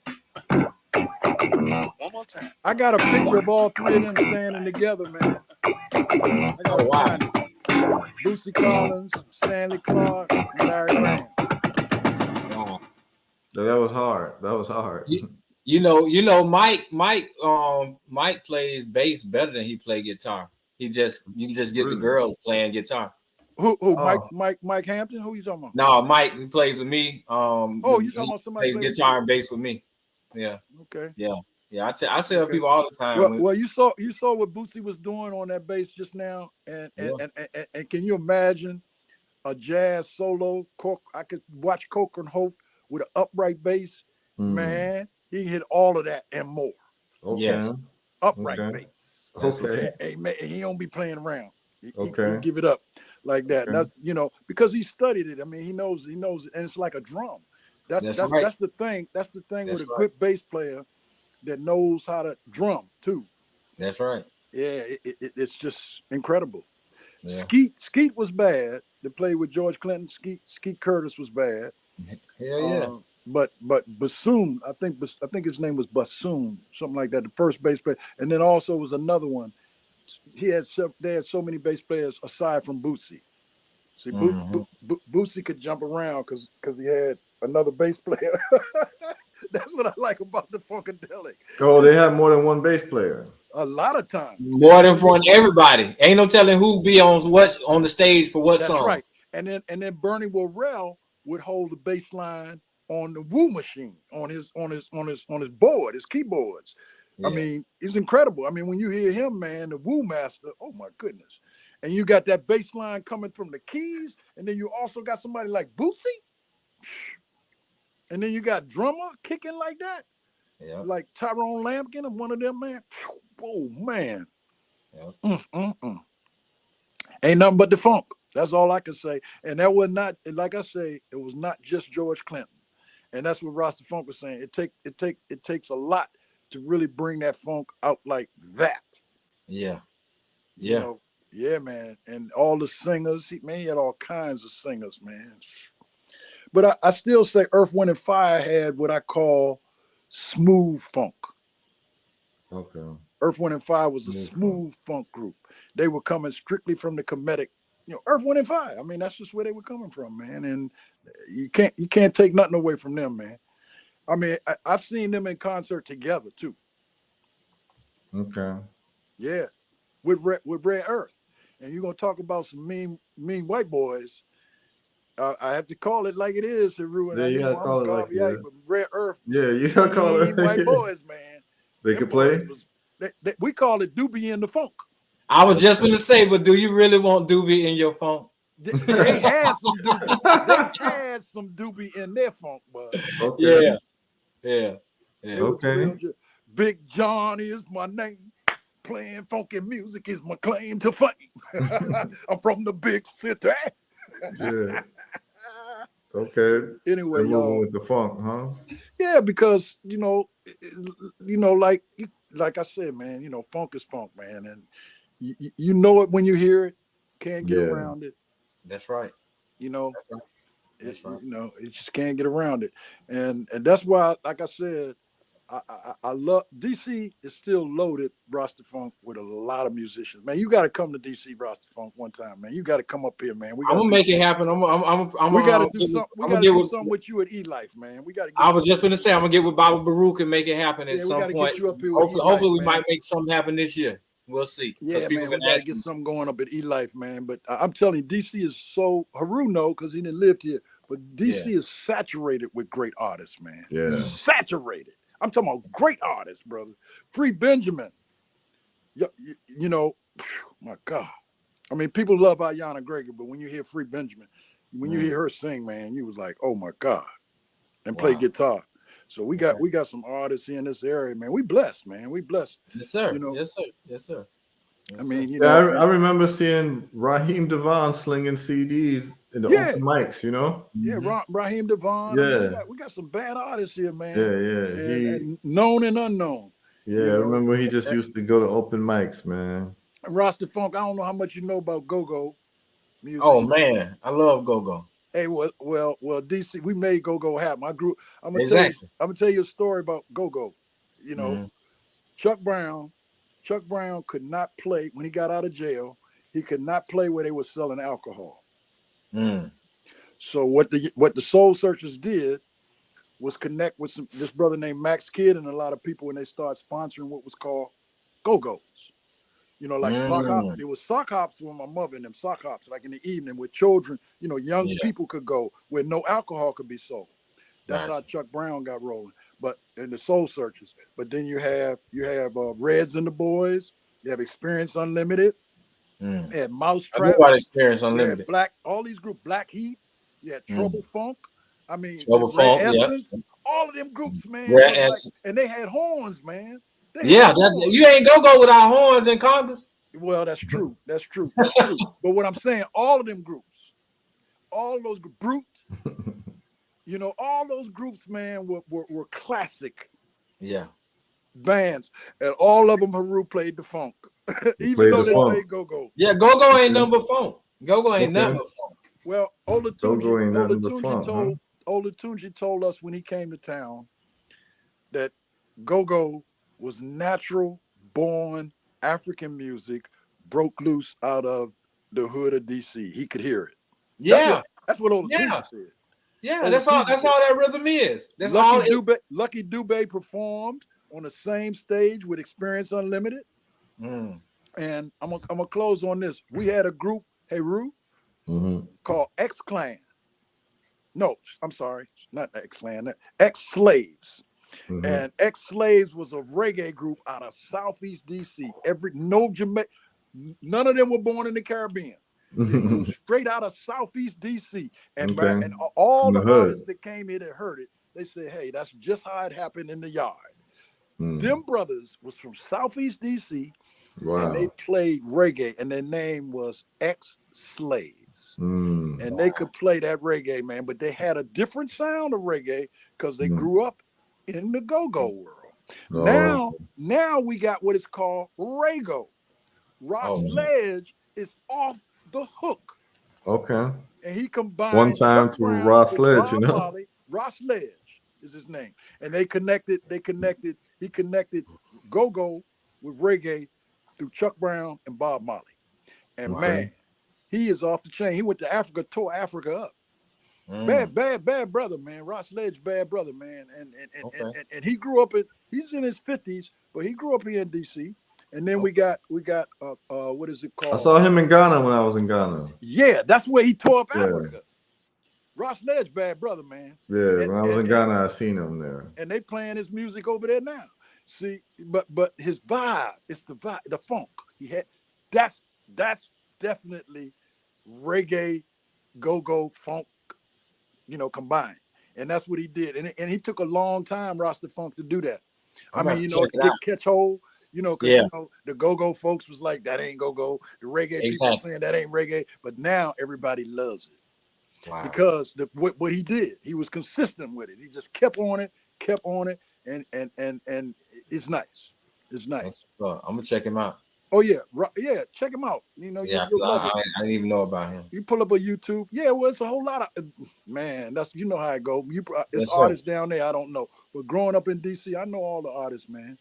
One more time. I got a picture of all three of them standing together, man. I gotta find it. Boosie Collins, Stanley Clark, and Larry Graham. Wow. That was hard. That was hard. You know, Mike plays bass better than he play guitar. You just get the girls playing guitar. Who? Mike Hampton? Who you talking about? No, Mike, he plays with me. You talking about somebody plays guitar and bass with me. Yeah. Okay. Yeah. I tell people all the time. Well, you saw what Boosie was doing on that bass just now, and can you imagine a jazz solo? I could watch Cochran Hope with an upright bass. Man, he hit all of that and more. Okay. Yes. Upright bass. Okay. Hey, man, he don't be playing around. He give it up like that. Okay. That's, because he studied it. I mean, he knows it, and it's like a drum. That's right. That's the thing. That's the thing That's with a right. good bass player that knows how to drum too. That's right. Yeah, it's just incredible. Yeah. Skeet was bad to play with George Clinton. Skeet Curtis was bad. Hell yeah. But Bassoon, I think his name was Bassoon, something like that. The first bass player, and then also was another one. They had so many bass players aside from Boosie. See, Boosie could jump around because he had another bass player. That's what I like about the Funkadelic. Oh, they have more than one bass player. A lot of times. More than for everybody. Ain't no telling who be on what's on the stage for what That's song. right. And then Bernie Worrell would hold the bass line on the Woo machine, on his board, his keyboards. Yeah. I mean, it's incredible. I mean, when you hear him, man, the Woo master, oh my goodness. And you got that bass line coming from the keys, and then you also got somebody like Boosie. And then you got drummer kicking like that. Yeah. Like Tyrone Lampkin and one of them, man. Oh, man. Yeah. Ain't nothing but the funk. That's all I can say. And that was not, like I say, it was not just George Clinton. And that's what Rasta Funk was saying. It takes a lot to really bring that funk out like that. Yeah. Yeah. Yeah, man. And all the singers, he had all kinds of singers, man. But I still say Earth, Wind, and Fire had what I call smooth funk. Okay. Earth, Wind, and Fire was a smooth funk group. They were coming strictly from the comedic, Earth, Wind, and Fire. I mean, that's just where they were coming from, man. And you can't take nothing away from them, man. I mean, I've seen them in concert together too. Okay. Yeah, with Red Earth, and you're gonna talk about some mean white boys. I have to call it like it is, Heru, and Yeah, I'm a Garvey, but Red Earth. Yeah, you gotta call it white boys, man. They could play. We call it Doobie in the Funk. I was just gonna say, but do you really want Doobie in your funk? They had some Doobie. They had some Doobie in their funk, but okay. Yeah. Okay. Big John is my name. Playing funky music is my claim to fame. I'm from the big city. Yeah. Okay. Anyway, y'all, with the funk, huh? Yeah, because like I said, man, funk is funk, man, and you know it when you hear it. Can't get around it. That's right. That's right. You just can't get around it, and that's why, like I said, I love DC is still loaded Rasta Funk with a lot of musicians. Man, you got to come to DC Rasta Funk one time, man. You got to come up here, man. I'm gonna make it happen. We got to do something. We got to do something with you at E-Life, man. We got to. I was just gonna say I'm gonna get with Baba Baruch and make it happen at some point. Get you up here hopefully, we might make something happen this year. We'll see. Yeah, man, we got to get something going up at E-Life, man. But I'm telling you, DC is so Heru because he didn't live here, but DC is saturated with great artists, man. Yeah, saturated. I'm talking about great artists, brother. Free Benjamin. My God. I mean, people love Ayanna Gregor, but when you hear Free Benjamin, when you hear her sing, man, you was like, oh my God. And play guitar. So we got some artists here in this area, man. We blessed, man. We blessed. Yes, sir. Yes, sir. I mean, I remember seeing Raheem Devon slinging CDs in the open mics, Yeah, Raheem Devon. Yeah. I mean, we got some bad artists here, man. Yeah. And known and unknown. Yeah, I remember he just used to go to open mics, man. Rasta Funk, I don't know how much you know about go-go music. Oh man, I love go-go. Hey, well, DC, we made go-go happen. I'm gonna tell you a story about go-go. Chuck Brown could not play when he got out of jail. He could not play where they were selling alcohol. So what the Soul Searchers did was connect with this brother named Max Kidd and a lot of people when they started sponsoring what was called go-go's. Sock hops. There was sock hops with my mother and them sock hops, like in the evening with children, young people could go where no alcohol could be sold. That's how Chuck Brown got rolling. But in the Soul Searchers. But then you have Reds and the Boys. You have Experience Unlimited. You had Mousetrap. Experience Unlimited. All these groups, Black Heat. You had Trouble Funk. I mean, Trouble Funk, Essence. All of them groups, man. And they had horns, man. You ain't go without horns and congas. Well, that's true. That's true. But what I'm saying, all of them groups, all those Brute, all those groups, man, were classic bands. And all of them, Heru played the funk. Even though they played go-go. Yeah, go-go ain't number funk. Go-go ain't never funk. Well, Olatunji told us when he came to town that go-go was natural born African music, broke loose out of the hood of DC. He could hear it. Yeah. That's what Olatunji said. Yeah, that's all that rhythm is. That's Lucky Dube performed on the same stage with Experience Unlimited. And I'm gonna close on this. We had a group, Heru, called X Clan. No, I'm sorry, not X Clan, X Slaves. And X Slaves was a reggae group out of Southeast DC. None of them were born in the Caribbean. They grew straight out of Southeast DC. And all the artists that came here that heard it, they said, hey, that's just how it happened in the yard. Them brothers was from Southeast DC. Wow. And they played reggae, and their name was X Slaves. And they could play that reggae, man, but they had a different sound of reggae because they grew up in the go-go world. Now we got what is called Rego. Ross Ledge is off the hook. Okay. And he combined one time to Ross Ledge, Ross Ledge is his name. And he connected go-go with reggae through Chuck Brown and Bob Marley. And Okay. man, he is off the chain. He went to Africa, tore Africa up. Mm. Bad brother, man. Ross Ledge, bad brother, man. Okay. And he grew up he's in his 50s, but he grew up here in DC. And then we got what is it called? I saw him in Ghana when I was in Ghana. Yeah, that's where he tore up Yeah. Africa. Ross Ledge, bad brother, man. Yeah, when I was in Ghana, I seen him there. And they playing his music over there now. See, but his vibe, it's the vibe, the funk. He had that's definitely reggae, go-go, funk, combined. And that's what he did. And he took a long time, Rasta Funk, to do that. I mean, to get catch hold, because the go-go folks was like, that ain't go-go. The reggae people saying that ain't reggae. But now everybody loves it. Wow. Because what he did, he was consistent with it. He just kept on it, and it's nice. It's nice. I'm gonna check him out. Oh yeah, check him out. I didn't even know about him. You pull up a YouTube. Yeah, well, it's a whole lot of man. That's how it go. It's artists down there. I don't know, but growing up in DC, I know all the artists, man.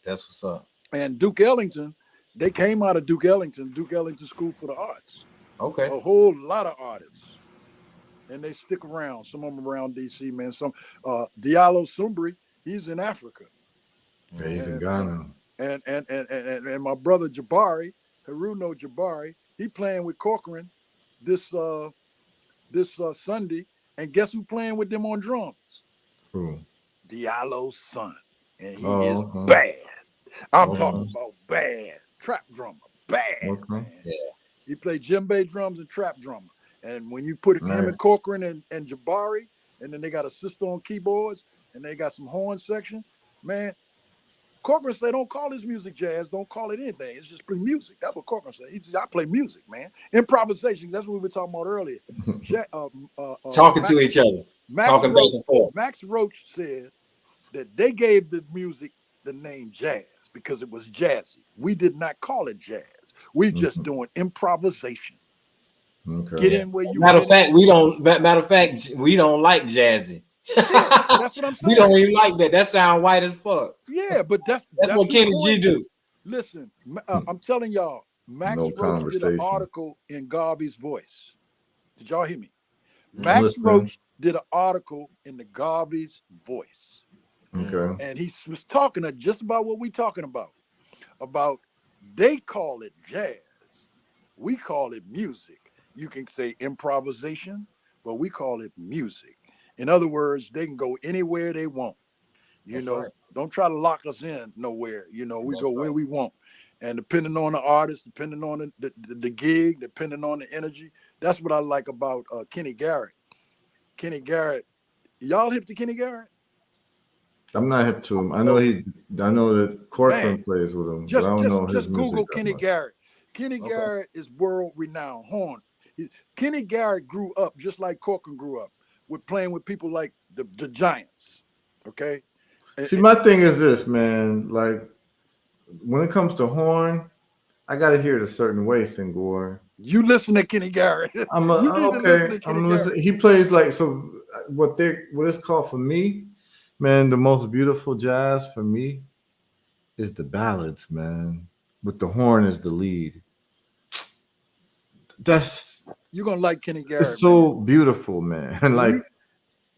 That's what's up. And Duke Ellington, they came out of Duke Ellington School for the Arts. Okay, a whole lot of artists. And they stick around. Some of them around DC, man. Some Diallo Sumbri, he's in Africa. Yeah, he's in Ghana. And my brother Jabari, Heru Jabari, he playing with Corcoran this Sunday. And guess who playing with them on drums? Who? Diallo's son. And he is bad. I'm talking about bad. Trap drummer. Bad. Man. Yeah. He played djembe drums and trap drummer. And when you put him and Corcoran and Jabari, and then they got a sister on keyboards, and they got some horn section, man. Corcoran say, don't call his music jazz, don't call it anything. It's just play music. That's what Corcoran said. He said, I play music, man. Improvisation. That's what we were talking about earlier. Talking to each other. Talking back and forth. Max Roach said that they gave the music the name jazz because it was jazzy. We did not call it jazz. We just doing improvisation. Okay. Get in where you. Matter of fact, we don't like jazzy. Yeah, that's what I'm saying. We don't even like that. That sound white as fuck. Yeah, but that's what Kenny G do. Listen, I'm telling y'all, Max Roach did an article in Garvey's Voice. Did y'all hear me? Max Roach did an article in the Garvey's Voice. Okay. And he was talking just about what we talking about. About they call it jazz. We call it music. You can say improvisation, but we call it music. In other words, they can go anywhere they want. Don't try to lock us in nowhere. We go where we want. And depending on the artist, depending on the gig, depending on the energy, that's what I like about Kenny Garrett. Kenny Garrett, y'all hip to Kenny Garrett? I'm not hip to him. I know that Corcoran plays with him. But I don't know his just Google music Kenny Garrett. Kenny Garrett is world renowned. Horn. Kenny Garrett grew up just like Corcoran grew up, with playing with people like the Giants. Okay. See, my thing is this, man. Like, when it comes to horn, I gotta hear it a certain way, Singor. You listen to Kenny Garrett. I'm listening. He plays like so. What it's called for me, man. The most beautiful jazz for me is the ballads, man. With the horn as the lead. You're gonna like Kenny Garrett. It's so beautiful, man. Like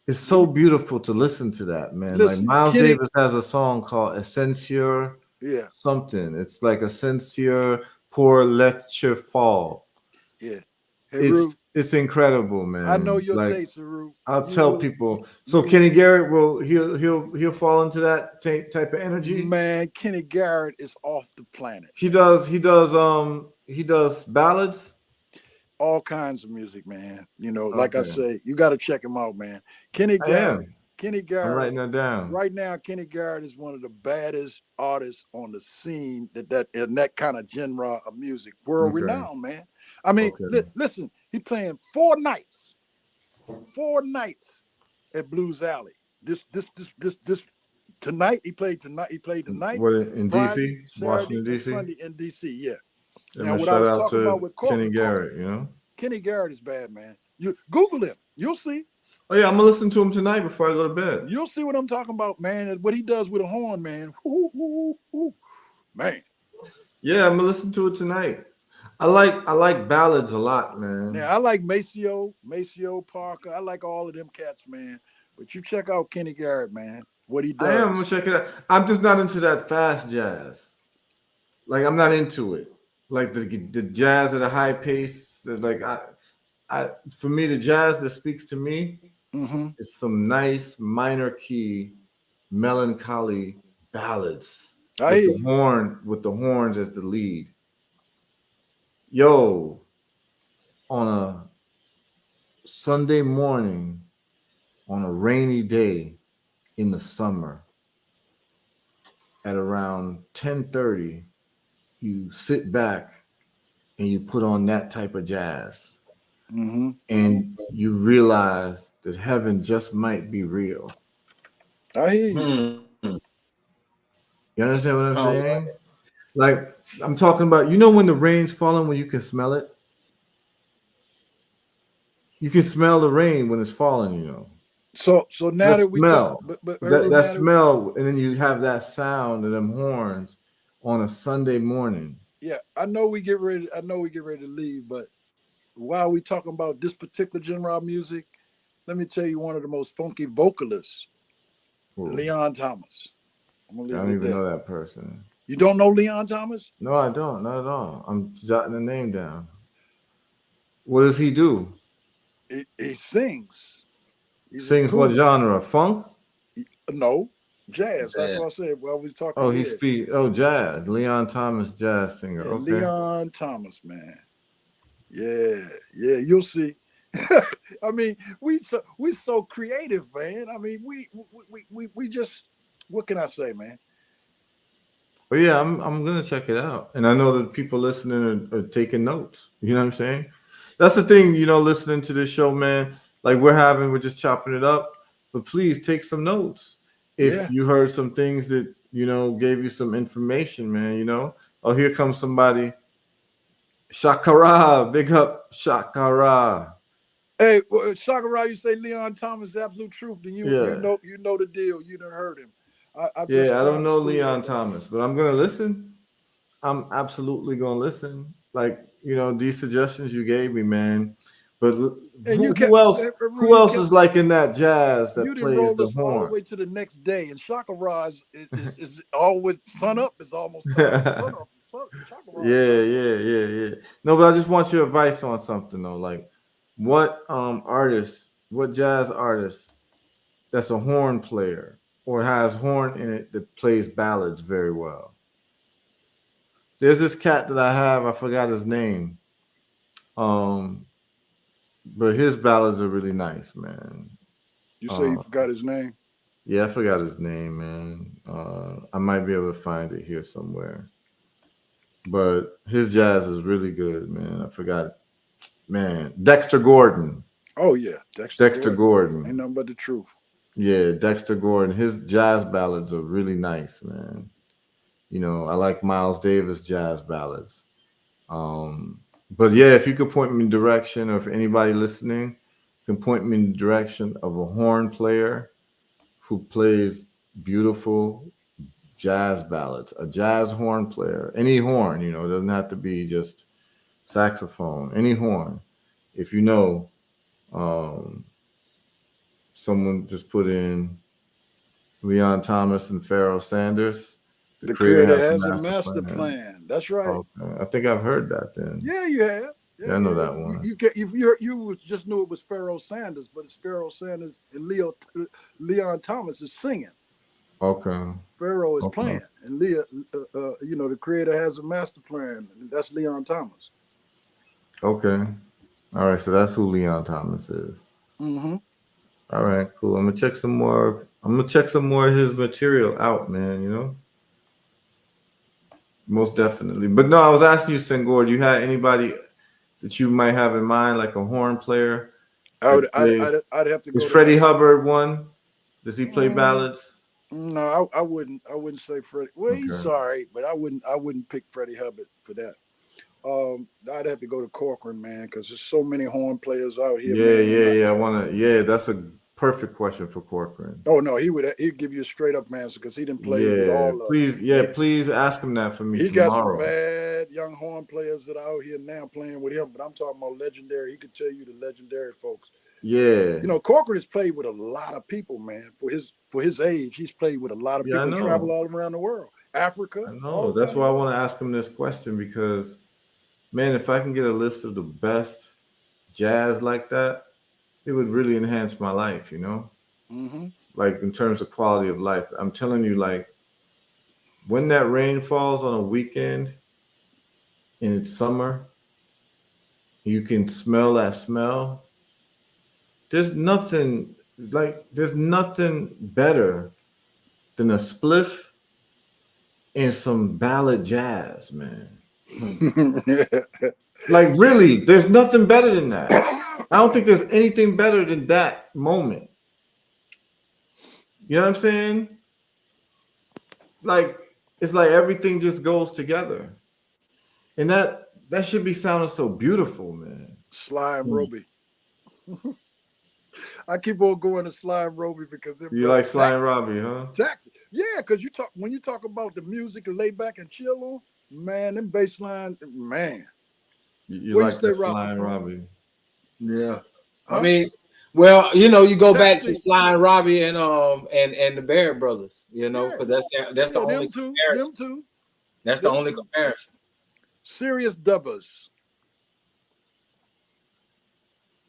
it's so beautiful to listen to that, man. Listen, like Miles Davis has a song called Essentia something. It's like Essentia pour leche fall. Yeah. Hey, it's incredible, man. I know your taste, Heru. I'll tell people. So Kenny Garrett he'll fall into that type of energy. Man, Kenny Garrett is off the planet. He does ballads. All kinds of music, man. Like I say, you got to check him out, man. Kenny Garrett. Kenny Garrett. I'm writing that down. Right now, Kenny Garrett is one of the baddest artists on the scene that in that kind of genre of music, world renowned, man. I mean, listen, he playing 4 nights at Blues Alley. This tonight he played tonight. What in Friday, DC, Washington DC, Sunday in DC, yeah. Now, what I was talking about with Kenny Garrett, Kenny Garrett is bad, man. You Google him, you'll see. Oh yeah, I'm gonna listen to him tonight before I go to bed. You'll see what I'm talking about, man. What he does with a horn, man. Man. Yeah, I'm gonna listen to it tonight. I like ballads a lot, man. Now I like Maceo Parker. I like all of them cats, man. But you check out Kenny Garrett, man. What he I am does. gonna check it out. I'm just not into that fast jazz. Like I'm not into it. Like the jazz at a high pace. Like I for me the jazz that speaks to me Mm-hmm. is some nice minor key melancholy ballads I hear you. with the horns as the lead. Yo, on a Sunday morning on a rainy day in the summer at around 10:30, you sit back and you put on that type of jazz Mm-hmm. and you realize that heaven just might be real. I hear you. You understand what I'm All right. saying? Like I'm talking about, you know, when the rain's falling, when you can smell it. You can smell the rain when it's falling. You know So now that that we talk, smell, but that Heru, that now that smell, and then you have that sound of them horns on a Sunday morning. yeah, I know we get ready. I know we get ready to leave, but while we talking about this particular genre of music, let me tell you one of the most funky vocalists, Ooh, Leon Thomas. I'm gonna I leave it don't at even that. know that person. You don't know Leon Thomas? No, I don't. Not at all. I'm jotting the name down. What does he do? He sings. He's a Sings what crooner. genre? Funk? No, jazz. That's Yeah. what I said while we was Oh, talking. he Yeah, speak. Oh, jazz. Leon Thomas, jazz singer. yeah, Okay. Leon Thomas, man. Yeah, yeah, you'll see. I mean, we so creative, man. I mean, we just what can I say, man? But yeah, I'm gonna check it out, and I know that people listening are taking notes. You know what I'm saying? That's the thing, you know, listening to this show, man. Like we're just chopping it up, but please take some notes. If Yeah. you heard some things that gave you some information, man. Oh, here comes somebody. Shakara, big up Shakara. Hey, well, Shakara, you say Leon Thomas, the absolute truth, then Yeah, you know the deal. You done heard him. I've just yeah. I don't tried to know school Leon everybody. Thomas, but I'm gonna listen. I'm absolutely gonna listen. Like these suggestions you gave me, man. But And you who kept else? Heru, Who you else kept is like in that jazz you that didn't plays roll the us all the horn? way to the next day. And Shakara is always sun up is almost time. Sun up, Shakara is Yeah, done. yeah, yeah, yeah. No, but I just want your advice on something though. Like, what jazz artist that's a horn player or has horn in it that plays ballads very well? There's this cat that I have. I forgot his name. Um, but his ballads are really nice, man. You say you Uh, forgot his name? yeah, I forgot his name, man. I might be able to find it here somewhere. But his jazz is really good, man. I forgot it. Man, Dexter Gordon. Oh yeah, Dexter Dexter Gordon. Ain't Gordon. nothing but the truth. Yeah, Dexter Gordon. His jazz ballads are really nice, man. I like Miles Davis jazz ballads. Um, but yeah, if you could point me in direction, or if anybody listening can point me in the direction of a horn player who plays beautiful jazz ballads, a jazz horn player, any horn, it doesn't have to be just saxophone, any horn. If um, someone just put in Leon Thomas and Pharoah Sanders, the The creator creator has a has a master master plan. plan. That's right. Okay. I think I've heard that then. Yeah, you have. Yeah, Yeah, I know yeah. that one. You just knew it was Pharaoh Sanders, but it's Pharaoh Sanders and Leon Thomas is singing. Okay. Pharaoh is Okay. playing, and the creator has a master plan. And that's Leon Thomas. Okay. All right. So that's who Leon Thomas is. Mm-hmm. All right. Cool. I'm gonna check some more. I'm gonna check some more of his material out, man. Most definitely. But no, I was asking you, Senghor, do you have anybody that you might have in mind, like a horn player I would, that plays? I'd have to Is go to. Freddie Hubbard one? Does he play Mm, ballads? no, I wouldn't. I wouldn't say Freddie. Well, he's Okay. sorry, but I wouldn't. I wouldn't pick Freddie Hubbard for that. I'd have to go to Corcoran, man, because there's so many horn players out here, Yeah, man. yeah, yeah. I wanna. Yeah, that's a perfect question for Corcoran. Oh no, he'd give you a straight up answer because he didn't play with all of please, them. please ask him that for me He tomorrow. got some bad young horn players that are out here now playing with him, but I'm talking about legendary. He could tell you the legendary folks. Yeah. You know, Corcoran has played with a lot of people, man. For his age, he's played with a lot of people and travel all around the world. Africa. I know. That's why I want to ask him this question because, man, if I can get a list of the best jazz like that, it would really enhance my life, you know? Mm-hmm. Like in terms of quality of life. I'm telling you, like, when that rain falls on a weekend and it's summer, you can smell that smell. There's nothing better than a spliff and some ballad jazz, man. Like really, there's nothing better than that. I don't think there's anything better than that moment. You know what I'm saying? Like it's like everything just goes together. And that should be sounding so beautiful, man. Sly and Roby. I keep on going to Sly and Roby because you like Sly and Robbie, huh? Taxi. Yeah, because when you talk about the music to lay back and chill on, man, them bass line, man. You like the Sly and Robbie. Yeah. Huh? I mean, well, you know, you go back to Sly and Robbie and the Bear Brothers, you know, because that's the only comparison. Them two. That's the only comparison. Serious dubbers.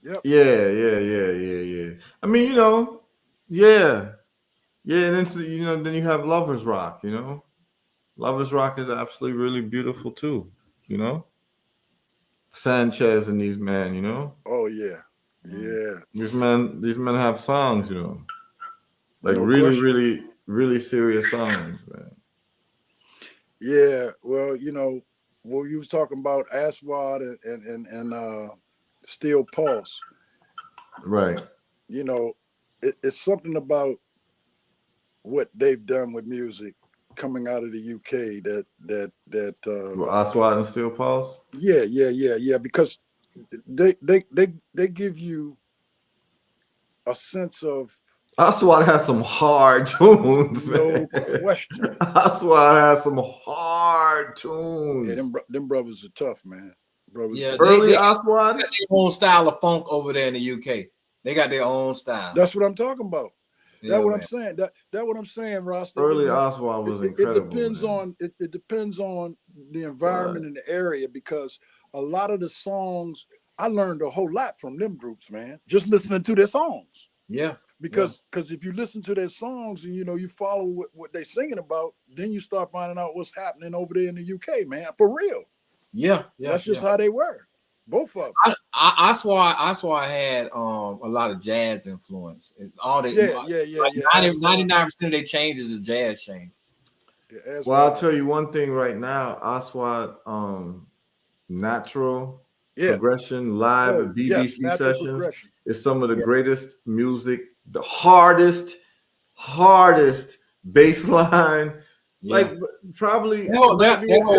Yep. Yeah. I mean, you know, yeah. And then then you have Lovers Rock, you know. Lovers Rock is absolutely really beautiful too, you know. Sanchez and these men, you know. Oh yeah. These men have songs, you know. Like really serious songs, man. Yeah, well, you know, what you was talking about Aswad and Steel Pulse. Right. You know, it's something about what they've done with music coming out of the UK that Aswad and Steel Pulse? Yeah, because they give you a sense of Aswad has some hard tunes, no question. Aswad has some hard tunes. Yeah, them brothers are tough, man. Brothers. Yeah, early Aswad got their own style of funk over there in the UK. They got their own style. That's what I'm talking about. That's what I'm saying. That what I'm saying, Ross. Early Aswad was incredible. It depends on the environment and the area, because a lot of the songs I learned a whole lot from them groups, man. Just listening to their songs. Yeah. Because if you listen to their songs and you follow what they're singing about, then you start finding out what's happening over there in the UK, man. For real. Yeah. That's just how they were. Both of them. Aswad had a lot of jazz influence. All the 99% of their changes is jazz changes. Yeah, well, I'll tell you one thing right now. Aswad natural progression live at BBC sessions is some of the greatest music, the hardest bass line. Yeah. Like probably it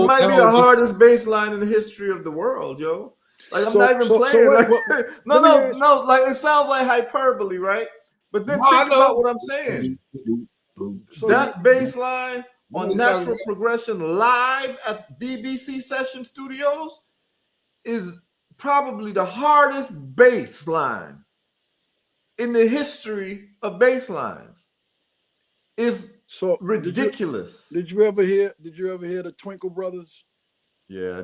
might be the hardest bass line in the history of the world, yo. Like I'm not even playing. No. Like it sounds like hyperbole, right? But then think about what I'm saying. That bass line on natural progression live at BBC Session Studios is probably the hardest bass line in the history of bass lines. Is so ridiculous. Did you ever hear the Twinkle Brothers? Yeah,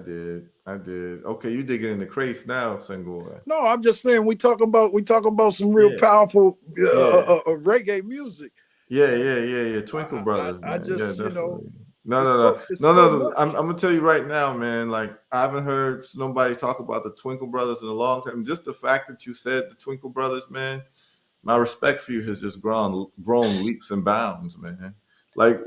I did. Okay, you digging in the crates now, Senghor. No, I'm just saying we talking about some real powerful reggae music. Yeah. Twinkle Brothers. I just No. I'm gonna tell you right now, man. Like I haven't heard nobody talk about the Twinkle Brothers in a long time. Just the fact that you said the Twinkle Brothers, man. My respect for you has just grown leaps and bounds, man. Like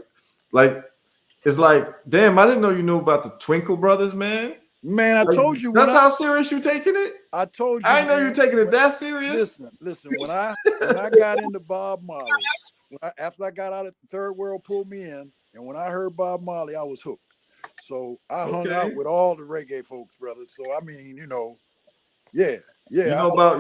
it's like, damn, I didn't know you knew about the Twinkle Brothers, man. Man, I told you. That's how serious you taking it? I told you. I didn't know you taking it that serious. Listen. When I got into Bob Marley, after I got out of Third World pulled me in, and when I heard Bob Marley, I was hooked. So I hung out with all the reggae folks, brothers. So I mean, yeah. You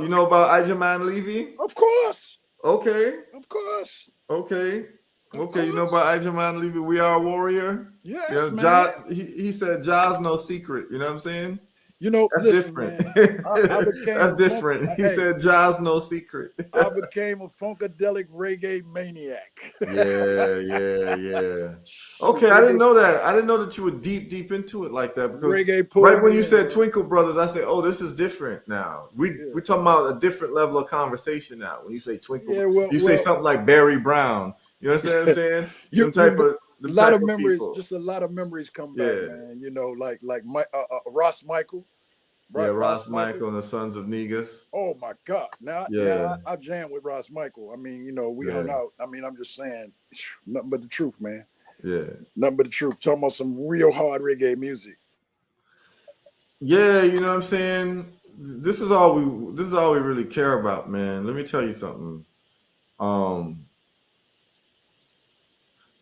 know about Ijahman Levy? Of course. Okay. Of course. Okay. Of Okay. You know course. about Ijaman Levy? We Are a Warrior. Yes, You know, man. He said Jah's no secret. You know what I'm saying? You know, That's listen, different. man. I became That's a funk. different. He Hey, said Jah's no secret. I became a funkadelic reggae maniac. Yeah. Shoot, Okay, I didn't reggae, know that. I didn't know that you were deep into it like that because reggae right pulled when me you in, said man. Twinkle Brothers, I said, "Oh, this is different now." Yeah. We're talking about a different level of conversation now. When you say Twinkle, Yeah, well, you say something like Barry Brown. You understand what I'm saying? you The a lot type of of memories, people. just a lot of memories come back, Yeah, man. You know, like Ross Michael, yeah. right? Ross Ross Michael. Michael and the Sons of Negus. Oh my God! Yeah, I jammed with Ross Michael. I mean, you know, we yeah, hung out. I mean, I'm just saying, nothing but the truth, man. yeah. Nothing but the truth. Talking about some real hard reggae music. Yeah, you know what I'm saying? This is all we really care about, man. Let me tell you something. Um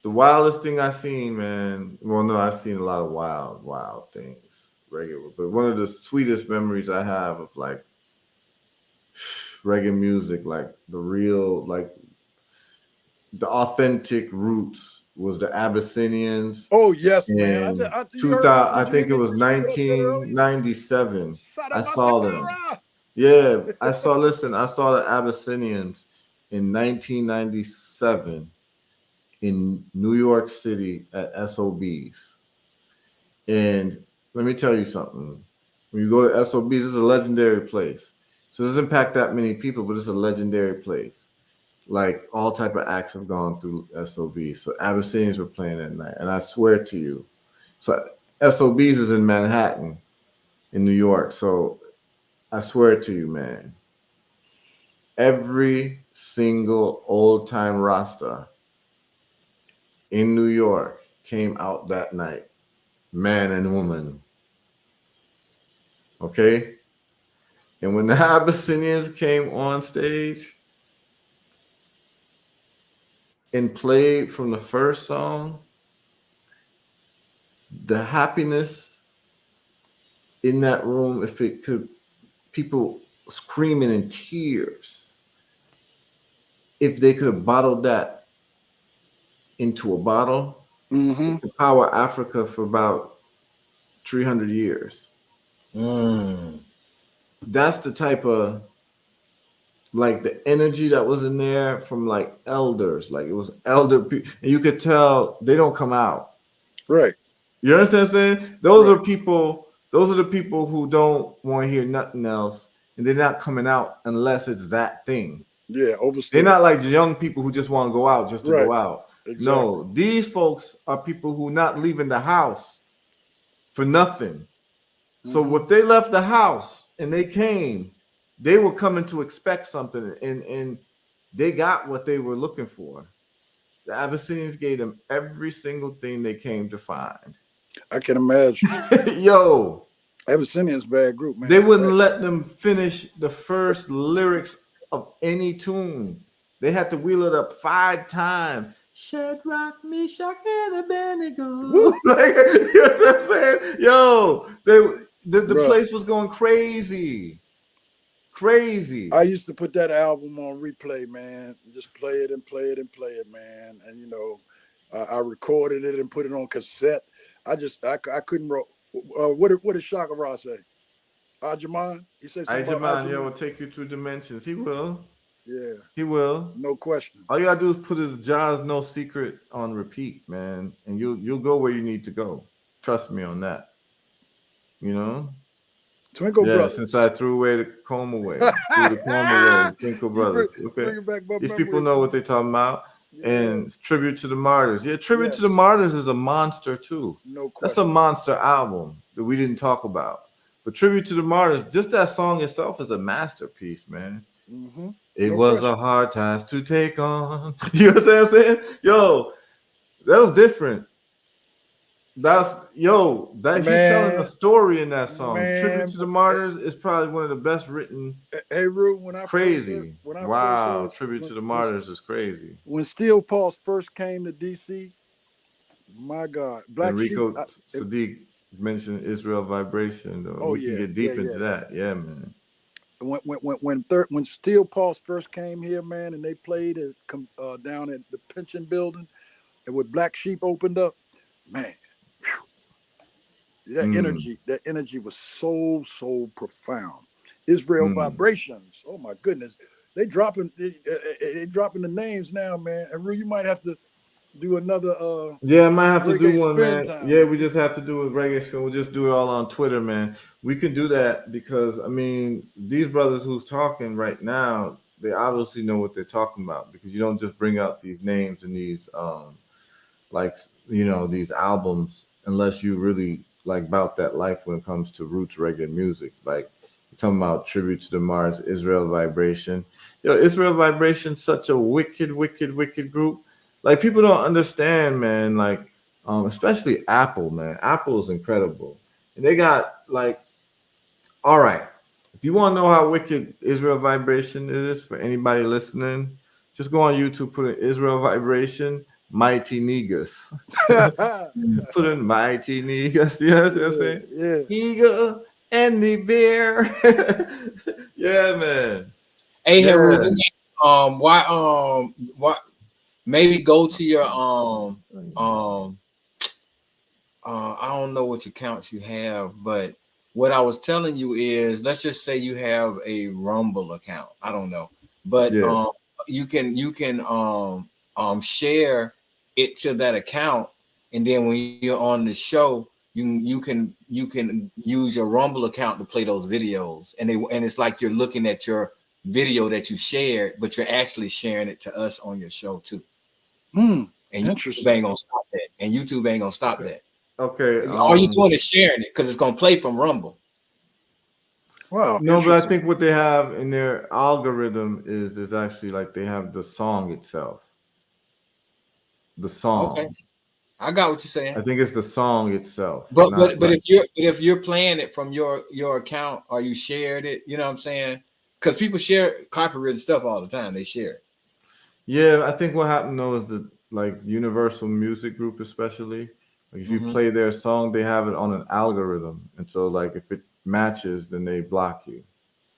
the wildest thing I seen, man. Well, no, I've seen a lot of wild things. Regular. But one of the sweetest memories I have of like reggae music, like the real, like the authentic roots was the Abyssinians Oh yes, man. in You heard me? 2000, I Did you think it was hear what I said earlier? 1997. I saw them. Sadamasakara. Yeah, I saw the Abyssinians in 1997 in New York City at SOBs. And let me tell you something. When you go to SOBs, it's a legendary place. So it doesn't pack that many people, but it's a legendary place. Like all type of acts have gone through SOBs. So Abyssinians were playing that night. And I swear to you. So SOBs is in Manhattan, in New York. So I swear to you, man. Every single old time Rasta in New York came out that night, man and woman. Okay? And when the Abyssinians came on stage and played from the first song, the happiness in that room, if it could, people screaming in tears, if they could have bottled that into a bottle, Mm-hmm. it could power Africa for about 300 years. Mm. That's the type of like the energy that was in there from like elders, like it was elder people, and you could tell they don't come out. Right. You understand what I'm saying? Right. Those are the people who don't want to hear nothing else, and they're not coming out unless it's that thing. Yeah. They're Overstood. not like young people who just want to go out just to Right. go out. Exactly. No, these folks are people who not leaving the house for nothing. So Mm-hmm. if they left the house and they came, they were coming to expect something, and they got what they were looking for. The Abyssinians gave them every single thing they came to find. I can imagine. Yo, Abyssinians bad group, they man. wouldn't let them finish the first lyrics of any tune. They had to wheel it up 5 times. Shadrach, Meshach, and Abednego. Woo. Like, you know what I'm saying? Yo, the Bruh. place was going crazy. Crazy. I used to put that album on replay, man. Just play it and play it and play it, man. And you know, I recorded it and put it on cassette. I couldn't. What did Shaka Ross say? Ajaman? He said something about Ijaman, yeah, will Ajaman. take you through dimensions. He will. Yeah, He will. no question. All you gotta do is put his Jaws No Secret on repeat, man, and you'll go where you need to go. Trust me on that. You know? Twinkle Yeah, since Brothers. I threw away the comb away, threw the comb away, Twinkle You Brothers. Okay. bringing back my These people memories. know what they're talking about. Yeah. And it's Tribute to the Martyrs. Yeah, Tribute to the Yes. Martyrs is a monster too. No That's a question. monster album that we didn't talk about. But Tribute to the Martyrs, just that song itself is a masterpiece, man. Mm-hmm. It No was a question. hard task to take on. You know what I'm saying? Yo, that was different. He's telling a Man, story in that song. Tribute man. to the Martyrs is probably one of the best written. Hey, Ru, Crazy. when I first Wow. heard Tribute to the Martyrs is crazy. when Steel Pulse first came to DC, my God, Black Sheep. Enrico Sadiq mentioned Israel Vibration, though. Oh We can yeah, get yeah, deep yeah. into that. Yeah, man. when Steel Pulse first came here, man, and they played down at the Pension Building, and with Black Sheep opened up, man, that energy was so profound. Israel Vibrations, oh my goodness, they dropping the names now, man. And Ru, you might have to do another yeah, I might have to do reggae one, spin man. time, Yeah, man. we just have to do a reggae spin. We'll just do it all on Twitter, man. We can do that because I mean, these brothers who's talking right now, they obviously know what they're talking about because you don't just bring out these names and these like these albums unless you really like about that life when it comes to roots reggae music. Like you're talking about Tribute to the Mars, Israel Vibration. Israel Vibration, such a wicked group. Like people don't understand, man. Like especially Apple, man. Apple is incredible, and they got like, all right. If you want to know how wicked Israel Vibration is for anybody listening, just go on YouTube, put in Israel Vibration, Mighty Niggas. Put in Mighty Niggas. You know what I'm saying? Yeah. Eagle and the bear. Yeah, man. Hey, Heru, Yeah. why maybe go to your I don't know which accounts you have, but what I was telling you is, let's just say you have a Rumble account. I don't know, but Yeah. you can share it to that account, and then when you're on the show, you can use your Rumble account to play those videos, and it's like you're looking at your video that you shared, but you're actually sharing it to us on your show too. And YouTube ain't gonna stop that. And YouTube ain't gonna stop that. Okay. All you're doing is sharing it because it's gonna play from Rumble. Wow. No, but I think what they have in their algorithm is actually like they have the song itself. The song. Okay. I got what you're saying. I think it's the song itself. But if you're playing it from your account or you shared it, you know what I'm saying? Because people share copyrighted stuff all the time. They share it. Yeah, I think what happened though is that like Universal Music Group, especially, like if you play their song, they have it on an algorithm, and so like if it matches, then they block you.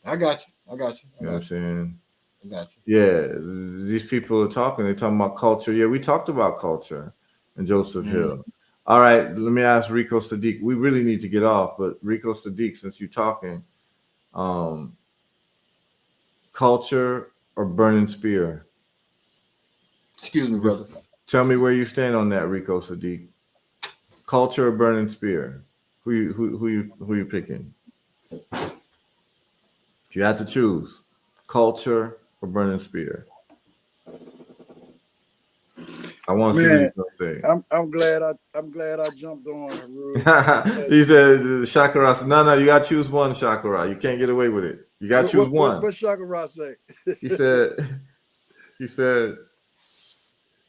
I got you. You know what I'm saying? I got you. Yeah, these people are talking. They're talking about culture. Yeah, we talked about culture and Joseph Hill. All right, let me ask Rico Sadiq. We really need to get off, but Rico Sadiq, since you're talking, culture or burning spear? Excuse me, brother. Tell me where you stand on that, Rico Sadiq. Culture or burning spear? Who you picking? If you had to choose, culture or burning spear? I want to see what he's gonna say. I'm glad I jumped on Heru. He said, Shakara. No, you gotta choose one, Shakara. You can't get away with it. You gotta choose one. What Shakara say? He said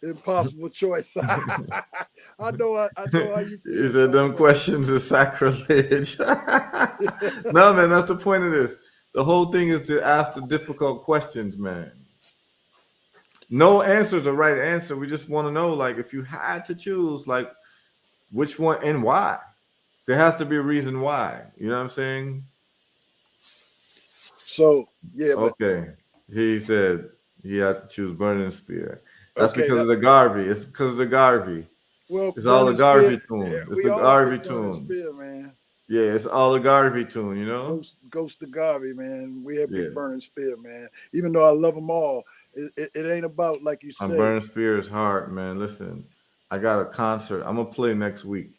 impossible choice. I know how you feel. He said them questions is sacrilege. No, man, that's the point of this. The whole thing is to ask the difficult questions, man. No answer is the right answer. We just want to know, like, if you had to choose, like, which one and why. There has to be a reason why. You know what I'm saying? So, yeah. Okay. He said he had to choose burning spear. That's because of the Garvey. It's because of the Garvey. Well, it's all the Garvey tune. Yeah, it's the Garvey tune. Spear, man. Yeah, it's all the Garvey tune, you know? Ghost to Garvey, man. We have big burning spear, man. Even though I love them all, it ain't about, like you said. Burning spear is hard, man. Listen, I got a concert. I'm going to play next week.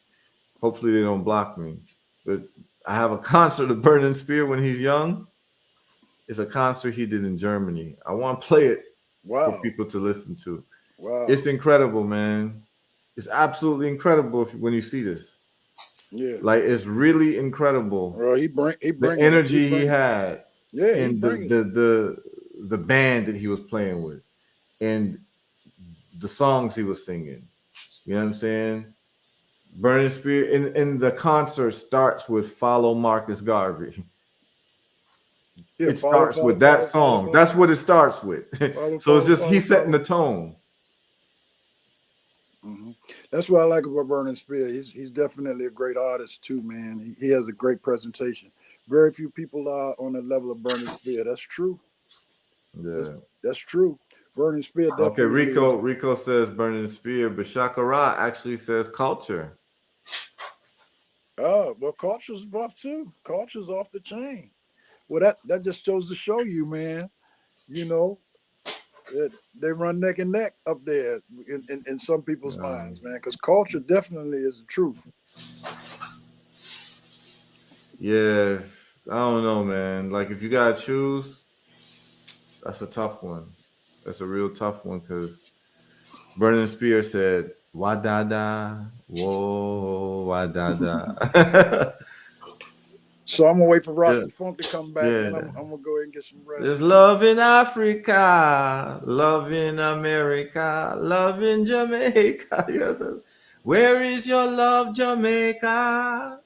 Hopefully they don't block me. But I have a concert of Burning Spear when he's young. It's a concert he did in Germany. I want to play it for people to listen to. Wow. It's incredible, man. It's absolutely incredible when you see this. Yeah. Like, it's really incredible. Well, the energy he had. Yeah. And the band that he was playing with. And the songs he was singing. You know what I'm saying? Burning Spear in the concert starts with Follow Marcus Garvey. Yeah, it starts with that song. That's what it starts with. So it's just he's setting the tone. Mm-hmm. That's what I like about Burning Spear. He's definitely a great artist too, man. He has a great presentation. Very few people are on the level of Burning Spear. That's true. Yeah. That's true. Burning Spear Okay, definitely. Rico says Burning Spear, but Shakara actually says culture. Oh, well, culture's rough too. Culture's off the chain. Well, that just goes to show you, man. You know, they run neck and neck up there in some people's minds, man. Because culture definitely is the truth. Yeah, I don't know, man. Like if you gotta choose, that's a tough one. That's a real tough one because Burning Spear said, "Wa da da, whoa, wa da da." So I'm gonna wait for Yeah, Rasta Funk to come back, yeah. and I'm gonna go ahead and get some rest. There's love in Africa, love in America, love in Jamaica. Yes. Where is your love, Jamaica?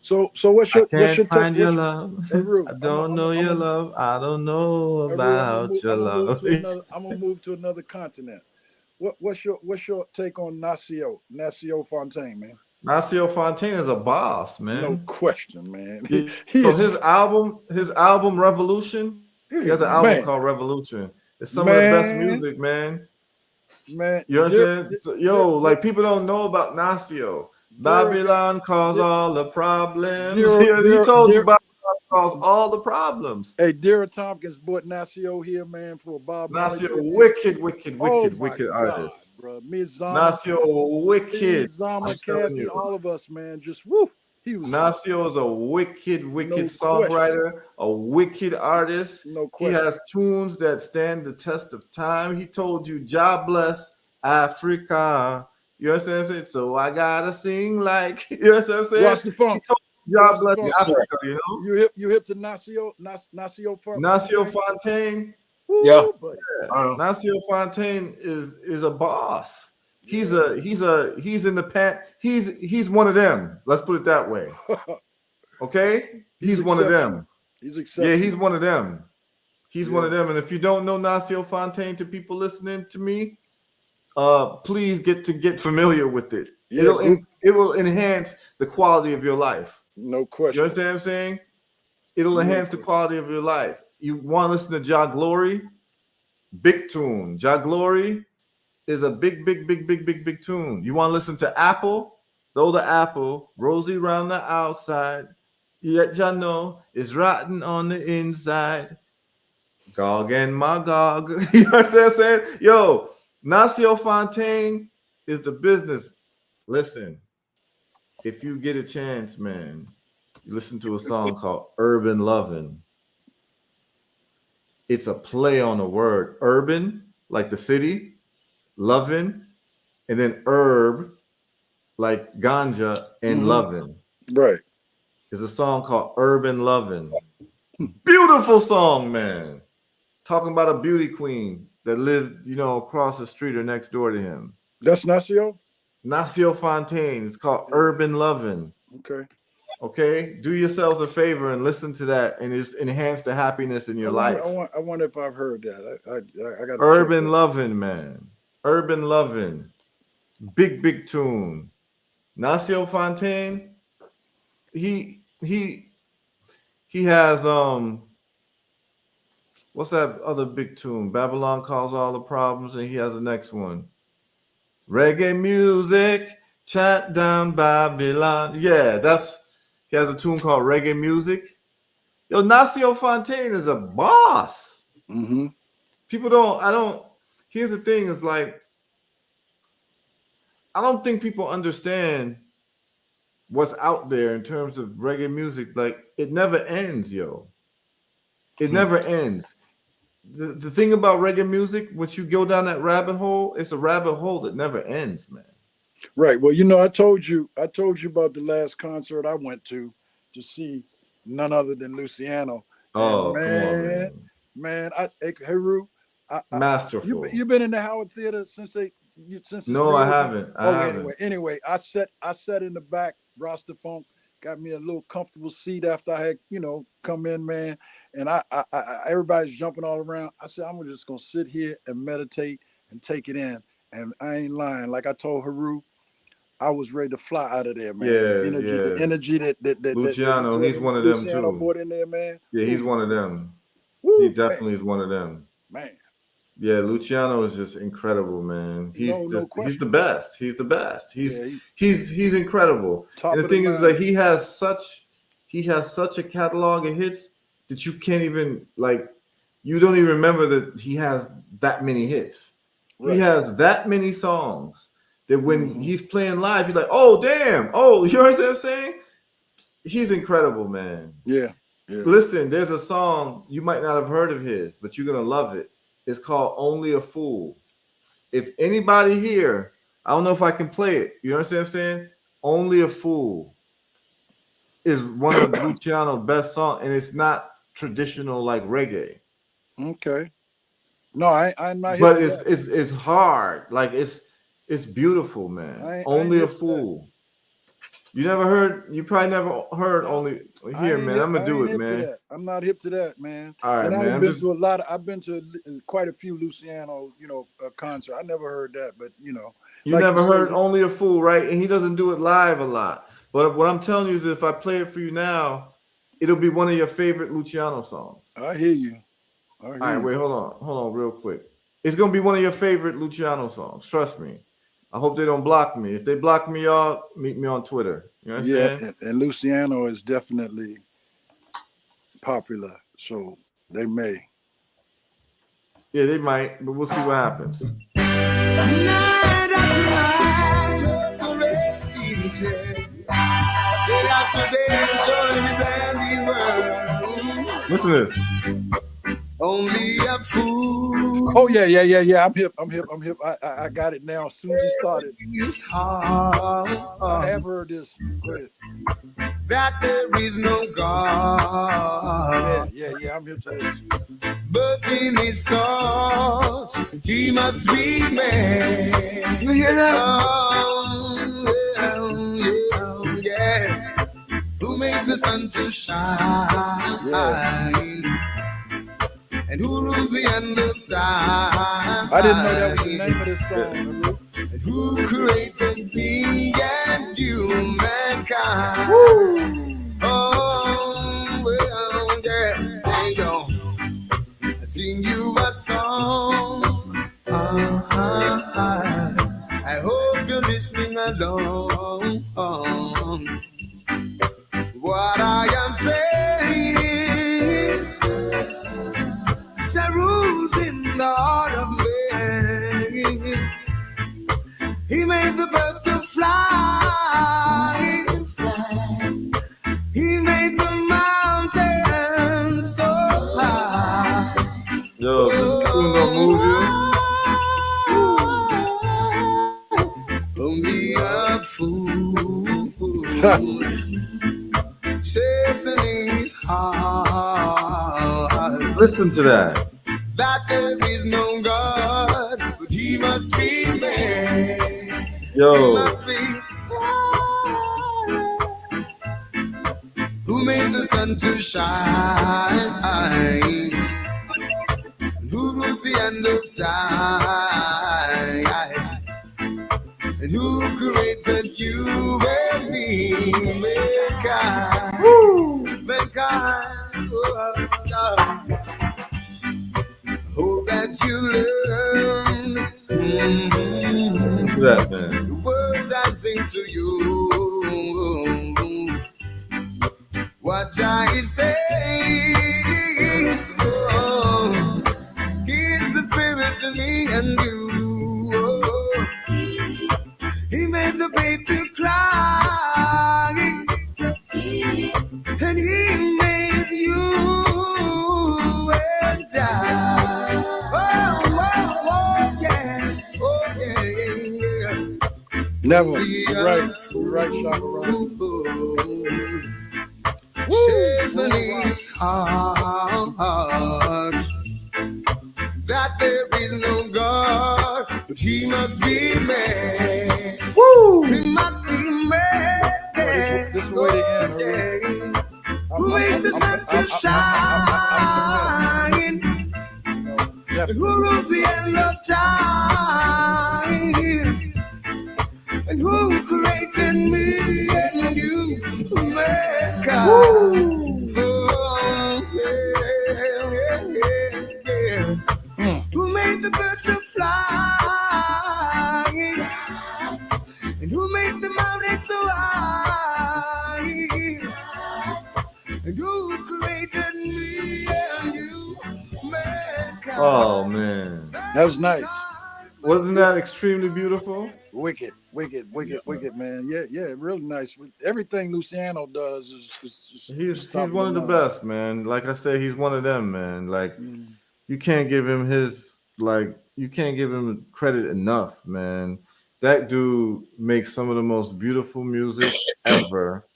So I what's can't your take? find your love. Hey, Rue, I don't know your love. I don't know Hey, Rue, about your love. I'm gonna move to another continent. What's your take on Nasio Fontaine, man? Marcio Fontaine is a boss, No man. question, man. He So his is, album Revolution, he has an album man, called Revolution. It's some of the best man, music, man. man. You know what I'm saying? So, yo, like people don't know about Nasio. Dara got Babylon caused all the problems. Dara, He Dara, told you Dara, Babylon caused all the problems. hey, Dara Tompkins bought Nasio here, man, for a Bob Marley Nasio, tribute. wicked, wicked, Oh wicked, my wicked God, artist. bro. Me Nasio, Zama, I'm telling Kathy, you. all of us, man, just woo. He was hot. Nasio is a wicked, wicked No question. songwriter, a wicked artist. No He question. has tunes that stand the test of time. He told you, "God bless Africa." You understand what I'm saying? So I gotta sing like you know what I'm saying? Rasta He Funk. told you, "God Rasta bless Funk. Yes, sir. Africa." You know, You hip to Nasio Nasio Fontaine? Fontaine. Yeah. Woo, buddy. Nasio Fontaine is a boss. He's Yeah. he's in the pan. He's one of them. Let's put it that way. Okay, He's he's one of exceptional. them. He's Yeah, he's exceptional. one of them. He's one of Yeah. them. And if you don't know Nasio Fontaine, to people listening to me, please get familiar with it. Yeah, good. It will enhance the quality of your life. No You question. understand what I'm saying? It'll No enhance the question. quality of your life. You want to listen to Jah Glory? Big tune. Jah Glory is a big tune. You want to listen to Apple? Though the apple, rosy round the outside, yet Jah know is rotten on the inside. Gog and Magog. You know what I'm saying? Yo, Nasio Fontaine is the business. Listen, if you get a chance, man, you listen to a song called Urban Lovin'. It's a play on the word urban, like the city, lovin', and then herb, like ganja, and Mm-hmm. lovin'. Right. It's a song called Urban Lovin'. Beautiful song, man. Talking about a beauty queen that lived, across the street or next door to him. That's Nasio? Nasio Fontaine. It's called Yeah. Urban Lovin'. Okay. Okay, do yourselves a favor and listen to that, and it's enhance the happiness in your life. I wonder if I've heard that. I got to check Urban that. Lovin', man. Urban Lovin'. Big tune. Nasio Fontaine. He has what's that other big tune? Babylon Calls All the Problems, and he has the next one. Reggae music, chant down Babylon. Yeah, he has a tune called Reggae Music. Yo, Nasio Fontaine is a boss. Mm-hmm. Here's the thing, is like, I don't think people understand what's out there in terms of reggae music. Like, it never ends, yo. It never ends. The thing about reggae music, once you go down that rabbit hole, it's a rabbit hole that never ends, man. Right. Well, I told you about the last concert I went to see none other than Luciano. Oh, And come on, man. Heru, Masterful. you've been in the Howard Theater since it's No, I reopened? haven't. Anyway, I sat in the back. Rasta Funk got me a little comfortable seat after I had come in, man. And I everybody's jumping all around. I said, I'm just gonna sit here and meditate and take it in. And I ain't lying. Like I told Heru, I was ready to fly out of there, man. Yeah, The energy that Luciano, he's one of them Luciano too. brought in there, man. Yeah, he's one of them. Woo, He definitely is one of them. Man. Yeah, Luciano is just incredible, man. He's he's the best. He's the best. He's incredible. And the thing is, like, he has such a catalog of hits that you can't even, like, you don't even remember that he has that many hits. Right. He has that many songs that when he's playing live, you're like, oh damn, oh, you understand what I'm saying? He's incredible, man. Yeah. Listen, there's a song you might not have heard of his, but you're gonna love it. It's called Only a Fool. If anybody here, I don't know if I can play it. You understand what I'm saying? Only a Fool is one of Luciano's best songs, and it's not traditional like reggae. Okay. No, I'm not. But it's hard. Like it's beautiful, man. Only a Fool. You never heard? You probably never heard Only. Here, man. I'm gonna do it, man. I'm not hip to that, man. All right, and man. I've been to quite a few Luciano, concerts. I never heard that, but you never heard Only a Fool, right? And he doesn't do it live a lot. But what I'm telling you is, if I play it for you now, it'll be one of your favorite Luciano songs. I hear you. All right, wait, hold on, real quick. It's gonna be one of your favorite Luciano songs. Trust me. I hope they don't block me. If they block me, y'all meet me on Twitter. You understand? Yeah, and Luciano is definitely popular, so they may. Yeah, they might, but we'll see what happens. Night after night, great speeches. Day after day, showing his handiwork. Listen to this. Only a fool. Oh yeah. I'm hip. I got it now. As soon as he started, I have heard this. Go ahead. That there is no God. Yeah. I'm hip to this. But in his thoughts, he must be man. You hear that? Yeah. Who made the sun to shine? Yeah. And who rules the end of time? I didn't know that was the name of this song. And who created me and you, mankind? Woo. Oh, well, yeah, there you go. I sing you a song. I hope you're listening along. What I am saying, Jah rules in the heart of man. He made the birds to fly. He made the mountains so high. Yo, this tune don't move you. Only a fool shakes in his heart. Listen to that. That there is no God, but he must be man. Yo. He must be God. Who made the sun to shine? Who rules the end of time? And who created you and me? Mankind. Woo! Mankind. Hope that you learn. Listen to that, man. The words I sing to you. What I say. He's the spirit to me and you. He made the babe to cry, and he made you and I. Oh yeah. Never. You're right, Shaka. Chasing his heart. That there is no God, but he must be man. Woo! He must be man. This is where they end. Who made the sun to shine? And who rules the end of time? And who created created me and you, mankind. Oh, yeah. Who made the birds to fly? And who made the mountains so high? And who created me and you, mankind? Oh man, That was nice. wasn't that extremely beautiful? Wicked, man. Yeah, really nice. Everything Luciano does is He's top of one the of the line. best, man. Like I said, he's one of them, man. Like Mm. you can't give him his you can't give him credit enough, man. That dude makes some of the most beautiful music ever.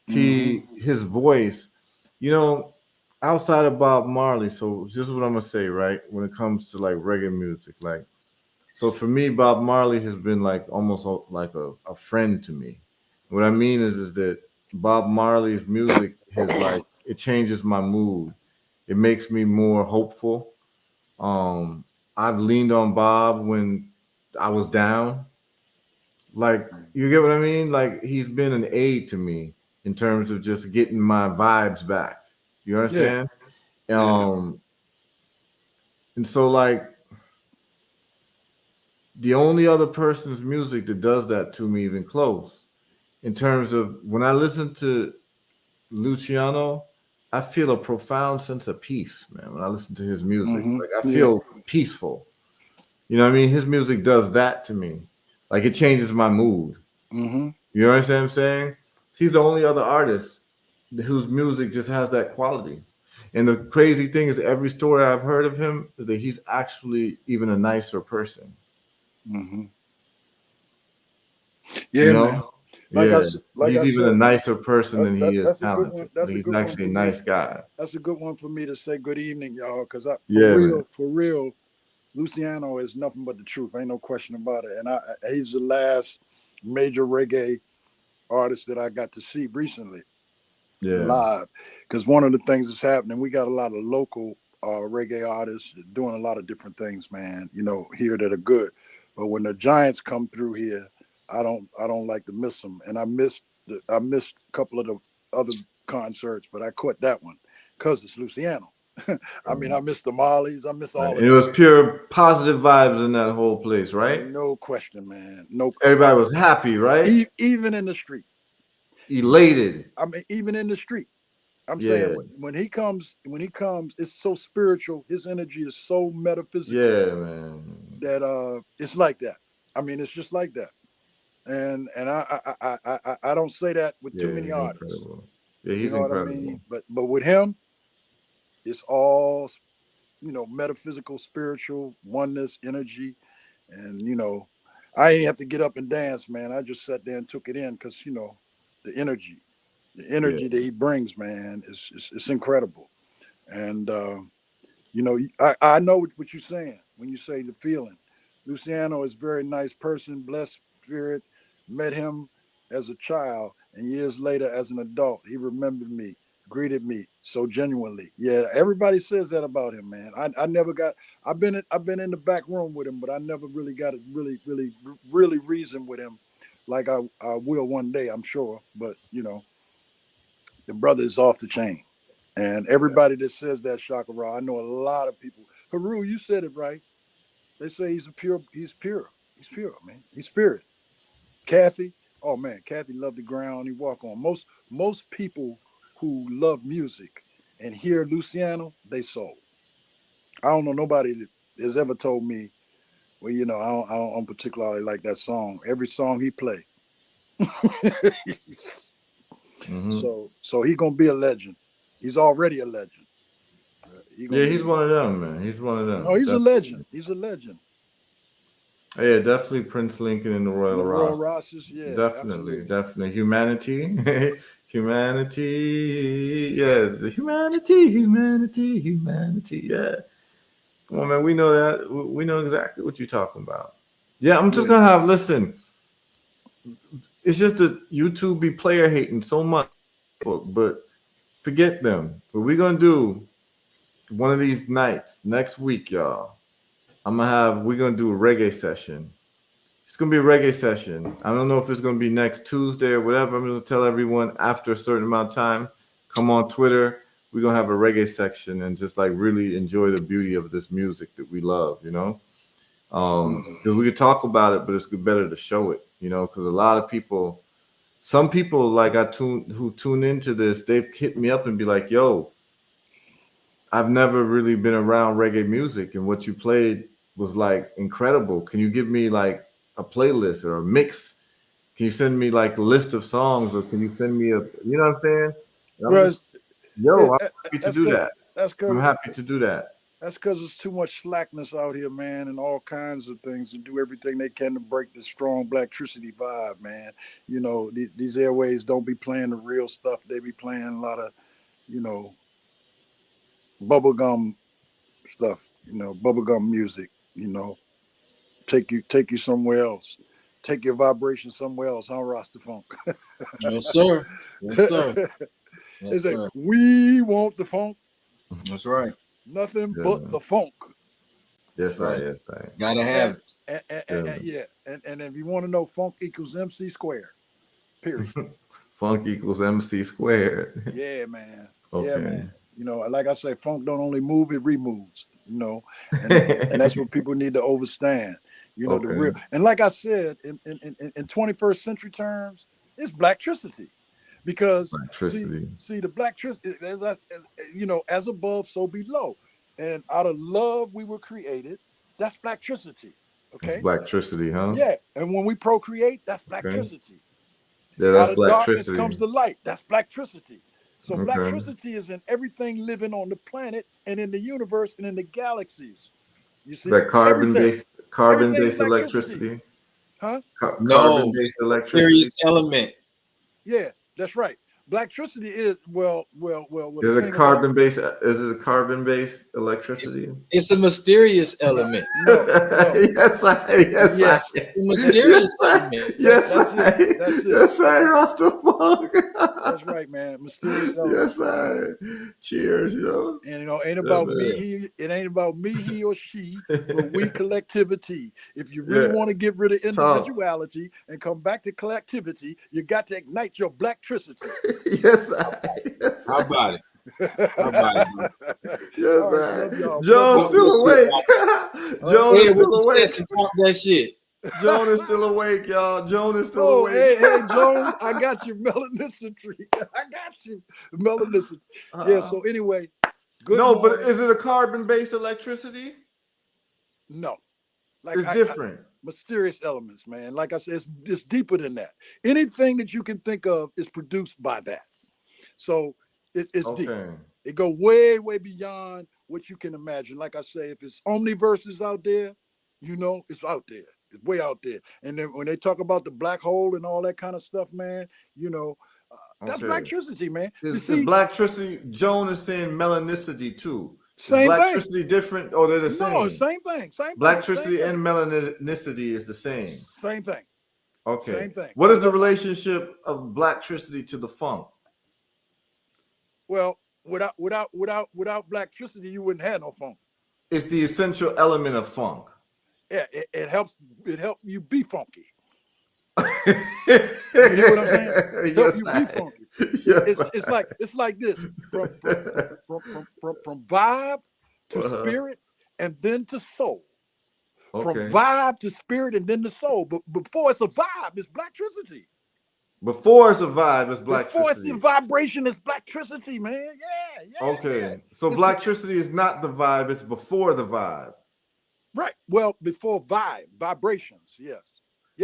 Mm-hmm. His voice, you know, outside of Bob Marley. So this is what I'm gonna say, right? When it comes to like reggae music, like so for me, Bob Marley has been like almost like a friend to me. What I mean is that Bob Marley's music has like it changes my mood. It makes me more hopeful. Um, I've leaned on Bob when I was down. Like you get what I mean? Like he's been an aid to me in terms of just getting my vibes back. You Yeah, understand? yeah. Um, and so like the only other person's music that does that to me even close in terms of when I listen to Luciano, I feel a profound sense of peace, man. When I listen to his music, Mm-hmm. like I Yeah. feel peaceful. You know what I mean? His music does that to me. Like it changes my mood. Mm-hmm. You understand what I'm saying? He's the only other artist whose music just has that quality. And the crazy thing is, every story I've heard of him, that he's actually even a nicer person. Mm-hmm. You Yeah, man. know? Yeah. Like I He's even a said, nicer person than he is that's a good one. talented. Like he's actually a For me. nice guy. That's a good one for me to say good evening, y'all. Cause Yeah, man. for real, Luciano is nothing but the truth. Ain't no question about it. And he's the last major reggae artist that I got to see recently Yeah. live. Because one of the things that's happening, we got a lot of local reggae artists doing a lot of different things, man. You know, here that are good. But when the Giants come through here, I don't like to miss them. And I missed a couple of the other concerts, but I caught that one because it's Luciano. I mean, I missed the Mollies. I missed Right. all of And it that. was pure positive vibes in that whole place, right? No question, man. No, Everybody was happy, right? even in the street. Elated. I mean, even in the street. I'm saying Yeah. when he comes, it's so spiritual. His energy is so metaphysical Yeah, man. that it's like that. I mean, it's just like that. And I don't say that with too Yeah, many he's artists. incredible. Yeah, You he's know what I mean? incredible. But with him, it's all metaphysical, spiritual oneness, energy, and I ain't have to get up and dance, man. I just sat there and took it in because the energy, the Yeah. energy that he brings, man, is it's incredible. And I know what you're saying when you say the feeling. Luciano is a very nice person, blessed spirit. Met him as a child, and years later, as an adult, he remembered me, greeted me so genuinely. Yeah, everybody says that about him, man. I never got. I've been in the back room with him, but I never really got to really reason with him, like I will one day, I'm sure. But the brother is off the chain. And everybody that says that, Shaka Ra, I know a lot of people. Heru, you said it right. They say he's pure. He's pure, man. He's spirit. Kathy, oh man, Kathy loved the ground he walk on. Most people who love music and hear Luciano, they soul. I don't know nobody that has ever told me, well, I don't particularly like that song. Every song he play. Hmm. So he gonna be a legend. He's already a legend. He gonna Yeah, be he's one of them, man. He's one of no, them. he's a legend. Definitely. He's a legend. Yeah, definitely Prince Lincoln and the And Royal the Royal Ross. Rosses, yeah, Definitely, absolutely. definitely. Humanity. Humanity. Yes. Humanity, humanity, humanity. Yeah. Come on, man. We know that. We know exactly what you're talking about. Yeah, I'm just Yeah. gonna have listen. It's just that YouTube be player hating so much, but forget them. What we gonna do one of these nights next week, y'all? We're gonna do a reggae session. It's gonna be a reggae session. I don't know if it's gonna be next Tuesday or whatever. I'm gonna tell everyone after a certain amount of time, come on Twitter. We're gonna have a reggae section and just like really enjoy the beauty of this music that we love, you know. Because we could talk about it, but it's better to show it, you know, because a lot of people, some people like who tune into this, they've hit me up and be like, yo, I've never really been around reggae music, and what you played was like incredible. Can you give me like a playlist or a mix? Can you send me like a list of songs, or can you send me I'm saying? I'm happy to do that. I'm happy to do that. That's because there's too much slackness out here, man, and all kinds of things to do everything they can to break the strong Blacktricity vibe, man. You know, these airways don't be playing the real stuff. They be playing a lot of, you know, bubblegum stuff, you know, bubblegum music, you know. Take you somewhere else. Take your vibration somewhere else, huh, Rasta Funk? Yes, sir. Yes, sir. Yes, It's like, we want the funk. That's right. Nothing but the funk. Yes, right. Yes, I. Gotta have it. And if you want to know, funk equals MC squared. Period. Funk equals MC squared. Yeah, man. Okay. Yeah, man. You know, like I say, funk don't only move, it removes. You know, and that's what people need to understand. You know, the real. And like I said, in 21st century terms, it's Blacktricity. Because see the Blacktricity, you know, as above, so below. And out of love we were created. That's Blacktricity. Okay. Blacktricity, huh? Yeah. And when we procreate, that's Blacktricity. Yeah, that's out of darkness Blacktricity. comes the light. That's Blacktricity. So Blacktricity is in everything living on the planet and in the universe and in the galaxies. You see, that carbon-based electricity. Huh? Carbon-based electricity. Serious element. Yeah, that's right. Blacktricity is well. Is it a carbon-based? Is it a carbon-based electricity? It's a mysterious element. No. Yes. Mysterious element. Yes, I Rastafari. That's right, man. Mysterious element. Yes, I. Cheers, you know. And you know, ain't about me. It ain't about me, he or she, but we collectivity. If you really want to get rid of individuality and come back to collectivity, you got to ignite your Blacktricity. Yes, How about it? How about it? Yes, right, Jones still awake. Jones is still awake. Talk that shit. Joan is still awake, y'all. Joan is still awake. Hey, Joan, I got you melanicity. I got you melanicity. Yeah. So anyway, good. No, but is it a carbon-based electricity? No, like it's different. Mysterious elements, man. Like I said, it's deeper than that. Anything that you can think of is produced by that. So it's deep. It go way, way beyond what you can imagine. Like I say, if it's omniverses out there, you know, it's out there. It's way out there. And then when they talk about the black hole and all that kind of stuff, man, you know, that's Blacktricity, man. Is the Blacktricity, Joan is saying melanicity too. Same Blacktricity thing. Different or they're the same? No, same thing. Blacktricity and melanicity is the same. Same thing. Okay. Same thing. What is the relationship of Blacktricity to the funk? Well, without Blacktricity, you wouldn't have no funk. It's the essential element of funk. Yeah, it helps you be funky. You hear what I'm saying? Help you be funky. Yes, it's like this from vibe to spirit and then to soul. From vibe to spirit and then to soul. But before it's a vibe, it's Blacktricity. Before it's a vibe, it's Blacktricity. Before it's a vibration, it's Blacktricity, man. Yeah. Okay. So Blacktricity is not the vibe, it's before the vibe. Right. Well, before vibrations, yes.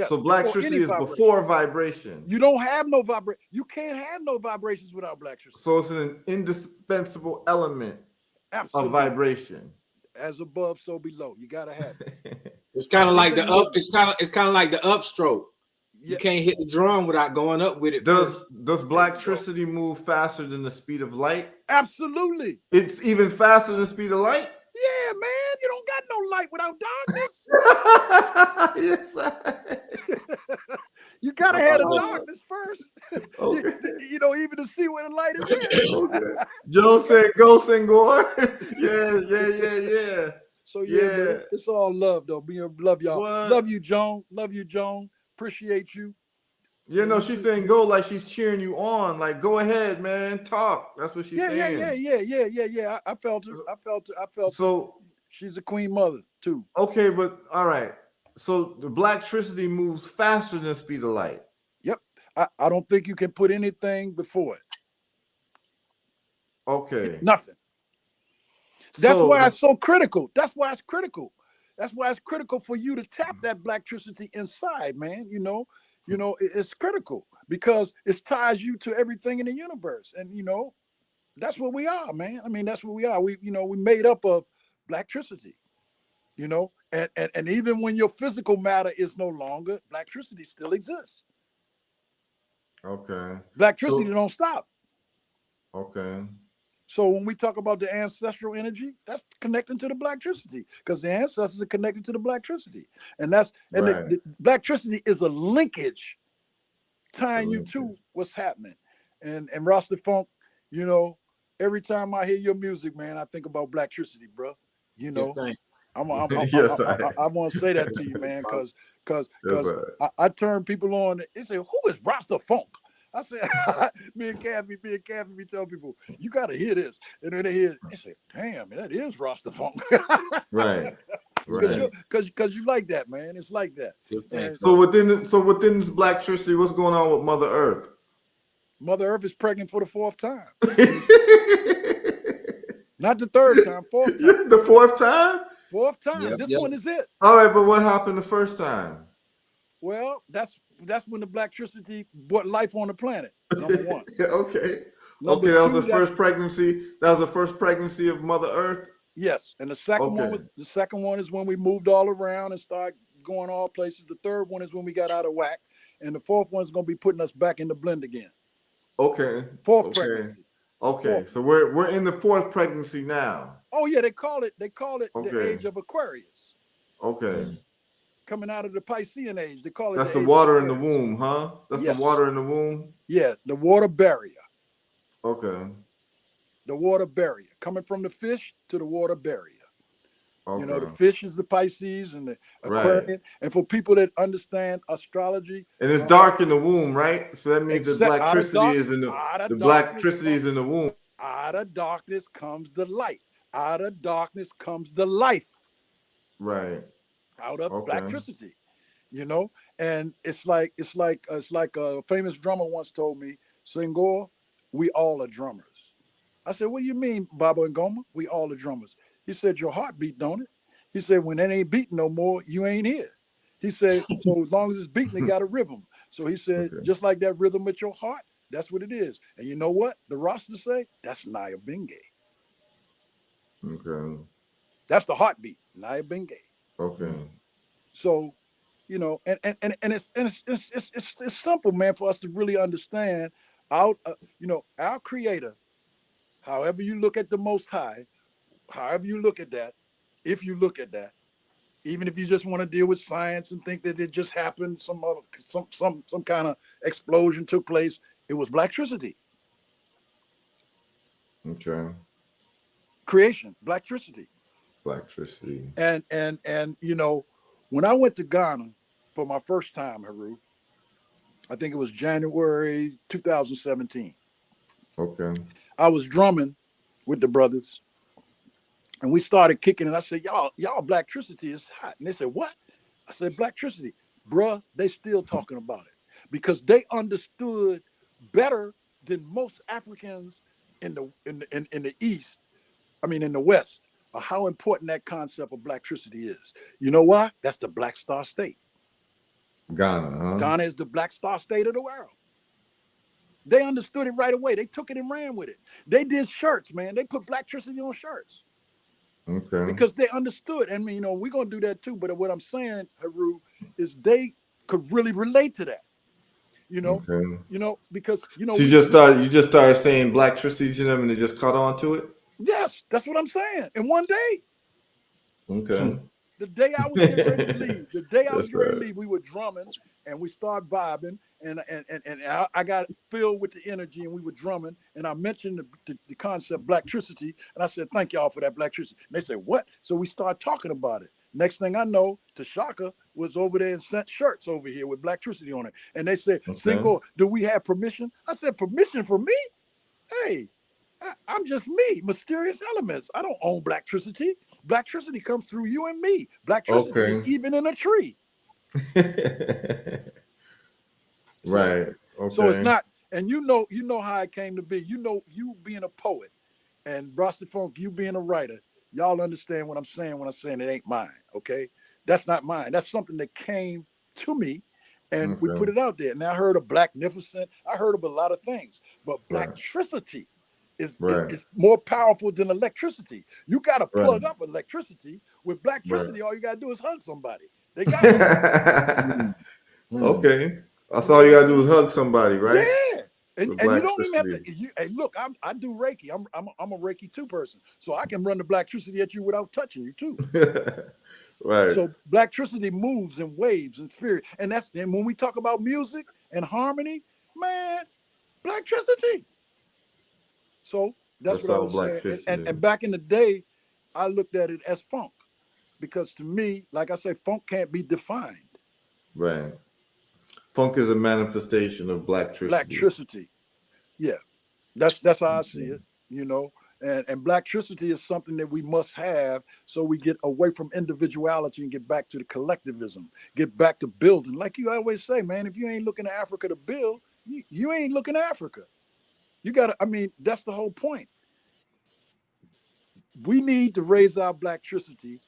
So Blacktricity is before vibration. You don't have no vibration. You can't have no vibrations without Blacktricity. So it's an indispensable element of vibration. As above, so below. You gotta have it. It's kind of like the up. It's kind of like the upstroke. You can't hit the drum without going up with it. Does Blacktricity move faster than the speed of light? Absolutely. It's even faster than the speed of light? Yeah, man. You don't got no light without darkness. Yes. You gotta have the darkness first. You know, even to see where the light is at. Joe said ghost and gore. Yeah. So yeah, Yeah. man. It's all love though. Love y'all. What? Love you, Joan. Love you, Joan. Appreciate you. Yeah, no, You she's too. saying go like she's cheering you on. Like, go ahead, man, talk. That's what she's Yeah, saying. yeah. I felt her. I felt her. So, She's a queen mother too. okay, but all right. So the Blacktricity moves faster than speed of light. Yep. I don't think you can put anything before it. Okay. Nothing. That's So why it's so critical. That's why it's critical. That's why it's critical for you to tap that Blacktricity inside, man. It's critical because it ties you to everything in the universe. And that's what we are, man. I mean, that's what we are. We made up of Blacktricity, and even when your physical matter is no longer, Blacktricity still exists. okay. Blacktricity don't stop. Okay. So when we talk about the ancestral energy, that's connecting to the Blacktricity because the ancestors are connected to the Blacktricity, and the Blacktricity is a linkage tying you to what's happening. And Rasta Funk, every time I hear your music, man, I think about Blacktricity, bro. I want to say that to you, man, because I turn people on. They say, "Who is Rasta Funk?" I say, me and Kathy, we tell people, you got to hear this. And then they hear it. They say, damn, that is Rasta Funk. Right. Because you like that, man. It's like that. So within this Blacktricity, what's going on with Mother Earth? Mother Earth is pregnant for the 4th time. Not the 3rd time, 4th time. The 4th time? 4th time. This one is it. All right, but what happened the first time? Well, that's when the Blacktricity brought life on the planet. Number one. Okay. Number that was two, the first pregnancy. That was the first pregnancy of Mother Earth. Yes, and the second one is when we moved all around and started going all places. The 3rd one is when we got out of whack, and the 4th one is going to be putting us back in the blend again. Okay. 4th pregnancy. Okay, so we're in the 4th pregnancy now. Oh yeah, they call it the age of Aquarius. Okay. Coming out of the Piscean age, they call it. That's the water in the womb, huh? That's the water in the womb. Yeah, the water barrier. Okay. The water barrier, coming from the fish to the water barrier. Okay. The fish is the Pisces and the Aquarian. Right. And for people that understand astrology, and it's dark in the womb, right? So that means the Blacktricity is in the Blacktricity is in the womb. Out of darkness comes the light. Out of darkness comes the life. Right. Out of Blacktricity, and it's like a famous drummer once told me, Senghor, we all are drummers. I said, what do you mean, Baba and Goma? We all are drummers. He said, your heartbeat, don't it? He said, when it ain't beating no more, you ain't here. He said, so as long as it's beating, it got a rhythm. So he said, just like that rhythm with your heart, that's what it is. And you know what? The Rastas say, that's Naya Bingay. Okay. That's the heartbeat, Naya Bingay. Okay. So, and it's simple, man, for us to really understand our Creator. However you look at the Most High, however you look at that, if you look at that, even if you just want to deal with science and think that it just happened, some kind of explosion took place, it was Blacktricity. Okay. Creation, Blacktricity. Blacktricity. And when I went to Ghana for my first time, Heru, I think it was January 2017. Okay. I was drumming with the brothers, and we started kicking, and I said, y'all Blacktricity is hot. And they said, what? I said, Blacktricity. Bruh, they still talking about it because they understood better than most Africans in the East, in the West, how important that concept of Blacktricity is. You know why? That's the Black Star State. Ghana, huh? Ghana is the Black Star State of the world. They understood it right away. They took it and ran with it. They did shirts, man. They put Blacktricity on shirts. Okay. Because they understood. And we're gonna do that too. But what I'm saying, Heru, is they could really relate to that. Okay. Because So you just started saying Blacktricity to them and they just caught on to it? Yes, that's what I'm saying. In one day. Okay. The day I was getting ready to leave, That's right. we were drumming and we started vibing, and I got filled with the energy, and we were drumming, and I mentioned the concept Blacktricity, and I said, thank y'all for that Blacktricity. And they said, what? So we started talking about it. Next thing I know, Tashaka was over there and sent shirts over here with Blacktricity on it. And they said, Cinco, do we have permission? I said, permission from me? Hey, I'm just me, Mysterious Elements. I don't own Blacktricity. Blacktricity comes through you and me. Blacktricity is even in a tree. Right. Okay. So it's not, and you know how it came to be. You know, you being a poet and Rasta Funk, you being a writer, y'all understand what I'm saying when I'm saying it ain't mine, okay? That's not mine. That's something that came to me, and we put it out there. Now I heard of Blacknificent. I heard of a lot of things, but Blacktricity is more powerful than electricity. You got to plug up electricity. With Blacktricity, all you got to do is hug somebody. They got it. Okay. That's all you got to do is hug somebody, right? Yeah. And you don't even have to. Hey, look, I do Reiki. I'm a Reiki 2 person, so I can run the Blacktricity at you without touching you too. Right. So Blacktricity moves in waves and spirit, and when we talk about music and harmony, man, Blacktricity. So that's what I was saying. And back in the day, I looked at it as funk, because to me, like I say, funk can't be defined. Right. Funk is a manifestation of Blacktricity. Blacktricity. Yeah. That's how I see it, you know. And Blacktricity is something that we must have, so we get away from individuality and get back to the collectivism, get back to building. Like you always say, man, if you ain't looking to Africa to build, you ain't looking to Africa. You got to, I mean, that's the whole point. We need to raise our Blacktricity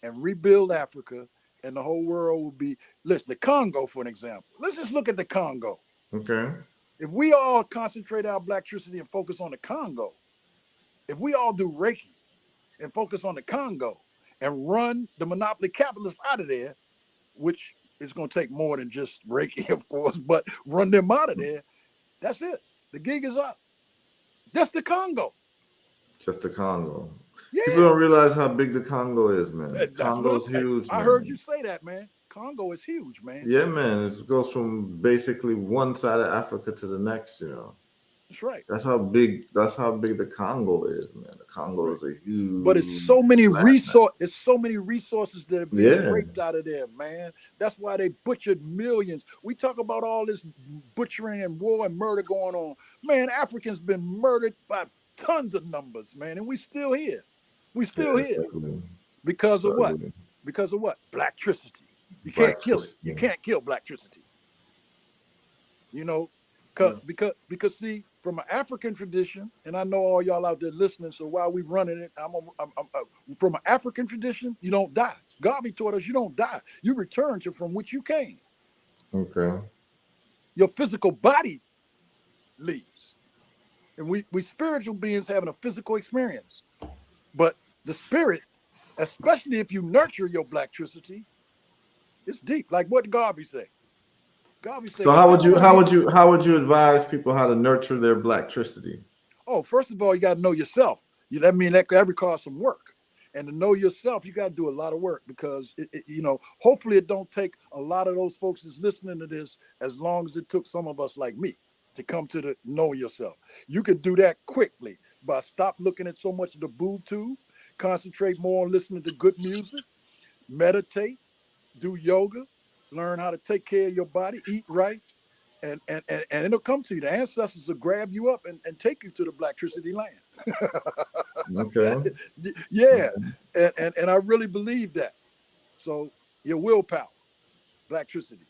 and rebuild Africa, and the whole world will be, listen, the Congo, for an example. Let's just look at the Congo. Okay. If we all concentrate our Blacktricity and focus on the Congo, if we all do Reiki and focus on the Congo and run the monopoly capitalists out of there, which is going to take more than just Reiki, of course, but run them out of there, that's it. The gig is up. That's the Congo. Just the Congo. Yeah. People don't realize how big the Congo is, man. Congo's huge. I heard you say that, man. Congo is huge, man. Yeah, man. It goes from basically one side of Africa to the next, you know. That's right. That's how big the Congo is, man. The Congo is a huge. But it's so many resources that have been raped out of there, man. That's why they butchered millions. We talk about all this butchering and war and murder going on. Man, Africans been murdered by tons of numbers, man, and we still here. We still here. Exactly. Because of what? Because of what? Blacktricity. You can't kill it. You can't kill Blacktricity. You know, because see, from an African tradition, and I know all y'all out there listening, so while we running it, from an African tradition, you don't die. Garvey taught us you don't die. You return to from which you came. Okay. Your physical body leaves. And we spiritual beings having a physical experience. But the spirit, especially if you nurture your Blacktricity, it's deep. Like what Garvey say. So how would you advise people how to nurture their Blacktricity? Oh, first of all, you got to know yourself. That could require some work. And to know yourself, you got to do a lot of work, because hopefully it don't take a lot of those folks that's listening to this as long as it took some of us like me to come to the know yourself. You could do that quickly by stop looking at so much of the boob tube, concentrate more on listening to good music, meditate, do yoga, learn how to take care of your body, eat right, and it'll come to you. The ancestors will grab you up and take you to the Blacktricity land. Okay. Yeah. And I really believe that. So your willpower, Blacktricity.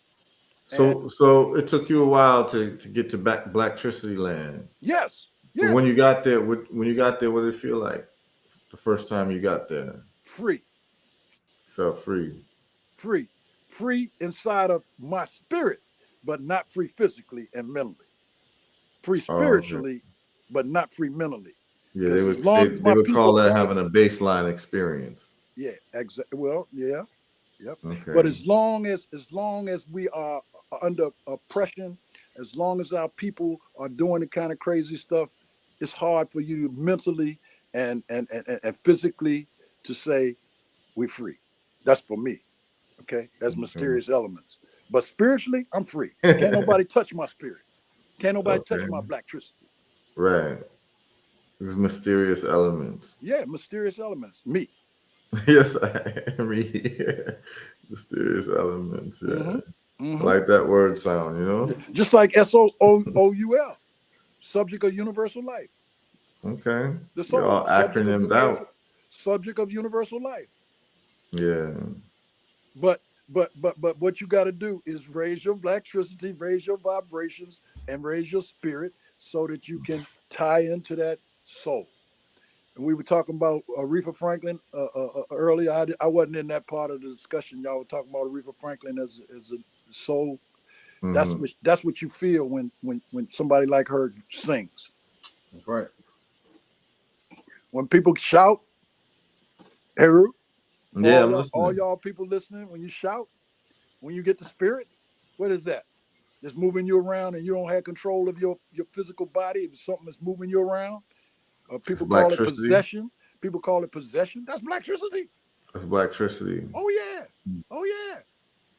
So it took you a while to get to Blacktricity land. Yes. Yeah. When you got there, what did it feel like the first time you got there? Free. Felt free. Free inside of my spirit, but not free physically and mentally. Free spiritually, but not free mentally. Yeah, they would call that having a baseline experience. Yeah, exactly. Well, yeah, yep. Okay. But as long as we are under oppression, as long as our people are doing the kind of crazy stuff, it's hard for you mentally and physically to say we're free. That's for me. Okay, that's mysterious elements. But spiritually, I'm free. Can't nobody touch my spirit. Can't nobody touch my blacktricity. Right. These mysterious elements. Yeah, mysterious elements. Me. Yes, I mean, mysterious elements. Yeah. Mm-hmm. I Mm-hmm. like that word sound, you know? Just like SOOUL, subject of universal life. Okay. The You're soul, all acronymed out. subject of universal life. Yeah. But what you got to do is raise your blacktricity, raise your vibrations, and raise your spirit so that you can tie into that soul. And we were talking about Aretha Franklin earlier. I wasn't in that part of the discussion. Y'all were talking about Aretha Franklin as a soul. Mm-hmm. That's what you feel when somebody like her sings. That's right. When people shout, Heru, for Yeah, I'm listening. all y'all people listening, when you shout, when you get the spirit, what is that? That's moving you around and you don't have control of your physical body. If it's something that's moving you around, people call it possession. People call it possession. That's blacktricity. That's blacktricity. Oh yeah. Oh yeah.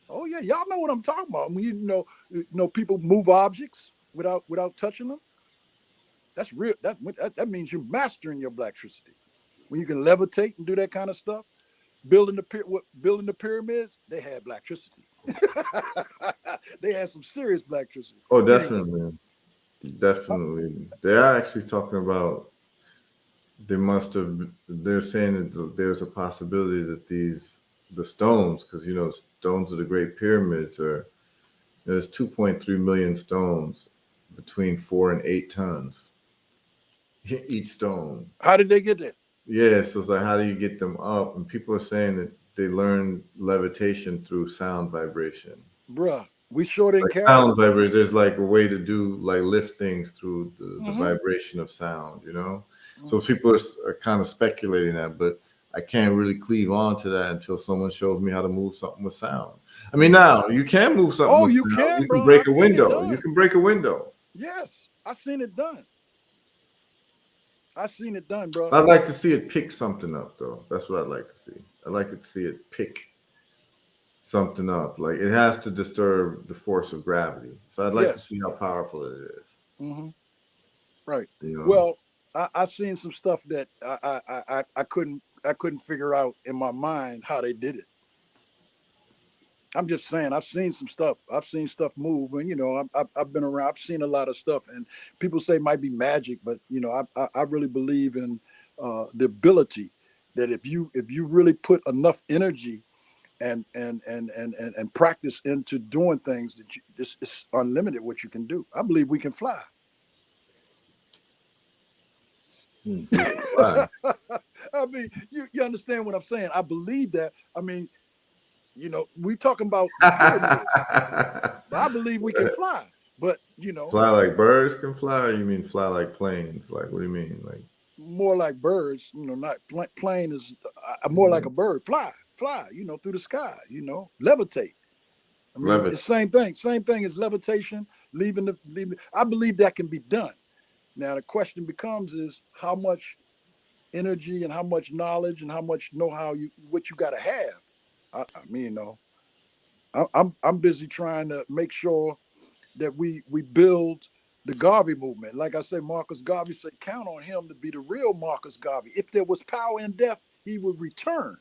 Oh yeah. Y'all know what I'm talking about. When you know people move objects without touching them. That's real. That means you're mastering your blacktricity. When you can levitate and do that kind of stuff, building the pyramids, they had blacktricity. They had some serious blacktricity. Oh, Anyway. definitely. Definitely. They are actually talking about they're saying that there's a possibility that the stones, because you know stones of the Great Pyramids there's 2.3 million stones between 4 and 8 tons each stone. How did they get there? Yeah, so it's like, how do you get them up? And people are saying that they learn levitation through sound vibration. Bruh, we sure didn't Like carry sound vibration, there's like a way to do like lift things through the Mhm. vibration of sound, you know? So people are kind of speculating that, but I can't really cleave on to that until someone shows me how to move something with sound. I mean, now you can move something with you sound. can, You bro. can break I've a seen it window. done. You can break a window. Yes, I seen it done. I seen it done, bro. I'd like to see it pick something up, though. That's what I'd like to see. I'd like to see it pick something up. Like it has to disturb the force of gravity. So I'd like to Yes. see how powerful it is. Mm-hmm. Right. You know? Well, I seen some stuff that I couldn't figure out in my mind how they did it. I'm just saying, I've seen some stuff. I've seen stuff move, and I've been around. I've seen a lot of stuff, and people say it might be magic, but I really believe in the ability that if you really put enough energy and practice into doing things, that it's unlimited what you can do. I believe we can fly. Why? I mean, you understand what I'm saying? I believe that. I mean, we talking about the pyramids. I believe we can fly, but Fly like birds can fly, or you mean fly like planes? Like, what do you mean? Like, more like birds. Not plane is more like a bird. Fly, through the sky. Levitate. I mean, levitate. it's same thing. Same thing as levitation. Leaving. I believe that can be done. Now the question becomes is how much energy and how much knowledge and how much know-how what you got to have. I mean, I'm busy trying to make sure that we build the Garvey movement. Like I say, Marcus Garvey said, count on him to be the real Marcus Garvey. If there was power in death, he would return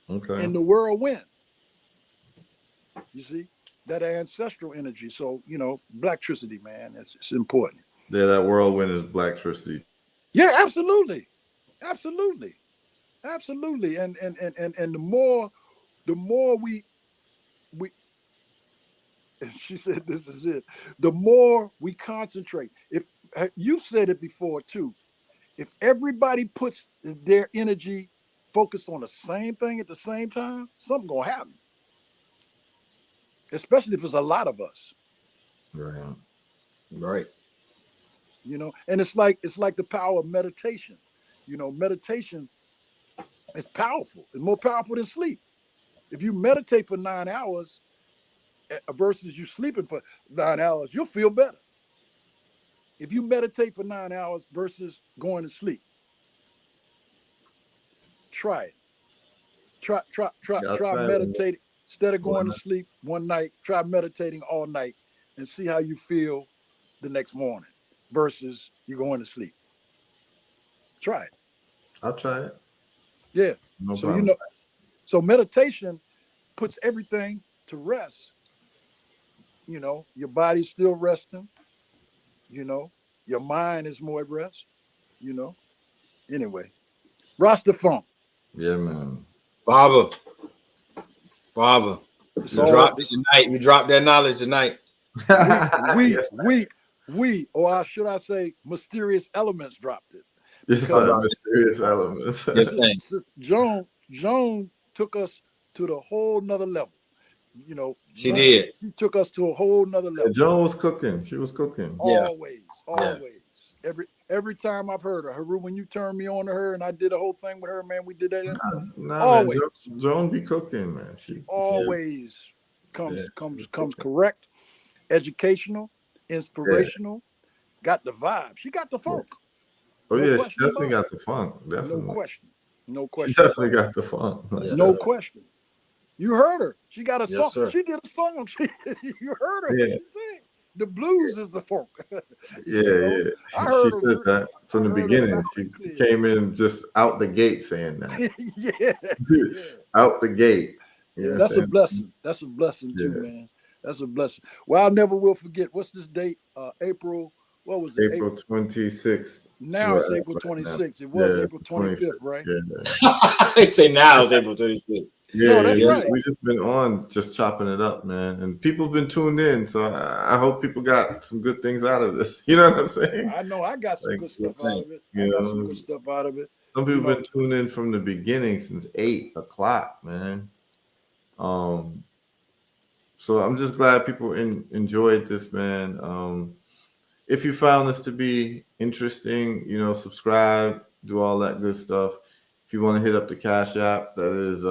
in the whirlwind. You see, that ancestral energy. So, blacktricity, man, it's important. Yeah, that whirlwind is blacktricity. Yeah, absolutely. Absolutely. Absolutely. And the more we she said this is it. The more we concentrate. If you said it before too, if everybody puts their energy focused on the same thing at the same time, something gonna happen. Especially if it's a lot of us. Right. Right. And it's like the power of meditation. Meditation is powerful. It's more powerful than sleep. If you meditate for 9 hours versus you sleeping for 9 hours, you'll feel better. If you meditate for 9 hours versus going to sleep, try it. Try Yeah, I'll try it. meditating instead of Why going to not? sleep one night. Try meditating all night and see how you feel the next morning versus you going to sleep. Try it. I'll try it. Yeah. No So you problem. know, so meditation puts everything to rest. You know, your body's still resting. You know, your mind is more at rest. You know. Anyway, Rasta Funk. Yeah, man. Baba, Baba, It's you Yes, all dropped sir. it tonight. You dropped that knowledge tonight. we we Yes, we or should I say, mysterious elements dropped it yes, How sir. because about Mysterious uh, elements. your thing? Sister Joan took us to the whole nother level. You know, She did. she took us to a whole nother level. Joan was cooking. She was cooking. Yeah, Always, yeah. always. Every time I've heard her, Heru, when you turned me on to her and I did a whole thing with her, man, we did that. Nah, man. Always, Joan be cooking, man. She always yeah, comes she was comes comes cooking. correct, educational, Yeah, inspirational. Got the vibe. She got the yeah. funk. Oh No yeah, she question definitely about it. got the funk. No Definitely. question. No She question definitely about it. got the funk. Like Yes, No sir. that. question. You heard her. She got a Yes, song. sir. She did a song. You heard her. What Yeah, she said? The blues is the funk. yeah, You know, yeah. I She heard said her. that from I the heard her beginning. loud She and clear. came in just out the gate saying that. Yeah, yeah, Out the gate. You know yeah. what I'm That's a saying? blessing. That's a blessing too, Yeah. man. That's a blessing. Well, I never will forget. What's this date? April. What was it? April 26th. Now We're it's at April right now. 26th. It was Yeah, it's April the 25th, 25th. right? Yeah. They say now it's April 26th. Yeah, No, yeah, that's Yes, right. sir. we just been on just chopping it up, man, and people been tuned in. So I hope people got some good things out of this. You know what I'm saying? I know I got some Like, good Yes, stuff out sir. of it. I you got some know, good stuff out of it. some You people know, been tuned in from the beginning since 8 o'clock, man. Um, so I'm just glad people enjoyed this, man. If you found this to be interesting, subscribe, do all that good stuff. If you want to hit up the Cash App, that is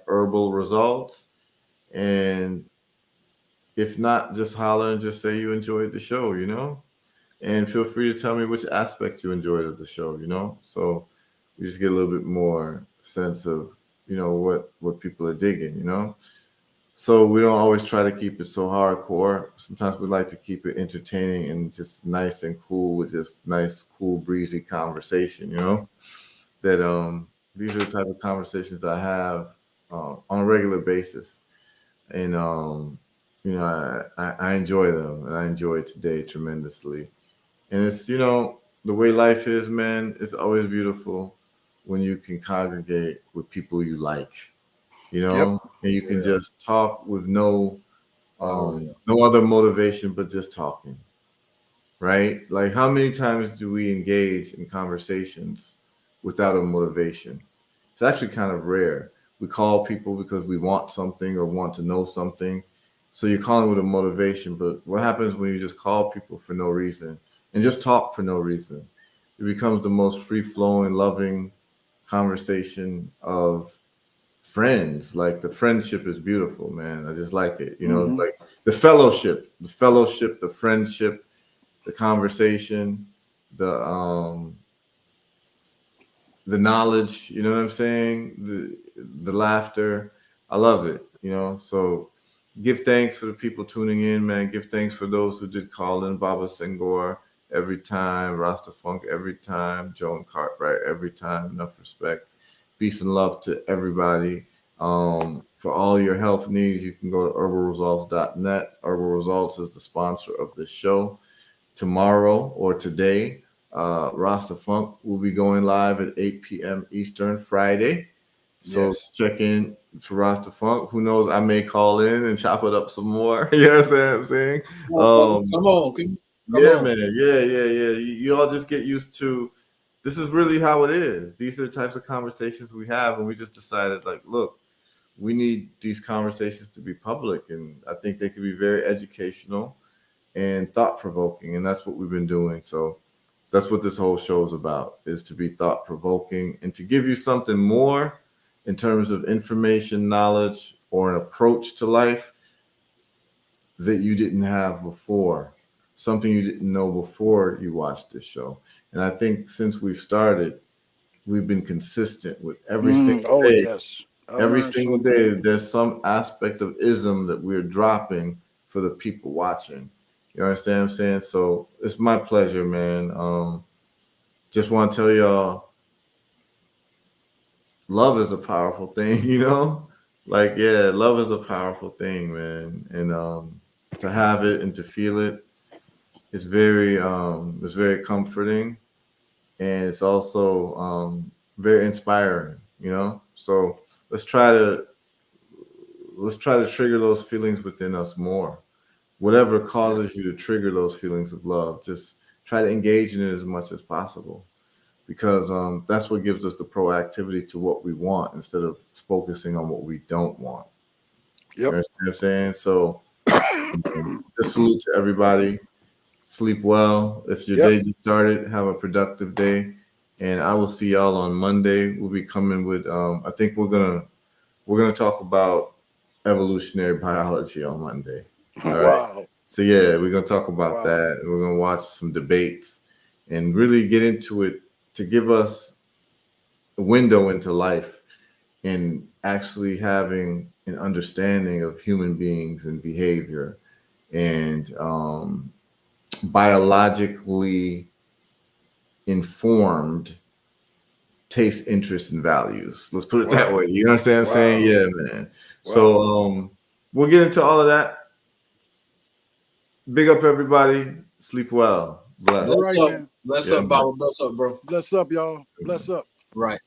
$herbal results. And if not, just holler and just say you enjoyed the show. And feel free to tell me which aspect you enjoyed of the show. So we just get a little bit more sense of, what people are digging. So we don't always try to keep it so hardcore. Sometimes we like to keep it entertaining and just nice and cool with just nice, cool, breezy conversation. That these are the type of conversations I have on a regular basis. And I enjoy them, and I enjoyed today tremendously. And it's the way life is, man. It's always beautiful when you can congregate with people you like, yep. and you Oh, can yeah. just talk with no Oh, yeah. no other motivation but just talking, right? Like how many times do we engage in conversations without a motivation? It's actually kind of rare. We call people because we want something or want to know something. So you're calling with a motivation, but what happens when you just call people for no reason and just talk for no reason? It becomes the most free flowing, loving conversation of friends. Like the friendship is beautiful, man. I just like it. Hmm. Like the friendship, the conversation, the the knowledge, you know what I'm saying? The laughter. I love it. So give thanks for the people tuning in, man. Give thanks for those who did call in. Baba Singor every time, Rasta Funk every time, Joan Cartwright every time. Enough respect. Peace and love to everybody. For all your health needs, you can go to herbalresults.net. Herbal Results is the sponsor of this show. Tomorrow or today, Rasta Funk will be going live at 8 p.m. Eastern Friday. So Yes. check in for Rasta Funk. Who knows? I may call in and chop it up some more. You know what I'm saying? Come on, brother. Come on. Come Yeah, on. man. Yeah. You all just get used to this is really how it is. These are the types of conversations we have, and we just decided, like, look, we need these conversations to be public, and I think they could be very educational and thought provoking, and that's what we've been doing. So that's what this whole show is about: is to be thought provoking and to give you something more in terms of information, knowledge, or an approach to life that you didn't have before, something you didn't know before you watched this show. And I think since we've started, we've been consistent with every single Oh day. yes. Every single day, there's some aspect of ism that we're dropping for the people watching. You understand what I'm saying? So it's my pleasure, man. Just want to tell y'all, love is a powerful thing, you know? Like, yeah, love is a powerful thing, man. And to have it and to feel it is very comforting, and it's also very inspiring, you know? So let's try to trigger those feelings within us more. Whatever causes you to trigger those feelings of love, just try to engage in it as much as possible, because that's what gives us the proactivity to what we want instead of focusing on what we don't want. You Yep. understand what I'm saying? So just salute to everybody. Sleep well. If your day just started, have a productive day. And I will see y'all on Monday. We'll be coming with I think we're gonna talk about evolutionary biology on Monday. All right. Wow. So yeah, we're gonna talk about that. We're gonna watch some debates and really get into it to give us a window into life and actually having an understanding of human beings and behavior and biologically informed taste, interests, and values. Let's put it that way. You understand what I'm saying? Yeah, man. So we'll get into all of that. Big up everybody. Sleep well. Bless. Bless Right, up. man. Bless Yeah, up, Baba. Bless up, bro. Bless up, y'all. Bless up. Right.